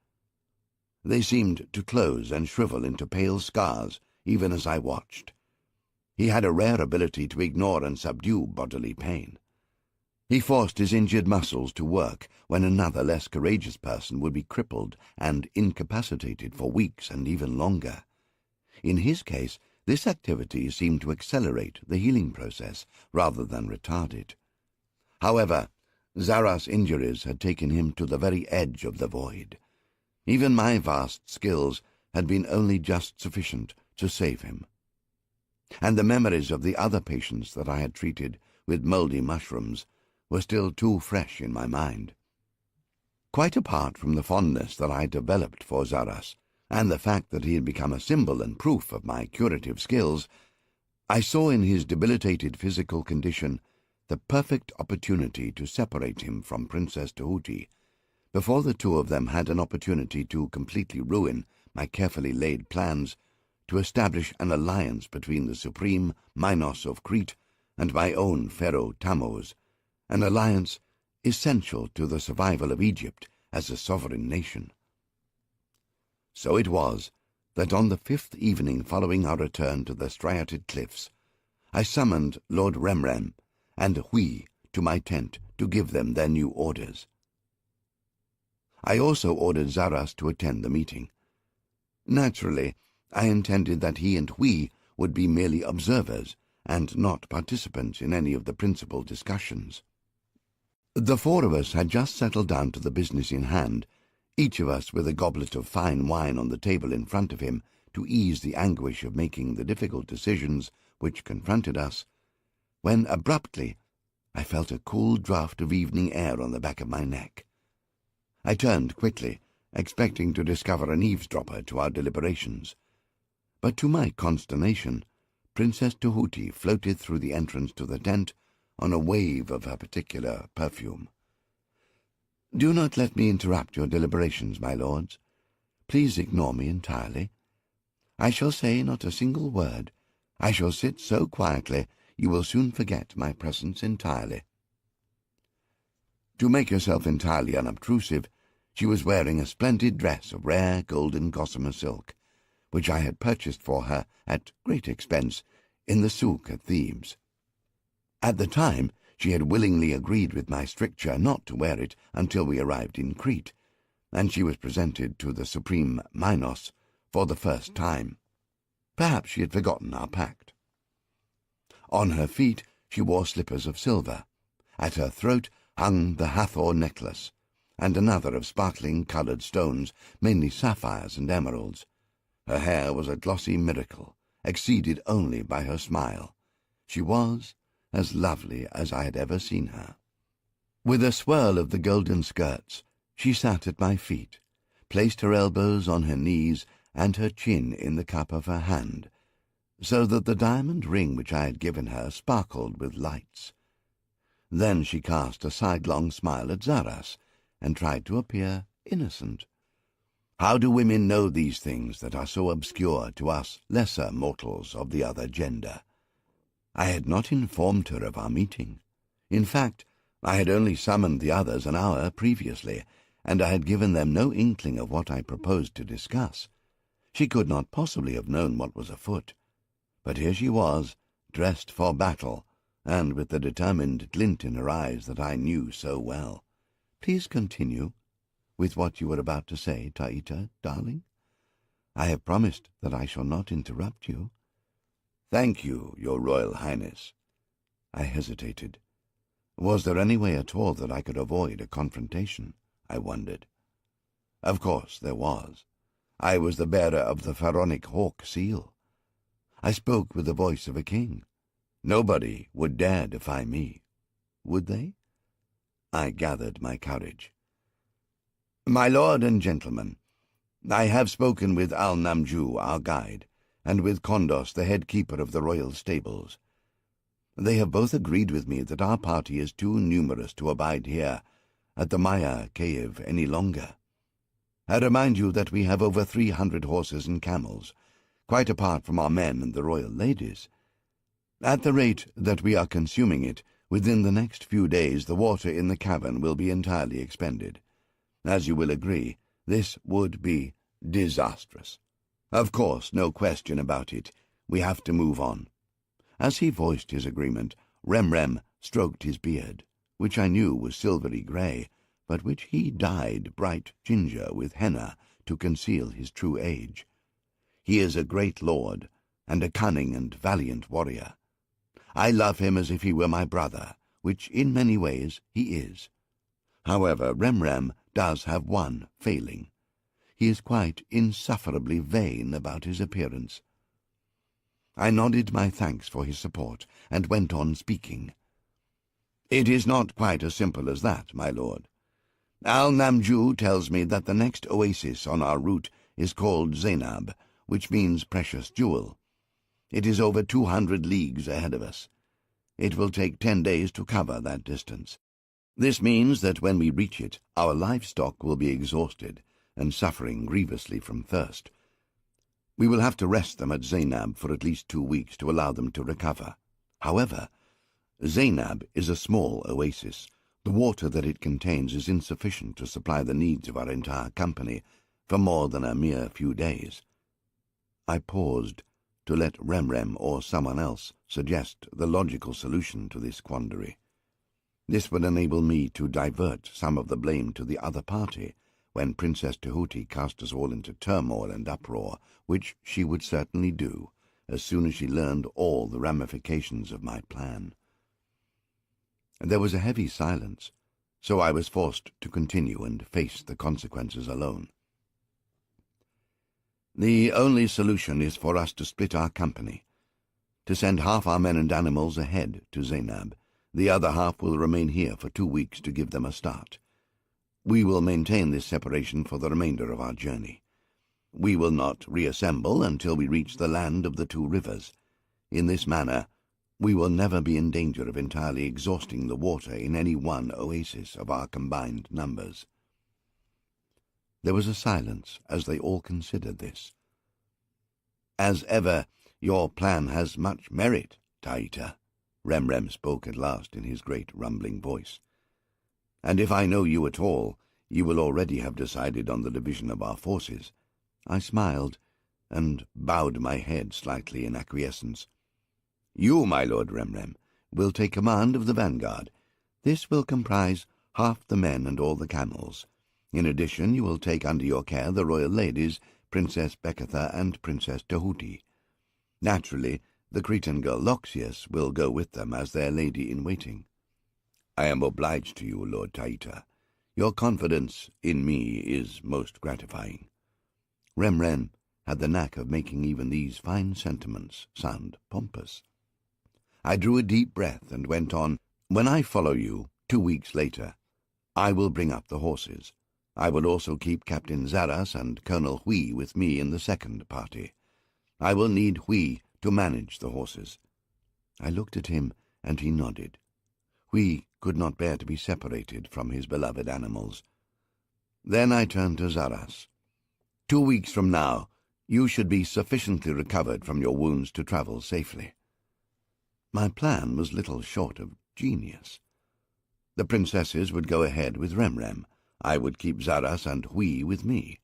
Speaker 1: They seemed to close and shrivel into pale scars even as I watched. He had a rare ability to ignore and subdue bodily pain. He forced his injured muscles to work when another less courageous person would be crippled and incapacitated for weeks and even longer. In his case, this activity seemed to accelerate the healing process rather than retard it. However, Zara's injuries had taken him to the very edge of the void. Even my vast skills had been only just sufficient to save him. And the memories of the other patients that I had treated with mouldy mushrooms were still too fresh in my mind. Quite apart from the fondness that I had developed for Zaras, and the fact that he had become a symbol and proof of my curative skills, I saw in his debilitated physical condition the perfect opportunity to separate him from Princess Tahuti, before the two of them had an opportunity to completely ruin my carefully laid plans to establish an alliance between the supreme Minos of Crete and my own Pharaoh Tammuz, an alliance essential to the survival of Egypt as a sovereign nation. So it was that on the 5th evening following our return to the striated cliffs, I summoned Lord Remrem and Hui to my tent to give them their new orders. I also ordered Zaras to attend the meeting. Naturally, I intended that he and we would be merely observers and not participants in any of the principal discussions. The four of us had just settled down to the business in hand, each of us with a goblet of fine wine on the table in front of him to ease the anguish of making the difficult decisions which confronted us, when abruptly I felt a cool draught of evening air on the back of my neck. I turned quickly, expecting to discover an eavesdropper to our deliberations, but to my consternation, Princess Tahuti floated through the entrance to the tent on a wave of her particular perfume. "Do not let me interrupt your deliberations, my lords. Please ignore me entirely. I shall say not a single word. I shall sit so quietly you will soon forget my presence entirely." To make herself entirely unobtrusive, she was wearing a splendid dress of rare golden gossamer silk, which I had purchased for her at great expense in the souk at Thebes. At the time, she had willingly agreed with my stricture not to wear it until we arrived in Crete, and she was presented to the supreme Minos for the first time. Perhaps she had forgotten our pact. On her feet she wore slippers of silver. At her throat hung the Hathor necklace, and another of sparkling coloured stones, mainly sapphires and emeralds. Her hair was a glossy miracle, exceeded only by her smile. She was as lovely as I had ever seen her. With a swirl of the golden skirts, she sat at my feet, placed her elbows on her knees and her chin in the cup of her hand, so that the diamond ring which I had given her sparkled with lights. Then she cast a sidelong smile at Zaras, and tried to appear innocent. How do women know these things that are so obscure to us lesser mortals of the other gender? I had not informed her of our meeting. In fact, I had only summoned the others an hour previously, and I had given them no inkling of what I proposed to discuss. She could not possibly have known what was afoot. But here she was, dressed for battle, and with the determined glint in her eyes that I knew so well. "Please continue with what you were about to say, Taita, darling. I have promised that I shall not interrupt you." "Thank you, Your Royal Highness." I hesitated. Was there any way at all that I could avoid a confrontation? I wondered. Of course there was. I was the bearer of the pharaonic hawk seal. I spoke with the voice of a king. Nobody would dare defy me. Would they? I gathered my courage. "My lord and gentlemen, I have spoken with Al-Namju, our guide, and with Kondos, the head keeper of the royal stables. They have both agreed with me that our party is too numerous to abide here at the Maya cave any longer. I remind you that we have over 300 horses and camels, quite apart from our men and the royal ladies. At the rate that we are consuming it, within the next few days the water in the cavern will be entirely expended. As you will agree, this would be disastrous. Of course, no question about it. We have to move on." As he voiced his agreement, Remrem stroked his beard, which I knew was silvery grey, but which he dyed bright ginger with henna to conceal his true age. He is a great lord, and a cunning and valiant warrior. I love him as if he were my brother, which in many ways he is. However, Remrem does have one failing. He is quite insufferably vain about his appearance. I nodded my thanks for his support, and went on speaking. "It is not quite as simple as that, my lord. Al-Namju tells me that the next oasis on our route is called Zainab, which means precious jewel. It is over 200 leagues ahead of us. It will take 10 days to cover that distance. This means that when we reach it, our livestock will be exhausted and suffering grievously from thirst. We will have to rest them at Zainab for at least 2 weeks to allow them to recover. However, Zainab is a small oasis. The water that it contains is insufficient to supply the needs of our entire company for more than a mere few days." I paused to let Remrem or someone else suggest the logical solution to this quandary. This would enable me to divert some of the blame to the other party when Princess Tahuti cast us all into turmoil and uproar, which she would certainly do as soon as she learned all the ramifications of my plan. There was a heavy silence, so I was forced to continue and face the consequences alone. The only solution is for us to split our company, to send half our men and animals ahead to Zainab. The other half will remain here for 2 weeks to give them a start. We will maintain this separation for the remainder of our journey. We will not reassemble until we reach the land of the 2 rivers. In this manner, we will never be in danger of entirely exhausting the water in any one oasis of our combined numbers. There was a silence as they all considered this. "As ever, your plan has much merit, Taita," Remrem spoke at last in his great rumbling voice. "And if I know you at all, you will already have decided on the division of our forces." I smiled and bowed my head slightly in acquiescence. "You, my lord Remrem, will take command of the vanguard. This will comprise half the men and all the camels. In addition, you will take under your care the royal ladies, Princess Bekatha and Princess Tahuti. Naturally, the Cretan girl Loxias will go with them as their lady-in-waiting." "I am obliged to you, Lord Taita. Your confidence in me is most gratifying." Remrem had the knack of making even these fine sentiments sound pompous. I drew a deep breath and went on, "When I follow you 2 weeks later, I will bring up the horses. I will also keep Captain Zaras and Colonel Hui with me in the second party. I will need Hui to manage the horses." I looked at him, and he nodded. Hui could not bear to be separated from his beloved animals. Then I turned to Zaras. 2 weeks from now, you should be sufficiently recovered from your wounds to travel safely." My plan was little short of genius. The princesses would go ahead with Remrem. I would keep Zaras and Hui with me.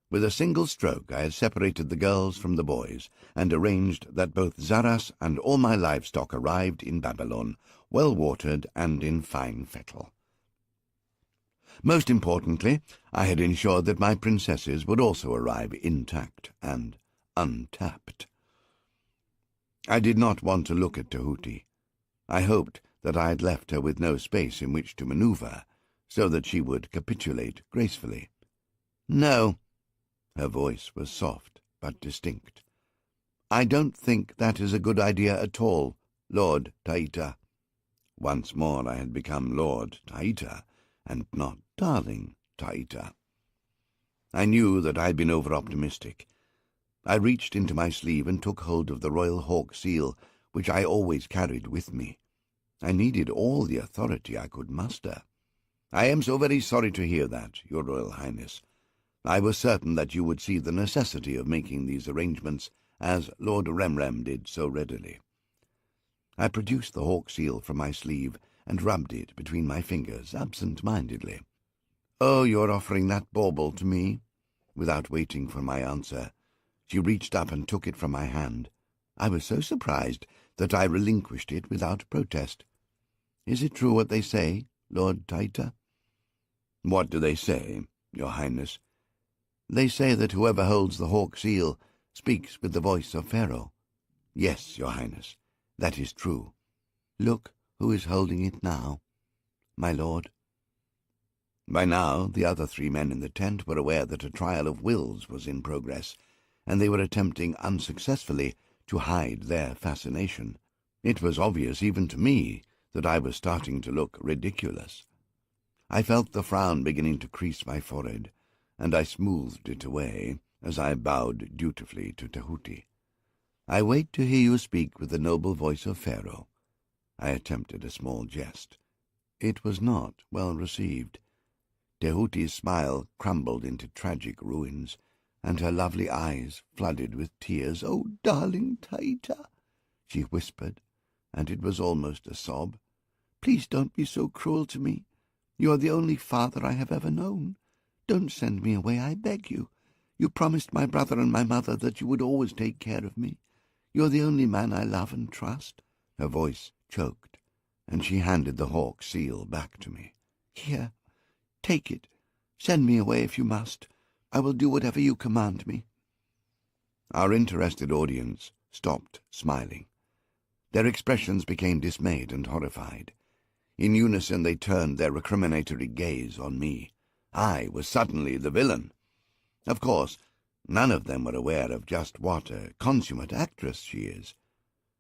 Speaker 1: With a single stroke I had separated the girls from the boys, and arranged that both Zaras and all my livestock arrived in Babylon, well-watered and in fine fettle. Most importantly, I had ensured that my princesses would also arrive intact and untapped. I did not want to look at Tahuti. I hoped that I had left her with no space in which to maneuver, so that she would capitulate gracefully. "No." Her voice was soft but distinct. "I don't think that is a good idea at all, Lord Taita." Once more I had become Lord Taita, and not Darling Taita. I knew that I had been over-optimistic. I reached into my sleeve and took hold of the royal hawk seal, which I always carried with me. I needed all the authority I could muster. "I am so very sorry to hear that, Your Royal Highness. I was certain that you would see the necessity of making these arrangements, as Lord Remrem did so readily." I produced the hawk seal from my sleeve and rubbed it between my fingers absent-mindedly. "Oh, you are offering that bauble to me?" Without waiting for my answer, she reached up and took it from my hand. I was so surprised that I relinquished it without protest. "Is it true what they say, Lord Taita?" "What do they say, Your Highness?" "They say that whoever holds the hawk seal speaks with the voice of Pharaoh." "Yes, Your Highness, that is true." "Look who is holding it now, my lord." By now the other 3 men in the tent were aware that a trial of wills was in progress, and they were attempting unsuccessfully to hide their fascination. It was obvious even to me that I was starting to look ridiculous. I felt the frown beginning to crease my forehead, and I smoothed it away as I bowed dutifully to Tahuti. "I wait to hear you speak with the noble voice of Pharaoh." I attempted a small jest. It was not well received. Tahuti's smile crumbled into tragic ruins, and her lovely eyes flooded with tears. "Oh, darling Taita," she whispered, and it was almost a sob. "Please don't be so cruel to me. You are the only father I have ever known. Don't send me away, I beg you. You promised my brother and my mother that you would always take care of me. You are the only man I love and trust." Her voice choked, and she handed the hawk seal back to me.
Speaker 2: "Here, take it. Send me away if you must. I will do whatever you command me."
Speaker 1: Our interested audience stopped smiling. Their expressions became dismayed and horrified. In unison they turned their recriminatory gaze on me. I was suddenly the villain. Of course, none of them were aware of just what a consummate actress she is.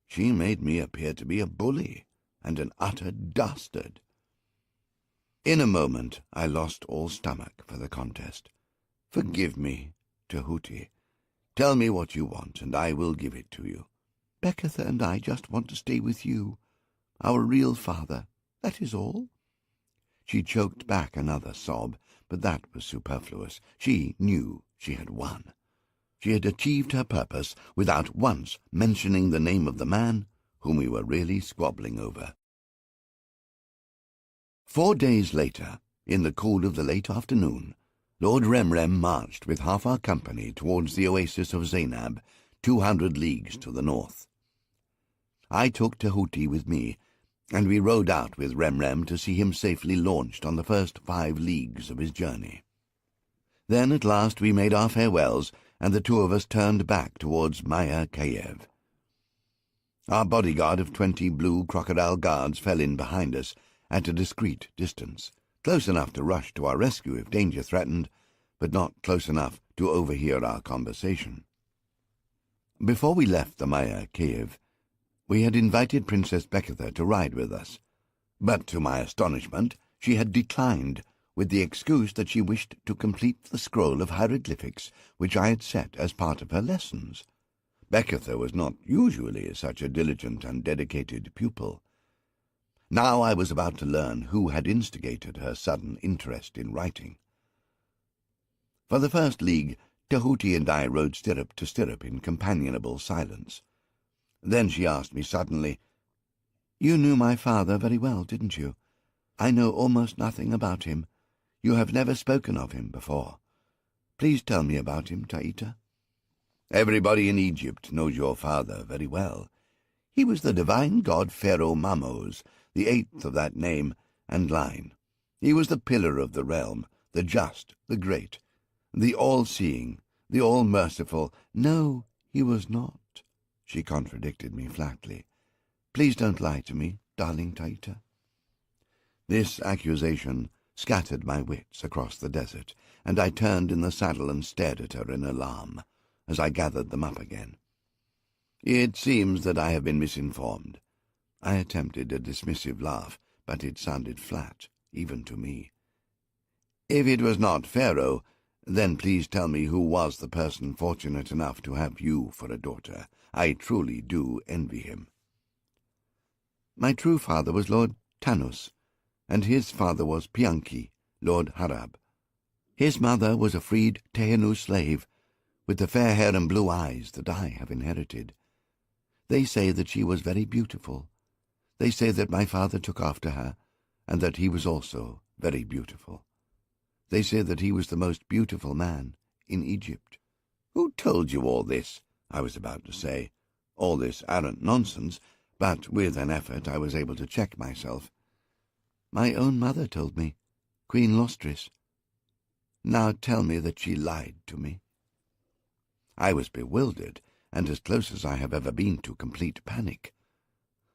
Speaker 1: She made me appear to be a bully and an utter dastard. In a moment I lost all stomach for the contest. "Forgive me, Tahuti. Tell me what you want, and I will give it to you."
Speaker 2: "Bekatha and I just want to stay with you, our real father. That is all."
Speaker 1: She choked back another sob, but that was superfluous. She knew she had won. She had achieved her purpose without once mentioning the name of the man whom we were really squabbling over. 4 days later, in the cool of the late afternoon, Lord Remrem marched with half our company towards the oasis of Zainab, 200 leagues to the north. I took Tahuti with me, and we rode out with Remrem to see him safely launched on the first 5 leagues of his journey. Then at last we made our farewells, and the 2 of us turned back towards Maya Kayev. Our bodyguard of 20 blue crocodile guards fell in behind us at a discreet distance, close enough to rush to our rescue if danger threatened, but not close enough to overhear our conversation. Before we left the Maya Kayev, we had invited Princess Bekatha to ride with us, but to my astonishment she had declined, with the excuse that she wished to complete the scroll of hieroglyphics which I had set as part of her lessons. Bekatha was not usually such a diligent and dedicated pupil. Now I was about to learn who had instigated her sudden interest in writing. For the first league, Tahuti and I rode stirrup to stirrup in companionable silence. Then she asked me suddenly,
Speaker 2: "You knew my father very well, didn't you? I know almost nothing about him. You have never spoken of him before. Please tell me about him, Taita."
Speaker 1: "Everybody in Egypt knows your father very well. He was the divine god Pharaoh Mamos, the 8th of that name and line. He was the pillar of the realm, the just, the great, the all-seeing, the all-merciful."
Speaker 2: "No, he was not," she contradicted me flatly. "Please don't lie to me, darling Taita."
Speaker 1: This accusation scattered my wits across the desert, and I turned in the saddle and stared at her in alarm as I gathered them up again. "It seems that I have been misinformed." I attempted a dismissive laugh, but it sounded flat, even to me. "If it was not Pharaoh, then please tell me who was the person fortunate enough to have you for a daughter. I truly do envy him."
Speaker 2: "My true father was Lord Tanus, and his father was Pianki, Lord Harab. His mother was a freed Tehenu slave, with the fair hair and blue eyes that I have inherited. They say that she was very beautiful. They say that my father took after her, and that he was also very beautiful. They say that he was the most beautiful man in Egypt."
Speaker 1: "Who told you all this?" I was about to say. All this arrant nonsense, but with an effort I was able to check myself.
Speaker 2: "My own mother told me, Queen Lostris. Now tell me that she lied to me."
Speaker 1: I was bewildered, and as close as I have ever been to complete panic.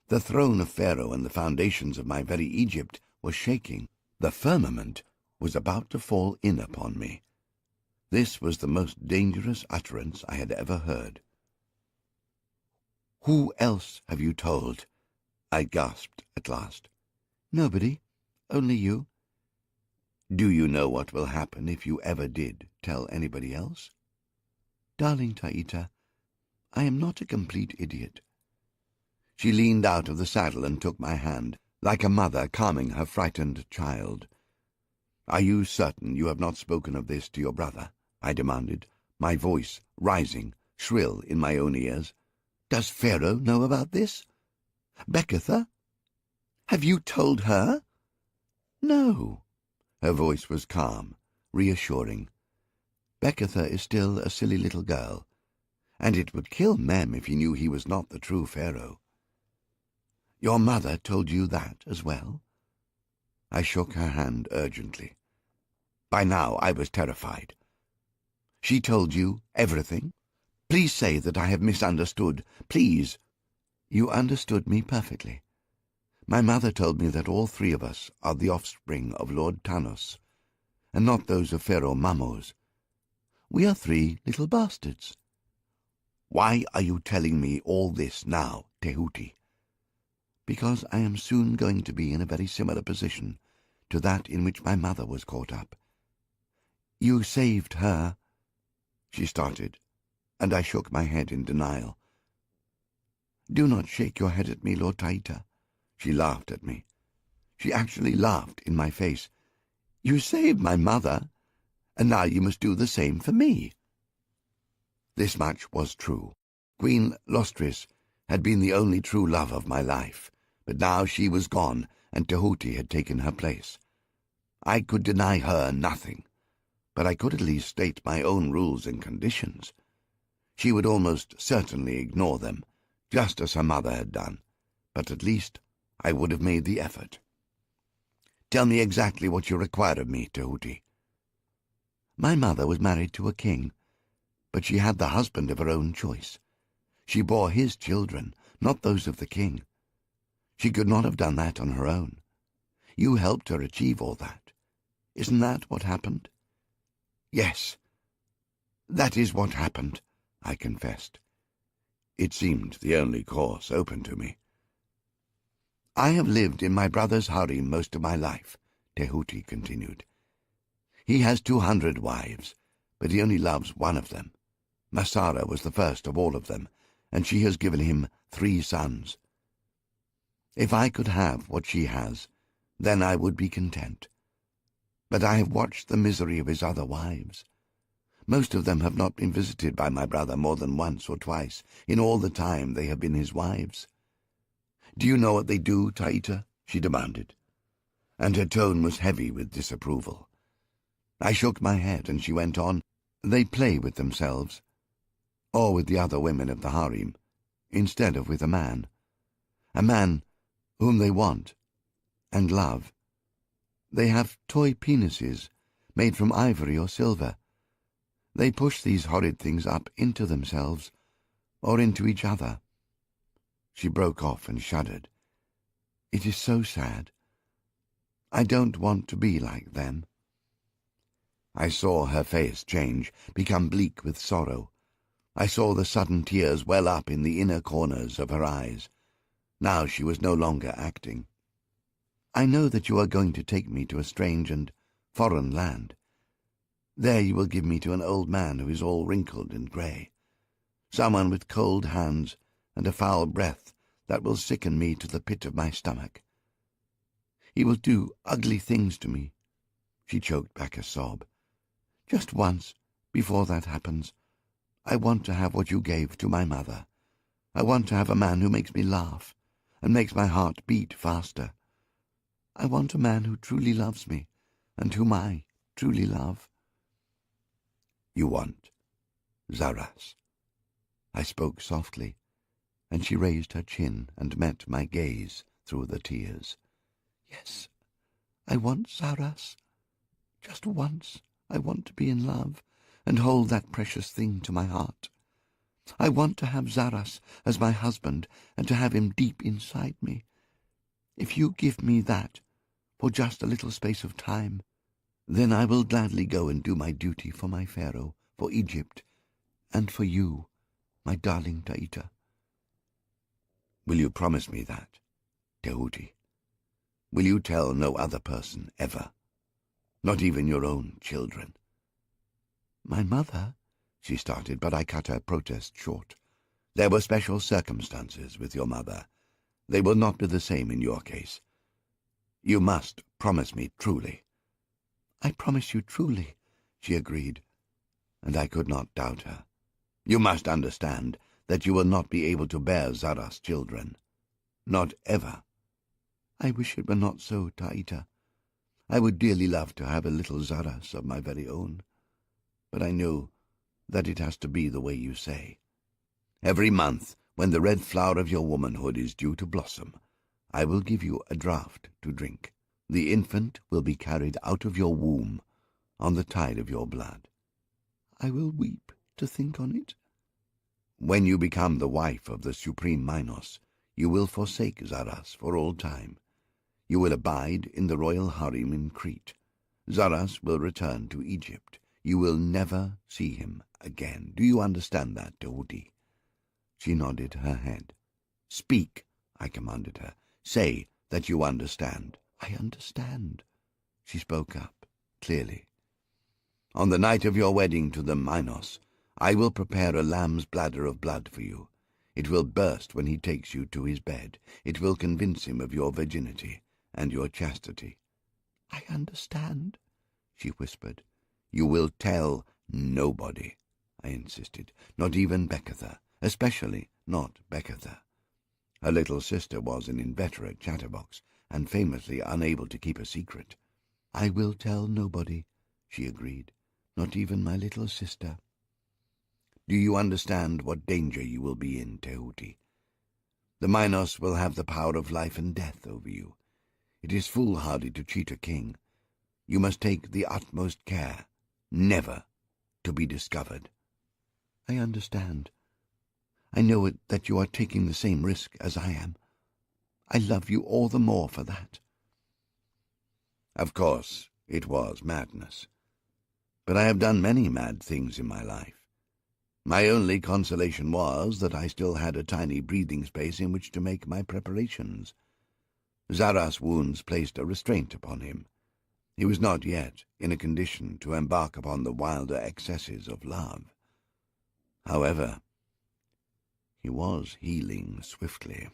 Speaker 1: The throne of Pharaoh and the foundations of my very Egypt were shaking. The firmament was about to fall in upon me. This was the most dangerous utterance I had ever heard. "Who else have you told?" I gasped at last.
Speaker 2: "Nobody, only you."
Speaker 1: "Do you know what will happen if you ever did tell anybody else?"
Speaker 2: "Darling Taita, I am not a complete idiot."
Speaker 1: She leaned out of the saddle and took my hand, like a mother calming her frightened child. "Are you certain you have not spoken of this to your brother?" I demanded, my voice rising, shrill in my own ears. "Does Pharaoh know about this? Bekatha? Have you told her?"
Speaker 2: "No."
Speaker 1: Her voice was calm, reassuring.
Speaker 2: "Bekatha is still a silly little girl,
Speaker 1: and it would kill Mem if he knew he was not the true Pharaoh."
Speaker 2: Your mother told you that as well?" I shook her hand urgently. By now I was terrified. "She told you everything? Please say that I have misunderstood. Please." "You understood me perfectly. My mother told me that all three of us are the offspring of Lord Tanos, and not those of Pharaoh Mamos. We are three little bastards." "Why are you telling me all this now, Tehuti?" "Because I am soon going to be in a very similar position to that in which my mother was caught up." "You saved her," she started, and I shook my head in denial. "Do not shake your head at me, Lord Taita." She laughed at me. She actually laughed in my face. "You saved my mother, and now you must do the same for me." This much was true. Queen Lostris had been the only true love of my life, but now she was gone, and Tehuti had taken her place. I could deny her nothing, but I could at least state my own rules and conditions. She would almost certainly ignore them, just as her mother had done, but at least I would have made the effort. "Tell me exactly what you require of me, Tehuti." "My mother was married to a king, but she had the husband of her own choice. She bore his children, not those of the king. She could not have done that on her own. You helped her achieve all that. Isn't that what happened?" "Yes, that is what happened," I confessed. It seemed the only course open to me. "I have lived in my brother's harem most of my life," Tehuti continued. "He has 200 wives, but he only loves one of them. Masara was the first of all of them, and she has given him 3 sons. If I could have what she has, then I would be content. But I have watched the misery of his other wives. Most of them have not been visited by my brother more than once or twice in all the time they have been his wives." "Do you know what they do, Taita?" she demanded, and her tone was heavy with disapproval. I shook my head, and she went on, "They play with themselves, or with the other women of the harem, instead of with a man whom they want and love. They have toy penises made from ivory or silver. They push these horrid things up into themselves or into each other." She broke off and shuddered. "It is so sad. I don't want to be like them." I saw her face change, become bleak with sorrow. I saw the sudden tears well up in the inner corners of her eyes. Now she was no longer acting. "I know that you are going to take me to a strange and foreign land. There you will give me to an old man who is all wrinkled and grey, someone with cold hands and a foul breath that will sicken me to the pit of my stomach. He will do ugly things to me." She choked back a sob. "Just once, before that happens, I want to have what you gave to my mother. I want to have a man who makes me laugh and makes my heart beat faster. I want a man who truly loves me and whom I truly love." "You want Zaras." I spoke softly, and she raised her chin and met my gaze through the tears. "Yes, I want Zaras. Just once I want to be in love and hold that precious thing to my heart. I want to have Zaras as my husband and to have him deep inside me. If you give me that for just a little space of time, then I will gladly go and do my duty for my pharaoh, for Egypt, and for you, my darling Taita." "Will you promise me that, Tehuti? Will you tell no other person ever? Not even your own children?" "My mother," she started, but I cut her protest short. "There were special circumstances with your mother. They will not be the same in your case. You must promise me truly." "I promise you truly," she agreed, and I could not doubt her. "You must understand that you will not be able to bear Zara's children. Not ever." "I wish it were not so, Taita. I would dearly love to have a little Zaras of my very own, but I know that it has to be the way you say. Every month, when the red flower of your womanhood is due to blossom, I will give you a draught to drink. The infant will be carried out of your womb on the tide of your blood.
Speaker 1: I will weep to think on it.
Speaker 2: When you become the wife of the supreme Minos, you will forsake Zaras for all time. You will abide in the royal harem in Crete. Zaras will return to Egypt. You will never see him again. Do you understand that, Tahuti?
Speaker 1: She nodded her head.
Speaker 2: Speak, I commanded her. Say that you understand.
Speaker 1: I understand. She spoke up, clearly.
Speaker 2: On the night of your wedding to the Minos, I will prepare a lamb's bladder of blood for you. It will burst when he takes you to his bed. It will convince him of your virginity and your chastity.
Speaker 1: I understand, she whispered.
Speaker 2: You will tell nobody, I insisted, not even Bekatha, especially not Bekatha. Her little sister was an inveterate chatterbox and famously unable to keep a secret.
Speaker 1: I will tell nobody, she agreed, not even my little sister.
Speaker 2: Do you understand what danger you will be in, Tahuti? The Minos will have the power of life and death over you. It is foolhardy to cheat a king. You must take the utmost care, never to be discovered.
Speaker 1: I understand. I know that you are taking the same risk as I am. I love you all the more for that.
Speaker 2: Of course, it was madness. But I have done many mad things in my life. My only consolation was that I still had a tiny breathing space in which to make my preparations. Zaras' wounds placed a restraint upon him. He was not yet in a condition to embark upon the wilder excesses of love. However, he was healing swiftly.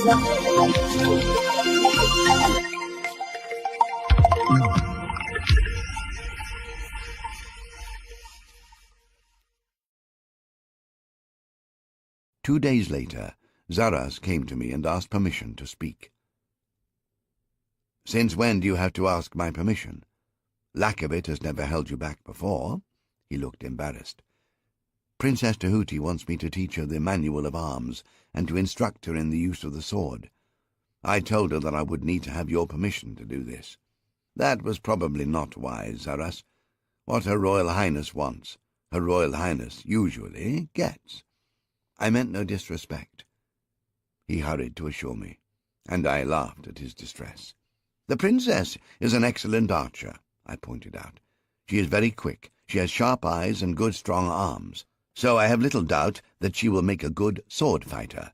Speaker 2: 2 days later, Zaras came to me and asked permission to speak. "Since when do you have to ask my permission? Lack of it has never held you back before." He looked embarrassed. "Princess Tahuti wants me to teach her the manual of arms and to instruct her in the use of the sword. I told her that I would need to have your permission to do this." "That was probably not wise, Zaras. What Her Royal Highness wants, Her Royal Highness usually gets." "I meant no disrespect," he hurried to assure me, and I laughed at his distress. "The princess is an excellent archer," I pointed out. "She is very quick, she has sharp eyes and good strong arms, so I have little doubt that she will make a good sword fighter.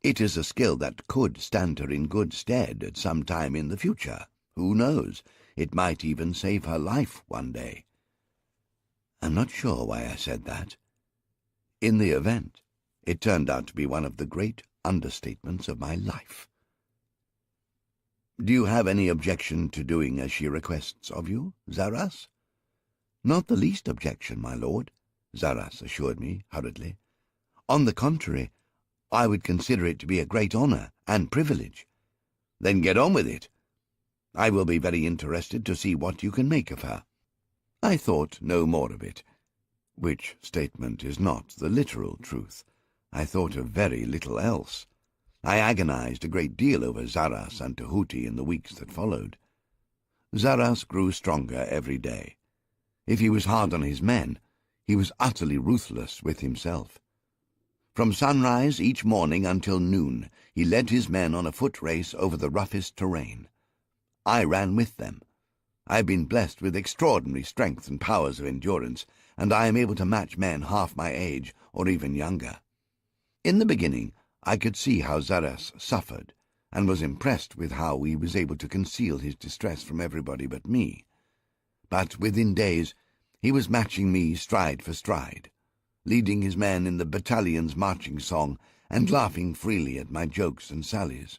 Speaker 2: It is a skill that could stand her in good stead at some time in the future. Who knows? It might even save her life one day." I'm not sure why I said that. In the event, it turned out to be one of the great understatements of my life. "Do you have any objection to doing as she requests of you, Zaras?" "Not the least objection, my lord," Zaras assured me hurriedly. "On the contrary, I would consider it to be a great honor and privilege." "Then get on with it. I will be very interested to see what you can make of her." I thought no more of it, which statement is not the literal truth. I thought of very little else. I agonized a great deal over Zaras and Tahuti in the weeks that followed. Zaras grew stronger every day. If he was hard on his men, he was utterly ruthless with himself. From sunrise each morning until noon, he led his men on a foot race over the roughest terrain. I ran with them. I have been blessed with extraordinary strength and powers of endurance, and I am able to match men half my age or even younger. In the beginning, I could see how Zaras suffered, and was impressed with how he was able to conceal his distress from everybody but me. But within days, he was matching me stride for stride, leading his men in the battalion's marching song and laughing freely at my jokes and sallies.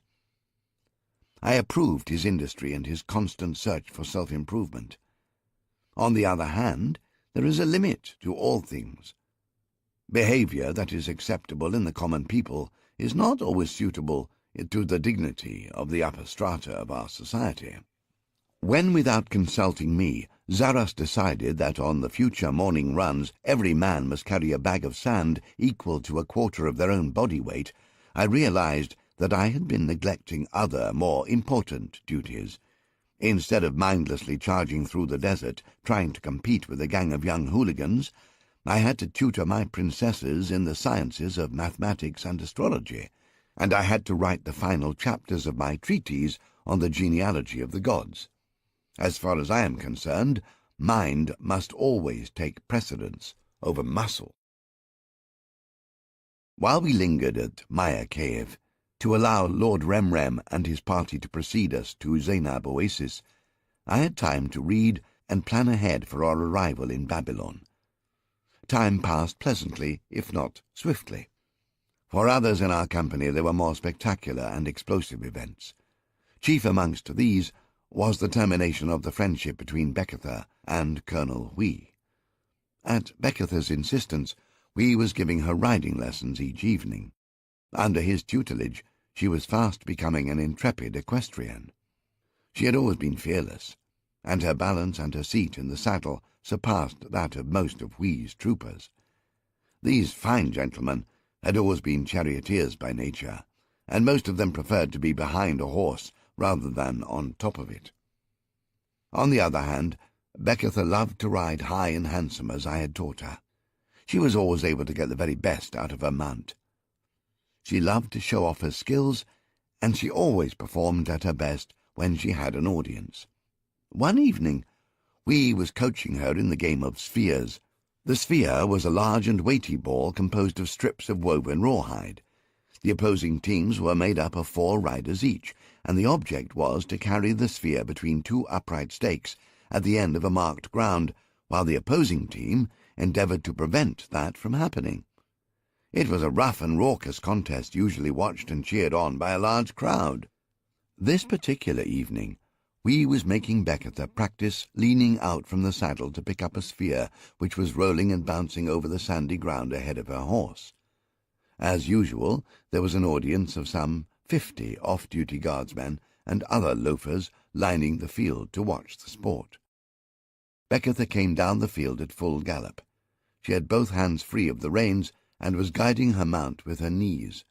Speaker 2: I approved his industry and his constant search for self-improvement. On the other hand, there is a limit to all things. Behavior that is acceptable in the common people is not always suitable to the dignity of the upper strata of our society. When, without consulting me, Zaras decided that on the future morning runs every man must carry a bag of sand equal to a quarter of their own body weight, I realized that I had been neglecting other, more important duties. Instead of mindlessly charging through the desert, trying to compete with a gang of young hooligans, I had to tutor my princesses in the sciences of mathematics and astrology, and I had to write the final chapters of my treatise on the genealogy of the gods. As far as I am concerned, mind must always take precedence over muscle. While we lingered at Maya Cave, to allow Lord Remrem and his party to precede us to Zainab Oasis, I had time to read and plan ahead for our arrival in Babylon. Time passed pleasantly, if not swiftly. For others in our company there were more spectacular and explosive events. Chief amongst these was the termination of the friendship between Beketha and Colonel Hui. At Beketha's insistence, Hui was giving her riding lessons each evening. Under his tutelage, she was fast becoming an intrepid equestrian. She had always been fearless, and her balance and her seat in the saddle surpassed that of most of Hui's troopers. These fine gentlemen had always been charioteers by nature, and most of them preferred to be behind a horse rather than on top of it. On the other hand, Beketha loved to ride high and handsome as I had taught her. She was always able to get the very best out of her mount. She loved to show off her skills, and she always performed at her best when she had an audience. One evening, Hui was coaching her in the game of spheres. The sphere was a large and weighty ball composed of strips of woven rawhide. The opposing teams were made up of 4 riders each, and the object was to carry the sphere between 2 upright stakes at the end of a marked ground, while the opposing team endeavored to prevent that from happening. It was a rough and raucous contest, usually watched and cheered on by a large crowd. This particular evening, Wee was making Becketha practice leaning out from the saddle to pick up a sphere which was rolling and bouncing over the sandy ground ahead of her horse. As usual, there was an audience of some 50 off-duty guardsmen and other loafers lining the field to watch the sport. Becketha came down the field at full gallop. She had both hands free of the reins and was guiding her mount with her knees.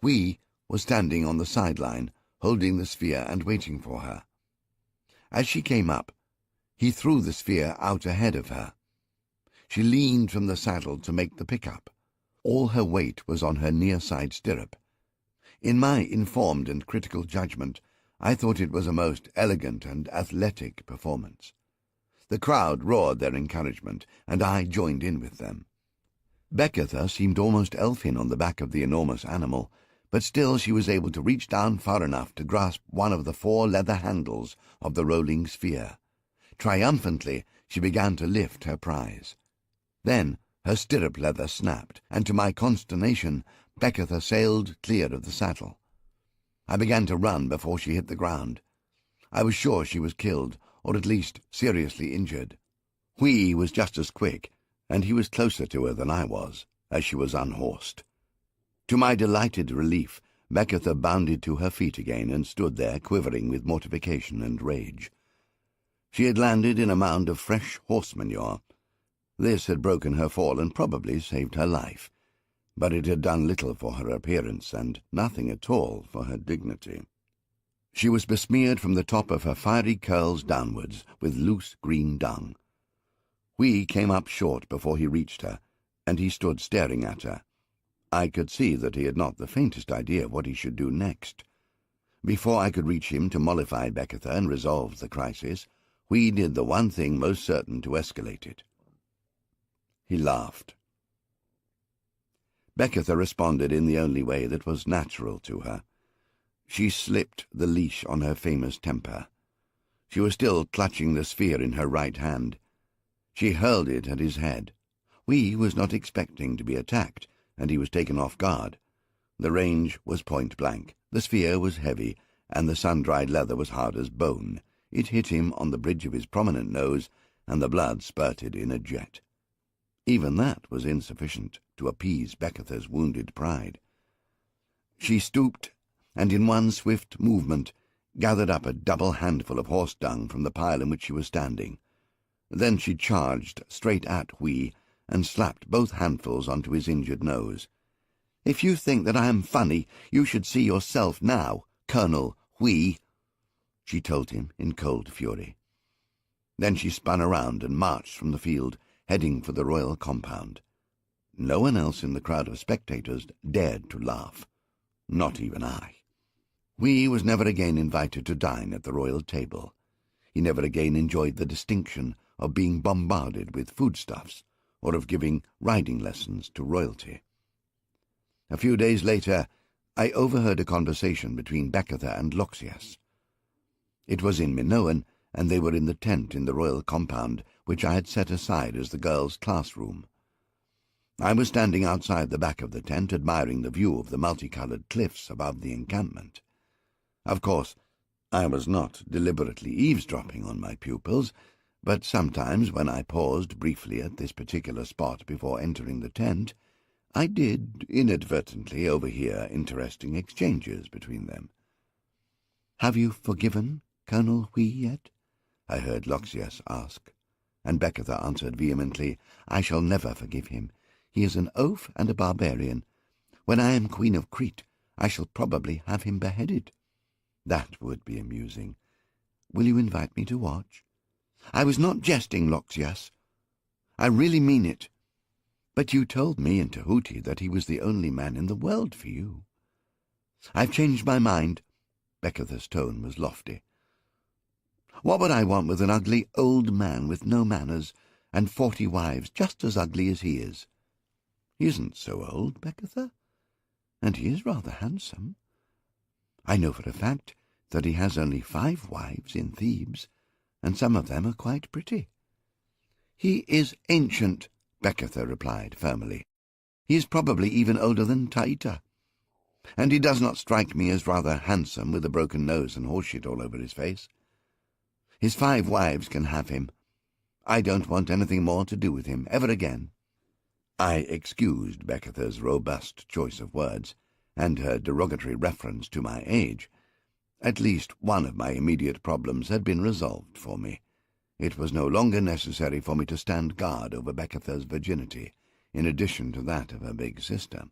Speaker 2: Wee was standing on the sideline, holding the sphere and waiting for her. As she came up, he threw the sphere out ahead of her. She leaned from the saddle to make the pickup. All her weight was on her near side stirrup. In my informed and critical judgment, I thought it was a most elegant and athletic performance. The crowd roared their encouragement, and I joined in with them. Becketha seemed almost elfin on the back of the enormous animal, but still she was able to reach down far enough to grasp one of the 4 leather handles of the rolling sphere. Triumphantly, she began to lift her prize. Then her stirrup leather snapped, and to my consternation, Becketha sailed clear of the saddle. I began to run before she hit the ground. I was sure she was killed, or at least seriously injured. Wee was just as quick, and he was closer to her than I was, as she was unhorsed. To my delighted relief, Becketha bounded to her feet again and stood there quivering with mortification and rage. She had landed in a mound of fresh horse manure. This had broken her fall and probably saved her life, but it had done little for her appearance and nothing at all for her dignity. She was besmeared from the top of her fiery curls downwards with loose green dung. Wee came up short before he reached her, and he stood staring at her. I could see that he had not the faintest idea what he should do next. Before I could reach him to mollify Becketha and resolve the crisis, Wee did the one thing most certain to escalate it. He laughed. Becketha responded in the only way that was natural to her. She slipped the leash on her famous temper. She was still clutching the sphere in her right hand. She hurled it at his head. Wee was not expecting to be attacked, and he was taken off guard. The range was point-blank, the sphere was heavy, and the sun-dried leather was hard as bone. It hit him on the bridge of his prominent nose, and the blood spurted in a jet. Even that was insufficient to appease Becketha's wounded pride. She stooped, and in one swift movement gathered up a double handful of horse dung from the pile in which she was standing. Then she charged straight at Wee and slapped both handfuls onto his injured nose. "If you think that I am funny, you should see yourself now, Colonel Wee," she told him in cold fury. Then she spun around and marched from the field, heading for the royal compound. No one else in the crowd of spectators dared to laugh, not even I. Wee was never again invited to dine at the royal table. He never again enjoyed the distinction of being bombarded with foodstuffs or of giving riding lessons to royalty. A few days later, I overheard a conversation between Becketha and Loxias. It was in Minoan, and they were in the tent in the royal compound, which I had set aside as the girls' classroom. I was standing outside the back of the tent, admiring the view of the multicolored cliffs above the encampment. Of course, I was not deliberately eavesdropping on my pupils, but sometimes when I paused briefly at this particular spot before entering the tent, I did inadvertently overhear interesting exchanges between them. "Have you forgiven Colonel Wee yet?" I heard Loxias ask, and Becketha answered vehemently, "I shall never forgive him. He is an oaf and a barbarian. When I am Queen of Crete, I shall probably have him beheaded. That would be amusing. Will you invite me to watch?" "I was not jesting, Loxias. I really mean it. But you told me in Tahuti that he was the only man in the world for you." "I've changed my mind." Becketha's tone was lofty. "What would I want with an ugly old man with no manners and 40 wives just as ugly as he is?" "He isn't so old, Becketha, and he is rather handsome. I know for a fact that he has only 5 wives in Thebes, and some of them are quite pretty." "He is ancient," Becketha replied firmly. He is probably even older than Taita, and he does not strike me as rather handsome with a broken nose and horseshit all over his face. His 5 wives can have him. I don't want anything more to do with him ever again." I excused Beketha's robust choice of words, and her derogatory reference to my age. At least one of my immediate problems had been resolved for me. It was no longer necessary for me to stand guard over Beketha's virginity, in addition to that of her big sister.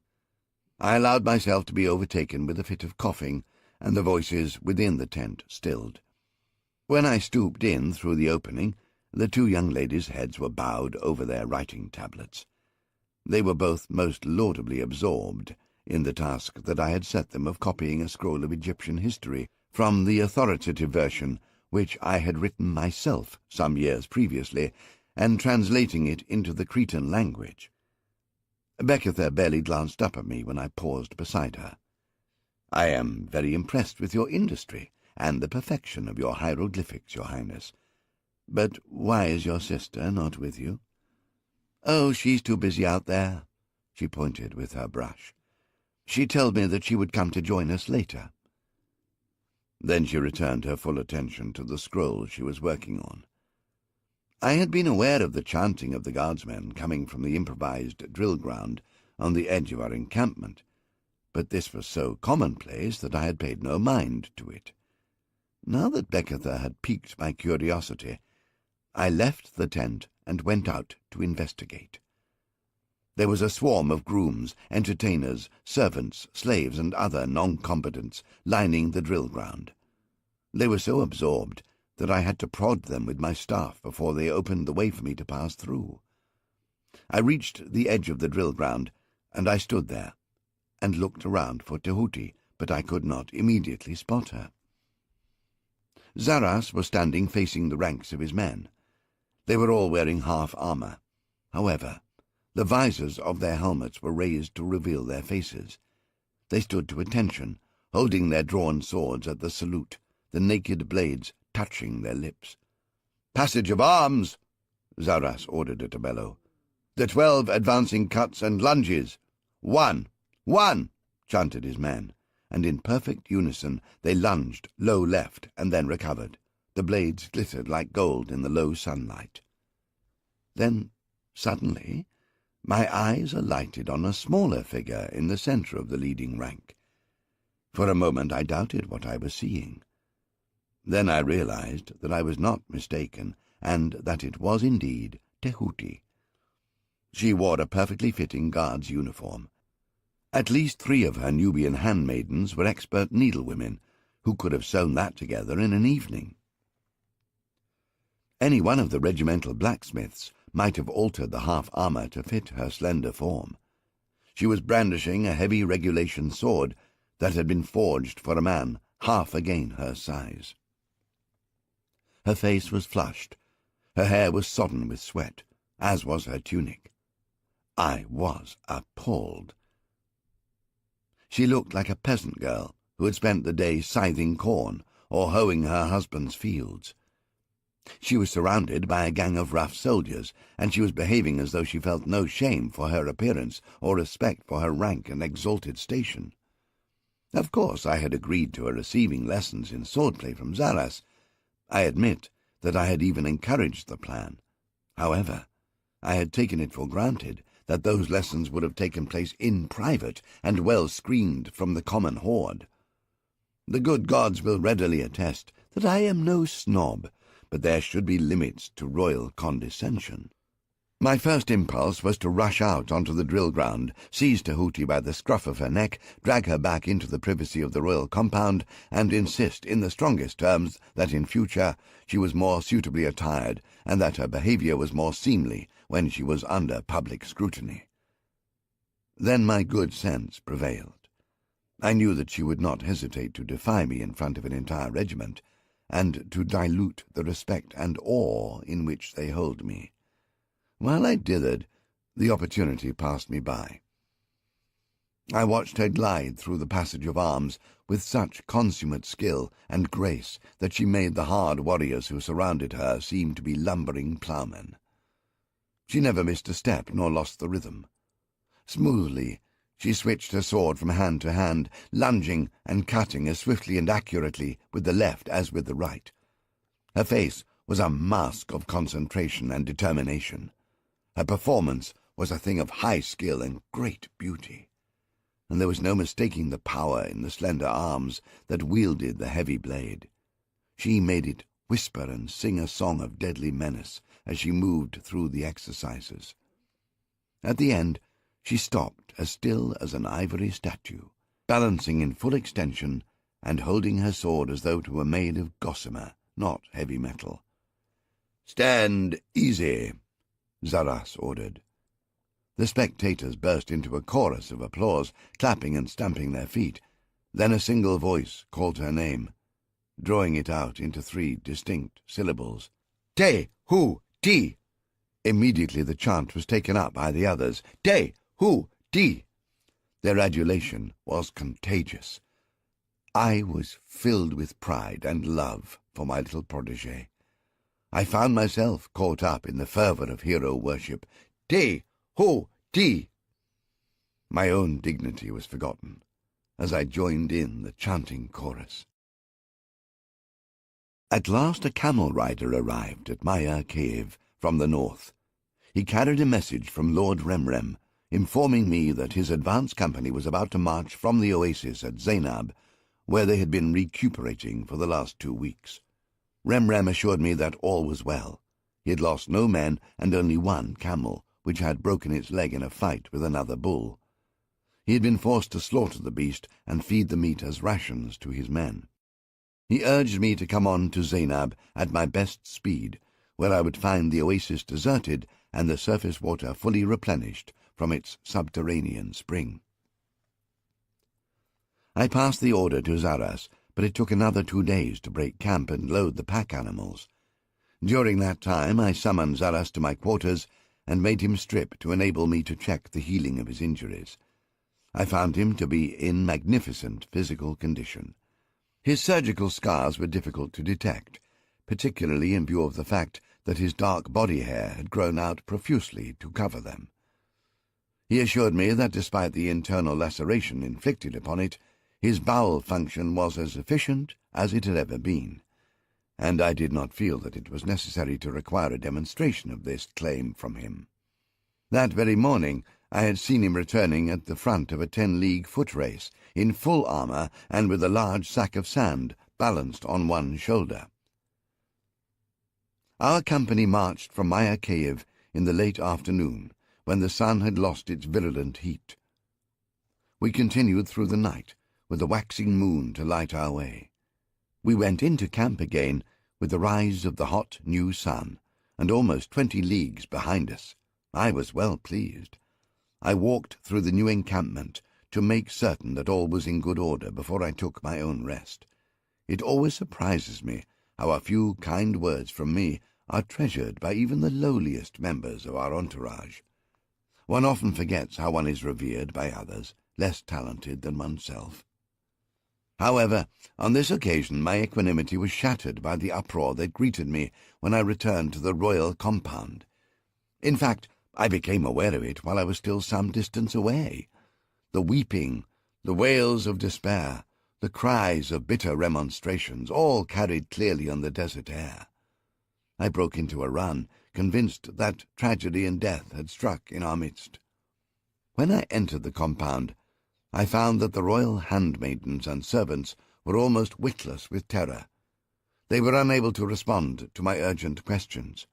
Speaker 2: I allowed myself to be overtaken with a fit of coughing, and the voices within the tent stilled. When I stooped in through the opening, the 2 young ladies' heads were bowed over their writing tablets. They were both most laudably absorbed in the task that I had set them of copying a scroll of Egyptian history from the authoritative version which I had written myself some years previously, and translating it into the Cretan language. Beketha barely glanced up at me when I paused beside her. "I am very impressed with your industry and the perfection of your hieroglyphics, Your Highness. But why is your sister not with you?" "Oh, she's too busy out there," she pointed with her brush. "She told me that she would come to join us later." Then she returned her full attention to the scroll she was working on. I had been aware of the chanting of the guardsmen coming from the improvised drill ground on the edge of our encampment, but this was so commonplace that I had paid no mind to it. Now that Beketha had piqued my curiosity, I left the tent and went out to investigate. There was a swarm of grooms, entertainers, servants, slaves, and other non-combatants lining the drill ground. They were so absorbed that I had to prod them with my staff before they opened the way for me to pass through. I reached the edge of the drill ground, and I stood there and looked around for Tehuti, but I could not immediately spot her. Zaras was standing facing the ranks of his men. They were all wearing half armor. However, the visors of their helmets were raised to reveal their faces. They stood to attention, holding their drawn swords at the salute, the naked blades touching their lips. "Passage of arms!" Zaras ordered at a bellow. "The 12 advancing cuts and lunges! 1! 1!" chanted his men, and in perfect unison they lunged low left and then recovered. The blades glittered like gold in the low sunlight. Then, suddenly, my eyes alighted on a smaller figure in the centre of the leading rank. For a moment I doubted what I was seeing. Then I realized that I was not mistaken, and that it was indeed Tehuti. She wore a perfectly fitting guard's uniform. At least 3 of her Nubian handmaidens were expert needlewomen, who could have sewn that together in an evening. Any one of the regimental blacksmiths might have altered the half-armour to fit her slender form. She was brandishing a heavy regulation sword that had been forged for a man half again her size. Her face was flushed. Her hair was sodden with sweat, as was her tunic. I was appalled. She looked like a peasant girl who had spent the day scything corn or hoeing her husband's fields. She was surrounded by a gang of rough soldiers, and she was behaving as though she felt no shame for her appearance or respect for her rank and exalted station. Of course I had agreed to her receiving lessons in swordplay from Zaras. I admit that I had even encouraged the plan. However, I had taken it for granted that those lessons would have taken place in private and well screened from the common horde. The good gods will readily attest that I am no snob, but there should be limits to royal condescension. My first impulse was to rush out onto the drill ground, seize Tehuti by the scruff of her neck, drag her back into the privacy of the royal compound, and insist in the strongest terms that in future she was more suitably attired and that her behaviour was more seemly when she was under public scrutiny. Then my good sense prevailed. I knew that she would not hesitate to defy me in front of an entire regiment, and to dilute the respect and awe in which they hold me. While I dithered, the opportunity passed me by. I watched her glide through the passage of arms with such consummate skill and grace that she made the hard warriors who surrounded her seem to be lumbering ploughmen. She never missed a step nor lost the rhythm. Smoothly, she switched her sword from hand to hand, lunging and cutting as swiftly and accurately with the left as with the right. Her face was a mask of concentration and determination. Her performance was a thing of high skill and great beauty, and there was no mistaking the power in the slender arms that wielded the heavy blade. She made it whisper and sing a song of deadly menace as she moved through the exercises. At the end, she stopped as still as an ivory statue, balancing in full extension and holding her sword as though it were made of gossamer, not heavy metal. "Stand easy," Zaras ordered. The spectators burst into a chorus of applause, clapping and stamping their feet. Then a single voice called her name, drawing it out into 3 distinct syllables. "Te, hu, ti." Immediately the chant was taken up by the others. "Te, hu, ti." Their adulation was contagious. I was filled with pride and love for my little protégé. I found myself caught up in the fervour of hero worship. Te, ho, ti. My own dignity was forgotten as I joined in the chanting chorus. At last a camel rider arrived at Maya Cave from the north. He carried a message from Lord Remrem, informing me that his advance company was about to march from the oasis at Zainab, where they had been recuperating for the last 2 weeks. Remrem assured me that all was well. He had lost no men and only 1 camel, which had broken its leg in a fight with another bull. He had been forced to slaughter the beast and feed the meat as rations to his men. He urged me to come on to Zainab at my best speed, where I would find the oasis deserted and the surface water fully replenished from its subterranean spring. I passed the order to Zaras, but it took another 2 days to break camp and load the pack animals. During that time I summoned Zaras to my quarters and made him strip to enable me to check the healing of his injuries. I found him to be in magnificent physical condition. His surgical scars were difficult to detect, particularly in view of the fact that his dark body hair had grown out profusely to cover them. He assured me that despite the internal laceration inflicted upon it, his bowel function was as efficient as it had ever been, and I did not feel that it was necessary to require a demonstration of this claim from him. That very morning I had seen him returning at the front of a 10-league foot race, in full armour and with a large sack of sand balanced on one shoulder. Our company marched from Maya Cave in the late afternoon, when the sun had lost its virulent heat. We continued through the night, with the waxing moon to light our way. We went into camp again with the rise of the hot new sun, and almost 20 leagues behind us. I was well pleased. I walked through the new encampment to make certain that all was in good order before I took my own rest. It always surprises me how a few kind words from me are treasured by even the lowliest members of our entourage. One often forgets how one is revered by others, less talented than oneself. However, on this occasion my equanimity was shattered by the uproar that greeted me when I returned to the royal compound. In fact, I became aware of it while I was still some distance away. The weeping, the wails of despair, the cries of bitter remonstrations, all carried clearly on the desert air. I broke into a run, convinced that tragedy and death had struck in our midst. When I entered the compound, I found that the royal handmaidens and servants were almost witless with terror. They were unable to respond to my urgent questions.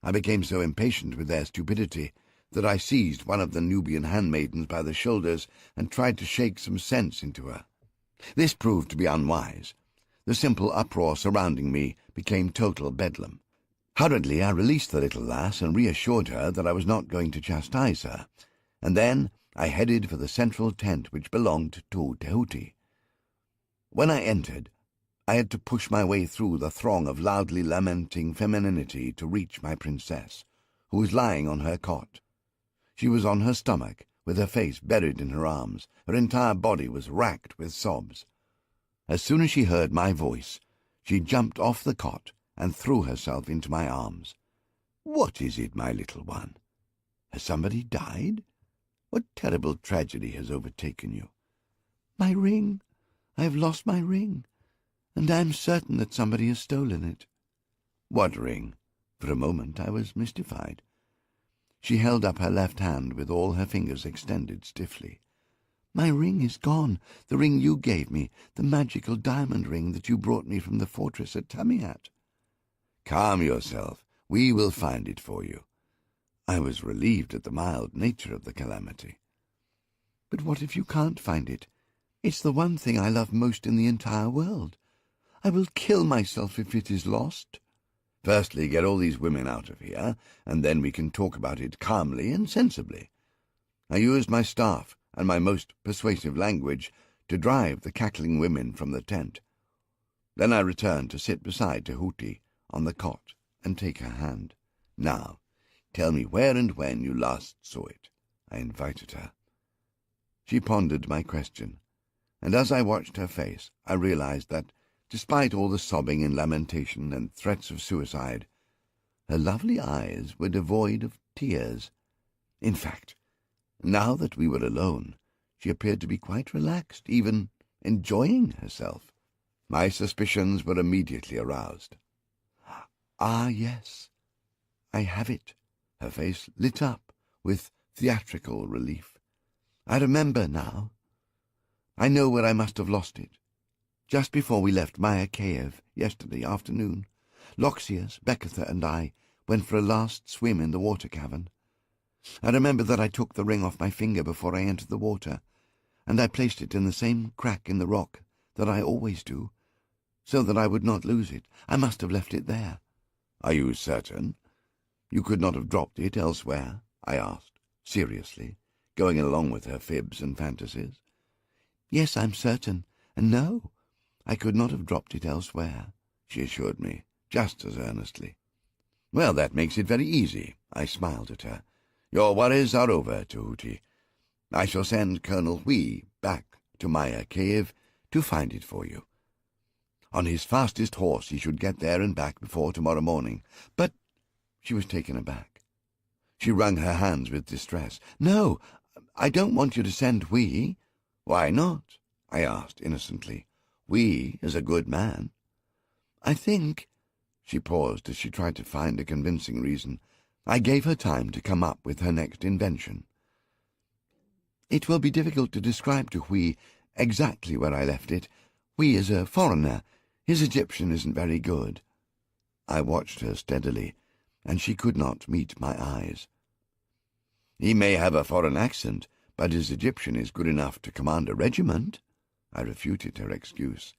Speaker 2: I became so impatient with their stupidity that I seized one of the Nubian handmaidens by the shoulders and tried to shake some sense into her. This proved to be unwise. The simple uproar surrounding me became total bedlam. Hurriedly I released the little lass and reassured her that I was not going to chastise her, and then I headed for the central tent which belonged to Tehuti. When I entered, I had to push my way through the throng of loudly lamenting femininity to reach my princess, who was lying on her cot. She was on her stomach, with her face buried in her arms. Her entire body was racked with sobs. As soon as she heard my voice, she jumped off the cot and threw herself into my arms. "What is it, my little one? Has somebody died?" What terrible tragedy has overtaken you?" "My ring. I have lost my ring, and I am certain that somebody has stolen it." "What ring?" For a moment I was mystified. She held up her left hand with all her fingers extended stiffly. "My ring is gone, the ring you gave me, the magical diamond ring that you brought me from the fortress at Tamiat." "Calm yourself. We will find it for you." I was relieved at the mild nature of the calamity. "But what if you can't find it? It's the one thing I love most in the entire world. I will kill myself if it is lost."
Speaker 1: "Firstly, get all these women out of here, and then we can talk about it calmly and sensibly." I used my staff and my most persuasive language to drive the cackling women from the tent. Then I returned to sit beside Tahuti on the cot and take her hand. "Now, tell me where and when you last saw it," I invited her. She pondered my question, and as I watched her face, I realized that, despite all the sobbing and lamentation and threats of suicide, her lovely eyes were devoid of tears. In fact, now that we were alone, she appeared to be quite relaxed, even enjoying herself. My suspicions were immediately aroused. "Ah, yes, I have it." Her face lit up with theatrical relief. "I remember now. I know where I must have lost it. Just before we left Maya Cave yesterday afternoon, Loxias, Bekatha, and I went for a last swim in the water cavern. I remember that I took the ring off my finger before I entered the water, and I placed it in the same crack in the rock that I always do, so that I would not lose it. I must have left it there." "Are you certain? You could not have dropped it elsewhere?" I asked, seriously, going along with her fibs and fantasies. "Yes, I'm certain, and no, I could not have dropped it elsewhere," she assured me, just as earnestly. "Well, that makes it very easy," I smiled at her. "Your worries are over, Tahuti. I shall send Colonel Hui back to Maya Cave to find it for you. On his fastest horse he should get there and back before tomorrow morning." "But—" She was taken aback. She wrung her hands with distress. "No, I don't want you to send Hui." "Why not?" I asked innocently. "Hui is a good man." "I think—" She paused as she tried to find a convincing reason. I gave her time to come up with her next invention. "It will be difficult to describe to Hui exactly where I left it. Hui is a foreigner. His Egyptian isn't very good." I watched her steadily, and she could not meet my eyes. "He may have a foreign accent, but his Egyptian is good enough to command a regiment." I refuted her excuse,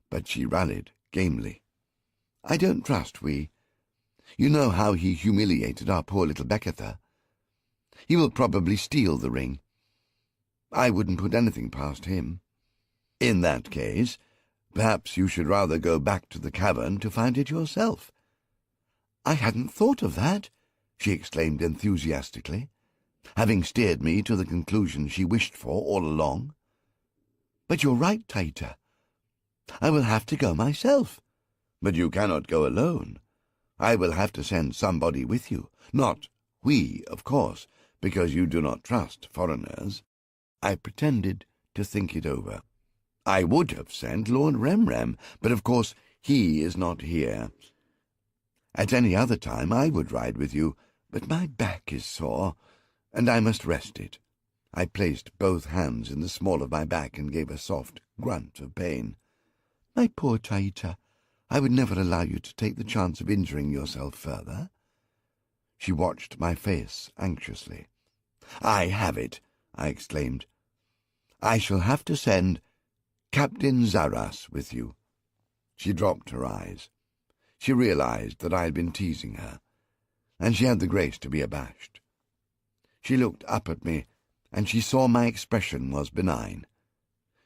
Speaker 1: but she rallied gamely. "I don't trust Hui. You know how he humiliated our poor little Bekatha. He will probably steal the ring. I wouldn't put anything past him." "In that case, perhaps you should rather go back to the cavern to find it yourself." "I hadn't thought of that," she exclaimed enthusiastically, having steered me to the conclusion she wished for all along. "But you're right, Taita. I will have to go myself." "But you cannot go alone. I will have to send somebody with you. Not we, of course, because you do not trust foreigners." I pretended to think it over. "I would have sent Lord Remrem, but of course he is not here. At any other time I would ride with you, but my back is sore, and I must rest it." I placed both hands in the small of my back and gave a soft grunt of pain. "My poor Taita, I would never allow you to take the chance of injuring yourself further." She watched my face anxiously. "I have it," I exclaimed. "I shall have to send Captain Zaras with you." She dropped her eyes. She realized that I had been teasing her, and she had the grace to be abashed. She looked up at me, and she saw my expression was benign.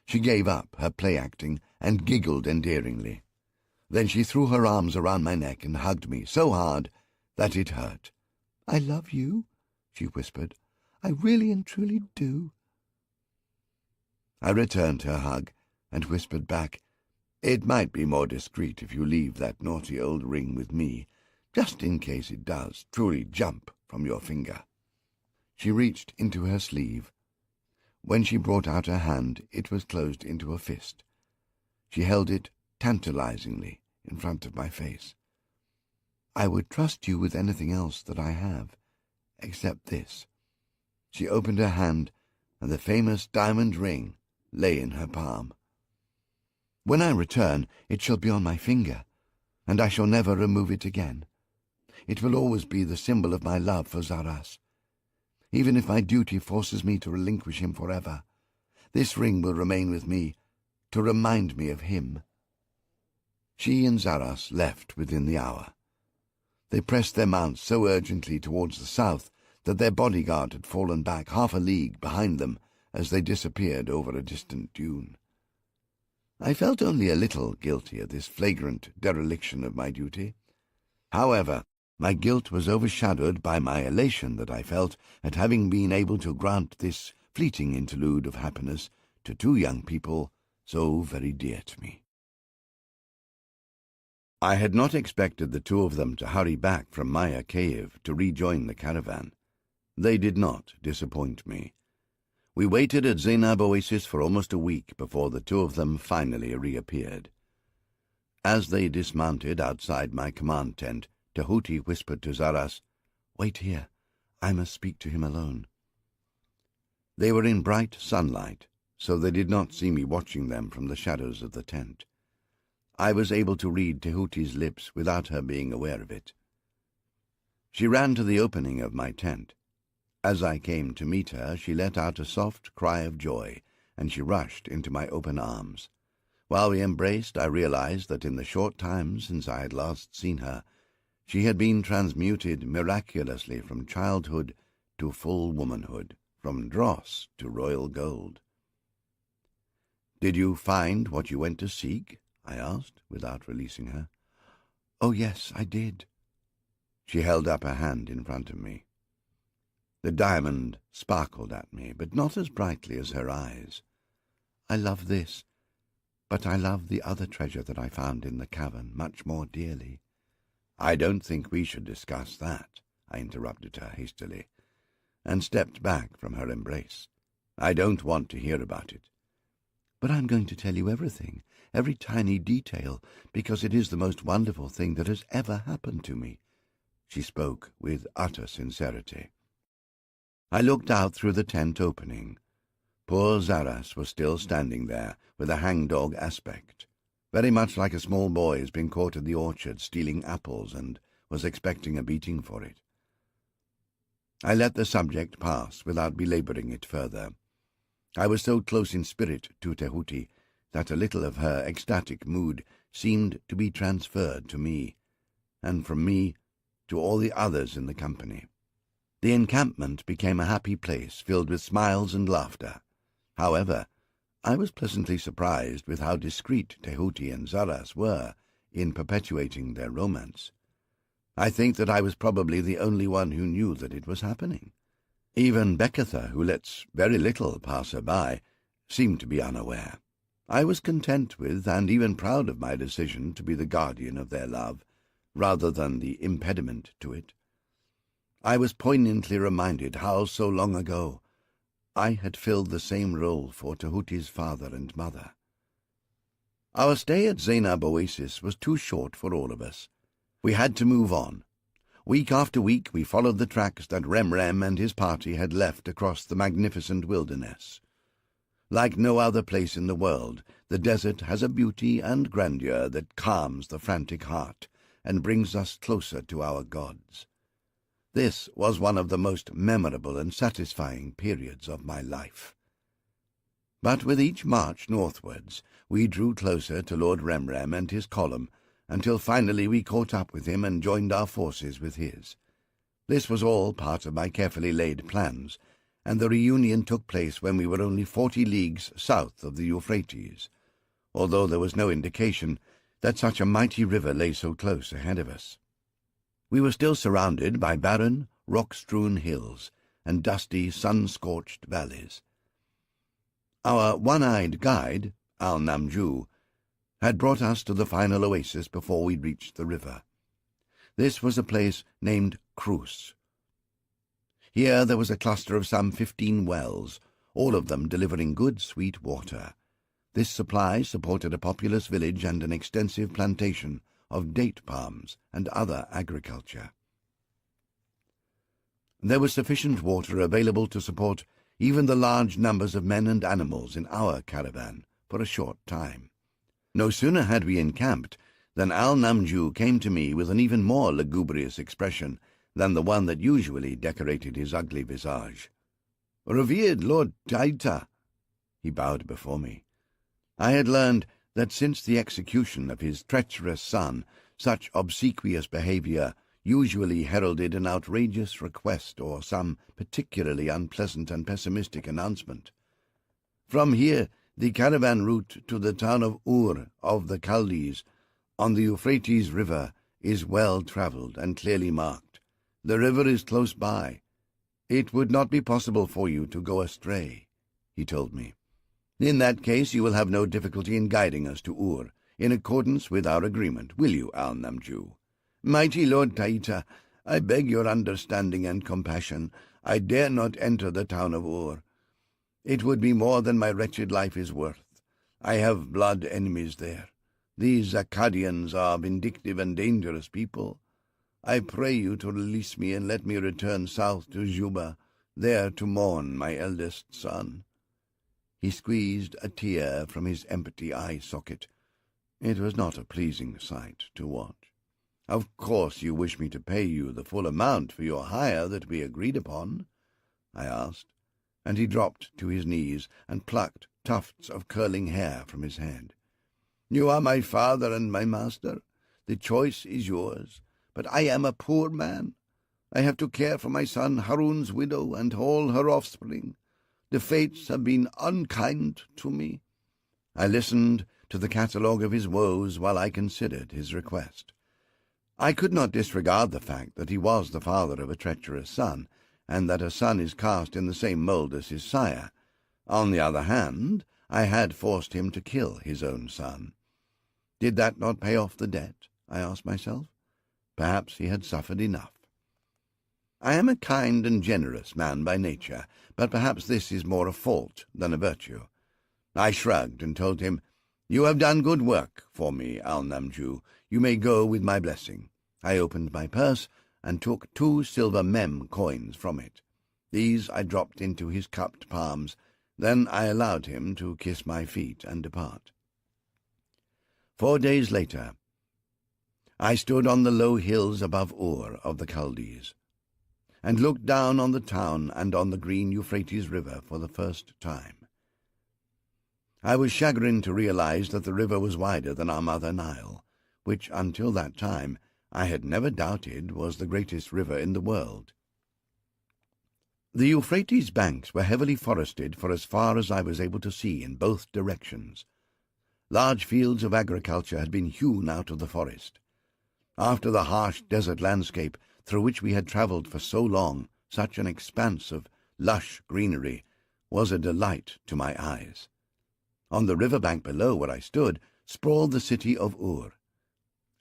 Speaker 1: She gave up her play-acting and giggled endearingly. Then she threw her arms around my neck and hugged me so hard that it hurt. "I love you," she whispered. "I really and truly do." I returned her hug and whispered back, "It might be more discreet if you leave that naughty old ring with me, just in case it does truly jump from your finger."
Speaker 2: She reached into her sleeve. When she brought out her hand, it was closed into a fist. She held it tantalizingly in front of my face. "I would trust you with anything else that I have, except this." She opened her hand, and the famous diamond ring lay in her palm. "When I return, it shall be on my finger, and I shall never remove it again. It will always be the symbol of my love for Zaras. Even if my duty forces me to relinquish him forever, this ring will remain with me to remind me of him." She and Zaras left within the hour. They pressed their mounts so urgently towards the south that their bodyguard had fallen back half a league behind them as they disappeared over a distant dune. I felt only a little guilty at this flagrant dereliction of my duty. However, my guilt was overshadowed by my elation that I felt at having been able to grant this fleeting interlude of happiness to two young people so very dear to me. I had not expected the two of them to hurry back from Maya Cave to rejoin the caravan. They did not disappoint me. We waited at Zainab Oasis for almost a week before the two of them finally reappeared. As they dismounted outside my command tent, Tahuti whispered to Zaras, "Wait here. I must speak to him alone." They were in bright sunlight, so they did not see me watching them from the shadows of the tent. I was able to read Tehuti's lips without her being aware of it. She ran to the opening of my tent. As I came to meet her, she let out a soft cry of joy, and she rushed into my open arms. While we embraced, I realized that in the short time since I had last seen her, she had been transmuted miraculously from childhood to full womanhood, from dross to royal gold. "Did you find what you went to seek?" I asked, without releasing her. "Oh, yes, I did." She held up her hand in front of me. The diamond sparkled at me, but not as brightly as her eyes. "I love this, but I love the other treasure that I found in the cavern much more dearly." "I don't think we should discuss that," I interrupted her hastily, and stepped back from her embrace. "I don't want to hear about it." "But I'm going to tell you everything, every tiny detail, because it is the most wonderful thing that has ever happened to me." She spoke with utter sincerity. I looked out through the tent opening. Poor Zaras was still standing there, with a hangdog aspect, very much like a small boy who's been caught in the orchard stealing apples and was expecting a beating for it. I let the subject pass without belabouring it further. I was so close in spirit to Tahuti that a little of her ecstatic mood seemed to be transferred to me, and from me to all the others in the company. The encampment became a happy place filled with smiles and laughter. However, I was pleasantly surprised with how discreet Tahuti and Zaras were in perpetuating their romance. I think that I was probably the only one who knew that it was happening. Even Bekatha, who lets very little pass her by, seemed to be unaware. I was content with and even proud of my decision to be the guardian of their love, rather than the impediment to it. I was poignantly reminded how, so long ago, I had filled the same role for Tahuti's father and mother. Our stay at Zainab Oasis was too short for all of us. We had to move on. Week after week we followed the tracks that Remrem and his party had left across the magnificent wilderness. Like no other place in the world, the desert has a beauty and grandeur that calms the frantic heart and brings us closer to our gods. This was one of the most memorable and satisfying periods of my life. But with each march northwards, we drew closer to Lord Remrem and his column, until finally we caught up with him and joined our forces with his. This was all part of my carefully laid plans, and the reunion took place when we were only 40 leagues south of the Euphrates, although there was no indication that such a mighty river lay so close ahead of us. We were still surrounded by barren, rock-strewn hills and dusty, sun-scorched valleys. Our one-eyed guide, Al-Namju, had brought us to the final oasis before we reached the river. This was a place named Krus. Here there was a cluster of some 15 wells, all of them delivering good sweet water. This supply supported a populous village and an extensive plantation of date palms and other agriculture. There was sufficient water available to support even the large numbers of men and animals in our caravan for a short time. No sooner had we encamped than Al-Namju came to me with an even more lugubrious expression than the one that usually decorated his ugly visage. "Revered Lord Taita," he bowed before me. I had learned that since the execution of his treacherous son, such obsequious behaviour usually heralded an outrageous request or some particularly unpleasant and pessimistic announcement. "From here, the caravan route to the town of Ur of the Chaldees on the Euphrates River is well travelled and clearly marked. The river is close by. It would not be possible for you to go astray," he told me. "In that case you will have no difficulty in guiding us to Ur, in accordance with our agreement, will you, Al-Namju? Mighty Lord Taita, I beg your understanding and compassion. I dare not enter the town of Ur. It would be more than my wretched life is worth. I have blood enemies there. These Akkadians are vindictive and dangerous people. I pray you to release me and let me return south to Juba, there to mourn my eldest son." He squeezed a tear from his empty eye socket. It was not a pleasing sight to watch. "Of course you wish me to pay you the full amount for your hire that we agreed upon?" I asked, and he dropped to his knees and plucked tufts of curling hair from his head. "You are my father and my master. The choice is yours, but I am a poor man. I have to care for my son Harun's widow and all her offspring. The fates have been unkind to me." I listened to the catalogue of his woes while I considered his request. I could not disregard the fact that he was the father of a treacherous son, and that a son is cast in the same mould as his sire. On the other hand, I had forced him to kill his own son. Did that not pay off the debt? I asked myself. Perhaps he had suffered enough. I am a kind and generous man by nature, but perhaps this is more a fault than a virtue. I shrugged and told him, "You have done good work for me, Al-Namju. You may go with my blessing." I opened my purse and took 2 silver mem coins from it. These I dropped into his cupped palms. Then I allowed him to kiss my feet and depart. 4 days later, I stood on the low hills above Ur of the Chaldees, and looked down on the town and on the green Euphrates River for the first time. I was chagrined to realize that the river was wider than our mother Nile, which until that time I had never doubted was the greatest river in the world. The Euphrates banks were heavily forested for as far as I was able to see in both directions. Large fields of agriculture had been hewn out of the forest. After the harsh desert landscape through which we had travelled for so long, such an expanse of lush greenery was a delight to my eyes. On the river bank below where I stood sprawled the city of Ur.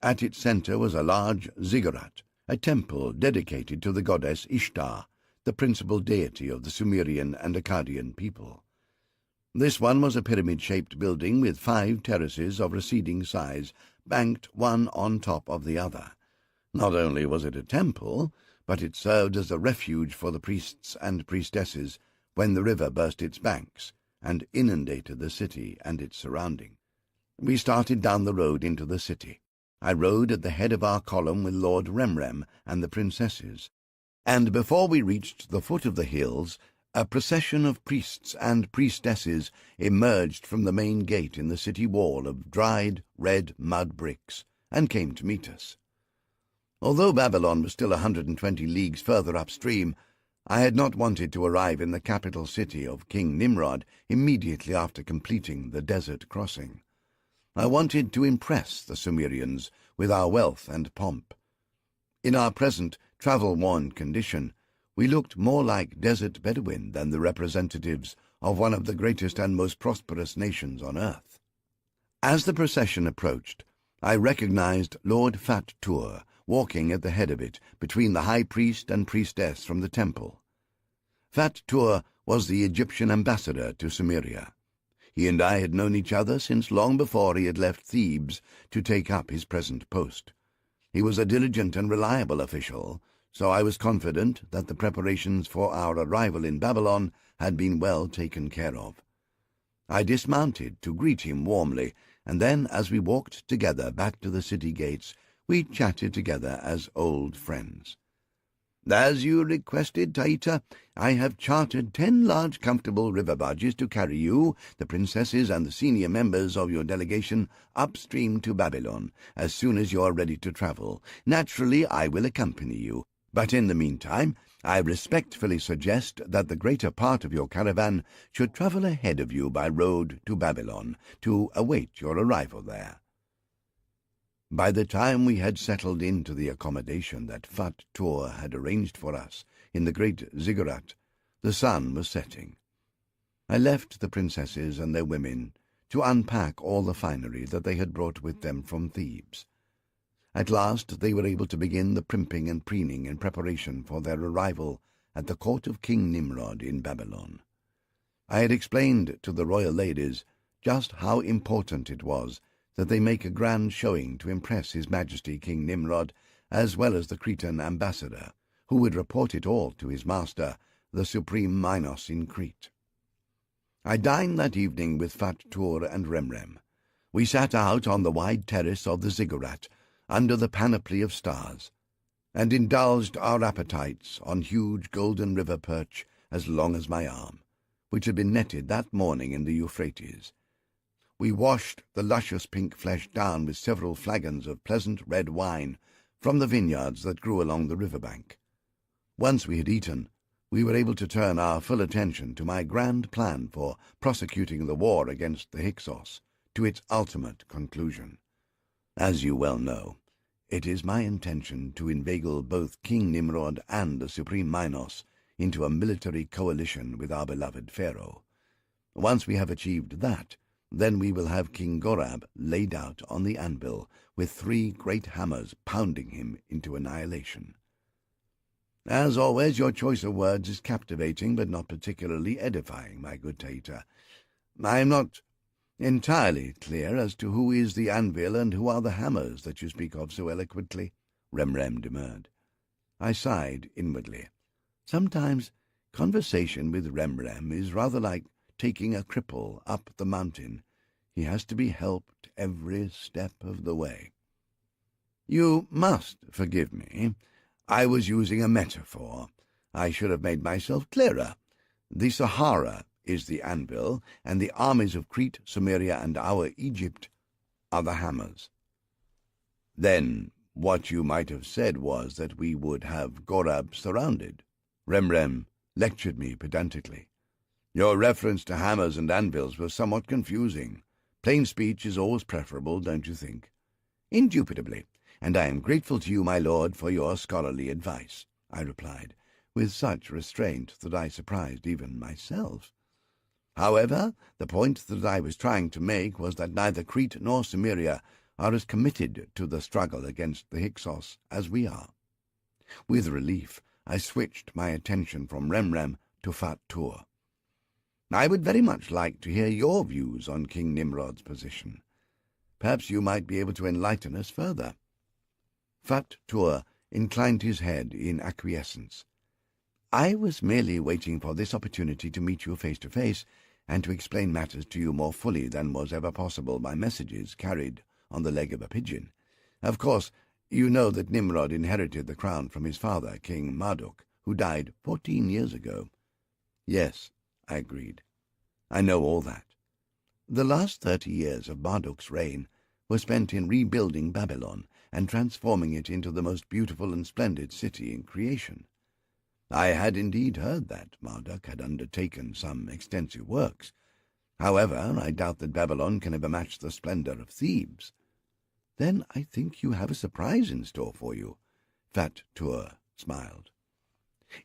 Speaker 2: At its centre was a large ziggurat, a temple dedicated to the goddess Ishtar, the principal deity of the Sumerian and Akkadian people. This one was a pyramid-shaped building with 5 terraces of receding size, banked one on top of the other. Not only was it a temple, but it served as a refuge for the priests and priestesses when the river burst its banks and inundated the city and its surrounding. We started down the road into the city. I rode at the head of our column with Lord Remrem and the princesses, and before we reached the foot of the hills, a procession of priests and priestesses emerged from the main gate in the city wall of dried red mud bricks and came to meet us. Although Babylon was still 120 leagues further upstream, I had not wanted to arrive in the capital city of King Nimrod immediately after completing the desert crossing. I wanted to impress the Sumerians with our wealth and pomp. In our present travel-worn condition, we looked more like desert Bedouin than the representatives of one of the greatest and most prosperous nations on earth. As the procession approached, I recognized Lord Fat Tur walking at the head of it between the high priest and priestess from the temple. Fat Tur was the Egyptian ambassador to Sumeria. He and I had known each other since long before he had left Thebes to take up his present post. He was a diligent and reliable official, so I was confident that the preparations for our arrival in Babylon had been well taken care of. I dismounted to greet him warmly, and then, as we walked together back to the city gates, we chatted together as old friends. "As you requested, Taita, I have chartered 10 large comfortable river barges to carry you, the princesses, and the senior members of your delegation upstream to Babylon, as soon as you are ready to travel. Naturally, I will accompany you, but in the meantime, I respectfully suggest that the greater part of your caravan should travel ahead of you by road to Babylon, to await your arrival there." By the time we had settled into the accommodation that Fat Tur had arranged for us in the great ziggurat, the sun was setting. I left the princesses and their women to unpack all the finery that they had brought with them from Thebes. At last they were able to begin the primping and preening in preparation for their arrival at the court of King Nimrod in Babylon. I had explained to the royal ladies just how important it was that they make a grand showing to impress His Majesty King Nimrod, as well as the Cretan ambassador, who would report it all to his master, the supreme Minos in Crete. I dined that evening with Fat Tur and Remrem. We sat out on the wide terrace of the ziggurat, under the panoply of stars, and indulged our appetites on huge golden river perch as long as my arm, which had been netted that morning in the Euphrates. We washed the luscious pink flesh down with several flagons of pleasant red wine from the vineyards that grew along the riverbank. Once we had eaten, we were able to turn our full attention to my grand plan for prosecuting the war against the Hyksos to its ultimate conclusion. As you well know, it is my intention to inveigle both King Nimrod and the Supreme Minos into a military coalition with our beloved Pharaoh. Once we have achieved that, then we will have King Gorab laid out on the anvil, with 3 great hammers pounding him into annihilation. As always, your choice of words is captivating, but not particularly edifying, my good Taita. I am not entirely clear as to who is the anvil and who are the hammers that you speak of so eloquently, Remrem demurred. I sighed inwardly. Sometimes conversation with Remrem is rather like taking a cripple up the mountain. He has to be helped every step of the way. You must forgive me. I was using a metaphor. I should have made myself clearer. The Sahara is the anvil, and the armies of Crete, Sumeria, and our Egypt are the hammers. Then what you might have said was that we would have Gorab surrounded. Remrem lectured me pedantically. Your reference to hammers and anvils was somewhat confusing. Plain speech is always preferable, don't you think? Indubitably, and I am grateful to you, my lord, for your scholarly advice, I replied, with such restraint that I surprised even myself. However, the point that I was trying to make was that neither Crete nor Sumeria are as committed to the struggle against the Hyksos as we are. With relief, I switched my attention from Remrem to Fat Tur. I would very much like to hear your views on King Nimrod's position. Perhaps you might be able to enlighten us further. Fat Tur inclined his head in acquiescence. I was merely waiting for this opportunity to meet you face to face, and to explain matters to you more fully than was ever possible by messages carried on the leg of a pigeon. Of course, you know that Nimrod inherited the crown from his father, King Marduk, who died 14 years ago. Yes, I agreed. I know all that. The last 30 years of Marduk's reign were spent in rebuilding Babylon and transforming it into the most beautiful and splendid city in creation. I had indeed heard that Marduk had undertaken some extensive works. However, I doubt that Babylon can ever match the splendor of Thebes. Then I think you have a surprise in store for you, Fat Tur smiled.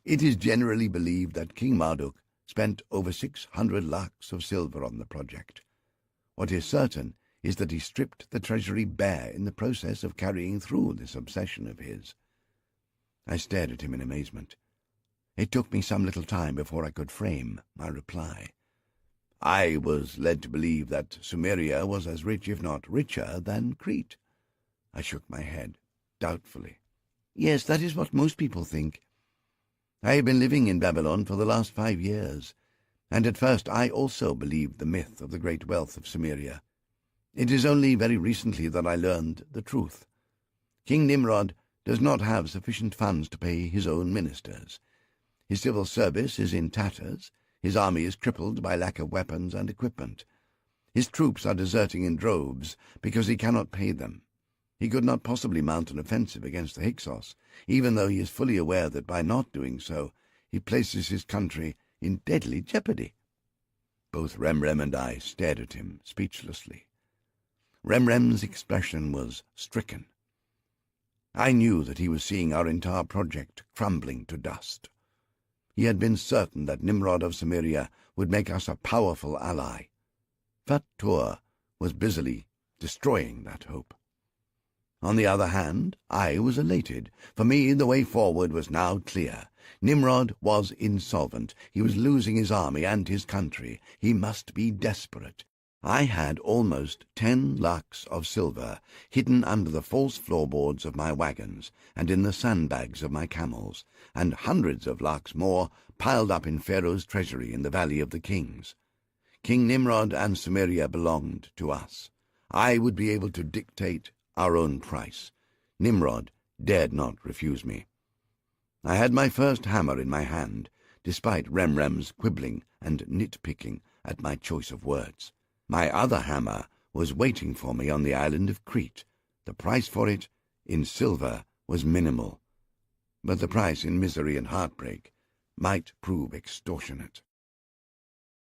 Speaker 2: It is generally believed that King Marduk spent over 600 lakhs of silver on the project. What is certain is that he stripped the treasury bare in the process of carrying through this obsession of his. I stared at him in amazement. It took me some little time before I could frame my reply. I was led to believe that Sumeria was as rich, if not richer, than Crete. I shook my head, doubtfully. Yes, that is what most people think. I have been living in Babylon for the last 5 years, and at first I also believed the myth of the great wealth of Sumeria. It is only very recently that I learned the truth. King Nimrod does not have sufficient funds to pay his own ministers. His civil service is in tatters. His army is crippled by lack of weapons and equipment. His troops are deserting in droves because he cannot pay them. He could not possibly mount an offensive against the Hyksos, even though he is fully aware that by not doing so, he places his country in deadly jeopardy. Both Remrem and I stared at him speechlessly. Remrem's expression was stricken. I knew that he was seeing our entire project crumbling to dust. He had been certain that Nimrod of Sumeria would make us a powerful ally. Fat-Tur was busily destroying that hope. On the other hand, I was elated. For me, the way forward was now clear. Nimrod was insolvent. He was losing his army and his country. He must be desperate. I had almost 10 lakhs of silver hidden under the false floorboards of my wagons and in the sandbags of my camels, and hundreds of lakhs more piled up in Pharaoh's treasury in the Valley of the Kings. King Nimrod and Sumeria belonged to us. I would be able to dictate our own price. Nimrod dared not refuse me. I had my first hammer in my hand, despite Remrem's quibbling and nitpicking at my choice of words. My other hammer was waiting for me on the island of Crete. The price for it, in silver, was minimal, but the price in misery and heartbreak might prove extortionate.